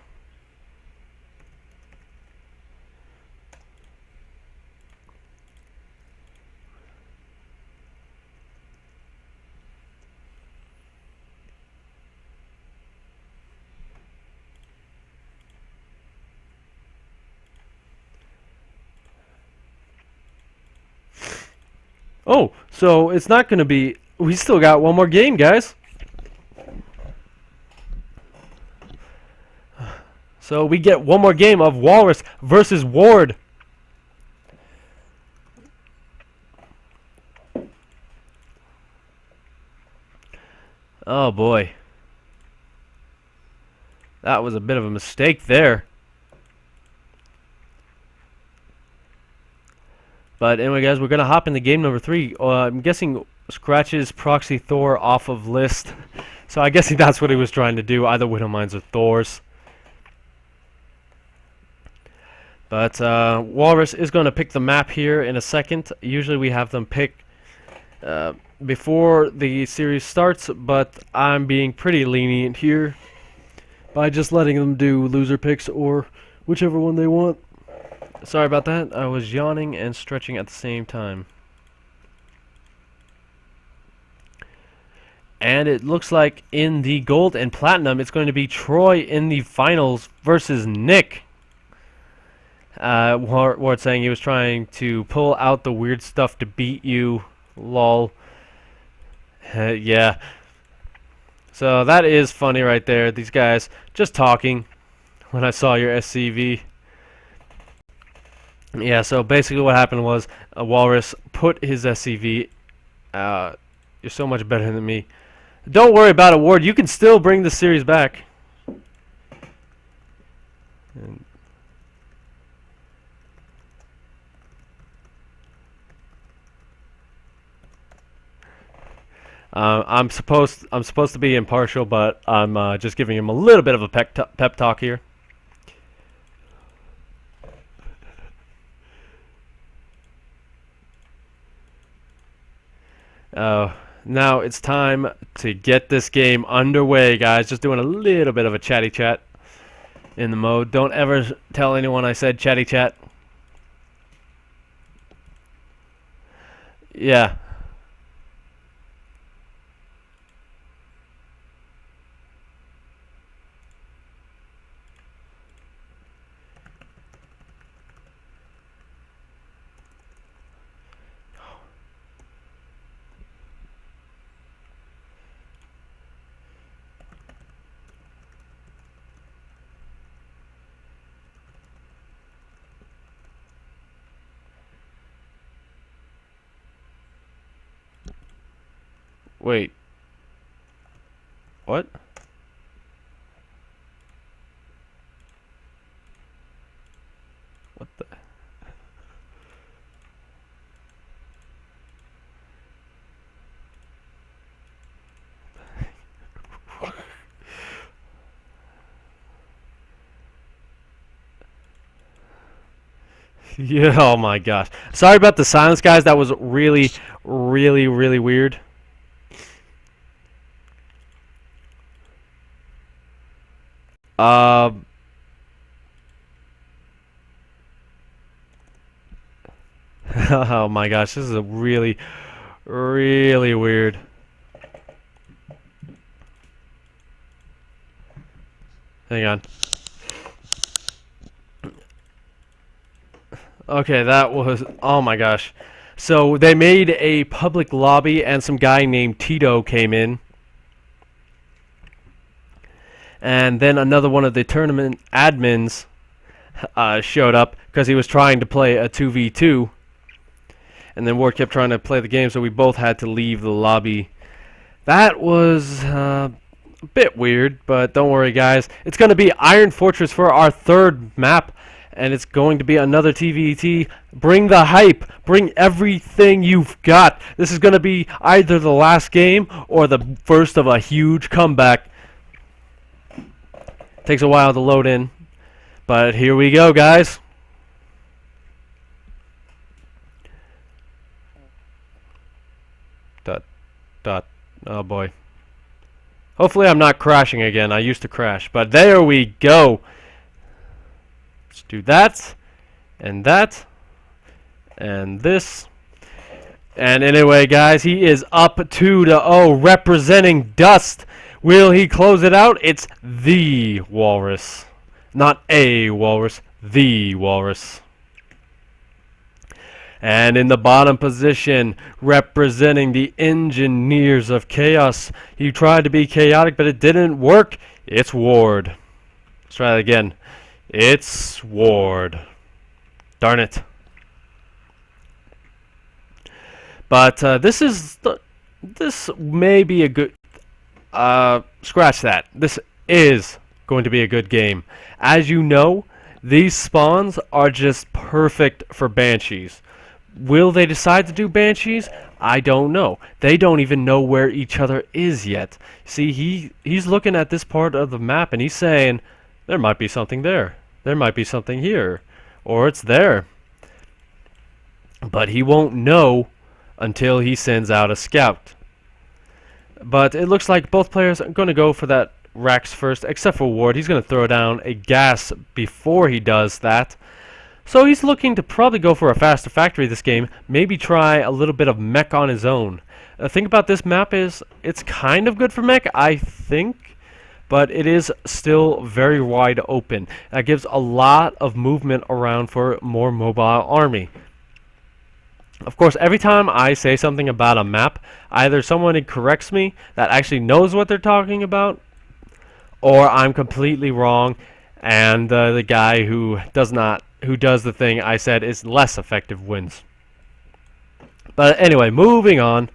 Oh, so it's not going to be... We still got one more game, guys. So we get one more game of Walrus versus Ward. Oh boy. That was a bit of a mistake there. But anyway, guys, we're going to hop into game number 3. I'm guessing Scratches Proxy Thor off of list. So I guess that's what he was trying to do, either Widowmines or Thors. But Walrus is going to pick the map here in a second. Usually we have them pick before the series starts, but I'm being pretty lenient here by just letting them do loser picks or whichever one they want. Sorry about that. I was yawning and stretching at the same time. And it looks like in the gold and platinum, it's going to be Troy in the finals versus Nick. Ward saying he was trying to pull out the weird stuff to beat you. Lol. Yeah. So that is funny right there. These guys just talking when I saw your SCV. Yeah, so basically what happened was Walrus put his SCV. You're so much better than me. Don't worry about it, Ward. You can still bring the series back. And I'm supposed to be impartial, but I'm just giving him a little bit of a pep talk here. Now it's time to get this game underway, guys. Just doing a little bit of a chatty chat in the mode. Don't ever tell anyone I said chatty chat. Yeah. Wait. What? What the? Yeah, oh my gosh. Sorry about the silence, guys. That was really, really, really weird. Uh, oh my gosh, this is a really, really weird. Hang on. Okay, that was, oh my gosh. So they made a public lobby and some guy named Tito came in. And then another one of the tournament admins showed up because he was trying to play a 2v2. And then Ward kept trying to play the game, so we both had to leave the lobby. That was a bit weird, but don't worry, guys. It's going to be Iron Fortress for our third map, and it's going to be another TVT. Bring the hype. Bring everything you've got. This is going to be either the last game or the first of a huge comeback. Takes a while to load in, but here we go, guys. Oh boy. Hopefully I'm not crashing again. I used to crash, but there we go. Let's do that, and this. And anyway, guys, he is up 2-0, representing Dust. Will he close it out? It's the Walrus. Not a Walrus, the Walrus. And in the bottom position, representing the Engineers of Chaos, he tried to be chaotic, but it didn't work. It's Ward. Let's try that again. It's Ward. Darn it. But this may be a good... scratch that. This is going to be a good game. As you know, these spawns are just perfect for Banshees. Will they decide to do Banshees? I don't know. They don't even know where each other is yet. See, he's looking at this part of the map and he's saying, there might be something there. There might be something here. Or it's there. But he won't know until he sends out a scout. But it looks like both players are going to go for that Rax first, except for Ward. He's going to throw down a gas before he does that. So he's looking to probably go for a faster factory this game, maybe try a little bit of mech on his own. The thing about this map is it's kind of good for mech, I think, but it is still very wide open. That gives a lot of movement around for more mobile army. Of course, every time I say something about a map, either someone corrects me that actually knows what they're talking about, or I'm completely wrong, and the guy who does the thing I said is less effective wins. But anyway, moving on.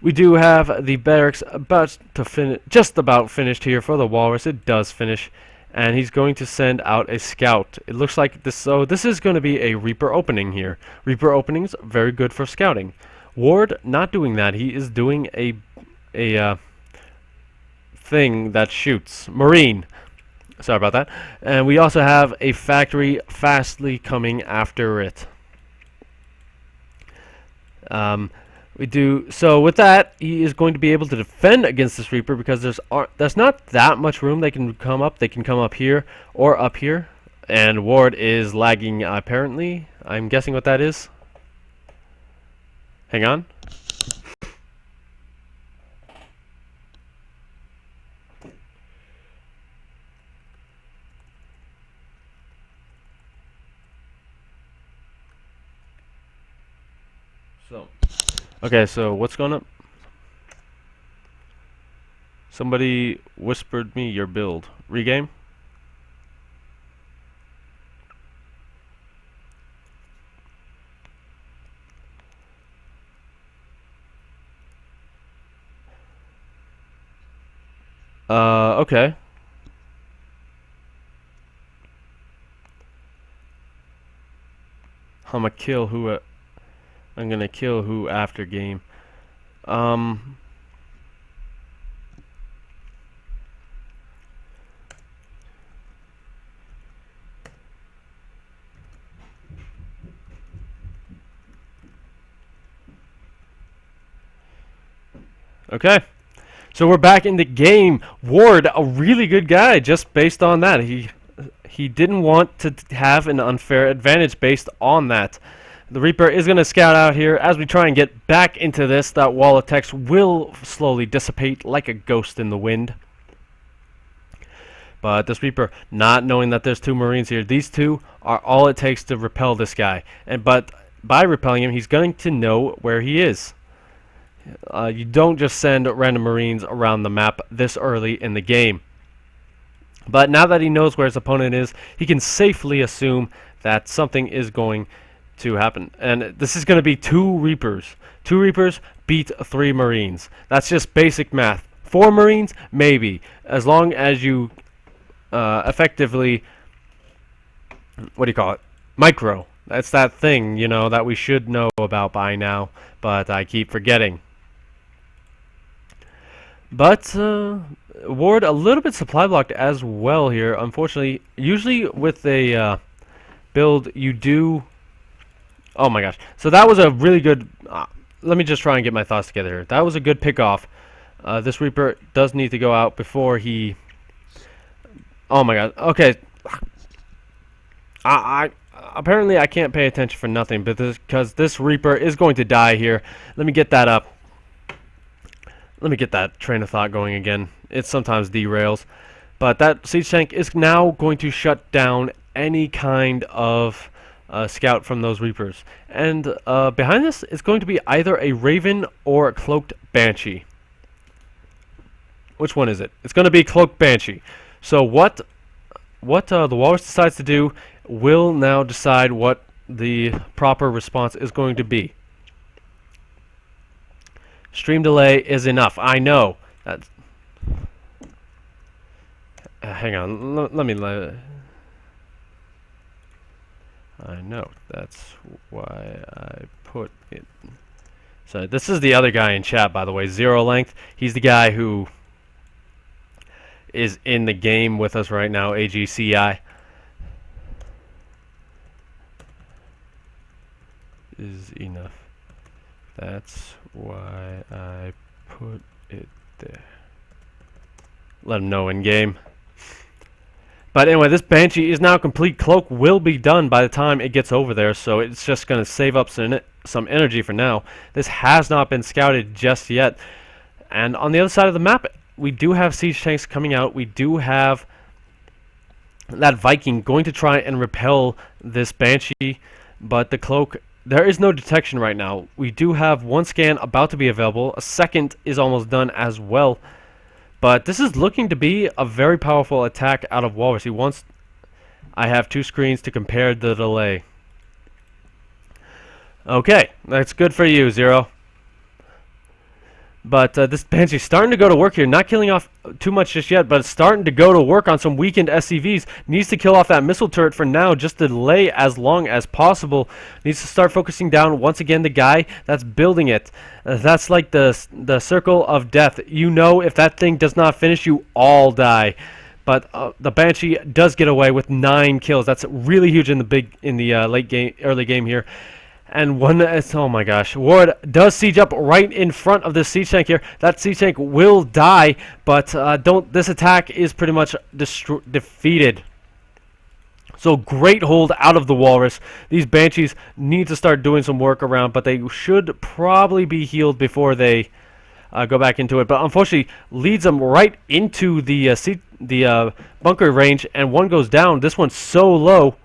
We do have the barracks about to finish, just about finished here for the Walrus. It does finish, and he's going to send out a scout. It looks like this. So this is going to be a Reaper opening here. Reaper openings very good for scouting. Ward not doing that. He is doing a thing that shoots. Marine. Sorry about that. And we also have a factory fastly coming after it. We do so with that. He is going to be able to defend against this Reaper because there's not that much room they can come up. They can come up here or up here. And Ward is lagging apparently. I'm guessing what that is. Hang on. Okay, so what's going on? Somebody whispered me your build. Regame? Okay. I'm gonna kill who after game. Okay. So we're back in the game. Ward, a really good guy just based on that. He didn't want to have an unfair advantage based on that. The Reaper is going to scout out here. As we try and get back into this, that wall of text will slowly dissipate like a ghost in the wind. But this Reaper, not knowing that there's two Marines here, these two are all it takes to repel this guy. But by repelling him, he's going to know where he is. You don't just send random Marines around the map this early in the game. But now that he knows where his opponent is, he can safely assume that something is going to happen. And this is going to be two Reapers. Two Reapers beat 3 Marines. That's just basic math. 4 Marines? Maybe. As long as you effectively, what do you call it? Micro. That's that thing, you know, that we should know about by now, but I keep forgetting. But Ward a little bit supply blocked as well here, unfortunately. Usually with a build you do... Oh my gosh. So that was a really good... let me just try and get my thoughts together here. That was a good pick off. This Reaper does need to go out before he... Oh my god. Okay. Apparently I can't pay attention for nothing, but because this Reaper is going to die here. Let me get that up. Let me get that train of thought going again. It sometimes derails. But that siege tank is now going to shut down any kind of scout from those Reapers. And behind this is going to be either a Raven or a Cloaked Banshee. Which one is it? It's going to be Cloaked Banshee. So what the Walrus decides to do will now decide what the proper response is going to be. Stream delay is enough. I know. That's hang on. Let me. I know. That's why I put it. So this is the other guy in chat, by the way. Zero Length. He's the guy who is in the game with us right now. AGCI is enough. That's why I put it there. Let him know in game. But anyway, this Banshee is now complete. Cloak will be done by the time it gets over there, so it's just going to save up some energy for now. This has not been scouted just yet. And on the other side of the map, we do have siege tanks coming out. We do have that Viking going to try and repel this Banshee, but the Cloak, there is no detection right now. We do have one scan about to be available. A second is almost done as well. But this is looking to be a very powerful attack out of Walrus. I have two screens to compare the delay. Okay, that's good for you, Zero. But this Banshee's starting to go to work here. Not killing off too much just yet, but it's starting to go to work on some weakened SCVs. Needs to kill off that missile turret for now, just to delay as long as possible. Needs to start focusing down, once again, the guy that's building it. That's like the circle of death. You know, if that thing does not finish, you all die. But the Banshee does get away with 9 kills. That's really huge in the late game, early game here. And oh my gosh, Ward does siege up right in front of this siege tank here. That siege tank will die, but this attack is pretty much defeated. So great hold out of the Walrus. These Banshees need to start doing some work around, but they should probably be healed before they go back into it. But unfortunately, leads them right into the bunker range, and one goes down. This one's so low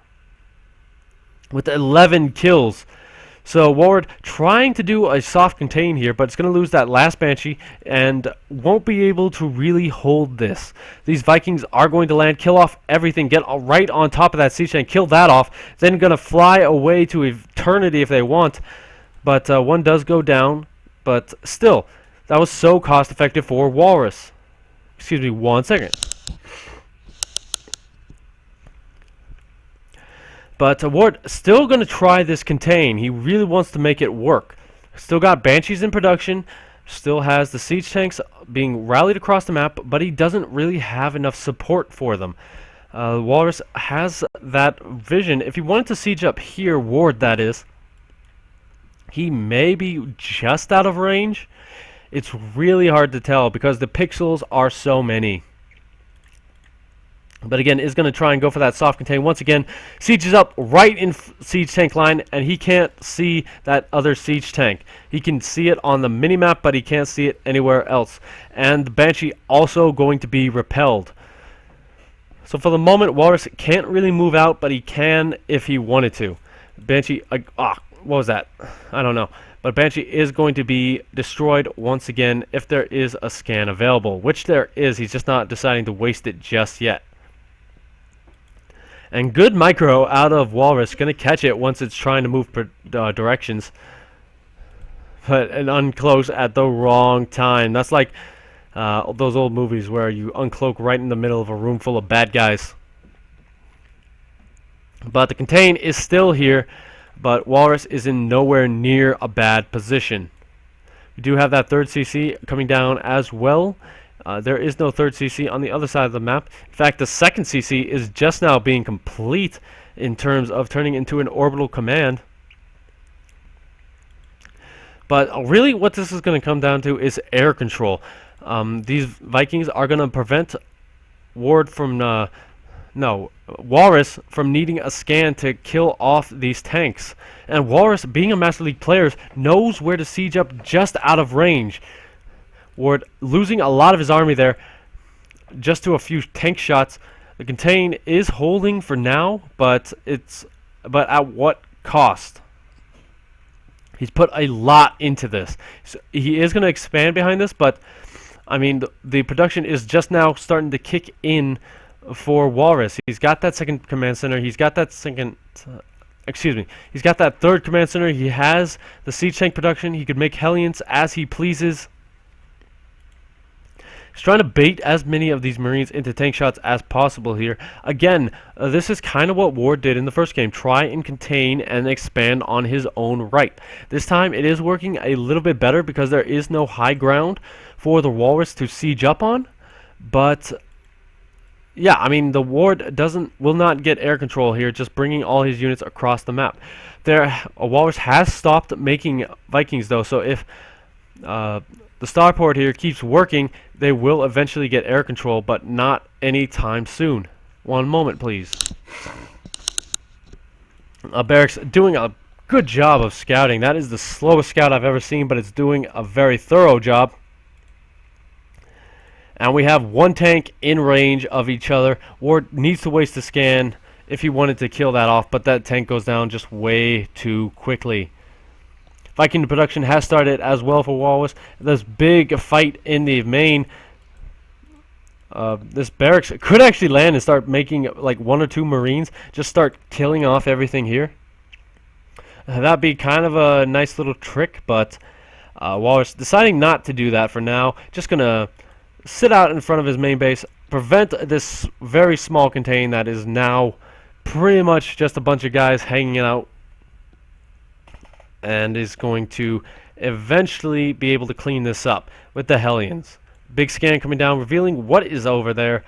with 11 kills. So Ward trying to do a soft contain here, but it's going to lose that last Banshee and won't be able to really hold this. These Vikings are going to land, kill off everything, get right on top of that siege tank, kill that off, then going to fly away to eternity if they want. But one does go down, but still, that was so cost effective for Walrus. Excuse me 1 second. But Ward still going to try this contain. He really wants to make it work. Still got Banshees in production. Still has the siege tanks being rallied across the map, but he doesn't really have enough support for them. Walrus has that vision. If he wanted to siege up here, Ward that is, he may be just out of range. It's really hard to tell because the pixels are so many. But again, is going to try and go for that soft contain. Once again, sieges up right in siege tank line, and he can't see that other siege tank. He can see it on the minimap, but he can't see it anywhere else. And the Banshee also going to be repelled. So for the moment, Walrus can't really move out, but he can if he wanted to. Banshee, what was that? I don't know. But Banshee is going to be destroyed once again if there is a scan available, which there is. He's just not deciding to waste it just yet. And good micro out of Walrus. Going to catch it once it's trying to move directions. But an unclose at the wrong time. That's like those old movies where you uncloak right in the middle of a room full of bad guys. But the contain is still here. But Walrus is in nowhere near a bad position. We do have that third CC coming down as well. There is no third CC on the other side of the map. In fact, the second CC is just now being complete in terms of turning into an orbital command. But really what this is going to come down to is air control. These Vikings are going to prevent Walrus from needing a scan to kill off these tanks. And Walrus, being a Master League player, knows where to siege up just out of range. Ward losing a lot of his army there just to a few tank shots. The contain is holding for now, but it's but at what cost? He's put a lot into this. So he is going to expand behind this, but I mean, the production is just now starting to kick in for Walrus. He's got that second command center. He's got that second... excuse me. He's got that third command center. He has the siege tank production. He could make Hellions as he pleases. He's trying to bait as many of these Marines into tank shots as possible here. Again, this is kind of what Ward did in the first game. Try and contain and expand on his own right. This time it is working a little bit better because there is no high ground for the Walrus to siege up on. But yeah, I mean, the Ward will not get air control here, just bringing all his units across the map. A Walrus has stopped making Vikings though, so if the starport here keeps working, they will eventually get air control, but not anytime soon. One moment, please. Barracks doing a good job of scouting. That is the slowest scout I've ever seen, but it's doing a very thorough job. And we have one tank in range of each other. Ward needs to waste a scan if he wanted to kill that off, but that tank goes down just way too quickly. Viking production has started as well for Walrus. This big fight in the main. This barracks could actually land and start making like 1 or 2 Marines. Just start killing off everything here. That'd be kind of a nice little trick, but Walrus deciding not to do that for now. Just going to sit out in front of his main base. Prevent this very small contain that is now pretty much just a bunch of guys hanging out. And is going to eventually be able to clean this up with the Hellions. Big scan coming down, revealing what is over there.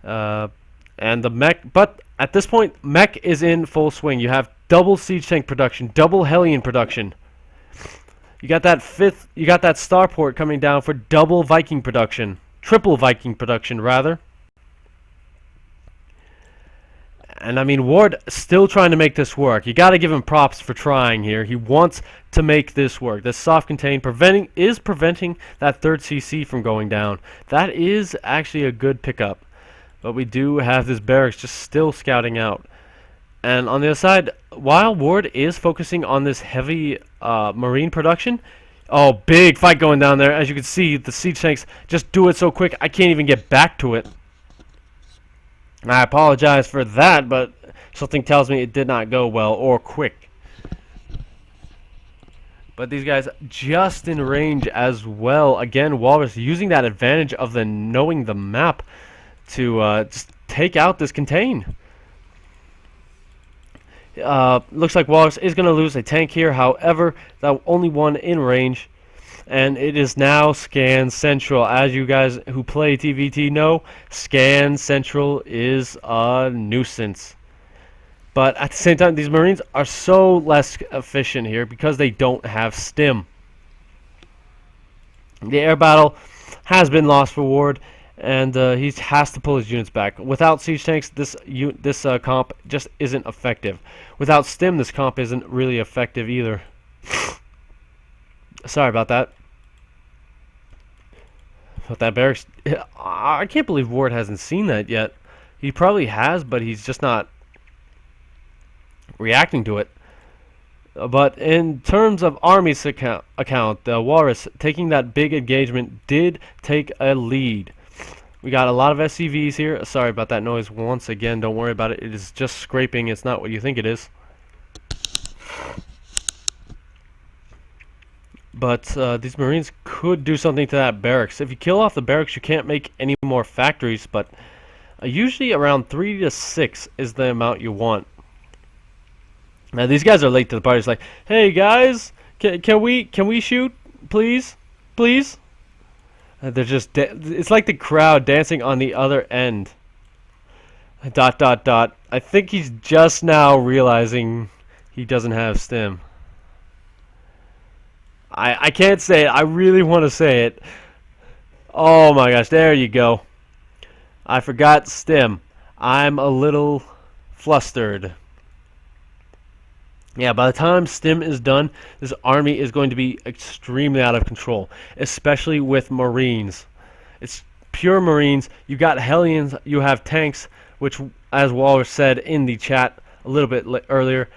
And the mech, but at this point, mech is in full swing. You have double siege tank production, double Hellion production. You got that starport coming down for double Viking production. Triple Viking production, rather. And I mean, Ward still trying to make this work. You got to give him props for trying here. He wants to make this work. This soft contain is preventing that third CC from going down. That is actually a good pickup. But we do have this barracks just still scouting out. And on the other side, while Ward is focusing on this heavy Marine production, oh, big fight going down there. As you can see, the siege tanks just do it so quick, I can't even get back to it. I apologize for that, but something tells me it did not go well or quick. But these guys just in range as well. Again, Walrus using that advantage of knowing the map to just take out this contain. Looks like Walrus is going to lose a tank here. However, that only one in range. And it is now Scan Central. As you guys who play TVT know, Scan Central is a nuisance. But at the same time, these Marines are so less efficient here because they don't have stim. The air battle has been lost for Ward, and he has to pull his units back. Without siege tanks, this comp just isn't effective. Without stim, this comp isn't really effective either. Sorry about that. But that barracks, I can't believe Ward hasn't seen that yet. He probably has, but he's just not reacting to it. But in terms of Army's account, Walrus taking that big engagement did take a lead. We got a lot of SCVs here. Sorry about that noise once again. Don't worry about it. It is just scraping. It's not what you think it is. But these Marines could do something to that barracks. If you kill off the barracks, you can't make any more factories, but usually around 3 to 6 is the amount you want. Now these guys are late to the party. It's like, hey guys, can we shoot, please, please? They're just it's like the crowd dancing on the other end. ... I think he's just now realizing he doesn't have stim. I can't say it. I really want to say it. Oh my gosh, there you go. I forgot stim. I'm a little flustered. Yeah, by the time stim is done, this army is going to be extremely out of control, especially with Marines. It's pure Marines. You got Hellions, you have tanks, which, as Walrus said in the chat, a little bit earlier,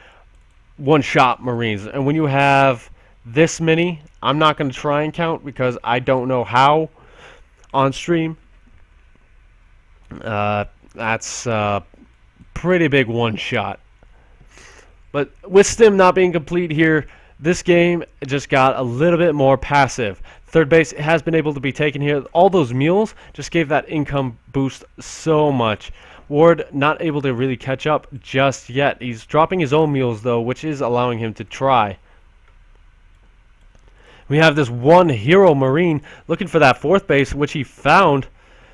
one-shot Marines. And when you have this many, I'm not going to try and count because I don't know how on stream. That's pretty big one-shot. But with Stim not being complete here, this game just got a little bit more passive. Third base has been able to be taken here. All those mules just gave that income boost so much. Ward not able to really catch up just yet. He's dropping his own mules though, which is allowing him to try. We have this one hero Marine looking for that fourth base, which he found.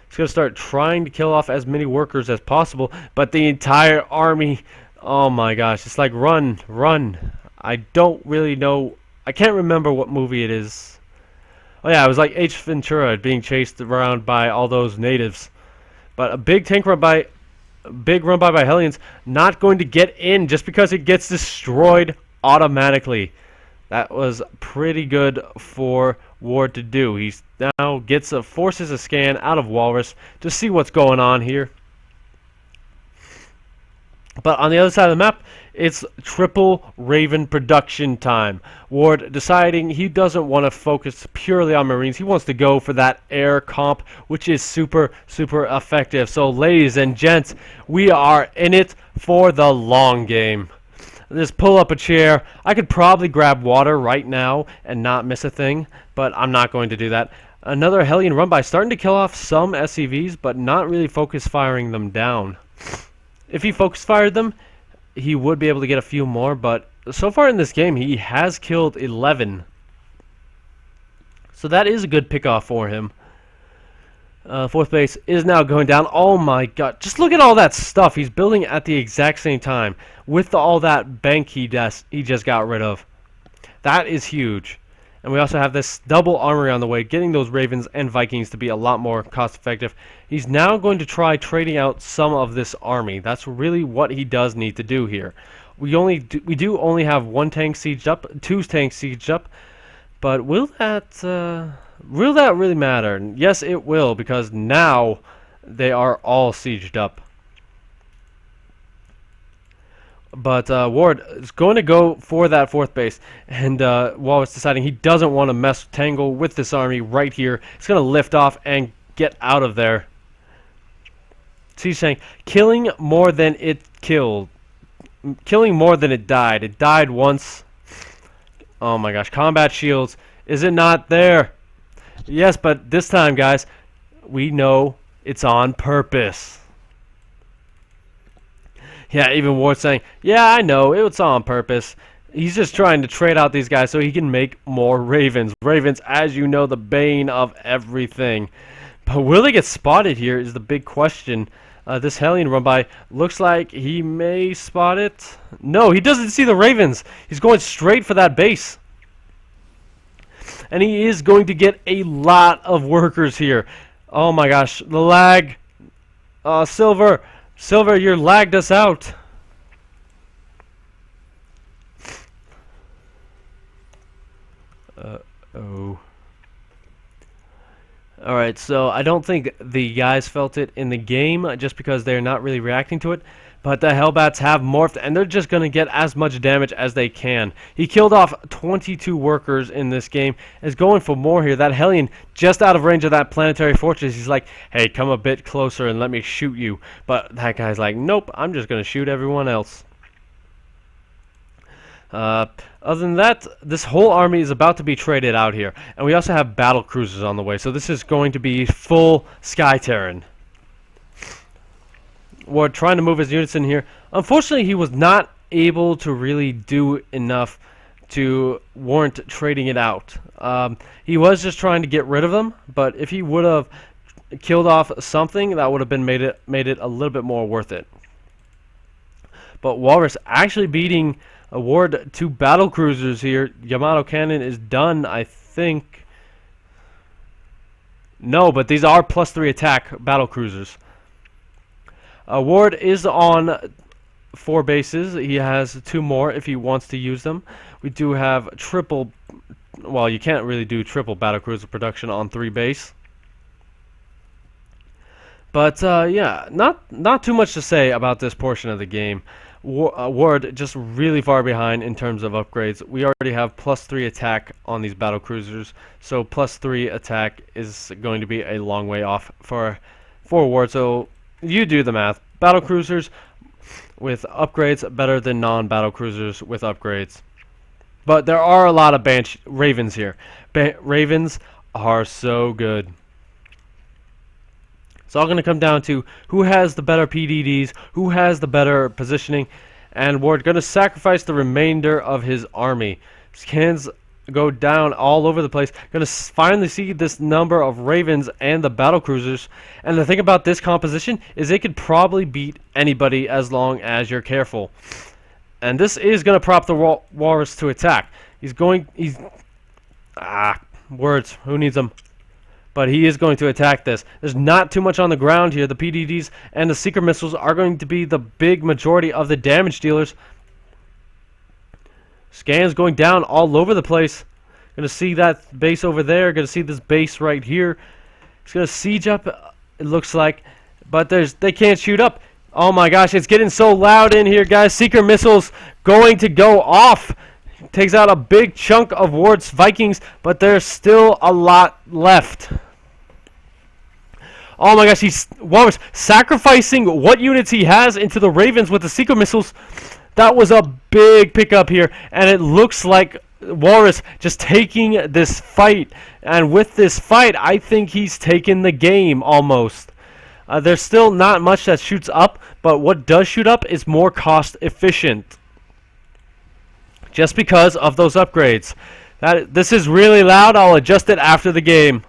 He's going to start trying to kill off as many workers as possible, but the entire army, oh my gosh, it's like run, run. I don't really know. I can't remember what movie it is. Oh yeah, it was like H. Ventura being chased around by all those natives. But a big tank run by Hellions, not going to get in just because it gets destroyed automatically. That was pretty good for Ward to do. He now forces a scan out of Walrus to see what's going on here. But on the other side of the map, it's triple Raven production time. Ward deciding he doesn't want to focus purely on Marines. He wants to go for that air comp, which is super, super effective. So, ladies and gents, we are in it for the long game. Just pull up a chair. I could probably grab water right now and not miss a thing, but I'm not going to do that. Another Hellion run by, starting to kill off some SCVs, but not really focus firing them down. If he focus fired them, he would be able to get a few more, but so far in this game, he has killed 11. So that is a good pickoff for him. Fourth base is now going down. Oh my god. Just look at all that stuff he's building at the exact same time with all that bank he just got rid of. That is huge. And we also have this double armory on the way, getting those Ravens and Vikings to be a lot more cost effective. He's now going to try trading out some of this army. That's really what he does need to do here. We do only have one tank sieged up, two tanks sieged up, but will that really matter? Yes, it will, because now they are all sieged up. But Ward is going to go for that fourth base, and Wallace deciding he doesn't want to tangle with this army right here. He's going to lift off and get out of there. So he's saying, killing more than it killed. Killing more than it died. It died once. Oh my gosh, combat shields. Is it not there? Yes, but this time, guys, we know it's on purpose. Yeah, even Ward saying, yeah, I know, it was on purpose. He's just trying to trade out these guys so he can make more Ravens. Ravens, as you know, the bane of everything. But will they get spotted here is the big question. This Hellion run by looks like he may spot it. No, he doesn't see the Ravens. He's going straight for that base. And he is going to get a lot of workers here. Oh my gosh, the lag. Silver, you lagged us out. Oh. Alright, so I don't think the guys felt it in the game just because they're not really reacting to it. But the Hellbats have morphed, and they're just going to get as much damage as they can. He killed off 22 workers in this game. Is going for more here. That Hellion just out of range of that planetary fortress. He's like, hey, come a bit closer and let me shoot you. But that guy's like, nope, I'm just going to shoot everyone else. Other than that, this whole army is about to be traded out here. And we also have battle cruisers on the way. So this is going to be full Sky Terran. Ward trying to move his units in here. Unfortunately, he was not able to really do enough to warrant trading it out. He was just trying to get rid of them, but if he would have killed off something, that would have been made it a little bit more worth it. But Walrus actually beating Ward to battle cruisers here. Yamato Cannon is done, I think. No, but these are +3 attack battle cruisers. Ward is on 4 bases. He has 2 more if he wants to use them. We do have triple, well, you can't really do triple battlecruiser production on 3 base. But yeah, not too much to say about this portion of the game. Ward just really far behind in terms of upgrades. We already have +3 attack on these battle cruisers, so +3 attack is going to be a long way off for Ward. So you do the math. Battle cruisers with upgrades better than non-battle cruisers with upgrades. But there are a lot of Ravens here. Ravens are so good. It's all going to come down to who has the better PDDs, who has the better positioning, and Ward going to sacrifice the remainder of his army. Scans go down all over the place. Going to finally see this number of Ravens and the battle cruisers. And the thing about this composition is they could probably beat anybody as long as you're careful. And this is going to prop the Walrus to attack. Words. Who needs them? But he is going to attack this. There's not too much on the ground here. The PDDs and the Seeker missiles are going to be the big majority of the damage dealers. Scans going down all over the place. Going to see that base over there. Going to see this base right here. It's going to siege up, it looks like. But they can't shoot up. Oh my gosh, it's getting so loud in here, guys. Seeker missiles going to go off. Takes out a big chunk of Ward's Vikings, but there's still a lot left. Oh my gosh, he's Walrus sacrificing what units he has into the Ravens with the Seeker missiles. That was a big pickup here, and it looks like Walrus just taking this fight. And with this fight, I think he's taken the game almost. There's still not much that shoots up, but what does shoot up is more cost efficient. Just because of those upgrades. This is really loud. I'll adjust it after the game.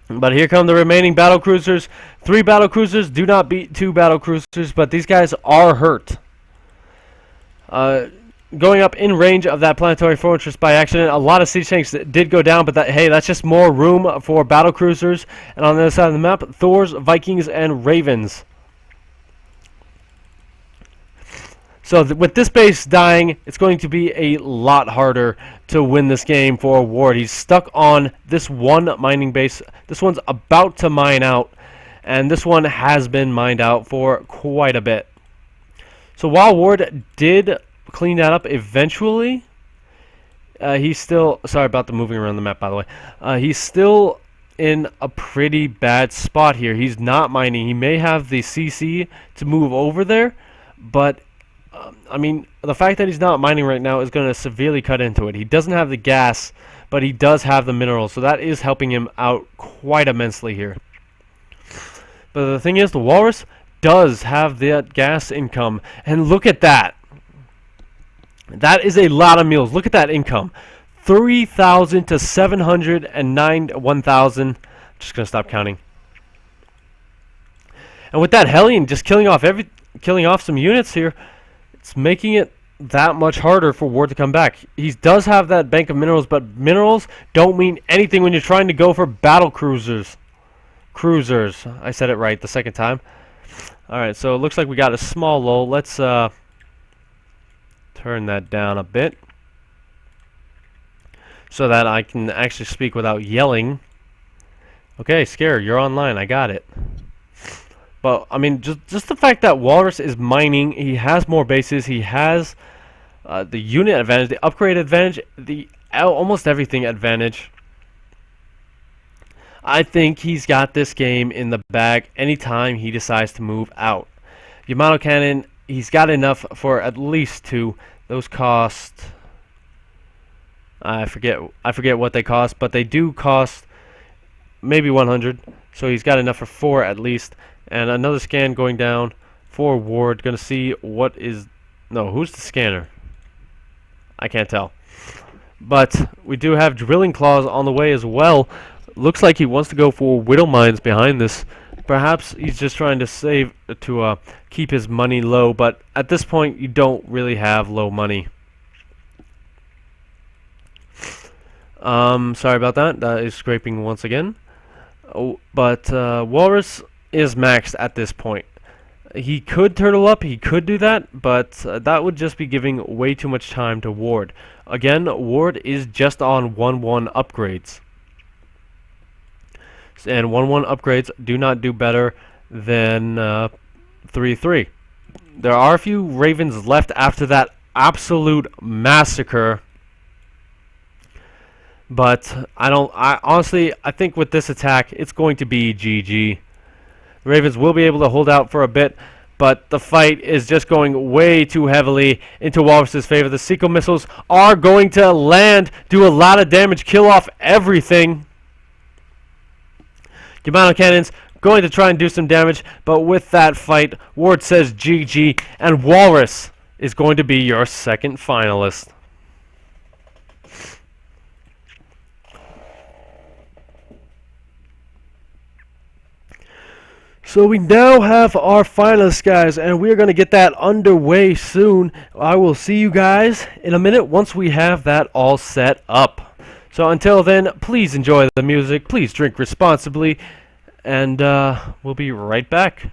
But here come the remaining battle cruisers. 3 battle cruisers do not beat 2 battle cruisers, but these guys are hurt. Going up in range of that planetary fortress by accident. A lot of siege tanks did go down, but hey, that's just more room for battle cruisers. And on the other side of the map, Thors, Vikings, and Ravens. So with this base dying, it's going to be a lot harder to win this game for Ward. He's stuck on this one mining base. This one's about to mine out, and this one has been mined out for quite a bit. So while Ward did clean that up eventually, he's still... Sorry about the moving around the map, by the way. He's still in a pretty bad spot here. He's not mining. He may have the CC to move over there, but... I mean, the fact that he's not mining right now is going to severely cut into it. He doesn't have the gas, but he does have the minerals, so that is helping him out quite immensely here. But the thing is, the Walrus does have that gas income, and look at that. That is a lot of meals. Look at that income. 3,000 to 709, 1,000. Just going to stop counting. And with that Hellion just killing off some units here, it's making it that much harder for Ward to come back. He does have that bank of minerals, but minerals don't mean anything when you're trying to go for battle cruisers. I said it right the second time. Alright, so it looks like we got a small lull. Let's turn that down a bit so that I can actually speak without yelling. Okay, Scare, you're online. I got it. But, I mean, just the fact that Walrus is mining, he has more bases, he has the unit advantage, the upgrade advantage, the almost everything advantage. I think he's got this game in the bag anytime he decides to move out. Yamato Cannon, he's got enough for at least 2. Those cost... I forget what they cost, but they do cost maybe 100. So he's got enough for 4 at least. And another scan going down for Ward. Going to see what is... No, who's the scanner? I can't tell. But we do have Drilling Claws on the way as well. Looks like he wants to go for Widow Mines behind this. Perhaps he's just trying to save to keep his money low. But at this point, you don't really have low money. Sorry about that. That is scraping once again. Oh, but Walrus is maxed at this point. He could turtle up, he could do that, but that would just be giving way too much time to Ward. Again, Ward is just on 1-1 upgrades. And 1-1 upgrades do not do better than 3-3. There are a few Ravens left after that absolute massacre. But I think with this attack, it's going to be GG. The Ravens will be able to hold out for a bit, but the fight is just going way too heavily into Walrus's favor. The Sequel missiles are going to land, do a lot of damage, kill off everything. Yamano cannons going to try and do some damage, but with that fight, Ward says GG, and Walrus is going to be your second finalist. So we now have our finalists, guys, and we're going to get that underway soon. I will see you guys in a minute once we have that all set up. So until then, please enjoy the music, please drink responsibly, and we'll be right back.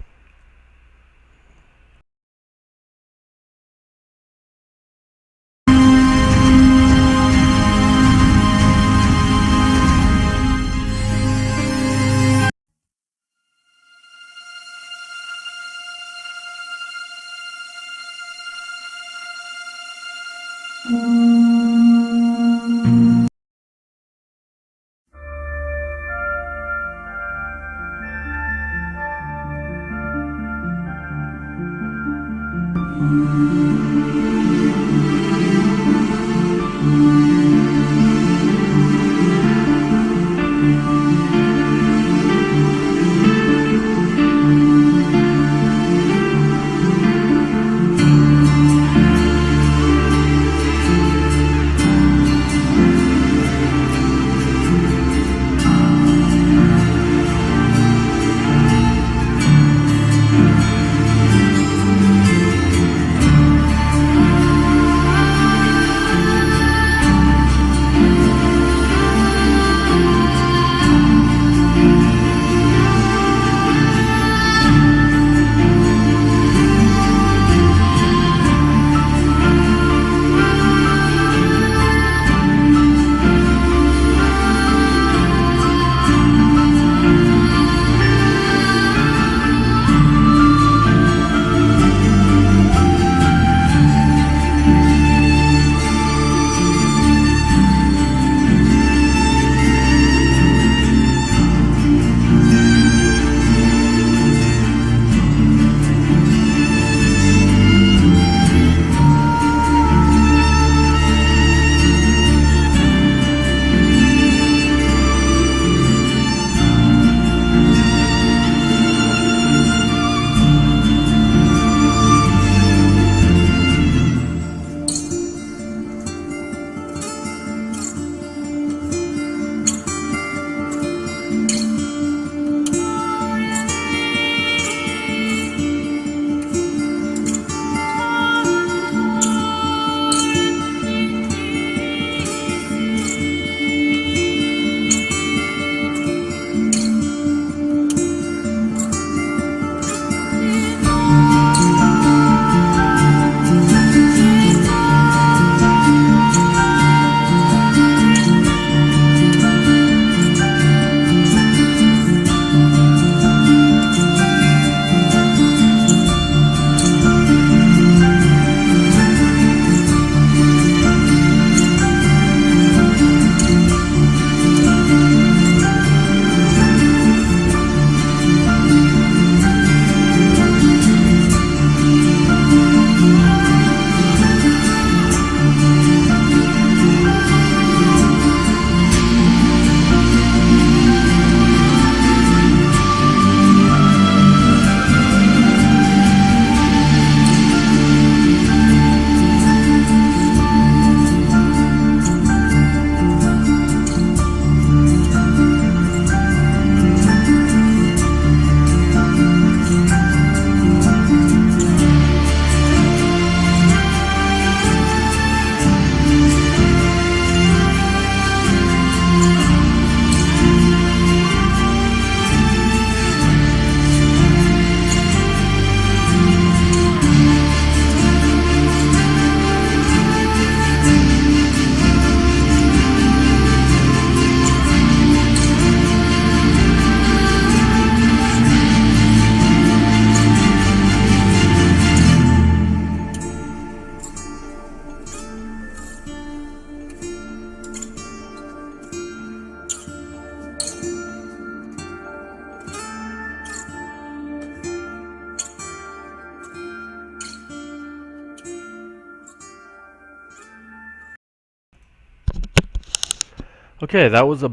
Okay, that was a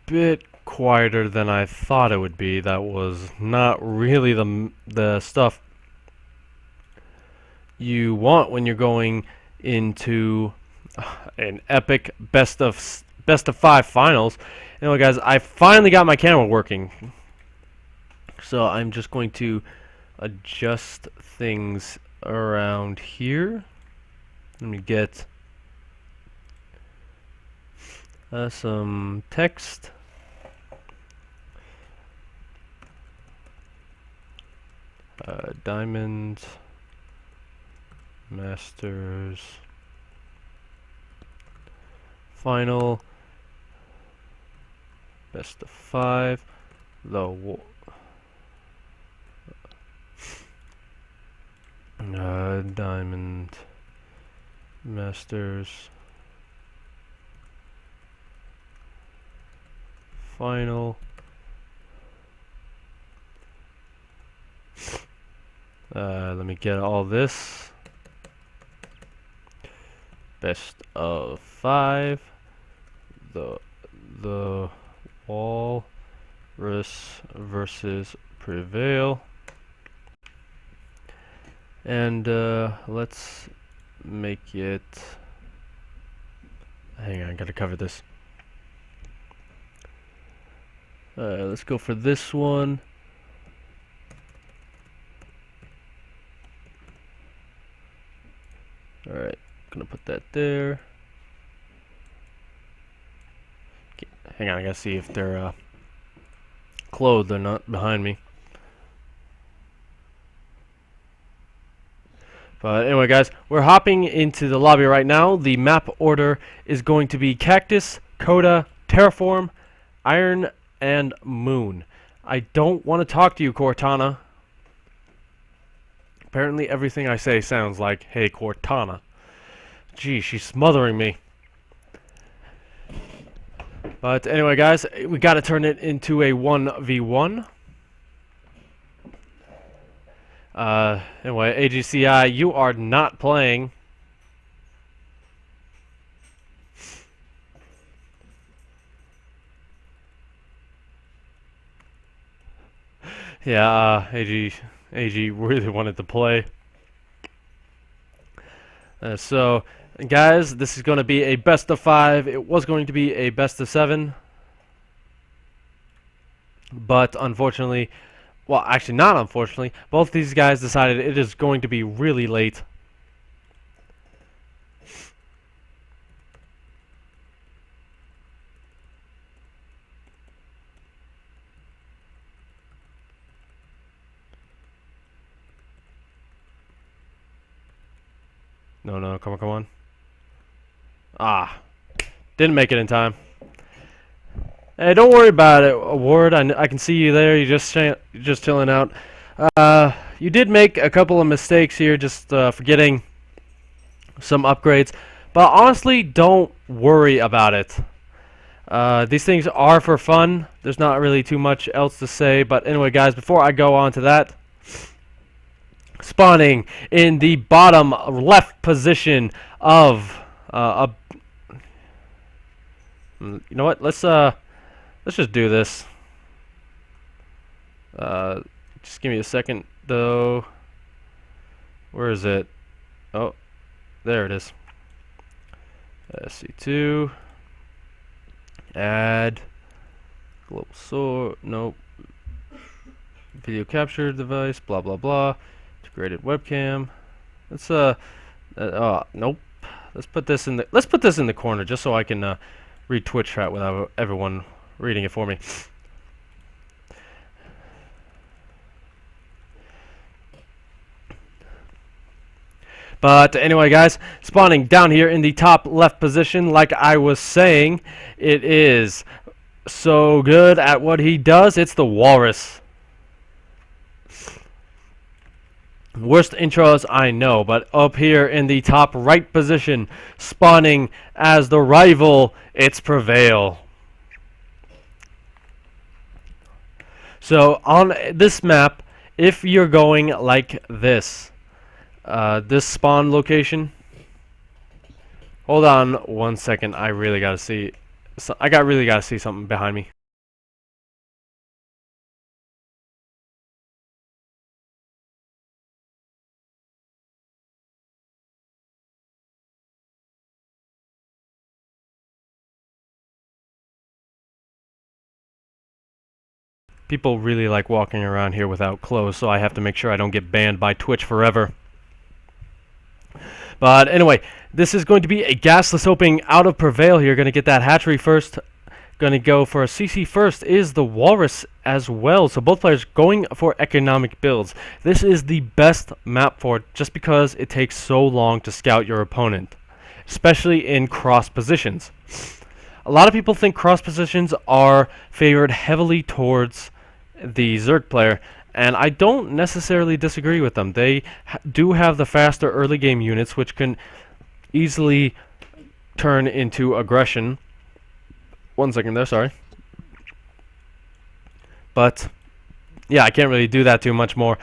bit quieter than I thought it would be. That was not really the stuff you want when you're going into an epic best of 5 finals. Anyway, guys, I finally got my camera working, so I'm just going to adjust things around here. Let me get some text. Diamond Masters Final best of 5. Diamond Masters Final. Let me get all this. Best of 5. The Walrus versus Prevail. And let's make it. Hang on, I gotta cover this. Let's go for this one. Alright, gonna put that there. Okay, hang on, I gotta see if they're clothed or not behind me. But anyway, guys, we're hopping into the lobby right now. The map order is going to be Cactus, Coda, Terraform, Iron, and Moon. I don't want to talk to you, Cortana. Apparently everything I say sounds like, hey, Cortana. Gee, she's smothering me. But anyway, guys, we got to turn it into a 1v1. Anyway, AGCI, you are not playing. Yeah, AG really wanted to play. So, guys, this is going to be a best of 5. It was going to be a best of 7. But unfortunately, well, actually not unfortunately, both these guys decided it is going to be really late. No, come on. Ah, didn't make it in time. Hey, don't worry about it, Ward. I can see you there. You're just chilling out. You did make a couple of mistakes here, just forgetting some upgrades. But honestly, don't worry about it. These things are for fun. There's not really too much else to say. But anyway, guys, before I go on to that, spawning in the bottom left position of you know what? Let's just do this. Just give me a second, though. Where is it? Oh, there it is. SC2. Add. Global source. Nope. Video capture device. Blah blah blah. Integrated webcam. Let's oh nope. Let's put this in the corner just so I can read Twitch chat without everyone reading it for me. But anyway, guys, spawning down here in the top left position, like I was saying, it is so good at what he does. It's the Walrus. Worst intros I know, but up here in the top right position, spawning as the rival, it's Prevail. So on this map, if you're going like this, this spawn location. Hold on 1 second. I really gotta see really gotta see something behind me. People really like walking around here without clothes, so I have to make sure I don't get banned by Twitch forever. But anyway, this is going to be a gasless opening out of Prevail here. Going to get that hatchery first. Going to go for a CC first is the Walrus as well. So both players going for economic builds. This is the best map for it just because it takes so long to scout your opponent, especially in cross positions. A lot of people think cross positions are favored heavily towards the Zerg player, and I don't necessarily disagree with them. They do have the faster early game units, which can easily turn into aggression. 1 second there, sorry. But yeah, I can't really do that too much more,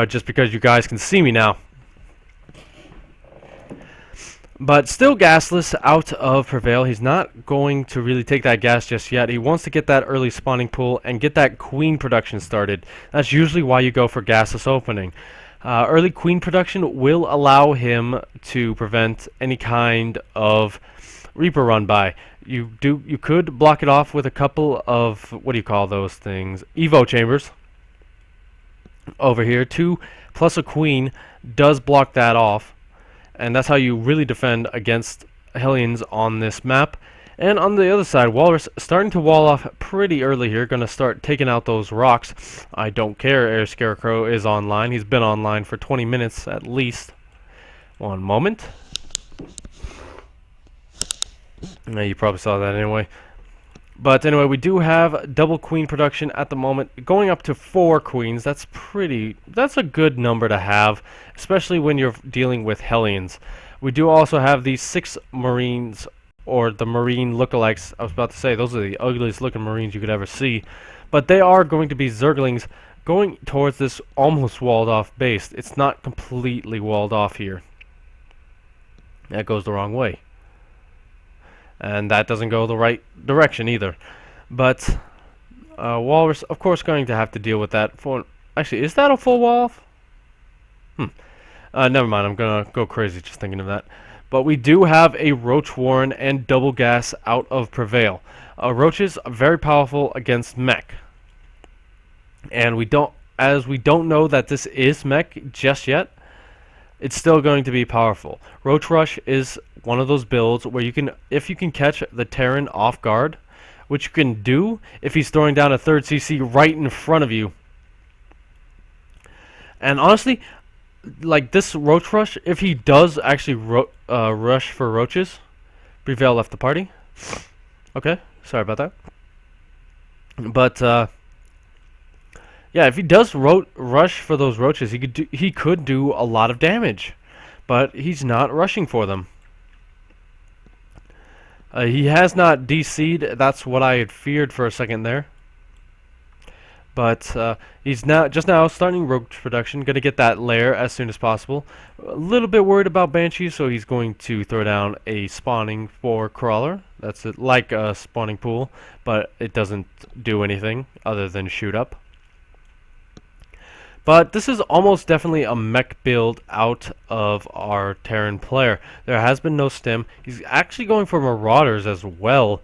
just because you guys can see me now. But still gasless out of Prevail. He's not going to really take that gas just yet. He wants to get that early spawning pool and get that queen production started. That's usually why you go for gasless opening. Early queen production will allow him to prevent any kind of Reaper run by. You could block it off with a couple of, what do you call those things? Evo chambers. Over here, 2 plus a queen does block that off. And that's how you really defend against Hellions on this map. And on the other side, Walrus starting to wall off pretty early here. Going to start taking out those rocks. I don't care, Air Scarecrow is online. He's been online for 20 minutes at least. 1 moment. You probably saw that anyway. But anyway, we do have double queen production at the moment, going up to 4 queens. That's a good number to have, especially when you're dealing with Hellions. We do also have these 6 Marines, or the Marine lookalikes. I was about to say, those are the ugliest looking Marines you could ever see. But they are going to be Zerglings going towards this almost walled off base. It's not completely walled off here. That goes the wrong way. And that doesn't go the right direction either. But Walrus, of course, going to have to deal with that. Actually, is that a full wall off? Never mind, I'm going to go crazy just thinking of that. But we do have a Roach Warren and double gas out of Prevail. Roaches are very powerful against mech. And we don't know that this is mech just yet, it's still going to be powerful. Roach Rush is one of those builds where if you can catch the Terran off guard, which you can do if he's throwing down a 3rd CC right in front of you. And honestly, like this Roach Rush, if he does actually rush for roaches, Prevail left the party. Okay, sorry about that. But yeah, if he does rush for those roaches, he could do a lot of damage, but he's not rushing for them. He has not DC'd. That's what I had feared for a second there. But he's just now starting roach production. Going to get that lair as soon as possible. A little bit worried about Banshee, so he's going to throw down a spawning for Crawler. That's like a spawning pool, but it doesn't do anything other than shoot up. But this is almost definitely a mech build out of our Terran player. There has been no stim. He's actually going for Marauders as well.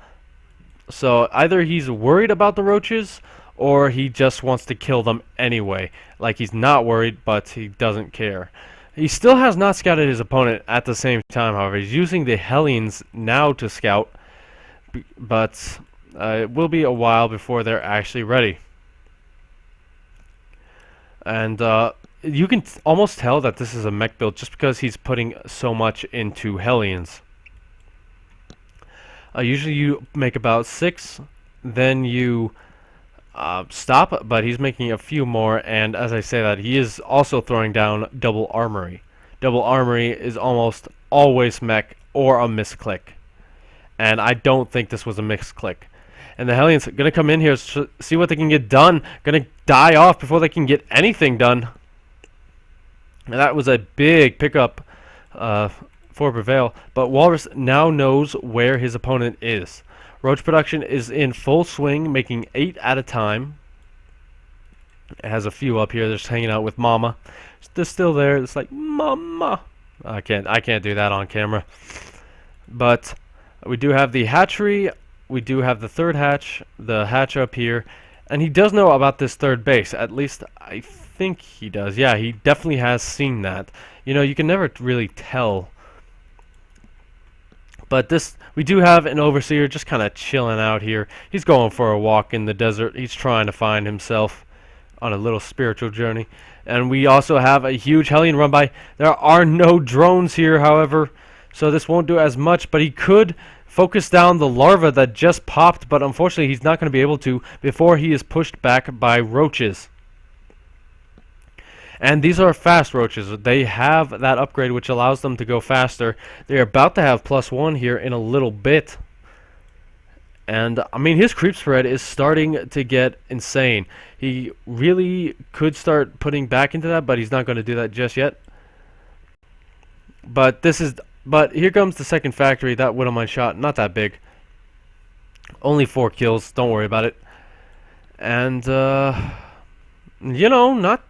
So either he's worried about the roaches, or he just wants to kill them anyway. Like, he's not worried, but he doesn't care. He still has not scouted his opponent at the same time, however. He's using the Hellions now to scout, but it will be a while before they're actually ready. And you can almost tell that this is a mech build just because he's putting so much into Hellions. Usually you make about 6, then you stop, but he's making a few more, and as I say that, he is also throwing down double armory. Double armory is almost always mech or a misclick, and I don't think this was a misclick. And the Hellions are going to come in here, see what they can get done. Going to die off before they can get anything done. And that was a big pickup for for Prevail, but Walrus now knows where his opponent is. Roach production is in full swing, making 8 at a time. It has a few up here. They're just hanging out with Mama. They're still there. It's like Mama. I can't do that on camera. But we do have the hatchery. We do have the third hatch, the hatch up here, and he does know about this third base. At least I think he does. Yeah, he definitely has seen that. You know, you can never really tell. But this, we do have an overseer just kind of chilling out here. He's going for a walk in the desert. He's trying to find himself on a little spiritual journey. And we also have a huge Hellion run by. There are no drones here, however, so this won't do as much, but he could focus down the larva that just popped, but unfortunately he's not going to be able to before he is pushed back by roaches. And these are fast roaches. They have that upgrade which allows them to go faster. They're about to have +1 here in a little bit. And, I mean, his creep spread is starting to get insane. He really could start putting back into that, but he's not going to do that just yet. But here comes the second factory. That Widowmine shot, not that big. Only 4 kills. Don't worry about it. And, you know, not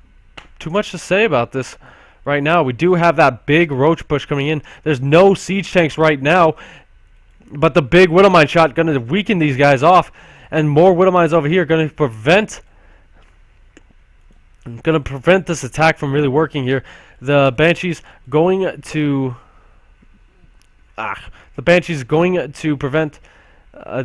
too much to say about this right now. We do have that big roach push coming in. There's no siege tanks right now. But the big Widowmine shot going to weaken these guys off, and more Widowmines over here going to prevent this attack from really working here. The Banshee's going to prevent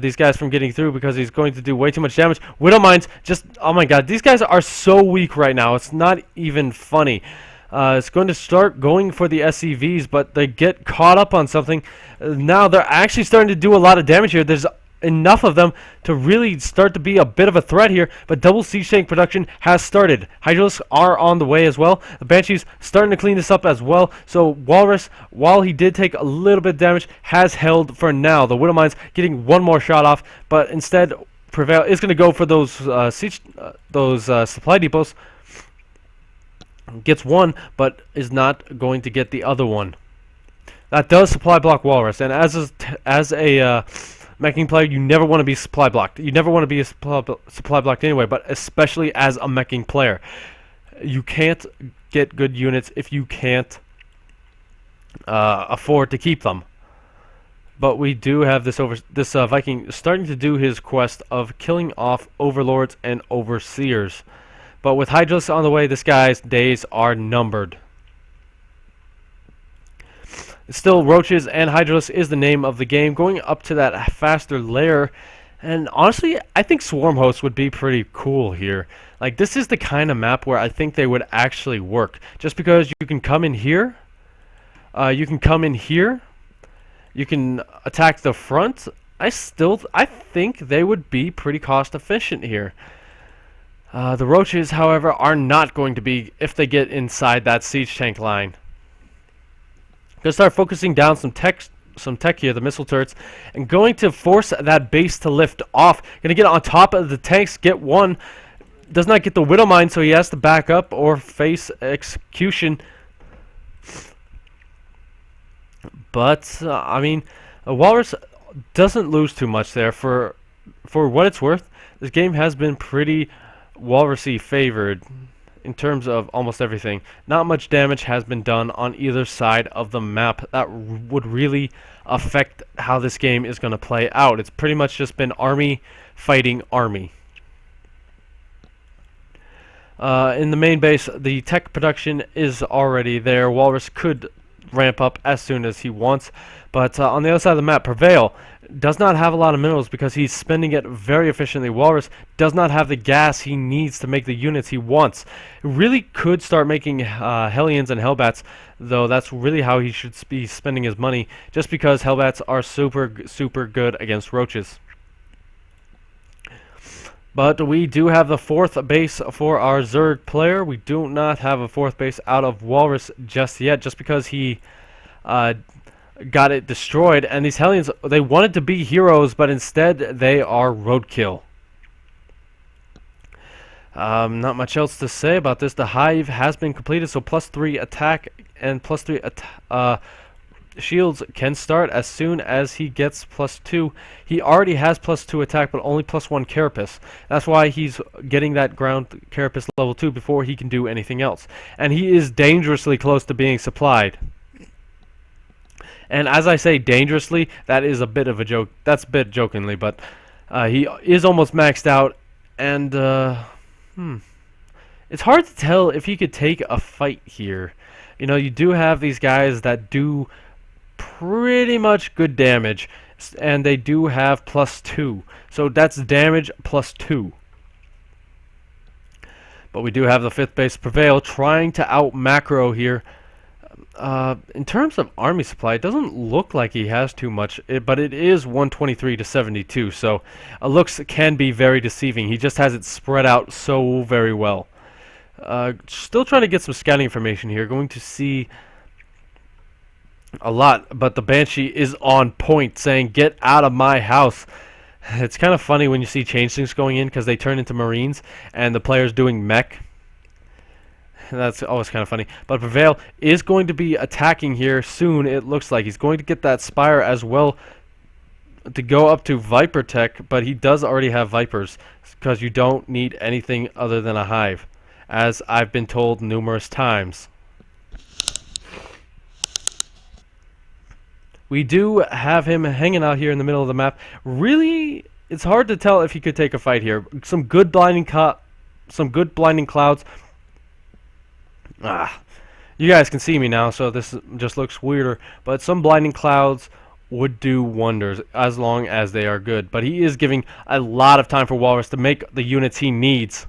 these guys from getting through because he's going to do way too much damage. Widowmines just, oh my god, these guys are so weak right now. It's not even funny. It's going to start going for the SCVs, but they get caught up on something. Now they're actually starting to do a lot of damage here. There's enough of them to really start to be a bit of a threat here, but double siege tank production has started. Hydralisks are on the way as well. The Banshee's starting to clean this up as well. So Walrus, while he did take a little bit of damage, has held for now. The Widowmine's getting one more shot off, but instead Prevail is going to go for those supply depots. Gets one, but is not going to get the other one. That does supply block Walrus, and as a meching player, you never want to be supply blocked. You never want to be supply blocked anyway, but especially as a meching player. You can't get good units if you can't afford to keep them. But we do have this Viking starting to do his quest of killing off overlords and overseers. But with Hydralisks on the way, this guy's days are numbered. Still, Roaches and Hydralisks is the name of the game. Going up to that faster layer. And honestly, I think Swarm Hosts would be pretty cool here. Like, this is the kind of map where I think they would actually work. Just because you can come in here. You can attack the front. I think they would be pretty cost efficient here. The Roaches, however, are not going to be if they get inside that siege tank line. Gonna start focusing down some tech here, the missile turrets, and going to force that base to lift off. Gonna get on top of the tanks, get one. Does not get the Widowmine, so he has to back up or face execution. But I mean, Walrus doesn't lose too much there. For what it's worth, this game has been pretty Walrusy favored in terms of almost everything. Not much damage has been done on either side of the map that would really affect how this game is going to play out. It's pretty much just been army fighting army. In the main base, the tech production is already there. Walrus could ramp up as soon as he wants, but on the other side of the map, Prevail does not have a lot of minerals because he's spending it very efficiently. Walrus does not have the gas he needs to make the units he wants. He really could start making Hellions and Hellbats, though that's really how he should be spending his money, just because Hellbats are super good against Roaches. But we do have the fourth base for our Zerg player. We do not have a fourth base out of Walrus just yet, just because he got it destroyed. And these Hellions, they wanted to be heroes, but instead they are roadkill. Not much else to say about this. The hive has been completed, so +3 attack and +3 shields can start as soon as he gets +2. He already has +2 attack, but only +1 carapace. That's why he's getting that ground carapace level 2 before he can do anything else. And he is dangerously close to being supplied. And as I say dangerously, that is a bit of a joke. That's a bit jokingly, but he is almost maxed out. And it's hard to tell if he could take a fight here. You know, you do have these guys that do pretty much good damage, and they do have +2. So that's damage +2. But we do have the 5th base Prevail trying to out macro here. In terms of army supply, it doesn't look like he has too much, but it is 123 to 72, so looks can be very deceiving. He just has it spread out so very well. Still trying to get some scouting information here. Going to see a lot, but the Banshee is on point, saying, "Get out of my house." It's kind of funny when you see changelings going in because they turn into Marines, and the player's doing mech. That's always kind of funny. But Prevail is going to be attacking here soon. It looks like he's going to get that Spire as well to go up to Viper Tech, but he does already have Vipers because you don't need anything other than a Hive, as I've been told numerous times. We do have him hanging out here in the middle of the map. Really, it's hard to tell if he could take a fight here. Some good blinding clouds. You guys can see me now, so this just looks weirder. But some blinding clouds would do wonders as long as they are good. But he is giving a lot of time for Walrus to make the units he needs.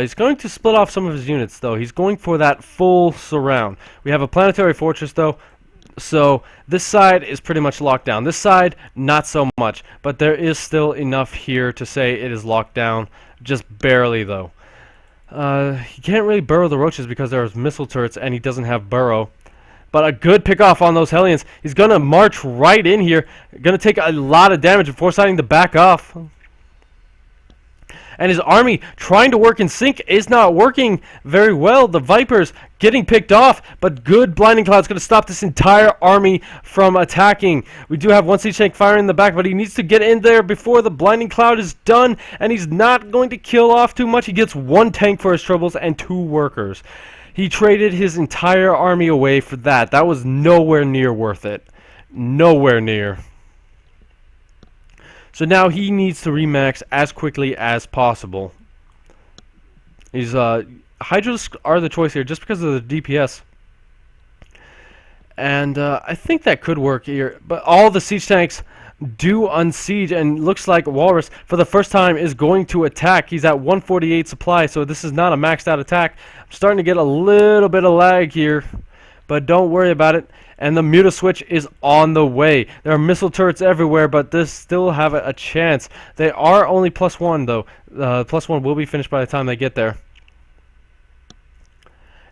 He's going to split off some of his units, though. He's going for that full surround. We have a planetary fortress, though, so this side is pretty much locked down. This side, not so much, but there is still enough here to say it is locked down, just barely, though. He can't really burrow the roaches because there's missile turrets, and he doesn't have burrow. But a good pick-off on those Hellions. He's going to march right in here, going to take a lot of damage before deciding to back off. And his army trying to work in sync is not working very well. The Vipers getting picked off, but good blinding cloud's going to stop this entire army from attacking. We do have one siege tank firing in the back, but he needs to get in there before the blinding cloud is done, and he's not going to kill off too much. He gets one tank for his troubles and 2 workers. He traded his entire army away for that. That was nowhere near worth it. Nowhere near. So now he needs to remax as quickly as possible. Hydras are the choice here just because of the DPS. And I think that could work here. But all the siege tanks do unsiege, and looks like Walrus for the first time is going to attack. He's at 148 supply, so this is not a maxed out attack. I'm starting to get a little bit of lag here, but don't worry about it. And the Muta switch is on the way. There are missile turrets everywhere, but this still have a chance. They are only +1, though. +1 will be finished by the time they get there.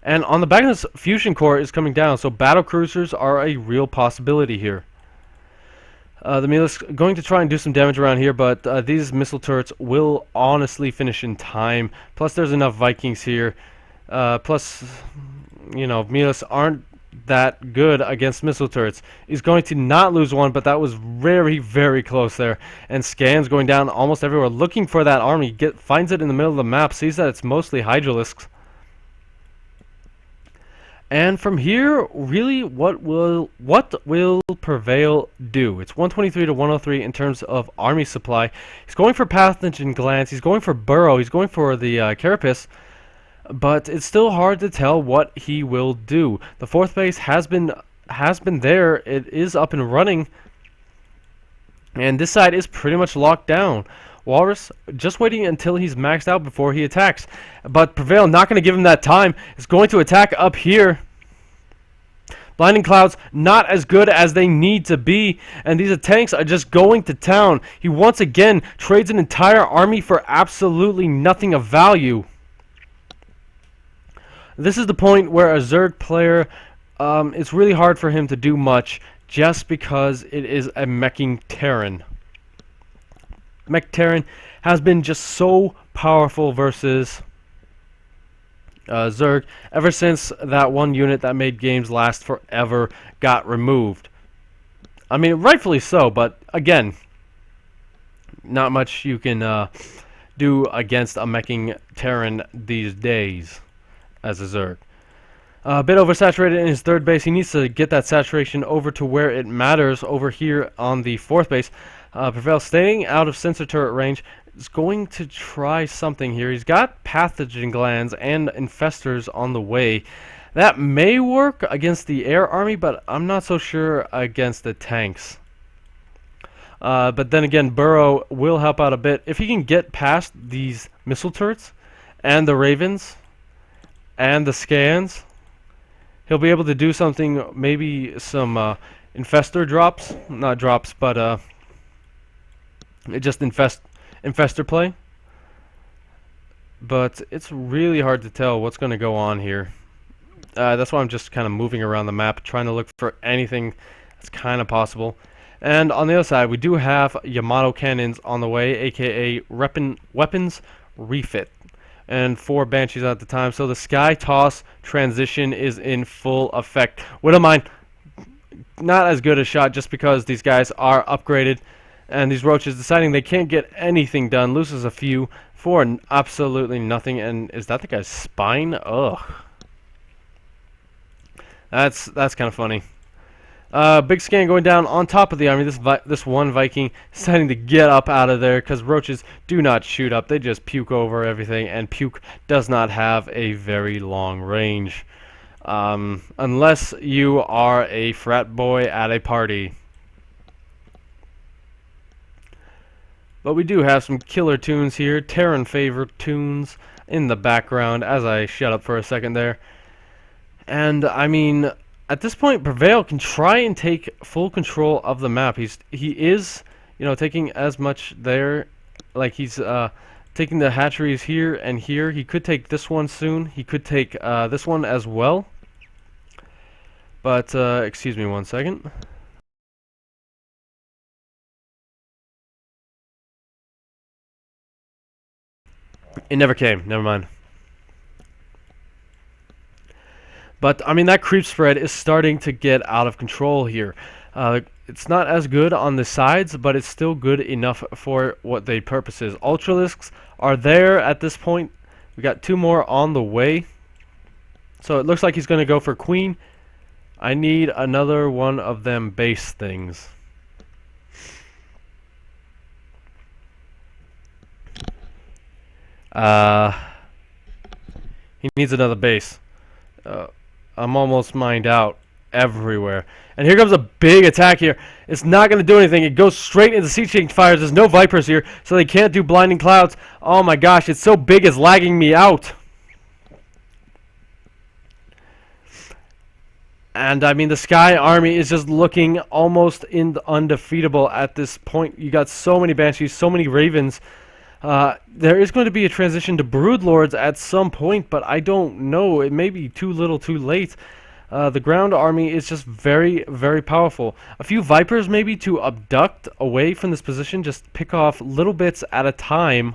And on the back of this, fusion core is coming down, so battle cruisers are a real possibility here. The Mila's going to try and do some damage around here, but these missile turrets will honestly finish in time. Plus, there's enough Vikings here. Plus, you know, Milas aren't that good against missile turrets. He's going to not lose one, but that was very, very close there. And Scan's going down almost everywhere, looking for that army. Finds it in the middle of the map, sees that it's mostly Hydralisks. And from here, really, what will Prevail do? It's 123 to 103 in terms of army supply. He's going for Pathogen Glands. He's going for Burrow. He's going for the Carapace. But it's still hard to tell what he will do. The 4th base has been there. It is up and running. And this side is pretty much locked down. Walrus just waiting until he's maxed out before he attacks. But Prevail not going to give him that time. Is going to attack up here. Blinding Clouds not as good as they need to be, and these tanks are just going to town. He once again trades an entire army for absolutely nothing of value. This is the point where a Zerg player, it's really hard for him to do much just because it is a meching Terran. Mech Terran has been just so powerful versus Zerg, ever since that one unit that made games last forever got removed. I mean, rightfully so, but again, not much you can do against a meching Terran these days as a Zerg. A bit oversaturated in his third base. He needs to get that saturation over to where it matters over here on the fourth base. Prevail staying out of sensor turret range is going to try something here. He's got pathogen glands and infestors on the way. That may work against the air army, but I'm not so sure against the tanks. But then again, Burrow will help out a bit. If he can get past these missile turrets and the Ravens and the scans, he'll be able to do something, maybe some infestor drops. Not drops, but just infestor play. But it's really hard to tell what's going to go on here. That's why I'm just kind of moving around the map, trying to look for anything that's kind of possible. And on the other side, we do have Yamato cannons on the way, aka weapons refit. And 4 Banshees at the time, so the Sky Toss transition is in full effect. Widowmine, not as good a shot just because these guys are upgraded. And these Roaches deciding they can't get anything done, loses a few for absolutely nothing. And is that the guy's spine? Ugh. That's kind of funny. Big scan going down on top of the army. This one Viking deciding to get up out of there because Roaches do not shoot up. They just puke over everything, and puke does not have a very long range. Unless you are a frat boy at a party. But we do have some killer tunes here. Terran favorite tunes in the background as I shut up for a second there. And I mean, at this point, Prevail can try and take full control of the map. He is, you know, taking as much there, like he's taking the hatcheries here and here. He could take this one soon. He could take this one as well. But excuse me one second. It never came. Never mind. But, I mean, that creep spread is starting to get out of control here. It's not as good on the sides, but it's still good enough for what the purpose is. Ultralisks are there at this point. We got 2 more on the way. So it looks like he's going to go for Queen. I need another one of them base things. He needs another base. I'm almost mined out everywhere. And here comes a big attack here. It's not going to do anything. It goes straight into Sea Change fires. There's no Vipers here, so they can't do Blinding Clouds. Oh my gosh, it's so big it's lagging me out. And I mean, the Sky Army is just looking almost undefeatable at this point. You got so many Banshees, so many Ravens. There is going to be a transition to Broodlords at some point, but I don't know. It may be too little too late. The ground army is just very, very powerful. A few Vipers maybe to abduct away from this position, just pick off little bits at a time.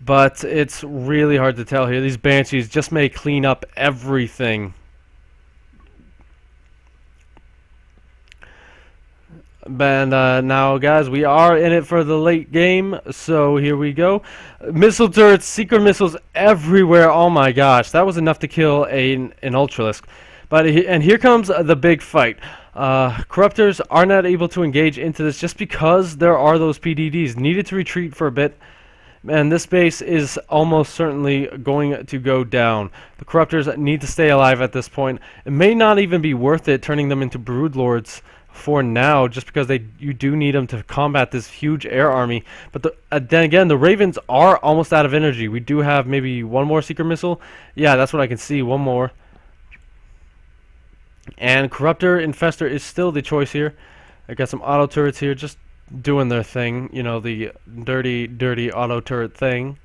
But it's really hard to tell here. These Banshees just may clean up everything. And now, guys, we are in it for the late game, so here we go. Missile turrets, secret missiles everywhere. Oh my gosh, that was enough to kill an Ultralisk. And here comes the big fight. Corruptors are not able to engage into this just because there are those PDDs. Needed to retreat for a bit. And this base is almost certainly going to go down. The Corruptors need to stay alive at this point. It may not even be worth it turning them into Broodlords for now, just because you do need them to combat this huge air army. But then again, the Ravens are almost out of energy. We do have maybe one more secret missile. Yeah, that's what I can see. One more. And Corruptor Infestor is still the choice here. I got some auto turrets here, just doing their thing. You know, the dirty auto turret thing.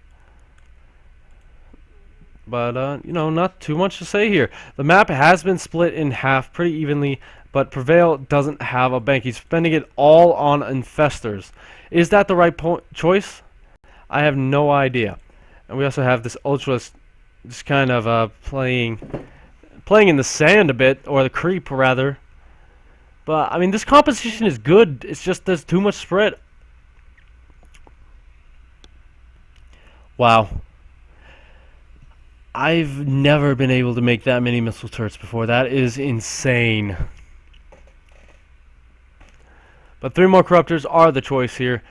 But, you know, not too much to say here. The map has been split in half pretty evenly, but Prevail doesn't have a bank. He's spending it all on Infestors. Is that the right choice? I have no idea. And we also have this Ultras just kind of playing in the sand a bit, or the creep rather. But I mean, this composition is good. It's just there's too much spread. Wow. I've never been able to make that many missile turrets before. That is insane. But 3 more corruptors are the choice here.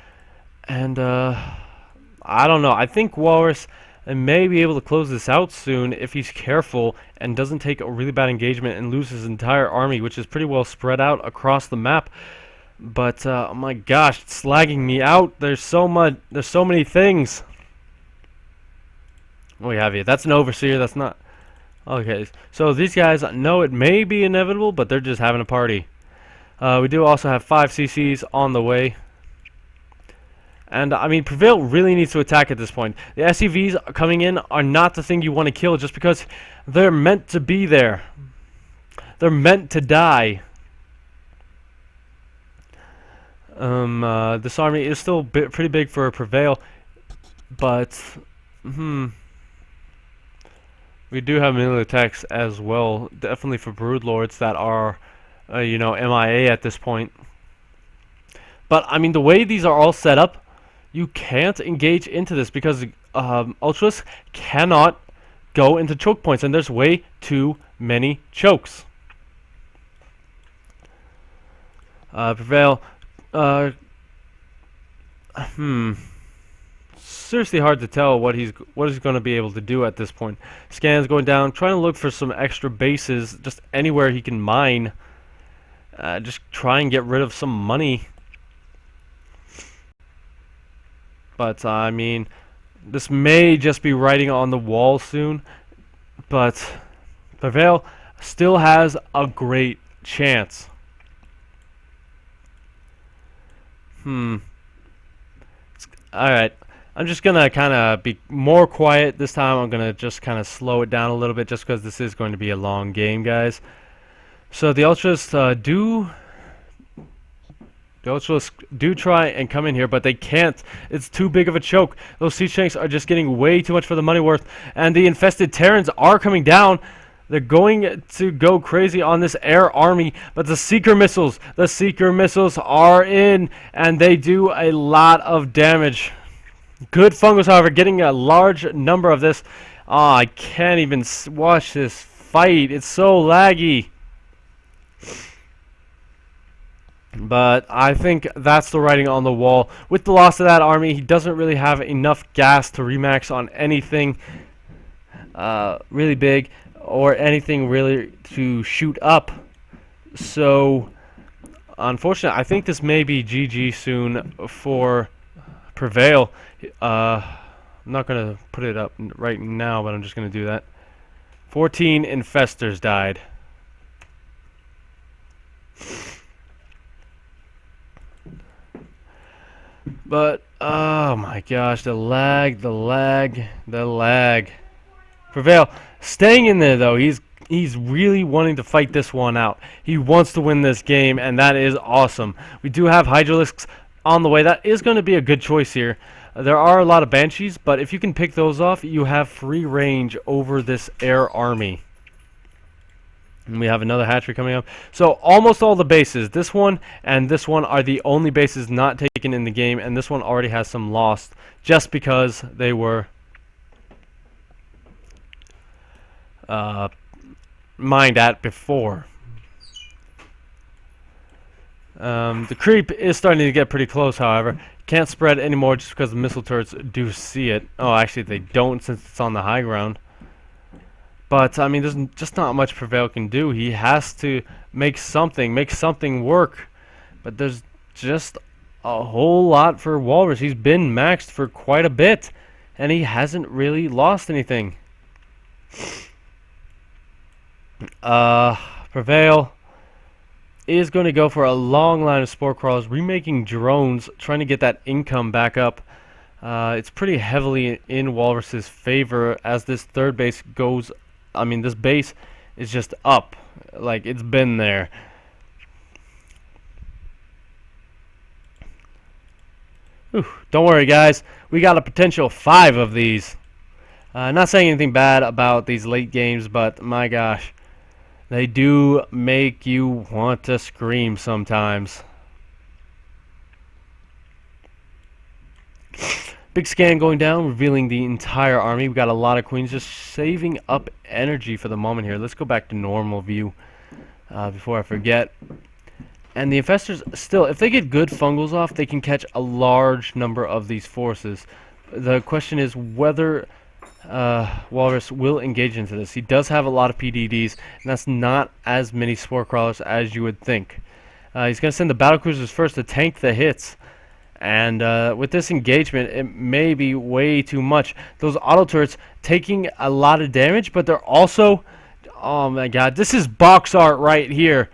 And I don't know. I think Walrus may be able to close this out soon if he's careful and doesn't take a really bad engagement and lose his entire army, which is pretty well spread out across the map. But oh my gosh, it's lagging me out. There's so many things. What do we have here? That's an overseer. That's not. Okay, so these guys know it may be inevitable, but they're just having a party. We do also have 5 CCs on the way. And, I mean, Prevail really needs to attack at this point. The SCVs coming in are not the thing you want to kill just because they're meant to be there. They're meant to die. This army is still pretty big for Prevail. But, we do have melee attacks as well. Definitely for Broodlords that are, you know, MIA at this point. But, I mean, the way these are all set up, you can't engage into this because Ultras cannot go into choke points, and there's way too many chokes. Prevail. Seriously hard to tell what he's going to be able to do at this point. Scans going down, trying to look for some extra bases, just anywhere he can mine. Just try and get rid of some money. But, I mean, this may just be writing on the wall soon. But Prevail still has a great chance. Alright. I'm just going to kind of be more quiet this time. I'm going to just kind of slow it down a little bit just because this is going to be a long game, guys. So the Ultras do try and come in here, but they can't. It's too big of a choke. Those siege tanks are just getting way too much for the money worth, and the infested Terrans are coming down. They're going to go crazy on this air army, but the Seeker missiles are in, and they do a lot of damage. Good Fungus, however, getting a large number of this. Oh, I can't even watch this fight. It's so laggy. But I think that's the writing on the wall. With the loss of that army, he doesn't really have enough gas to remax on anything really big or anything really to shoot up. So, unfortunately, I think this may be GG soon for Prevail. I'm not going to put it up right now, but I'm just going to do that. 14 infestors died. But, oh my gosh, the lag. Prevail, staying in there though, he's really wanting to fight this one out. He wants to win this game, and that is awesome. We do have Hydralisks on the way. That is going to be a good choice here. There are a lot of Banshees, but if you can pick those off, you have free range over this air army. And we have another hatchery coming up. So almost all the bases, this one and this one, are the only bases not taken in the game, and this one already has some lost just because they were mined at before. The creep is starting to get pretty close, however. Can't spread anymore just because the missile turrets do see it. Oh, actually they don't, since it's on the high ground. But, I mean, there's just not much Prevail can do. He has to make something work. But there's just a whole lot for Walrus. He's been maxed for quite a bit, and he hasn't really lost anything. Prevail is going to go for a long line of Spore Crawlers, remaking drones, trying to get that income back up. It's pretty heavily in Walrus's favor as this third base goes. I mean, this base is just up. Like, it's been there. Whew, don't worry, guys. We got a potential 5 of these. Not saying anything bad about these late games, but my gosh, they do make you want to scream sometimes. Big scan going down, revealing the entire army. We've got a lot of queens just saving up energy for the moment here. Let's go back to normal view before I forget. And the infestors still, if they get good fungals off, they can catch a large number of these forces. The question is whether Walrus will engage into this. He does have a lot of PDDs, and that's not as many spore crawlers as you would think. He's going to send the battle cruisers first to tank the hits. And with this engagement, it may be way too much. Those auto turrets taking a lot of damage, but they're also... Oh my god, this is box art right here.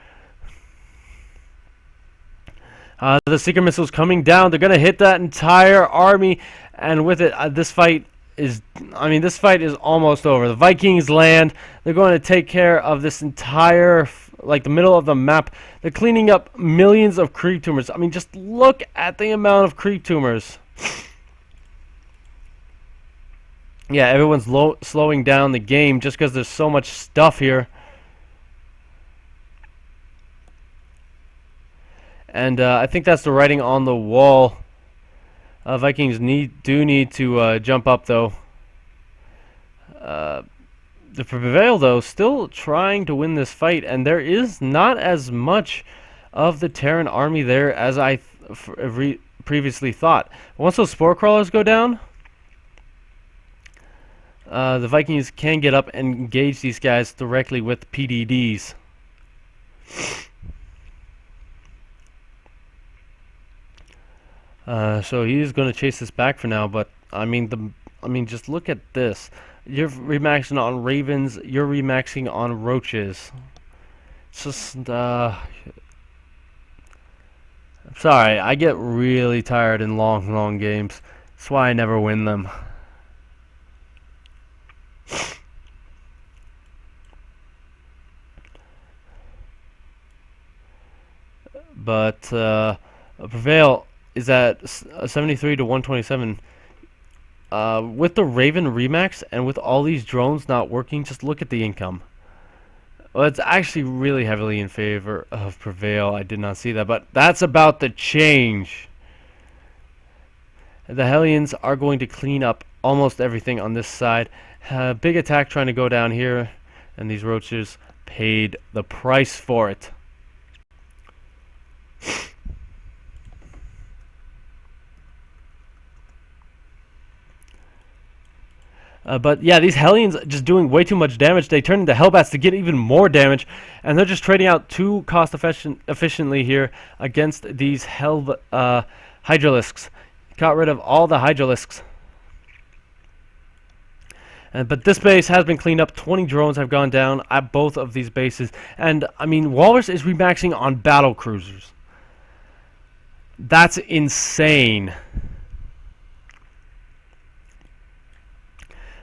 The seeker missiles coming down. They're going to hit that entire army. And with it, this fight is... I mean, this fight is almost over. The Vikings land. They're going to take care of this entire... like the middle of the map. They're cleaning up millions of creep tumors. I mean, just look at the amount of creep tumors. Yeah, everyone's slowing down the game just because there's so much stuff here. And I think that's the writing on the wall. Vikings do need to jump up, though. The Prevail, though, still trying to win this fight, and there is not as much of the Terran army there as I previously thought. Once those Spore Crawlers go down, the Vikings can get up and engage these guys directly with PDDs. So he's going to chase this back for now, but I mean, just look at this. You're remaxing on Ravens. You're remaxing on Roaches. It's just, I'm sorry, I get really tired in long games. That's why I never win them. But Prevail is at 73 to 127. With the Raven Remax and with all these drones not working, just look at the income. Well, it's actually really heavily in favor of Prevail. I did not see that, but that's about to change. The Hellions are going to clean up almost everything on this side. Big attack trying to go down here, and these Roaches paid the price for it. But yeah, these Hellions just doing way too much damage. They turn into Hellbats to get even more damage, and they're just trading out too efficiently here against these Hydralisks. Got rid of all the Hydralisks. But this base has been cleaned up. 20 drones have gone down at both of these bases. And, I mean, Walrus is remaxing on battle cruisers. That's insane.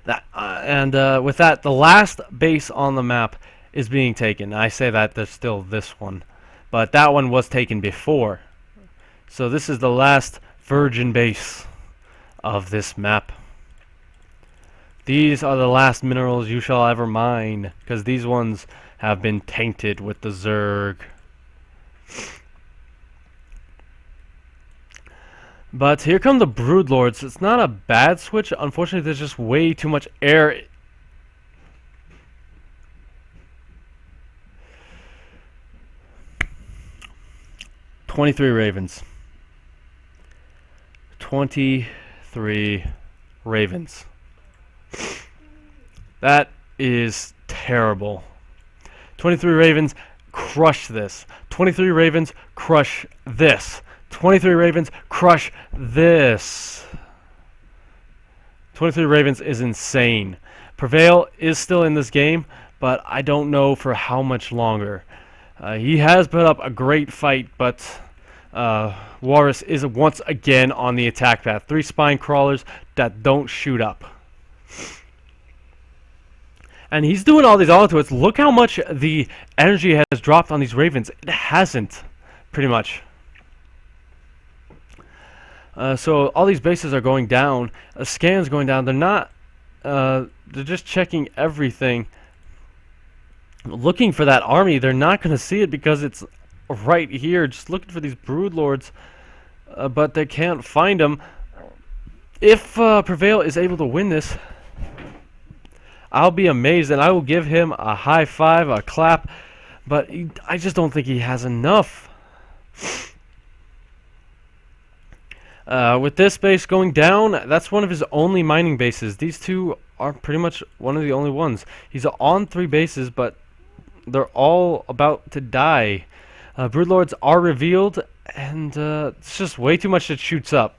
With that, the last base on the map is being taken. I say that there's still this one, but that one was taken before. So this is the last virgin base of this map. These are the last minerals you shall ever mine, because these ones have been tainted with the Zerg. But here come the Broodlords. It's not a bad switch. Unfortunately, there's just way too much air. $23 Ravens. 23 Ravens. That is terrible. 23 Ravens, crush this. 23 Ravens, crush this. 23 Ravens, crush this. 23 Ravens is insane. Prevail is still in this game, but I don't know for how much longer. He has put up a great fight, but Walrus is once again on the attack path. 3 spine crawlers that don't shoot up. And he's doing all these auto-turrets. Look how much the energy has dropped on these Ravens. It hasn't, pretty much. So all these bases are going down. Scans going down. They're not They're just checking everything, looking for that army. They're not going to see it because it's right here, just looking for these broodlords, but they can't find them. If Prevail is able to win this, I'll be amazed, and I will give him a high five, a clap, but I just don't think he has enough. With this base going down, that's one of his only mining bases. These two are pretty much one of the only ones. He's on 3 bases, but they're all about to die. Broodlords are revealed, and it's just way too much that shoots up.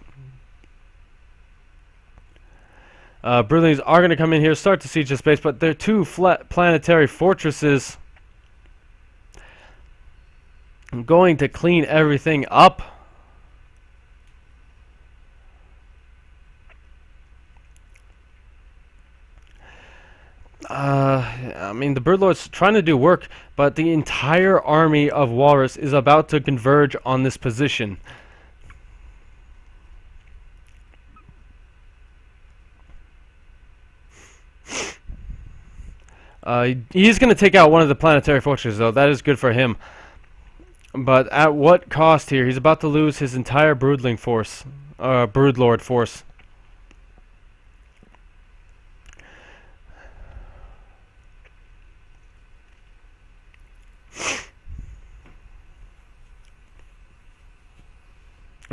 Broodlings are going to come in here, start to siege this base, but they're 2 flat planetary fortresses. I'm going to clean everything up. I mean, the Broodlord's trying to do work, but the entire army of Walrus is about to converge on this position. He's going to take out one of the planetary fortresses, though. That is good for him. But at what cost here? He's about to lose his entire Broodling force, Broodlord force.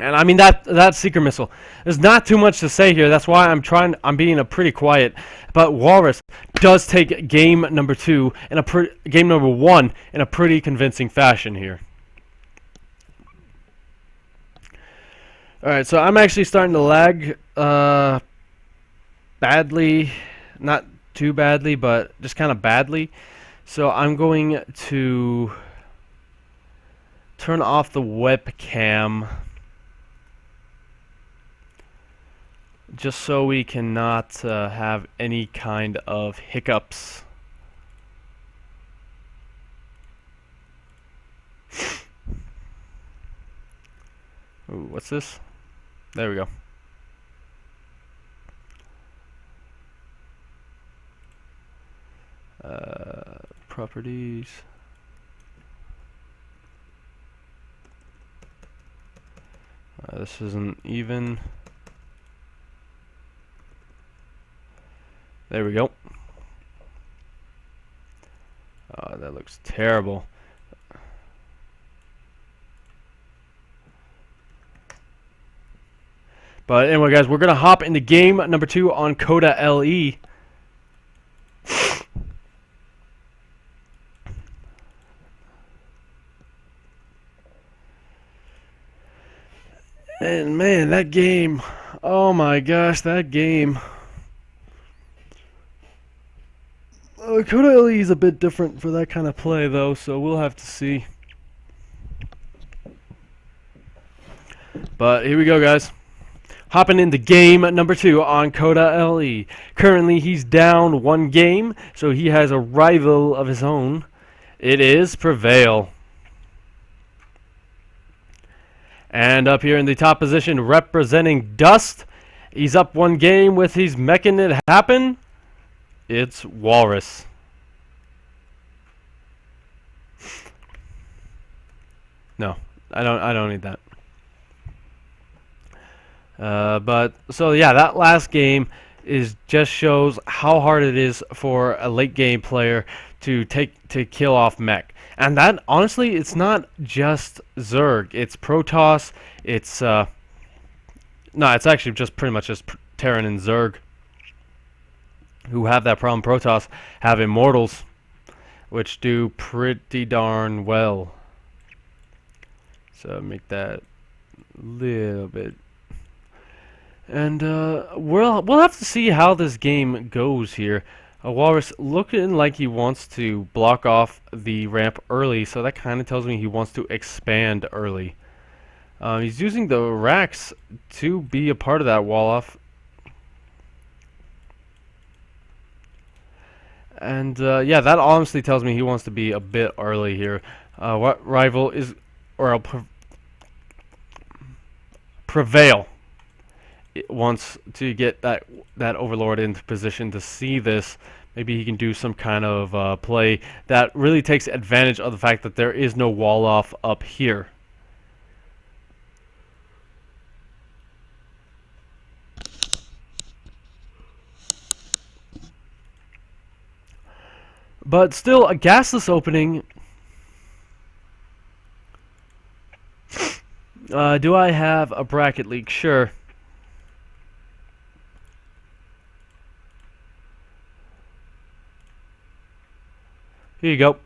And I mean that seeker missile. There's not too much to say here. That's why I'm being pretty quiet. But Walrus does take game number 2 and game number 1 in a pretty convincing fashion here. All right, so I'm actually starting to lag badly, not too badly, but just kind of badly. So I'm going to turn off the webcam, just so we cannot have any kind of hiccups. Ooh, what's this? There we go. Properties. This isn't even. There we go. Oh, that looks terrible. But anyway, guys, we're going to hop into game number 2 on Coda LE. And man, that game. Oh my gosh, that game. Coda LE is a bit different for that kind of play, though, so we'll have to see. But here we go, guys. Hopping into game number 2 on Coda LE. Currently, he's down 1 game, so he has a rival of his own. It is Prevail. And up here in the top position, representing Dust, he's up 1 game with his making it happen. It's Walrus. No, I don't need that. But so yeah, that last game just shows how hard it is for a late game player to kill off mech. And that honestly, it's not just Zerg. It's Protoss. It's no, it's actually just pretty much just Terran and Zerg who have that problem. Protoss have Immortals, which do pretty darn well. So make that a little bit. And we'll have to see how this game goes here. Walrus looking like he wants to block off the ramp early, so that kind of tells me he wants to expand early. He's using the racks to be a part of that wall off. And yeah, that honestly tells me he wants to be a bit early here. What rival is, or Prevail wants to get that Overlord into position to see this. Maybe he can do some kind of play that really takes advantage of the fact that there is no wall off up here. But still, a gasless opening. Do I have a bracket leak? Sure. Here you go.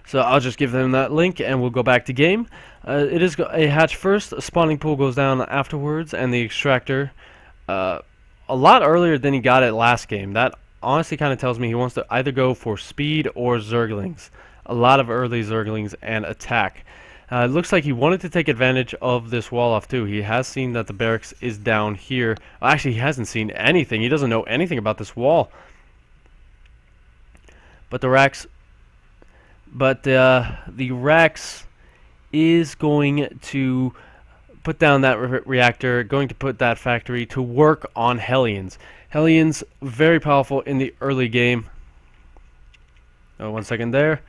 So I'll just give them that link and we'll go back to game. It is a hatch first, a spawning pool goes down afterwards, and the extractor a lot earlier than he got it last game. That honestly kind of tells me he wants to either go for speed or Zerglings. A lot of early Zerglings and attack. It looks like he wanted to take advantage of this wall off too. He has seen that the barracks is down here. Actually, he hasn't seen anything. He doesn't know anything about this wall. But the Rax is going to put down that reactor, going to put that factory to work on Hellions. Hellions, very powerful in the early game. Oh, 1 second there.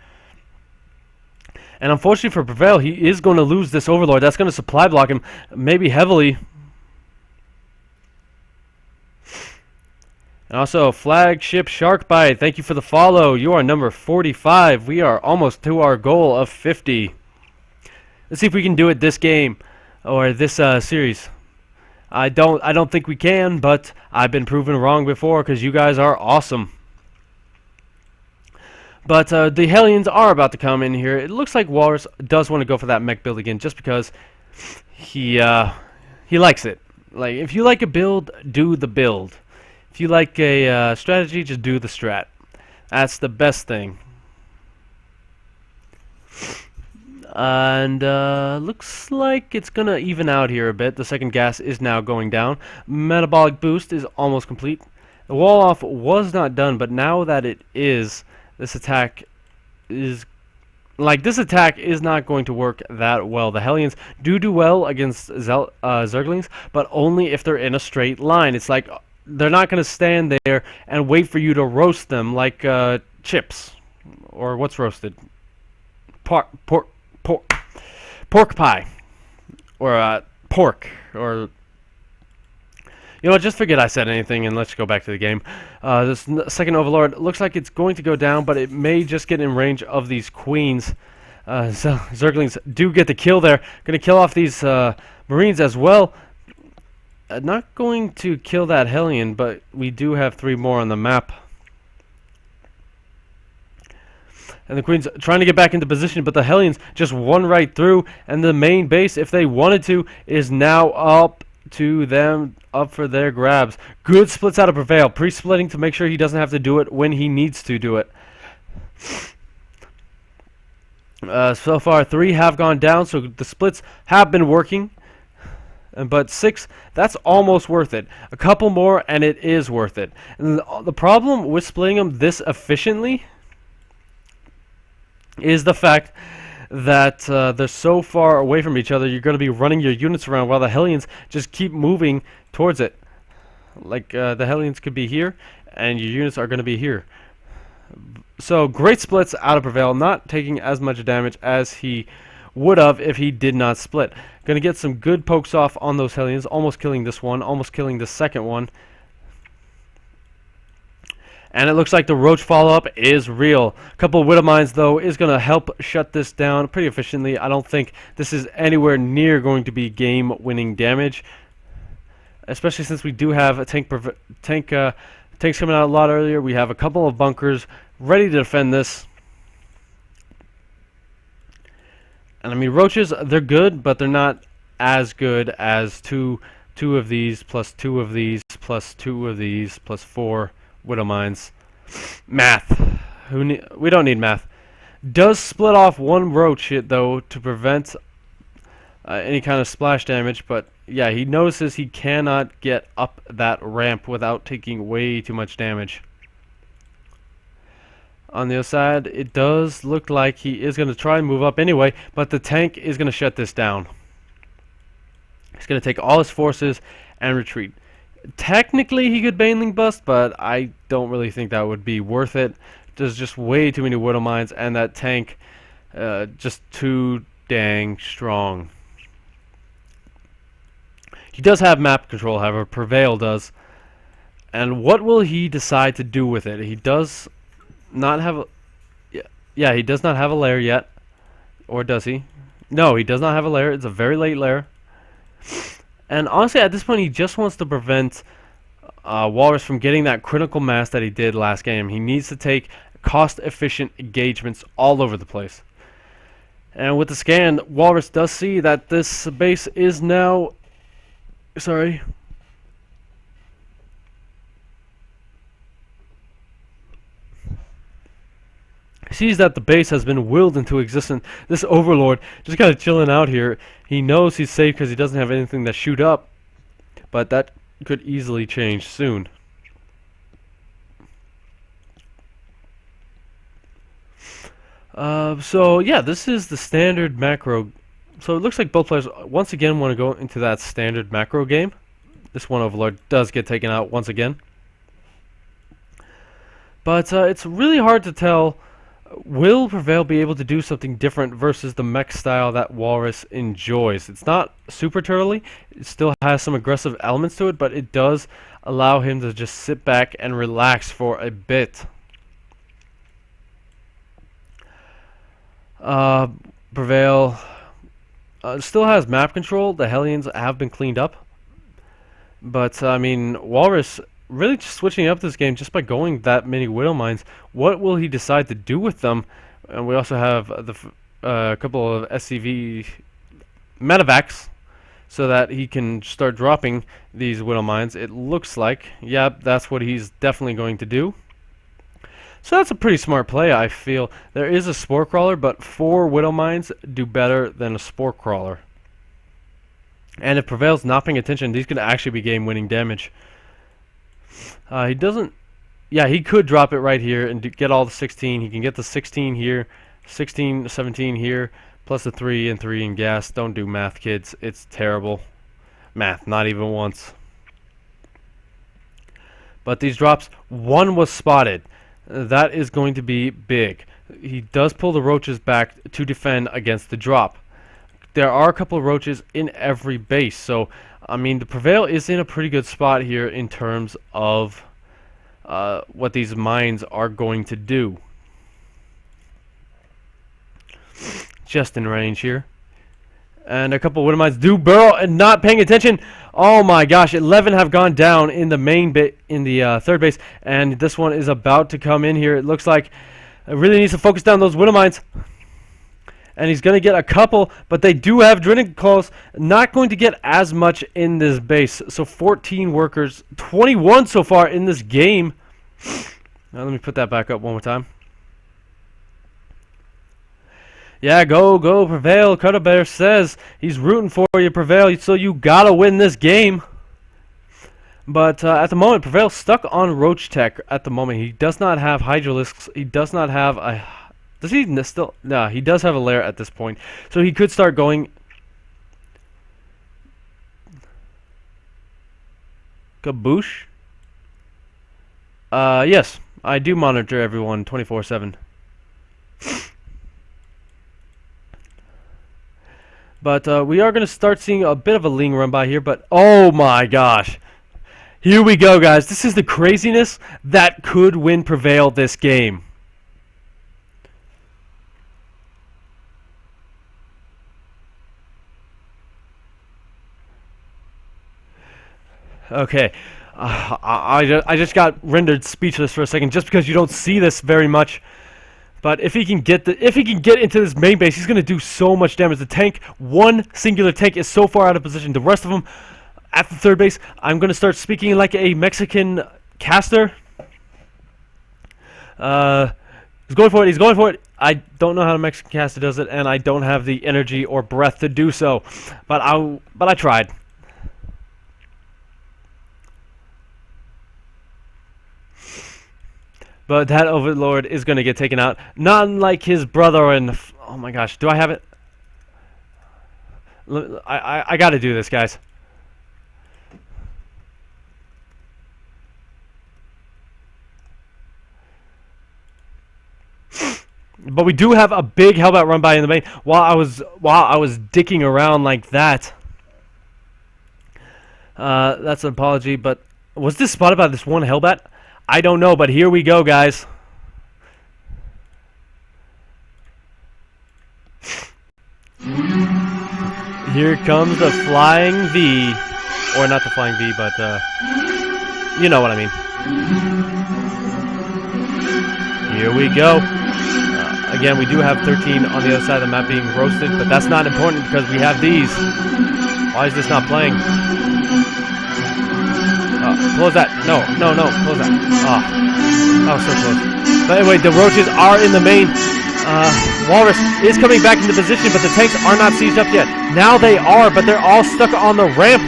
And unfortunately for Prevail, he is going to lose this Overlord. That's going to supply block him, maybe heavily. And also, Flagship Sharkbite, thank you for the follow. You are number 45. We are almost to our goal of 50. Let's see if we can do it this game, or this series. I don't think we can, but I've been proven wrong before because you guys are awesome. But the Hellions are about to come in here. It looks like Walrus does want to go for that mech build again, just because he likes it. Like, if you like a build, do the build. If you like a strategy, just do the strat. That's the best thing. And looks like it's gonna even out here a bit. The second gas is now going down. Metabolic boost is almost complete. The wall off was not done, but now that it is, this attack is not going to work that well. The Hellions do well against Zerglings, but only if they're in a straight line. It's like they're not going to stand there and wait for you to roast them like chips. Or what's roasted? Pork pie. Or pork. Or, you know what, just forget I said anything and let's go back to the game. This second Overlord looks like it's going to go down, but it may just get in range of these queens. Zerglings do get the kill there. Going to kill off these Marines as well. Not going to kill that Hellion, but we do have 3 more on the map. And the Queen's trying to get back into position, but the Hellions just won right through. And the main base, if they wanted to, is now up to them, up for their grabs. Good splits out of Prevail. Pre-splitting to make sure he doesn't have to do it when he needs to do it. So far, 3 have gone down, so the splits have been working. But 6, that's almost worth it. A couple more, and it is worth it. And the problem with splitting them this efficiently is the fact that they're so far away from each other. You're going to be running your units around while the Hellions just keep moving towards it. Like, the Hellions could be here, and your units are going to be here. So, great splits out of Prevail, not taking as much damage as he would have if he did not split. Going to get some good pokes off on those Hellions, almost killing this one, almost killing the second one. And it looks like the Roach follow-up is real. A couple of Widow Mines, though, is going to help shut this down pretty efficiently. I don't think this is anywhere near going to be game-winning damage, especially since we do have a tanks coming out a lot earlier. We have a couple of bunkers ready to defend this. And I mean, Roaches, they're good, but they're not as good as two of these, plus 2 of these, plus 2 of these, plus 4 Widow Mines. Math. We don't need math. Does split off 1 Roach, though, to prevent any kind of splash damage, but yeah, he notices he cannot get up that ramp without taking way too much damage. On the other side, it does look like he is going to try and move up anyway, but the tank is going to shut this down. He's going to take all his forces and retreat. Technically, he could Baneling bust, but I don't really think that would be worth it. There's just way too many Widow Mines, and that tank just too dang strong. He does have map control, however. Prevail does. And what will he decide to do with it? He does not have a... Yeah, he does not have a lair yet. Or does he? No, he does not have a lair. It's a very late lair. And honestly, at this point, he just wants to prevent Walrus from getting that critical mass that he did last game. He needs to take cost-efficient engagements all over the place. And with the scan, Walrus does see that this base is now... Sorry. He sees that the base has been willed into existence. This Overlord just kind of chilling out here. He knows he's safe because he doesn't have anything to shoot up. But that could easily change soon. So yeah, this is the standard macro. So it looks like both players once again want to go into that standard macro game. This one Overlord does get taken out once again. But it's really hard to tell. Will Prevail be able to do something different versus the mech style that Walrus enjoys? It's not super turtly. It still has some aggressive elements to it, but it does allow him to just sit back and relax for a bit. Prevail still has map control. The Hellions have been cleaned up. But, I mean, Walrus really just switching up this game just by going that many Widow Mines. What will he decide to do with them? And we also have a couple of SCV medevacs so that he can start dropping these Widow Mines. It looks like, yep, that's what he's definitely going to do. So that's a pretty smart play, I feel. There is a Spore Crawler, but 4 Widow Mines do better than a Spore Crawler. And if Prevail's not paying attention, these could actually be game-winning damage. He doesn't... Yeah, he could drop it right here and get all the 16. He can get the 16 here, 16, 17 here, plus the 3 and 3 in gas. Don't do math, kids. It's terrible. Math, not even once. But these drops, one was spotted. That is going to be big. He does pull the roaches back to defend against the drop. There are a couple of roaches in every base, so I mean the Prevail is in a pretty good spot here in terms of what these mines are going to do. Just in range here. And a couple of Widow Mines do burrow and not paying attention. Oh my gosh, 11 have gone down in the main bit in the third base, and this one is about to come in here. It looks like it really needs to focus down those Widow Mines. And he's going to get a couple, but they do have Drinking Claws. Not going to get as much in this base. So 14 workers, 21 so far in this game. Now let me put that back up one more time. Yeah, go, Prevail. Cutter Bear says he's rooting for you, Prevail, so you gotta win this game. But at the moment, Prevail's stuck on Roach Tech at the moment. He does not have Hydralisks. He does not have a... Does he still... No, he does have a lair at this point. So he could start going... Kaboosh? Yes. I do monitor everyone 24/7. But we are going to start seeing a bit of a Ling run by here. But oh my gosh. Here we go, guys. This is the craziness that could win Prevail this game. Okay. I just got rendered speechless for a second just because you don't see this very much. But if he can get into this main base, he's going to do so much damage. The tank, one singular tank, is so far out of position. The rest of them at the third base. I'm going to start speaking like a Mexican caster. He's going for it. He's going for it. I don't know how a Mexican caster does it, and I don't have the energy or breath to do so. But I tried. But that Overlord is going to get taken out. Not unlike his brother and... Oh my gosh, do I have it? I got to do this, guys. But we do have a big Hellbat run by in the main. While I was dicking around like that. That's an apology, but was this spotted by this one Hellbat? I don't know, but here we go, guys. Here comes the Flying V. Or not the Flying V, but, you know what I mean. Here we go. Again, we do have 13 on the other side of the map being roasted, but that's not important because we have these. Why is this not playing? Close that. No, close that. Oh, so close. But anyway, the roaches are in the main. Walrus is coming back into position, but the tanks are not sieged up yet. Now they are, but they're all stuck on the ramp.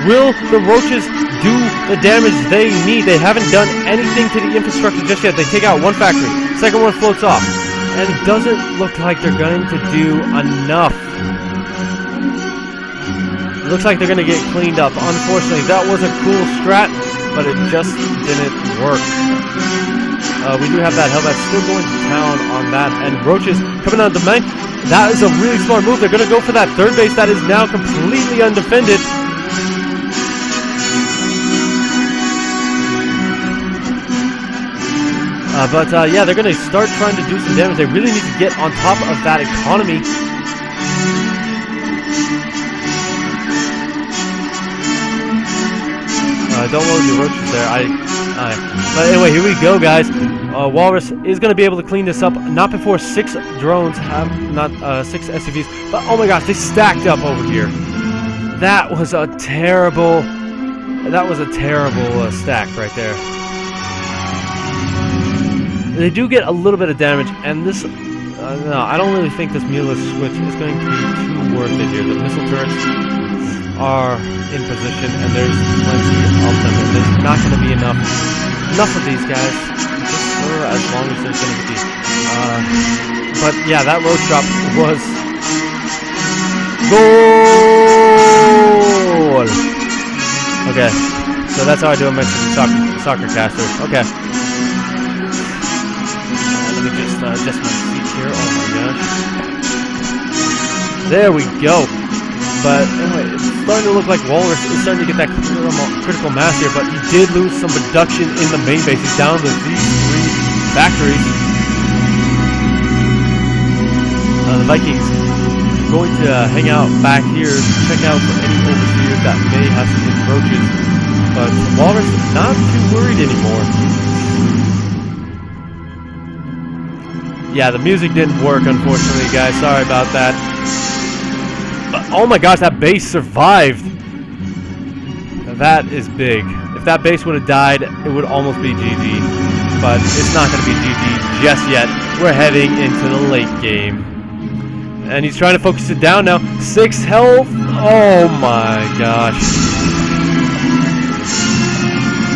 Will the roaches do the damage they need? They haven't done anything to the infrastructure just yet. They take out one factory. Second one floats off. And it doesn't look like they're going to do enough. It looks like they're going to get cleaned up. Unfortunately, that was a cool strat, but it just didn't work. We do have that Hellbat still going to town on that. And roaches coming out of the main. That is a really smart move. They're going to go for that third base that is now completely undefended. Yeah, they're going to start trying to do some damage. They really need to get on top of that economy. Don't load your roaches there. But anyway, here we go, guys. Walrus is going to be able to clean this up. Not before 6 drones have, not 6 SCVs. But oh my gosh, they stacked up over here. That was a terrible stack right there. They do get a little bit of damage, and this, no, I don't really think this muleless switch is going to be too worth it here. The missile turrets are in position, and there's plenty of them, and there's not going to be enough of these guys, just for as long as there's going to be. But yeah, that road drop was goal! Okay, so that's how I do a Mexican soccer caster. Okay. Let me just adjust my seat here. Oh my gosh. There we go. But anyway, it's starting to look like Walrus is starting to get that critical mass here, but he did lose some production in the main base. He's down to these 3 factories. The Vikings are going to hang out back here, check out for any overseers that may have some roaches. But Walrus is not too worried anymore. Yeah, the music didn't work, unfortunately, guys. Sorry about that. But, oh my gosh, that base survived. That is big. If that base would have died, it would almost be GG. But it's not going to be GG just yet. We're heading into the late game. And he's trying to focus it down now. 6 health. Oh my gosh.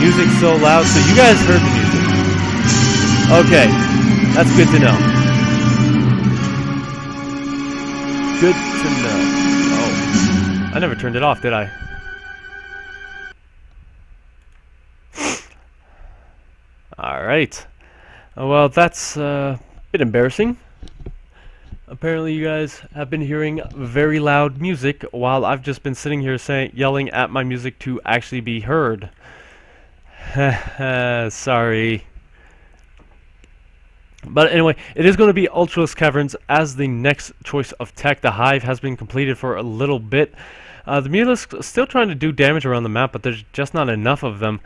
Music's so loud. So you guys heard the music. Okay. That's good to know. Good to know. Oh. I never turned it off, did I? Alright. Well, that's a bit embarrassing. Apparently you guys have been hearing very loud music while I've just been sitting here yelling at my music to actually be heard. Sorry. But anyway, it is going to be Ultralisk Caverns as the next choice of tech. The Hive has been completed for a little bit. The Mulelisk still trying to do damage around the map, but there's just not enough of them.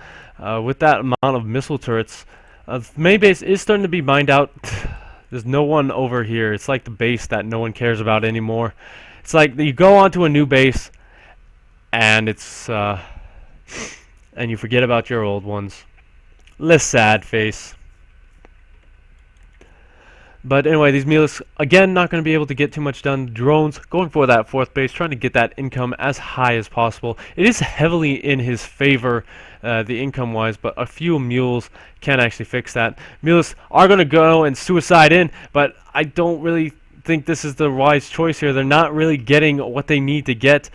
With that amount of missile turrets, the main base is starting to be mined out. There's no one over here. It's like the base that no one cares about anymore. It's like you go onto a new base, and it's and you forget about your old ones. Less sad face. But anyway, these Milas, again, not going to be able to get too much done. Drones going for that 4th base, trying to get that income as high as possible. It is heavily in his favor, the income-wise, but a few mules can actually fix that. Mules are going to go and suicide in, but I don't really think this is the wise choice here. They're not really getting what they need to get.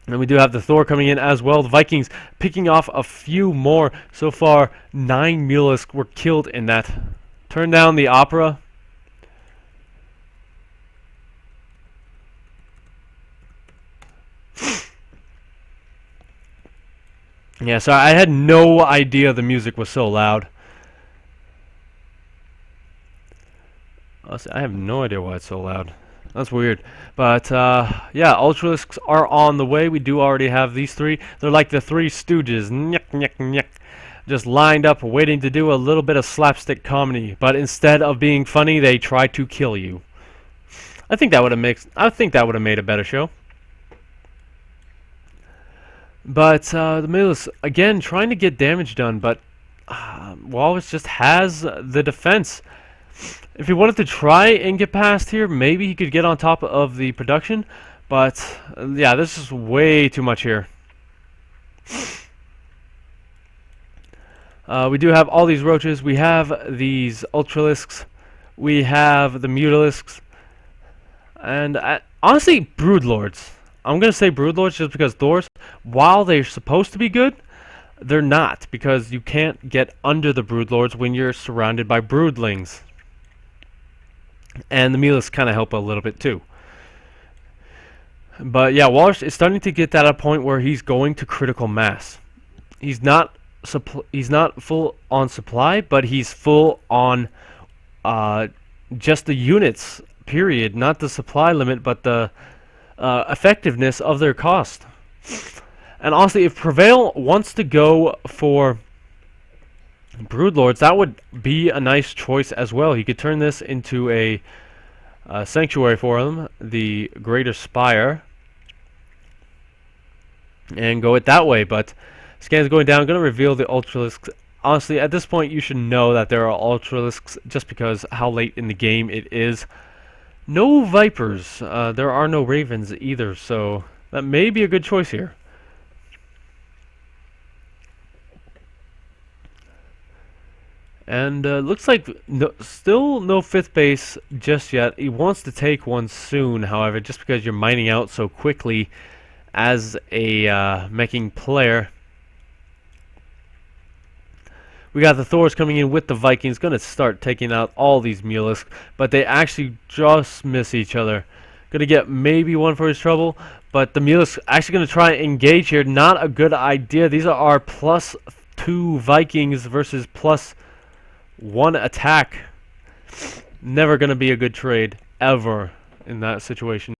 And we do have the Thor coming in as well. The Vikings picking off a few more. So far, 9 Mulas were killed in that. Turn down the opera. Yeah, so I had no idea the music was so loud. Honestly, I have no idea why it's so loud. That's weird. But, yeah, Ultralisks are on the way. We do already have these 3. They're like the 3 stooges. Nyek, nyek, nyek. Just lined up, waiting to do a little bit of slapstick comedy. But instead of being funny, they try to kill you. I think that would have made a better show. But the Milas, again, trying to get damage done, but Wallace just has the defense. If he wanted to try and get past here, maybe he could get on top of the production. But, yeah, this is way too much here. We do have all these roaches. We have these Ultralisks. We have the Mutalisks. And, honestly, Broodlords. I'm going to say Broodlords just because Thors, while they're supposed to be good, they're not. Because you can't get under the Broodlords when you're surrounded by Broodlings. And the Milas kind of help a little bit too. But yeah, Walsh is starting to get that at a point where he's going to critical mass. He's not full on supply, but he's full on just the units, period. Not the supply limit, but the effectiveness of their cost. And honestly, if Prevail wants to go for Broodlords, that would be a nice choice as well. He could turn this into a sanctuary for them, the Greater Spire, and go it that way. But scans going down, going to reveal the Ultralisks. Honestly, at this point, you should know that there are Ultralisks just because how late in the game it is. No Vipers. There are no Ravens either, so that may be a good choice here. And looks like still no 5th base just yet. He wants to take one soon, however, just because you're mining out so quickly as a meching player. We got the Thors coming in with the Vikings, going to start taking out all these Mulisk, but they actually just miss each other. Going to get maybe one for his trouble, but the Mulisk actually going to try and engage here. Not a good idea. These are our +2 Vikings versus +1 attack. Never going to be a good trade, ever, in that situation.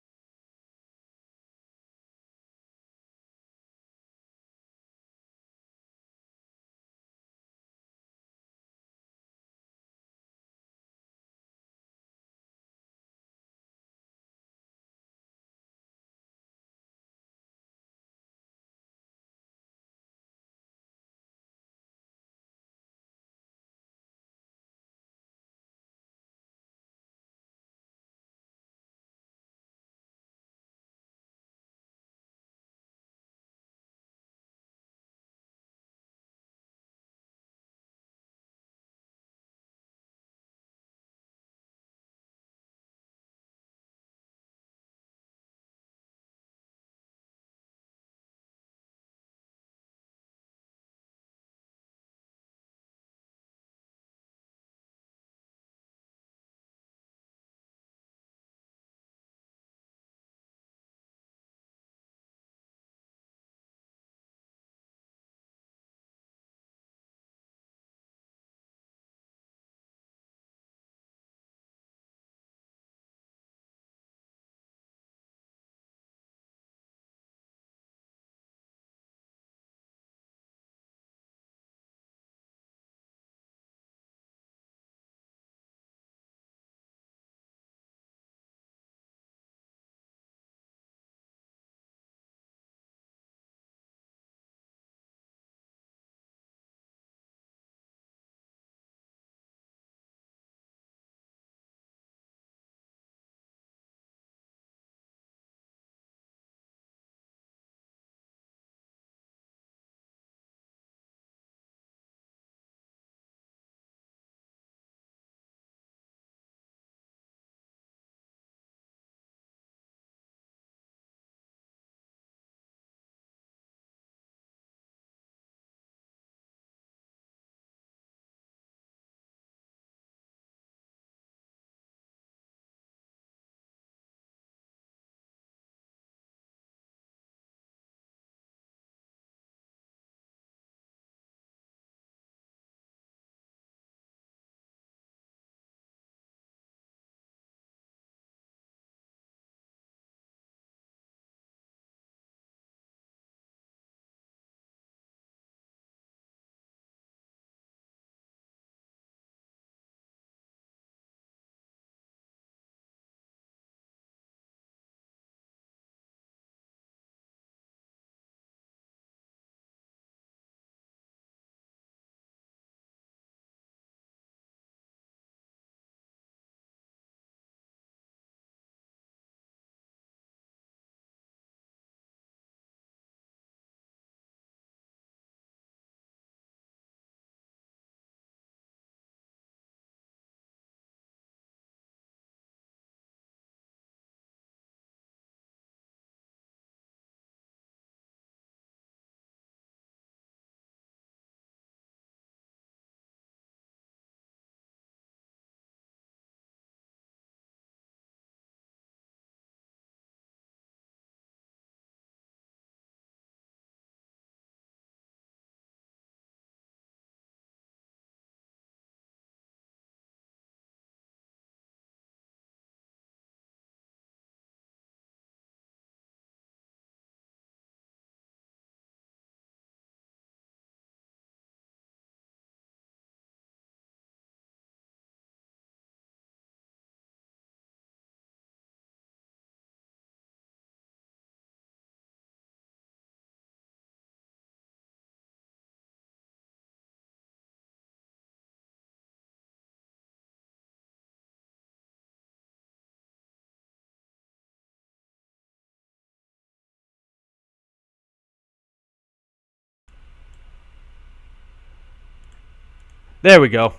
There we go.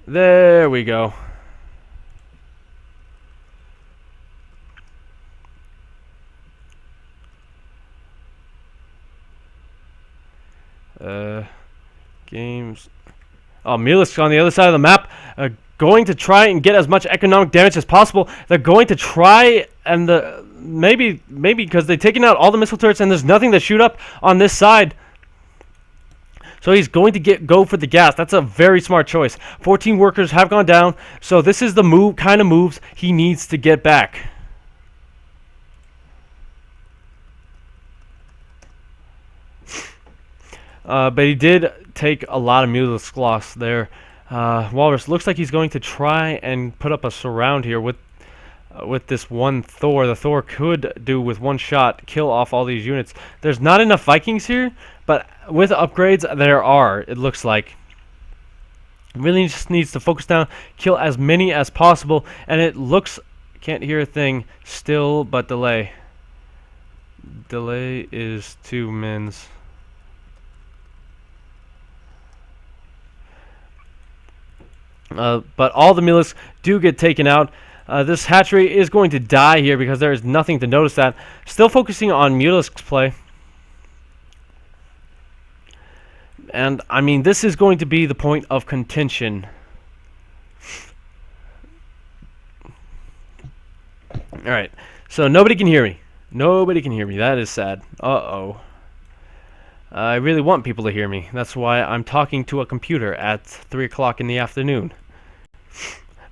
There we go. Games. Oh, Mulisk on the other side of the map, going to try and get as much economic damage as possible. They're going to try, and maybe because they've taken out all the missile turrets and there's nothing to shoot up on this side. So he's going to go for the gas. That's a very smart choice. 14 workers have gone down, so this is the kind of moves he needs to get back. But he did take a lot of Mulisk loss there. Walrus looks like he's going to try and put up a surround here with this one Thor. The Thor could do with one shot kill off all these units. There's not enough Vikings here, but with upgrades there are, it looks like. Really just needs to focus down, kill as many as possible, and it looks, can't hear a thing still, but delay. Delay is 2 mins. But all the Mulisks do get taken out. This hatchery is going to die here because there is nothing to notice that. Still focusing on Mulisk's play. And, I mean, this is going to be the point of contention. Alright, so nobody can hear me. Nobody can hear me. That is sad. Uh-oh. I really want people to hear me. That's why I'm talking to a computer at 3 o'clock in the afternoon.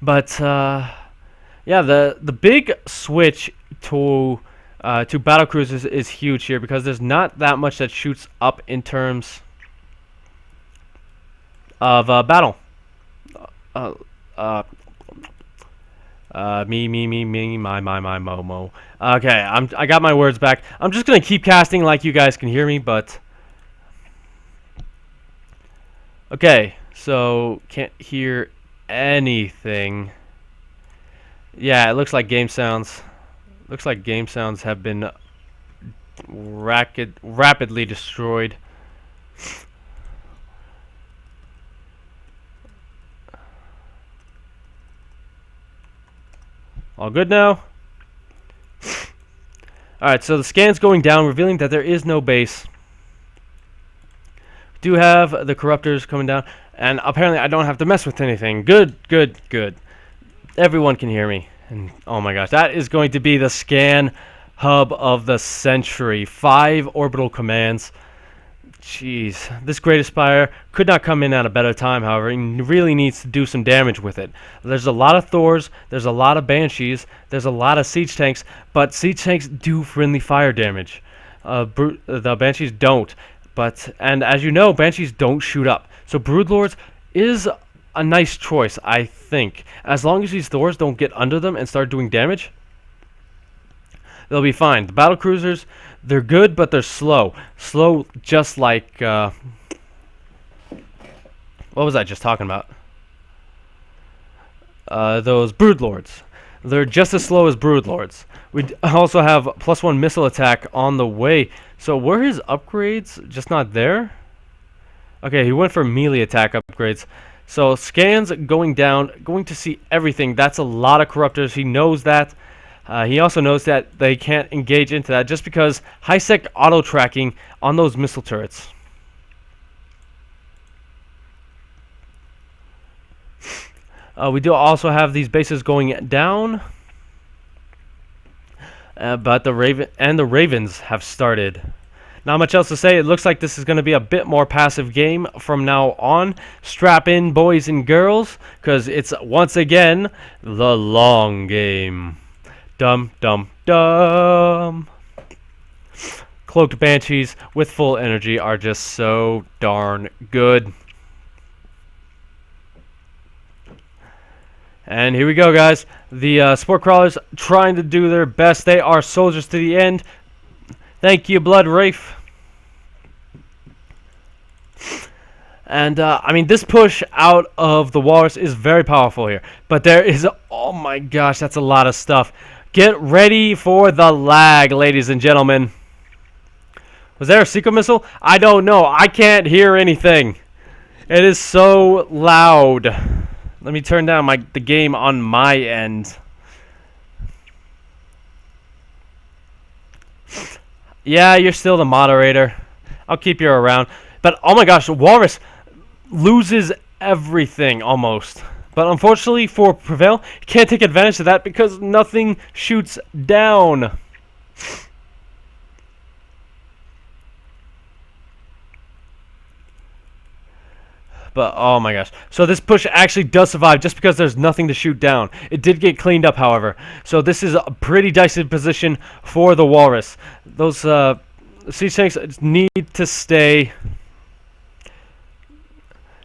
But, yeah, the big switch to battle cruisers is huge here because there's not that much that shoots up in terms of battle. Me, my, mo. Okay, I got my words back. I'm just gonna keep casting like you guys can hear me, but okay, so can't hear anything. Yeah, it looks like game sounds. Looks like game sounds have been rapidly destroyed. All good now. Alright, so the scan's going down, revealing that there is no base. We do have the corruptors coming down, and apparently I don't have to mess with anything. Good. Everyone can hear me. And oh my gosh, that is going to be the scan hub of the century. 5 orbital commands. Jeez, this Great Aspire could not come in at a better time, however. He really needs to do some damage with it. There's a lot of Thors, there's a lot of Banshees, there's a lot of Siege Tanks, but Siege Tanks do friendly fire damage. The Banshees don't. And as you know, Banshees don't shoot up. So Broodlords is a nice choice, I think. As long as these Thors don't get under them and start doing damage, they'll be fine. The battle cruisers, they're good, but they're slow. Slow, just like what was I just talking about? Those Broodlords. They're just as slow as Broodlords. We also have +1 missile attack on the way. So were his upgrades just not there? Okay, he went for melee attack upgrades. So scans going down, going to see everything. That's a lot of corruptors. He knows that. He also knows that they can't engage into that just because high-sec auto-tracking on those missile turrets. We do also have these bases going down. But the Ravens have started. Not much else to say. It looks like this is going to be a bit more passive game from now on. Strap in, boys and girls, because it's once again the long game. Dum. Cloaked Banshees with full energy are just so darn good. And here we go, guys. The Sport Crawlers trying to do their best. They are soldiers to the end. Thank you, Blood Wraith. And, I mean, this push out of the Walrus is very powerful here. But there is... Oh, my gosh, that's a lot of stuff. Get ready for the lag, ladies and gentlemen. Was there a secret missile? I don't know. I can't hear anything. It is so loud. Let me turn down the game on my end. Yeah, you're still the moderator. I'll keep you around. But oh my gosh, Walrus loses everything almost. But unfortunately for Prevail, he can't take advantage of that because nothing shoots down. But oh my gosh. So this push actually does survive just because there's nothing to shoot down. It did get cleaned up, however. So this is a pretty dicey position for the Walrus. Those siege tanks need to stay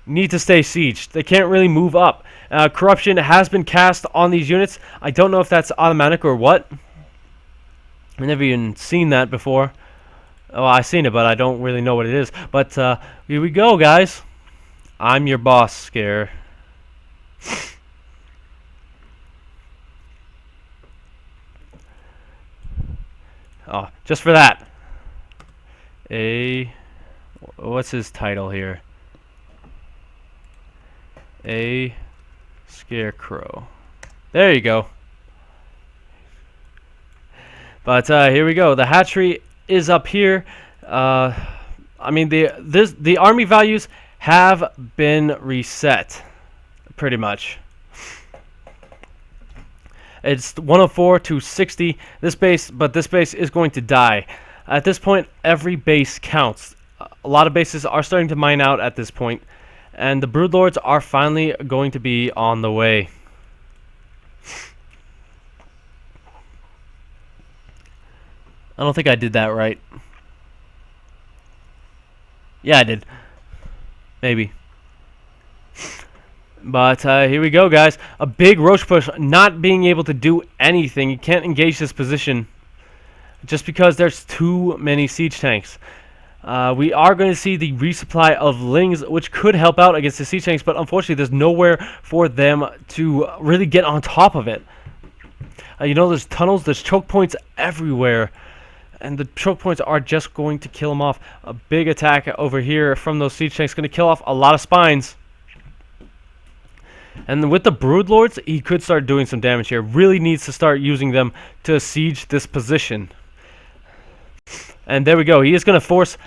sieged. They can't really move up. Corruption has been cast on these units. I don't know if that's automatic or what. I've never even seen that before. Oh, I've seen it, but I don't really know what it is. But here we go, guys. I'm your boss, Scare. Oh, just for that. What's his title here? A Scarecrow. There you go. But here we go. The hatchery is up here. I mean, the army values have been reset, pretty much. It's 104 to 60. This base is going to die. At this point, every base counts. A lot of bases are starting to mine out at this point, and the Broodlords are finally going to be on the way. I don't think I did that right. Yeah, I did. Maybe. But here we go, guys. A big Roach push, not being able to do anything. You can't engage this position just because there's too many siege tanks. We are going to see the resupply of Lings, which could help out against the siege tanks, but unfortunately there's nowhere for them to really get on top of it. You know, there's tunnels, there's choke points everywhere, and the choke points are just going to kill them off. A big attack over here from those siege tanks is going to kill off a lot of spines. And with the Broodlords, he could start doing some damage here. Really needs to start using them to siege this position. And there we go. He is going to force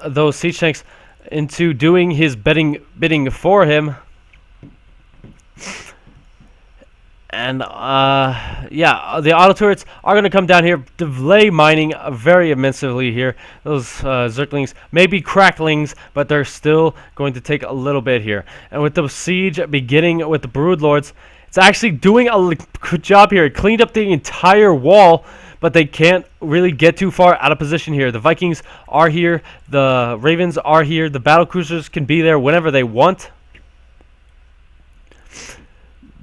those siege tanks into doing his bidding for him. And yeah, the auto turrets are going to come down here, delay mining very immensely here. Those Zerglings may be cracklings, but they're still going to take a little bit here. And with the siege beginning with the Broodlords, it's actually doing a good job here. It cleaned up the entire wall, but they can't really get too far out of position here. The Vikings are here, the Ravens are here, the battlecruisers can be there whenever they want.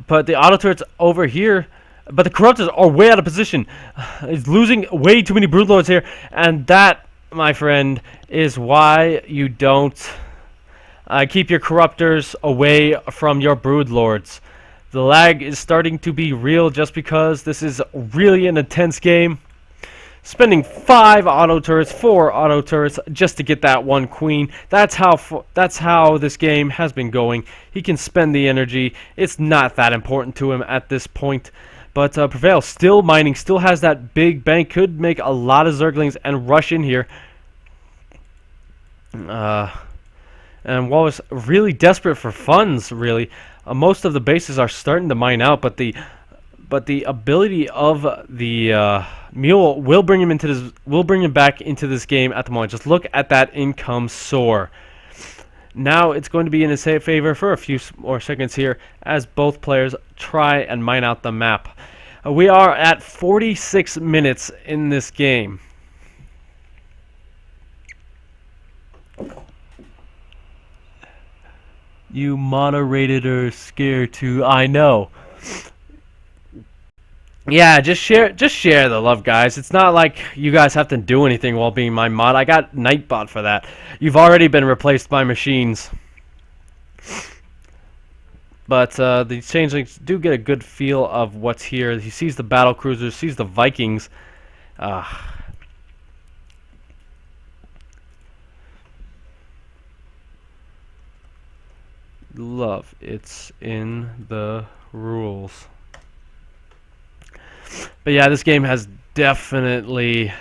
But the auto turrets over here, but the corruptors are way out of position. It's losing way too many Broodlords here, and that, my friend, is why you don't keep your corruptors away from your Broodlords. The lag is starting to be real just because this is really an intense game. Spending 4 auto turrets just to get that one queen. That's how this game has been going. He can spend the energy. It's not that important to him at this point. But Prevail still mining, still has that big bank. Could make a lot of Zerglings and rush in here. And Wallace really desperate for funds, really. Most of the bases are starting to mine out, but the ability of the Mule will bring him back into this game at the moment. Just look at that income soar. Now it's going to be in his favor for a few more seconds here as both players try and mine out the map. We are at 46 minutes in this game. You moderated are scared too. I know. Yeah, just share the love, guys. It's not like you guys have to do anything while being my mod. I got Nightbot for that. You've already been replaced by machines. But the changelings do get a good feel of what's here. He sees the battle cruisers, sees the Vikings. love. It's in the rules. But yeah, this game has definitely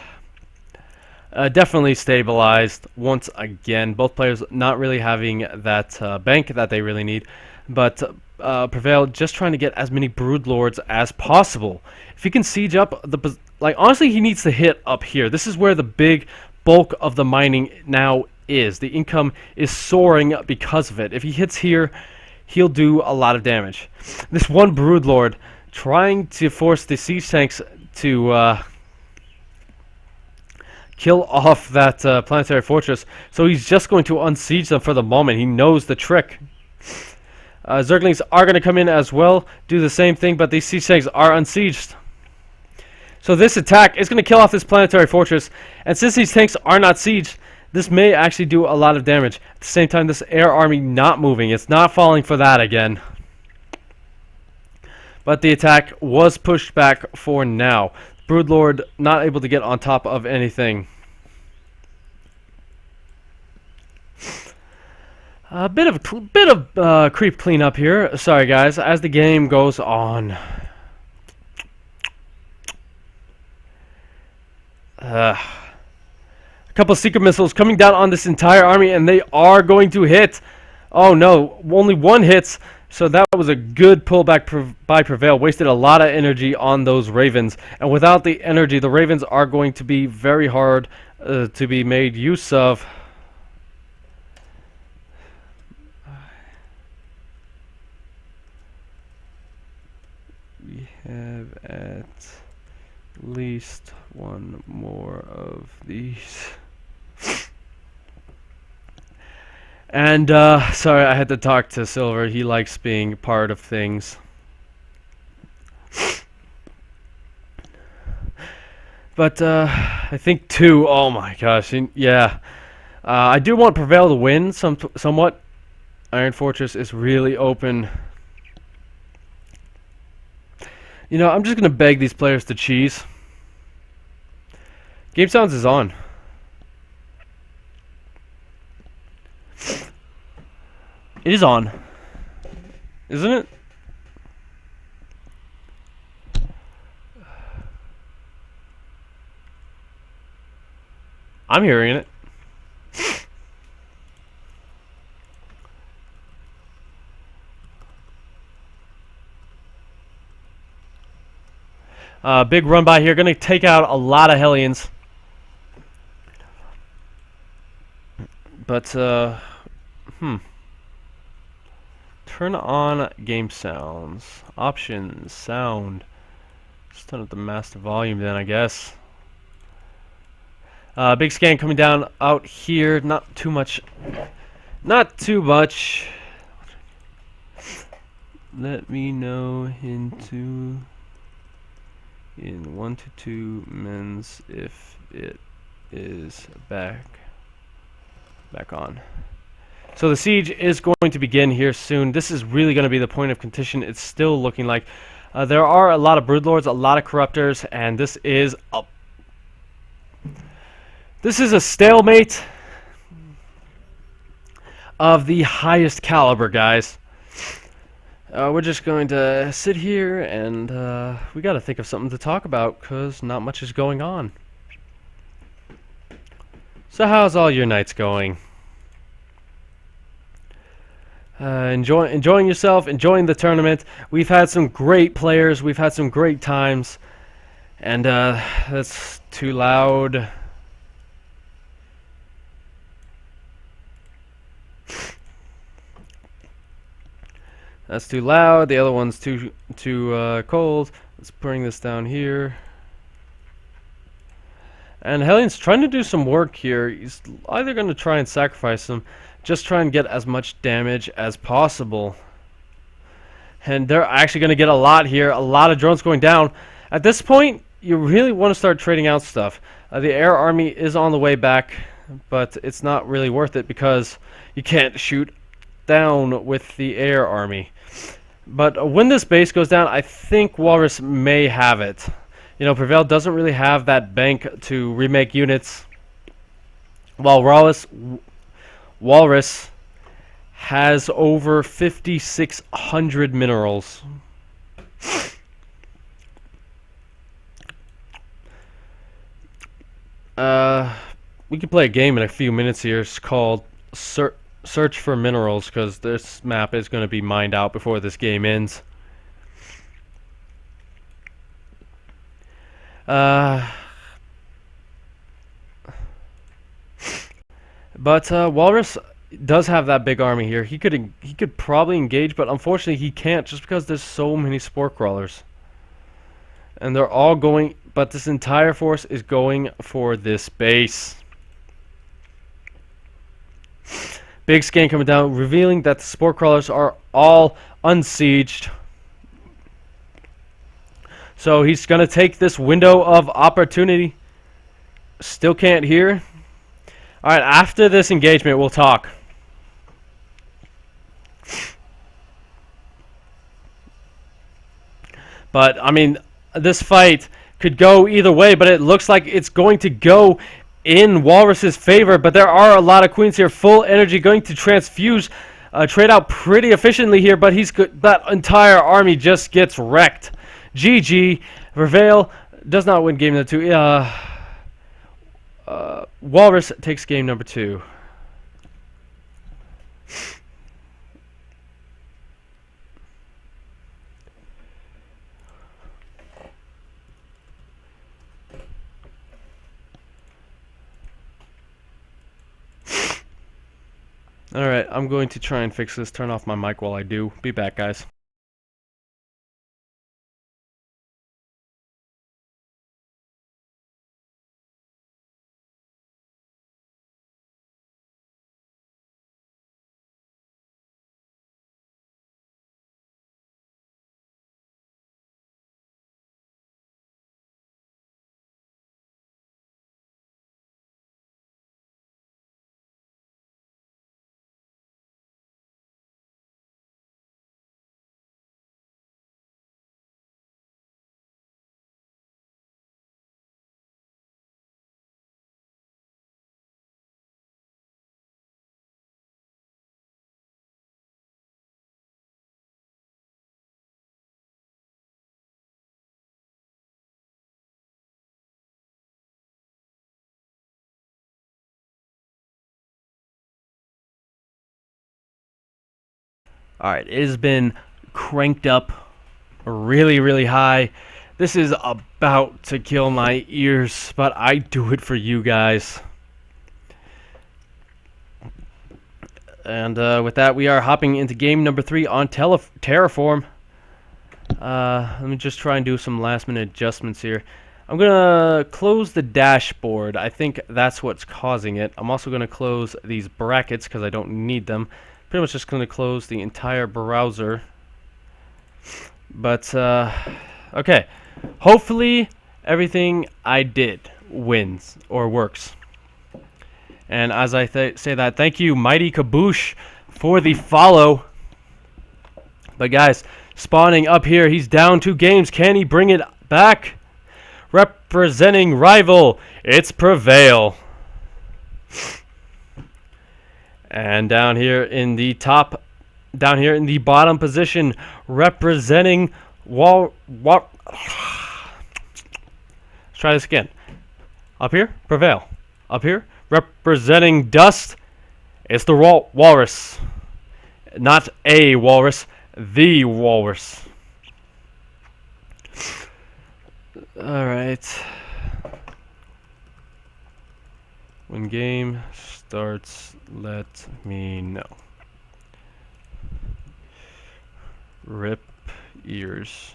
stabilized once again. Both players not really having that bank that they really need, but Prevail just trying to get as many Broodlords as possible. If he can siege up honestly, he needs to hit up here. This is where the big bulk of the mining now is. The income is soaring because of it. If he hits here, he'll do a lot of damage. This one Broodlord trying to force the siege tanks to kill off that planetary fortress, so he's just going to unsiege them for the moment. He knows the trick. Zerglings are going to come in as well, do the same thing, but these siege tanks are unsieged. So this attack is going to kill off this planetary fortress, and since these tanks are not sieged, this may actually do a lot of damage. At the same time, this air army not moving. It's not falling for that again. But the attack was pushed back for now. Broodlord not able to get on top of anything. A bit of creep cleanup here. Sorry guys, as the game goes on. A couple of secret missiles coming down on this entire army, and they are going to hit. Oh no, only one hits. So that was a good pullback by Prevail. Wasted a lot of energy on those Ravens. And without the energy, the Ravens are going to be very hard to be made use of. We have at least one more of these. And, sorry, I had to talk to Silver. He likes being part of things. But, I think 2. Oh my gosh. Yeah. I do want Prevail to win somewhat. Iron Fortress is really open. You know, I'm just going to beg these players to cheese. Game Sounds is on. It is on, isn't it? I'm hearing it. Big run by here. Going to take out a lot of Hellions. But, turn on game sounds. Options. Sound. Just turn up the master volume then, I guess. Big scan coming down out here. Not too much. Not too much. Let me know in 1 to 2 mins if it is back on. So the siege is going to begin here soon. This is really going to be the point of contention. It's still looking like there are a lot of Broodlords, a lot of Corruptors, and this is a stalemate of the highest caliber, guys. We're just going to sit here and we got to think of something to talk about because not much is going on. So how's all your nights going? Enjoying yourself, enjoying the tournament. We've had some great players. We've had some great times. And that's too loud. That's too loud. The other one's too cold. Let's bring this down here. And Hellion's trying to do some work here. He's either going to try and sacrifice him, just try and get as much damage as possible. And they're actually going to get a lot here. A lot of drones going down. At this point, you really want to start trading out stuff. The air army is on the way back, but it's not really worth it because you can't shoot down with the air army. But when this base goes down, I think Walrus may have it. You know, Prevail doesn't really have that bank to remake units, while Walrus has over 5,600 minerals. We can play a game in a few minutes here. It's called Search for Minerals, because this map is going to be mined out before this game ends. But Walrus does have that big army here. He could probably engage, but unfortunately he can't, just because there's so many spore crawlers. And they're all going, but this entire force is going for this base. Big scan coming down, revealing that the spore crawlers are all unsieged. So he's going to take this window of opportunity. Still can't hear. Alright, after this engagement, we'll talk. But, I mean, this fight could go either way, but it looks like it's going to go in Walrus's favor. But there are a lot of queens here. Full energy going to transfuse, trade out pretty efficiently here, but that entire army just gets wrecked. GG. Reveal does not win game number 2. Walrus takes game number 2. Alright, I'm going to try and fix this. Turn off my mic while I do. Be back, guys. Alright, it has been cranked up really, really high. This is about to kill my ears, but I do it for you guys. And with that, we are hopping into game number 3 on Terraform. Let me just try and do some last-minute adjustments here. I'm going to close the dashboard. I think that's what's causing it. I'm also going to close these brackets because I don't need them. Pretty much just going to close the entire browser. But, okay. Hopefully, everything I did wins or works. And as I say that, thank you, Mighty Kaboosh, for the follow. But guys, spawning up here, he's down 2 games. Can he bring it back? Representing rival, it's Prevail. And down here in the bottom position, representing Let's try this again. Up here, Prevail. Up here, representing Dust, it's the Walrus. Not a Walrus, the Walrus. Alright. When game starts, let me know. Rip ears.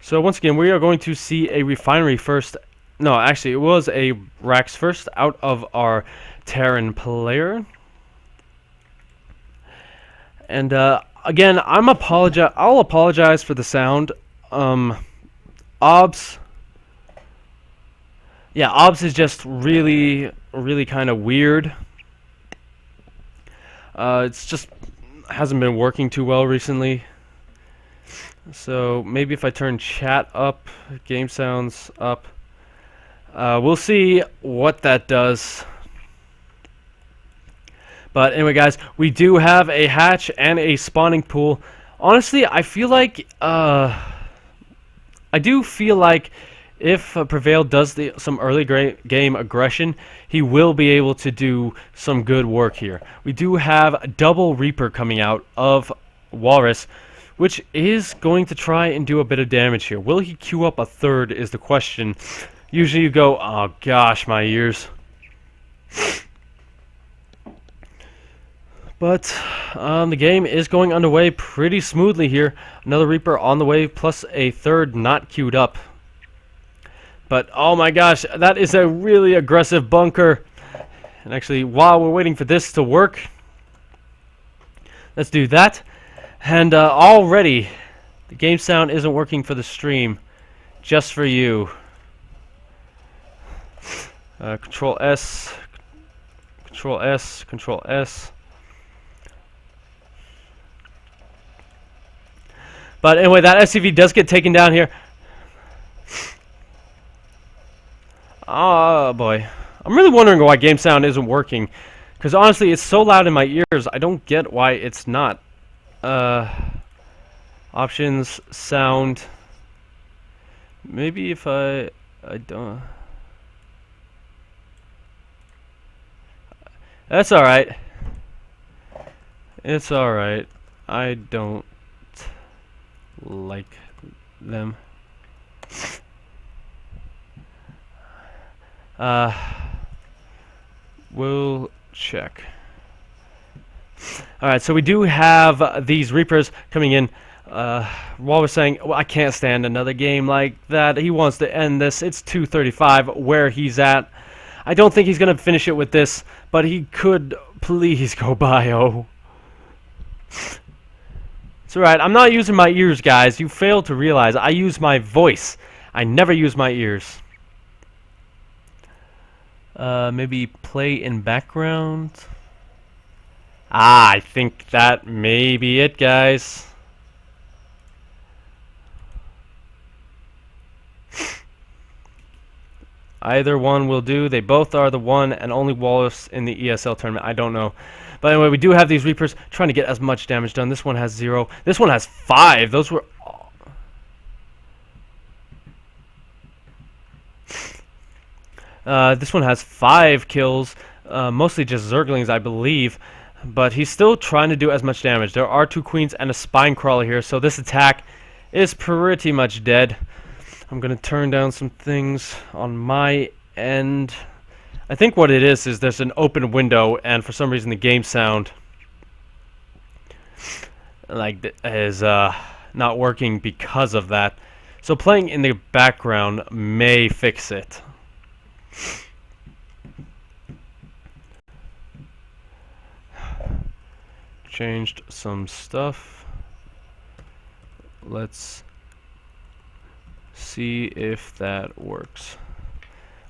So once again, we are going to see a refinery first. No, actually, it was a Rax first out of our Terran player. And again, I'll apologize for the sound. OBS. Yeah, OBS is just really, really kind of weird. It's just hasn't been working too well recently. So maybe if I turn chat up, game sounds up, We'll see what that does. But anyway, guys, we do have a hatch and a spawning pool. Honestly, I do feel like if Prevail does some early game aggression, he will be able to do some good work here. We do have a double Reaper coming out of Walrus, which is going to try and do a bit of damage here. Will he queue up a third is the question. Usually you go, oh gosh, my ears. But the game is going underway pretty smoothly here. Another Reaper on the way, plus a third not queued up. But oh my gosh, that is a really aggressive bunker. And actually, while we're waiting for this to work, let's do that. And already, the game sound isn't working for the stream, just for you. Control S, Control S, Control S. But anyway, that SCV does get taken down here. Oh boy. I'm really wondering why game sound isn't working. Because honestly, it's so loud in my ears, I don't get why it's not. Options, sound. Maybe if I don't... That's alright. It's alright. I don't like them. We'll check. Alright, so we do have these Reapers coming in. While we're saying, well, I can't stand another game like that. He wants to end this. It's 2:35 where he's at. I don't think he's going to finish it with this, but he could please go bio. It's alright, I'm not using my ears, guys. You failed to realize I use my voice. I never use my ears. Maybe play in background. I think that may be it, guys. Either one will do. They both are the one and only Wallace in the ESL tournament. I don't know. But anyway, we do have these Reapers trying to get as much damage done. This one has 0. This one has 5. Those were... this one has 5 kills. Mostly just Zerglings, I believe. But he's still trying to do as much damage. There are 2 Queens and a Spine Crawler here. So this attack is pretty much dead. I'm going to turn down some things on my end. I think what it is there's an open window, and for some reason the game sound is not working because of that. So playing in the background may fix it. Changed some stuff. Let's see if that works.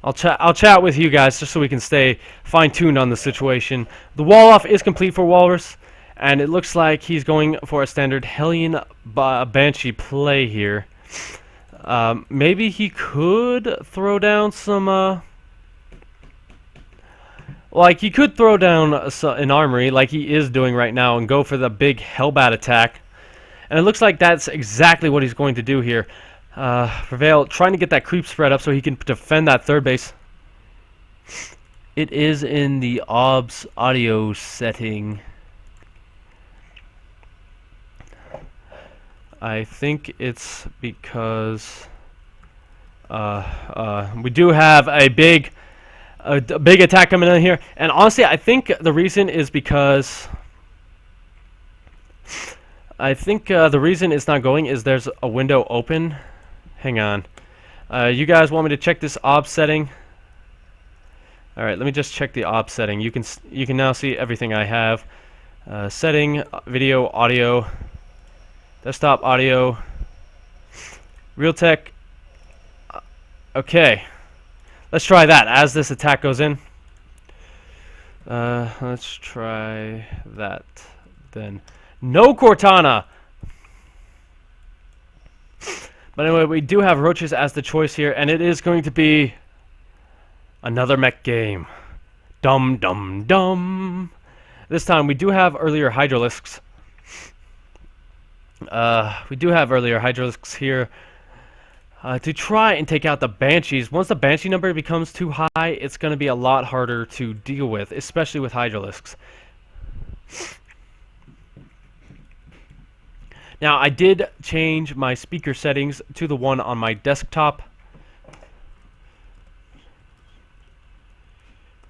I'll chat with you guys just so we can stay fine-tuned on the situation. The wall off is complete for Walrus, and it looks like he's going for a standard Hellion Banshee play here. Maybe he could throw down some like he could throw down an armory like he is doing right now and go for the big Hellbat attack. And it looks like that's exactly what he's going to do here. Prevail trying to get that creep spread up so he can defend that third base. It is in the OBS audio setting. I think it's because we do have a big attack coming in here, and honestly I think the reason is because the reason it's not going is there's a window open. Hang on. You guys want me to check this OBS setting? Alright, let me just check the OBS setting. You can now see everything I have. Setting, video, audio, desktop audio, Realtek. Okay. Let's try that as this attack goes in. Let's try that then. No Cortana! But anyway, we do have Roaches as the choice here, and it is going to be Another mech game. Dum dum dum. This time we do have earlier Hydralisks. Here to try and take out the Banshees. Once the Banshee number becomes too high, it's going to be a lot harder to deal with, especially with Hydralisks. Now, I did change my speaker settings to the one on my desktop.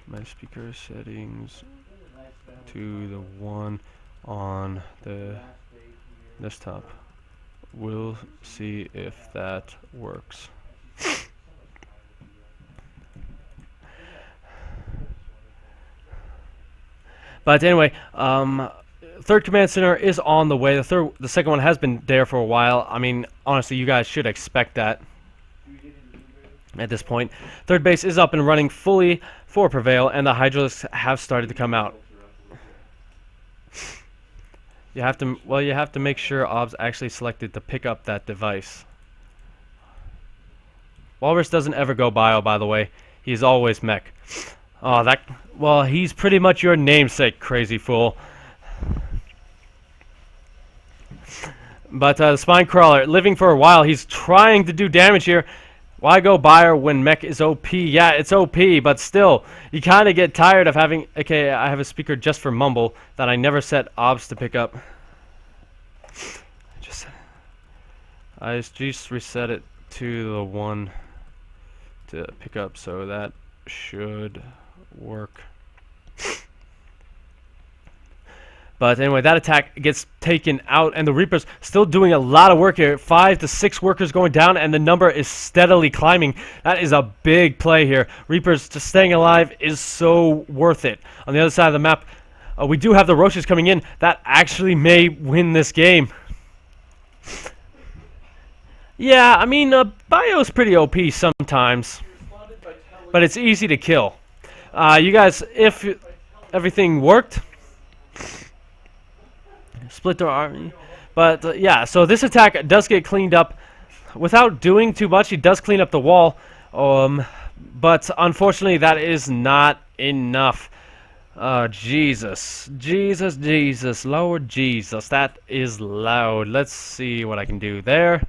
My speaker settings to the one on the desktop. We'll see if that works. But anyway, third command center is on the way. The second one has been there for a while. I mean, honestly, you guys should expect that at this point. Third base is up and running fully for Prevail, and the Hydralisks have started to come out. You have to make sure OBS actually selected to pick up that device. Walrus doesn't ever go bio, by the way. He's always mech. Oh, well, he's pretty much your namesake, crazy fool. But the Spine Crawler, living for a while, he's trying to do damage here. Why go buyer when mech is OP? Yeah, it's OP, but still, you kind of get tired of having... Okay, I have a speaker just for Mumble that I never set OBS to pick up. I just reset it to the one to pick up, so that should work. But anyway, that attack gets taken out, and the Reaper's still doing a lot of work here. 5 to 6 workers going down, and the number is steadily climbing. That is a big play here. Reaper's just staying alive is so worth it. On the other side of the map, we do have the Roaches coming in. That actually may win this game. Yeah, I mean, Bio's pretty OP sometimes, but it's easy to kill. You guys, if everything worked... Split their army. But yeah, so this attack does get cleaned up without doing too much. He does clean up the wall, but unfortunately that is not enough. Jesus, Lord Jesus, that is loud. Let's see what I can do there.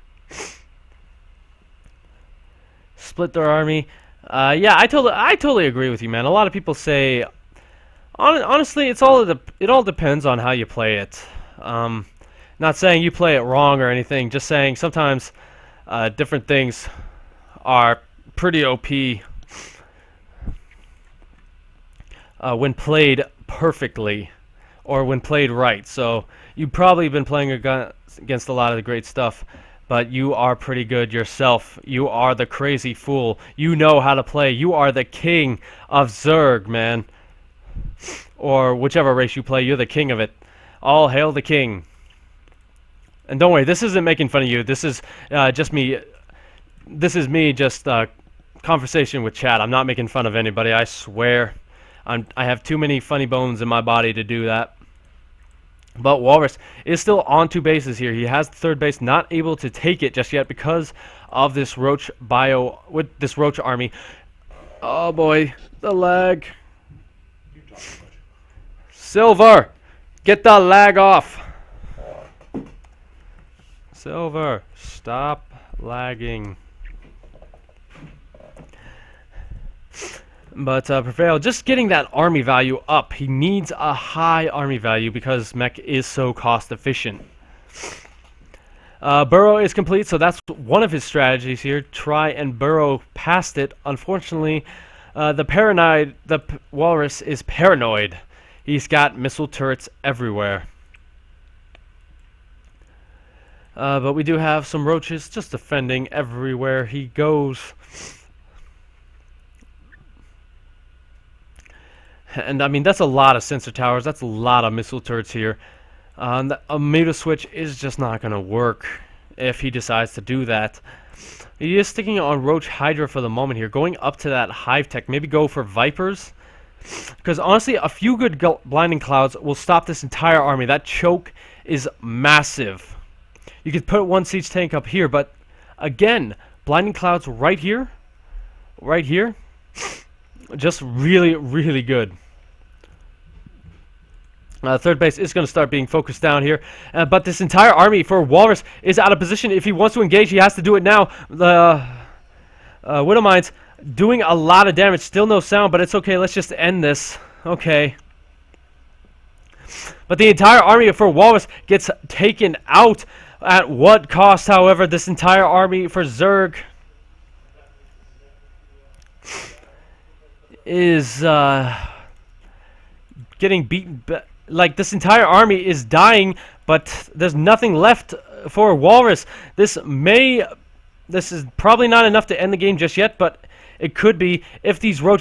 Split their army. Yeah, I totally agree with you, man. A lot of people say, honestly, it all depends on how you play it. Not saying you play it wrong or anything, just saying sometimes different things are pretty OP when played perfectly or when played right. So you've probably been playing against a lot of the great stuff, but you are pretty good yourself. You are the crazy fool. You know how to play. You are the king of Zerg, man. Or whichever race you play, you're the king of it. All hail the king. And don't worry, this isn't making fun of you. This is just me. This is me just conversation with chat. I'm not making fun of anybody, I swear. I have too many funny bones in my body to do that. But Walrus is still on 2 bases here. He has the third base, not able to take it just yet because of this Roach bio with this Roach army. Oh boy, the lag. Silver! Get the lag off! Silver, stop lagging. But Prevail, just getting that army value up. He needs a high army value because mech is so cost efficient. Burrow is complete, so that's one of his strategies here. Try and burrow past it. Unfortunately, the Walrus is paranoid. He's got missile turrets everywhere. But we do have some Roaches just defending everywhere he goes. And I mean, that's a lot of sensor towers. That's a lot of missile turrets here. A meter switch is just not going to work if he decides to do that. He is sticking on Roach Hydra for the moment here. Going up to that Hive Tech. Maybe go for Vipers. Because honestly, a few good Blinding Clouds will stop this entire army. That choke is massive. You could put one Siege Tank up here, but again, Blinding Clouds right here, Just really, really good. Third base is going to start being focused down here. But this entire army for Walrus is out of position. If he wants to engage, he has to do it now. The Widowmine's doing a lot of damage. Still no sound, but it's okay. Let's just end this. Okay. But the entire army for Walrus gets taken out. At what cost, however, this entire army for Zerg is getting beaten. Like, this entire army is dying, but there's nothing left for Walrus. This is probably not enough to end the game just yet, but it could be if these roaches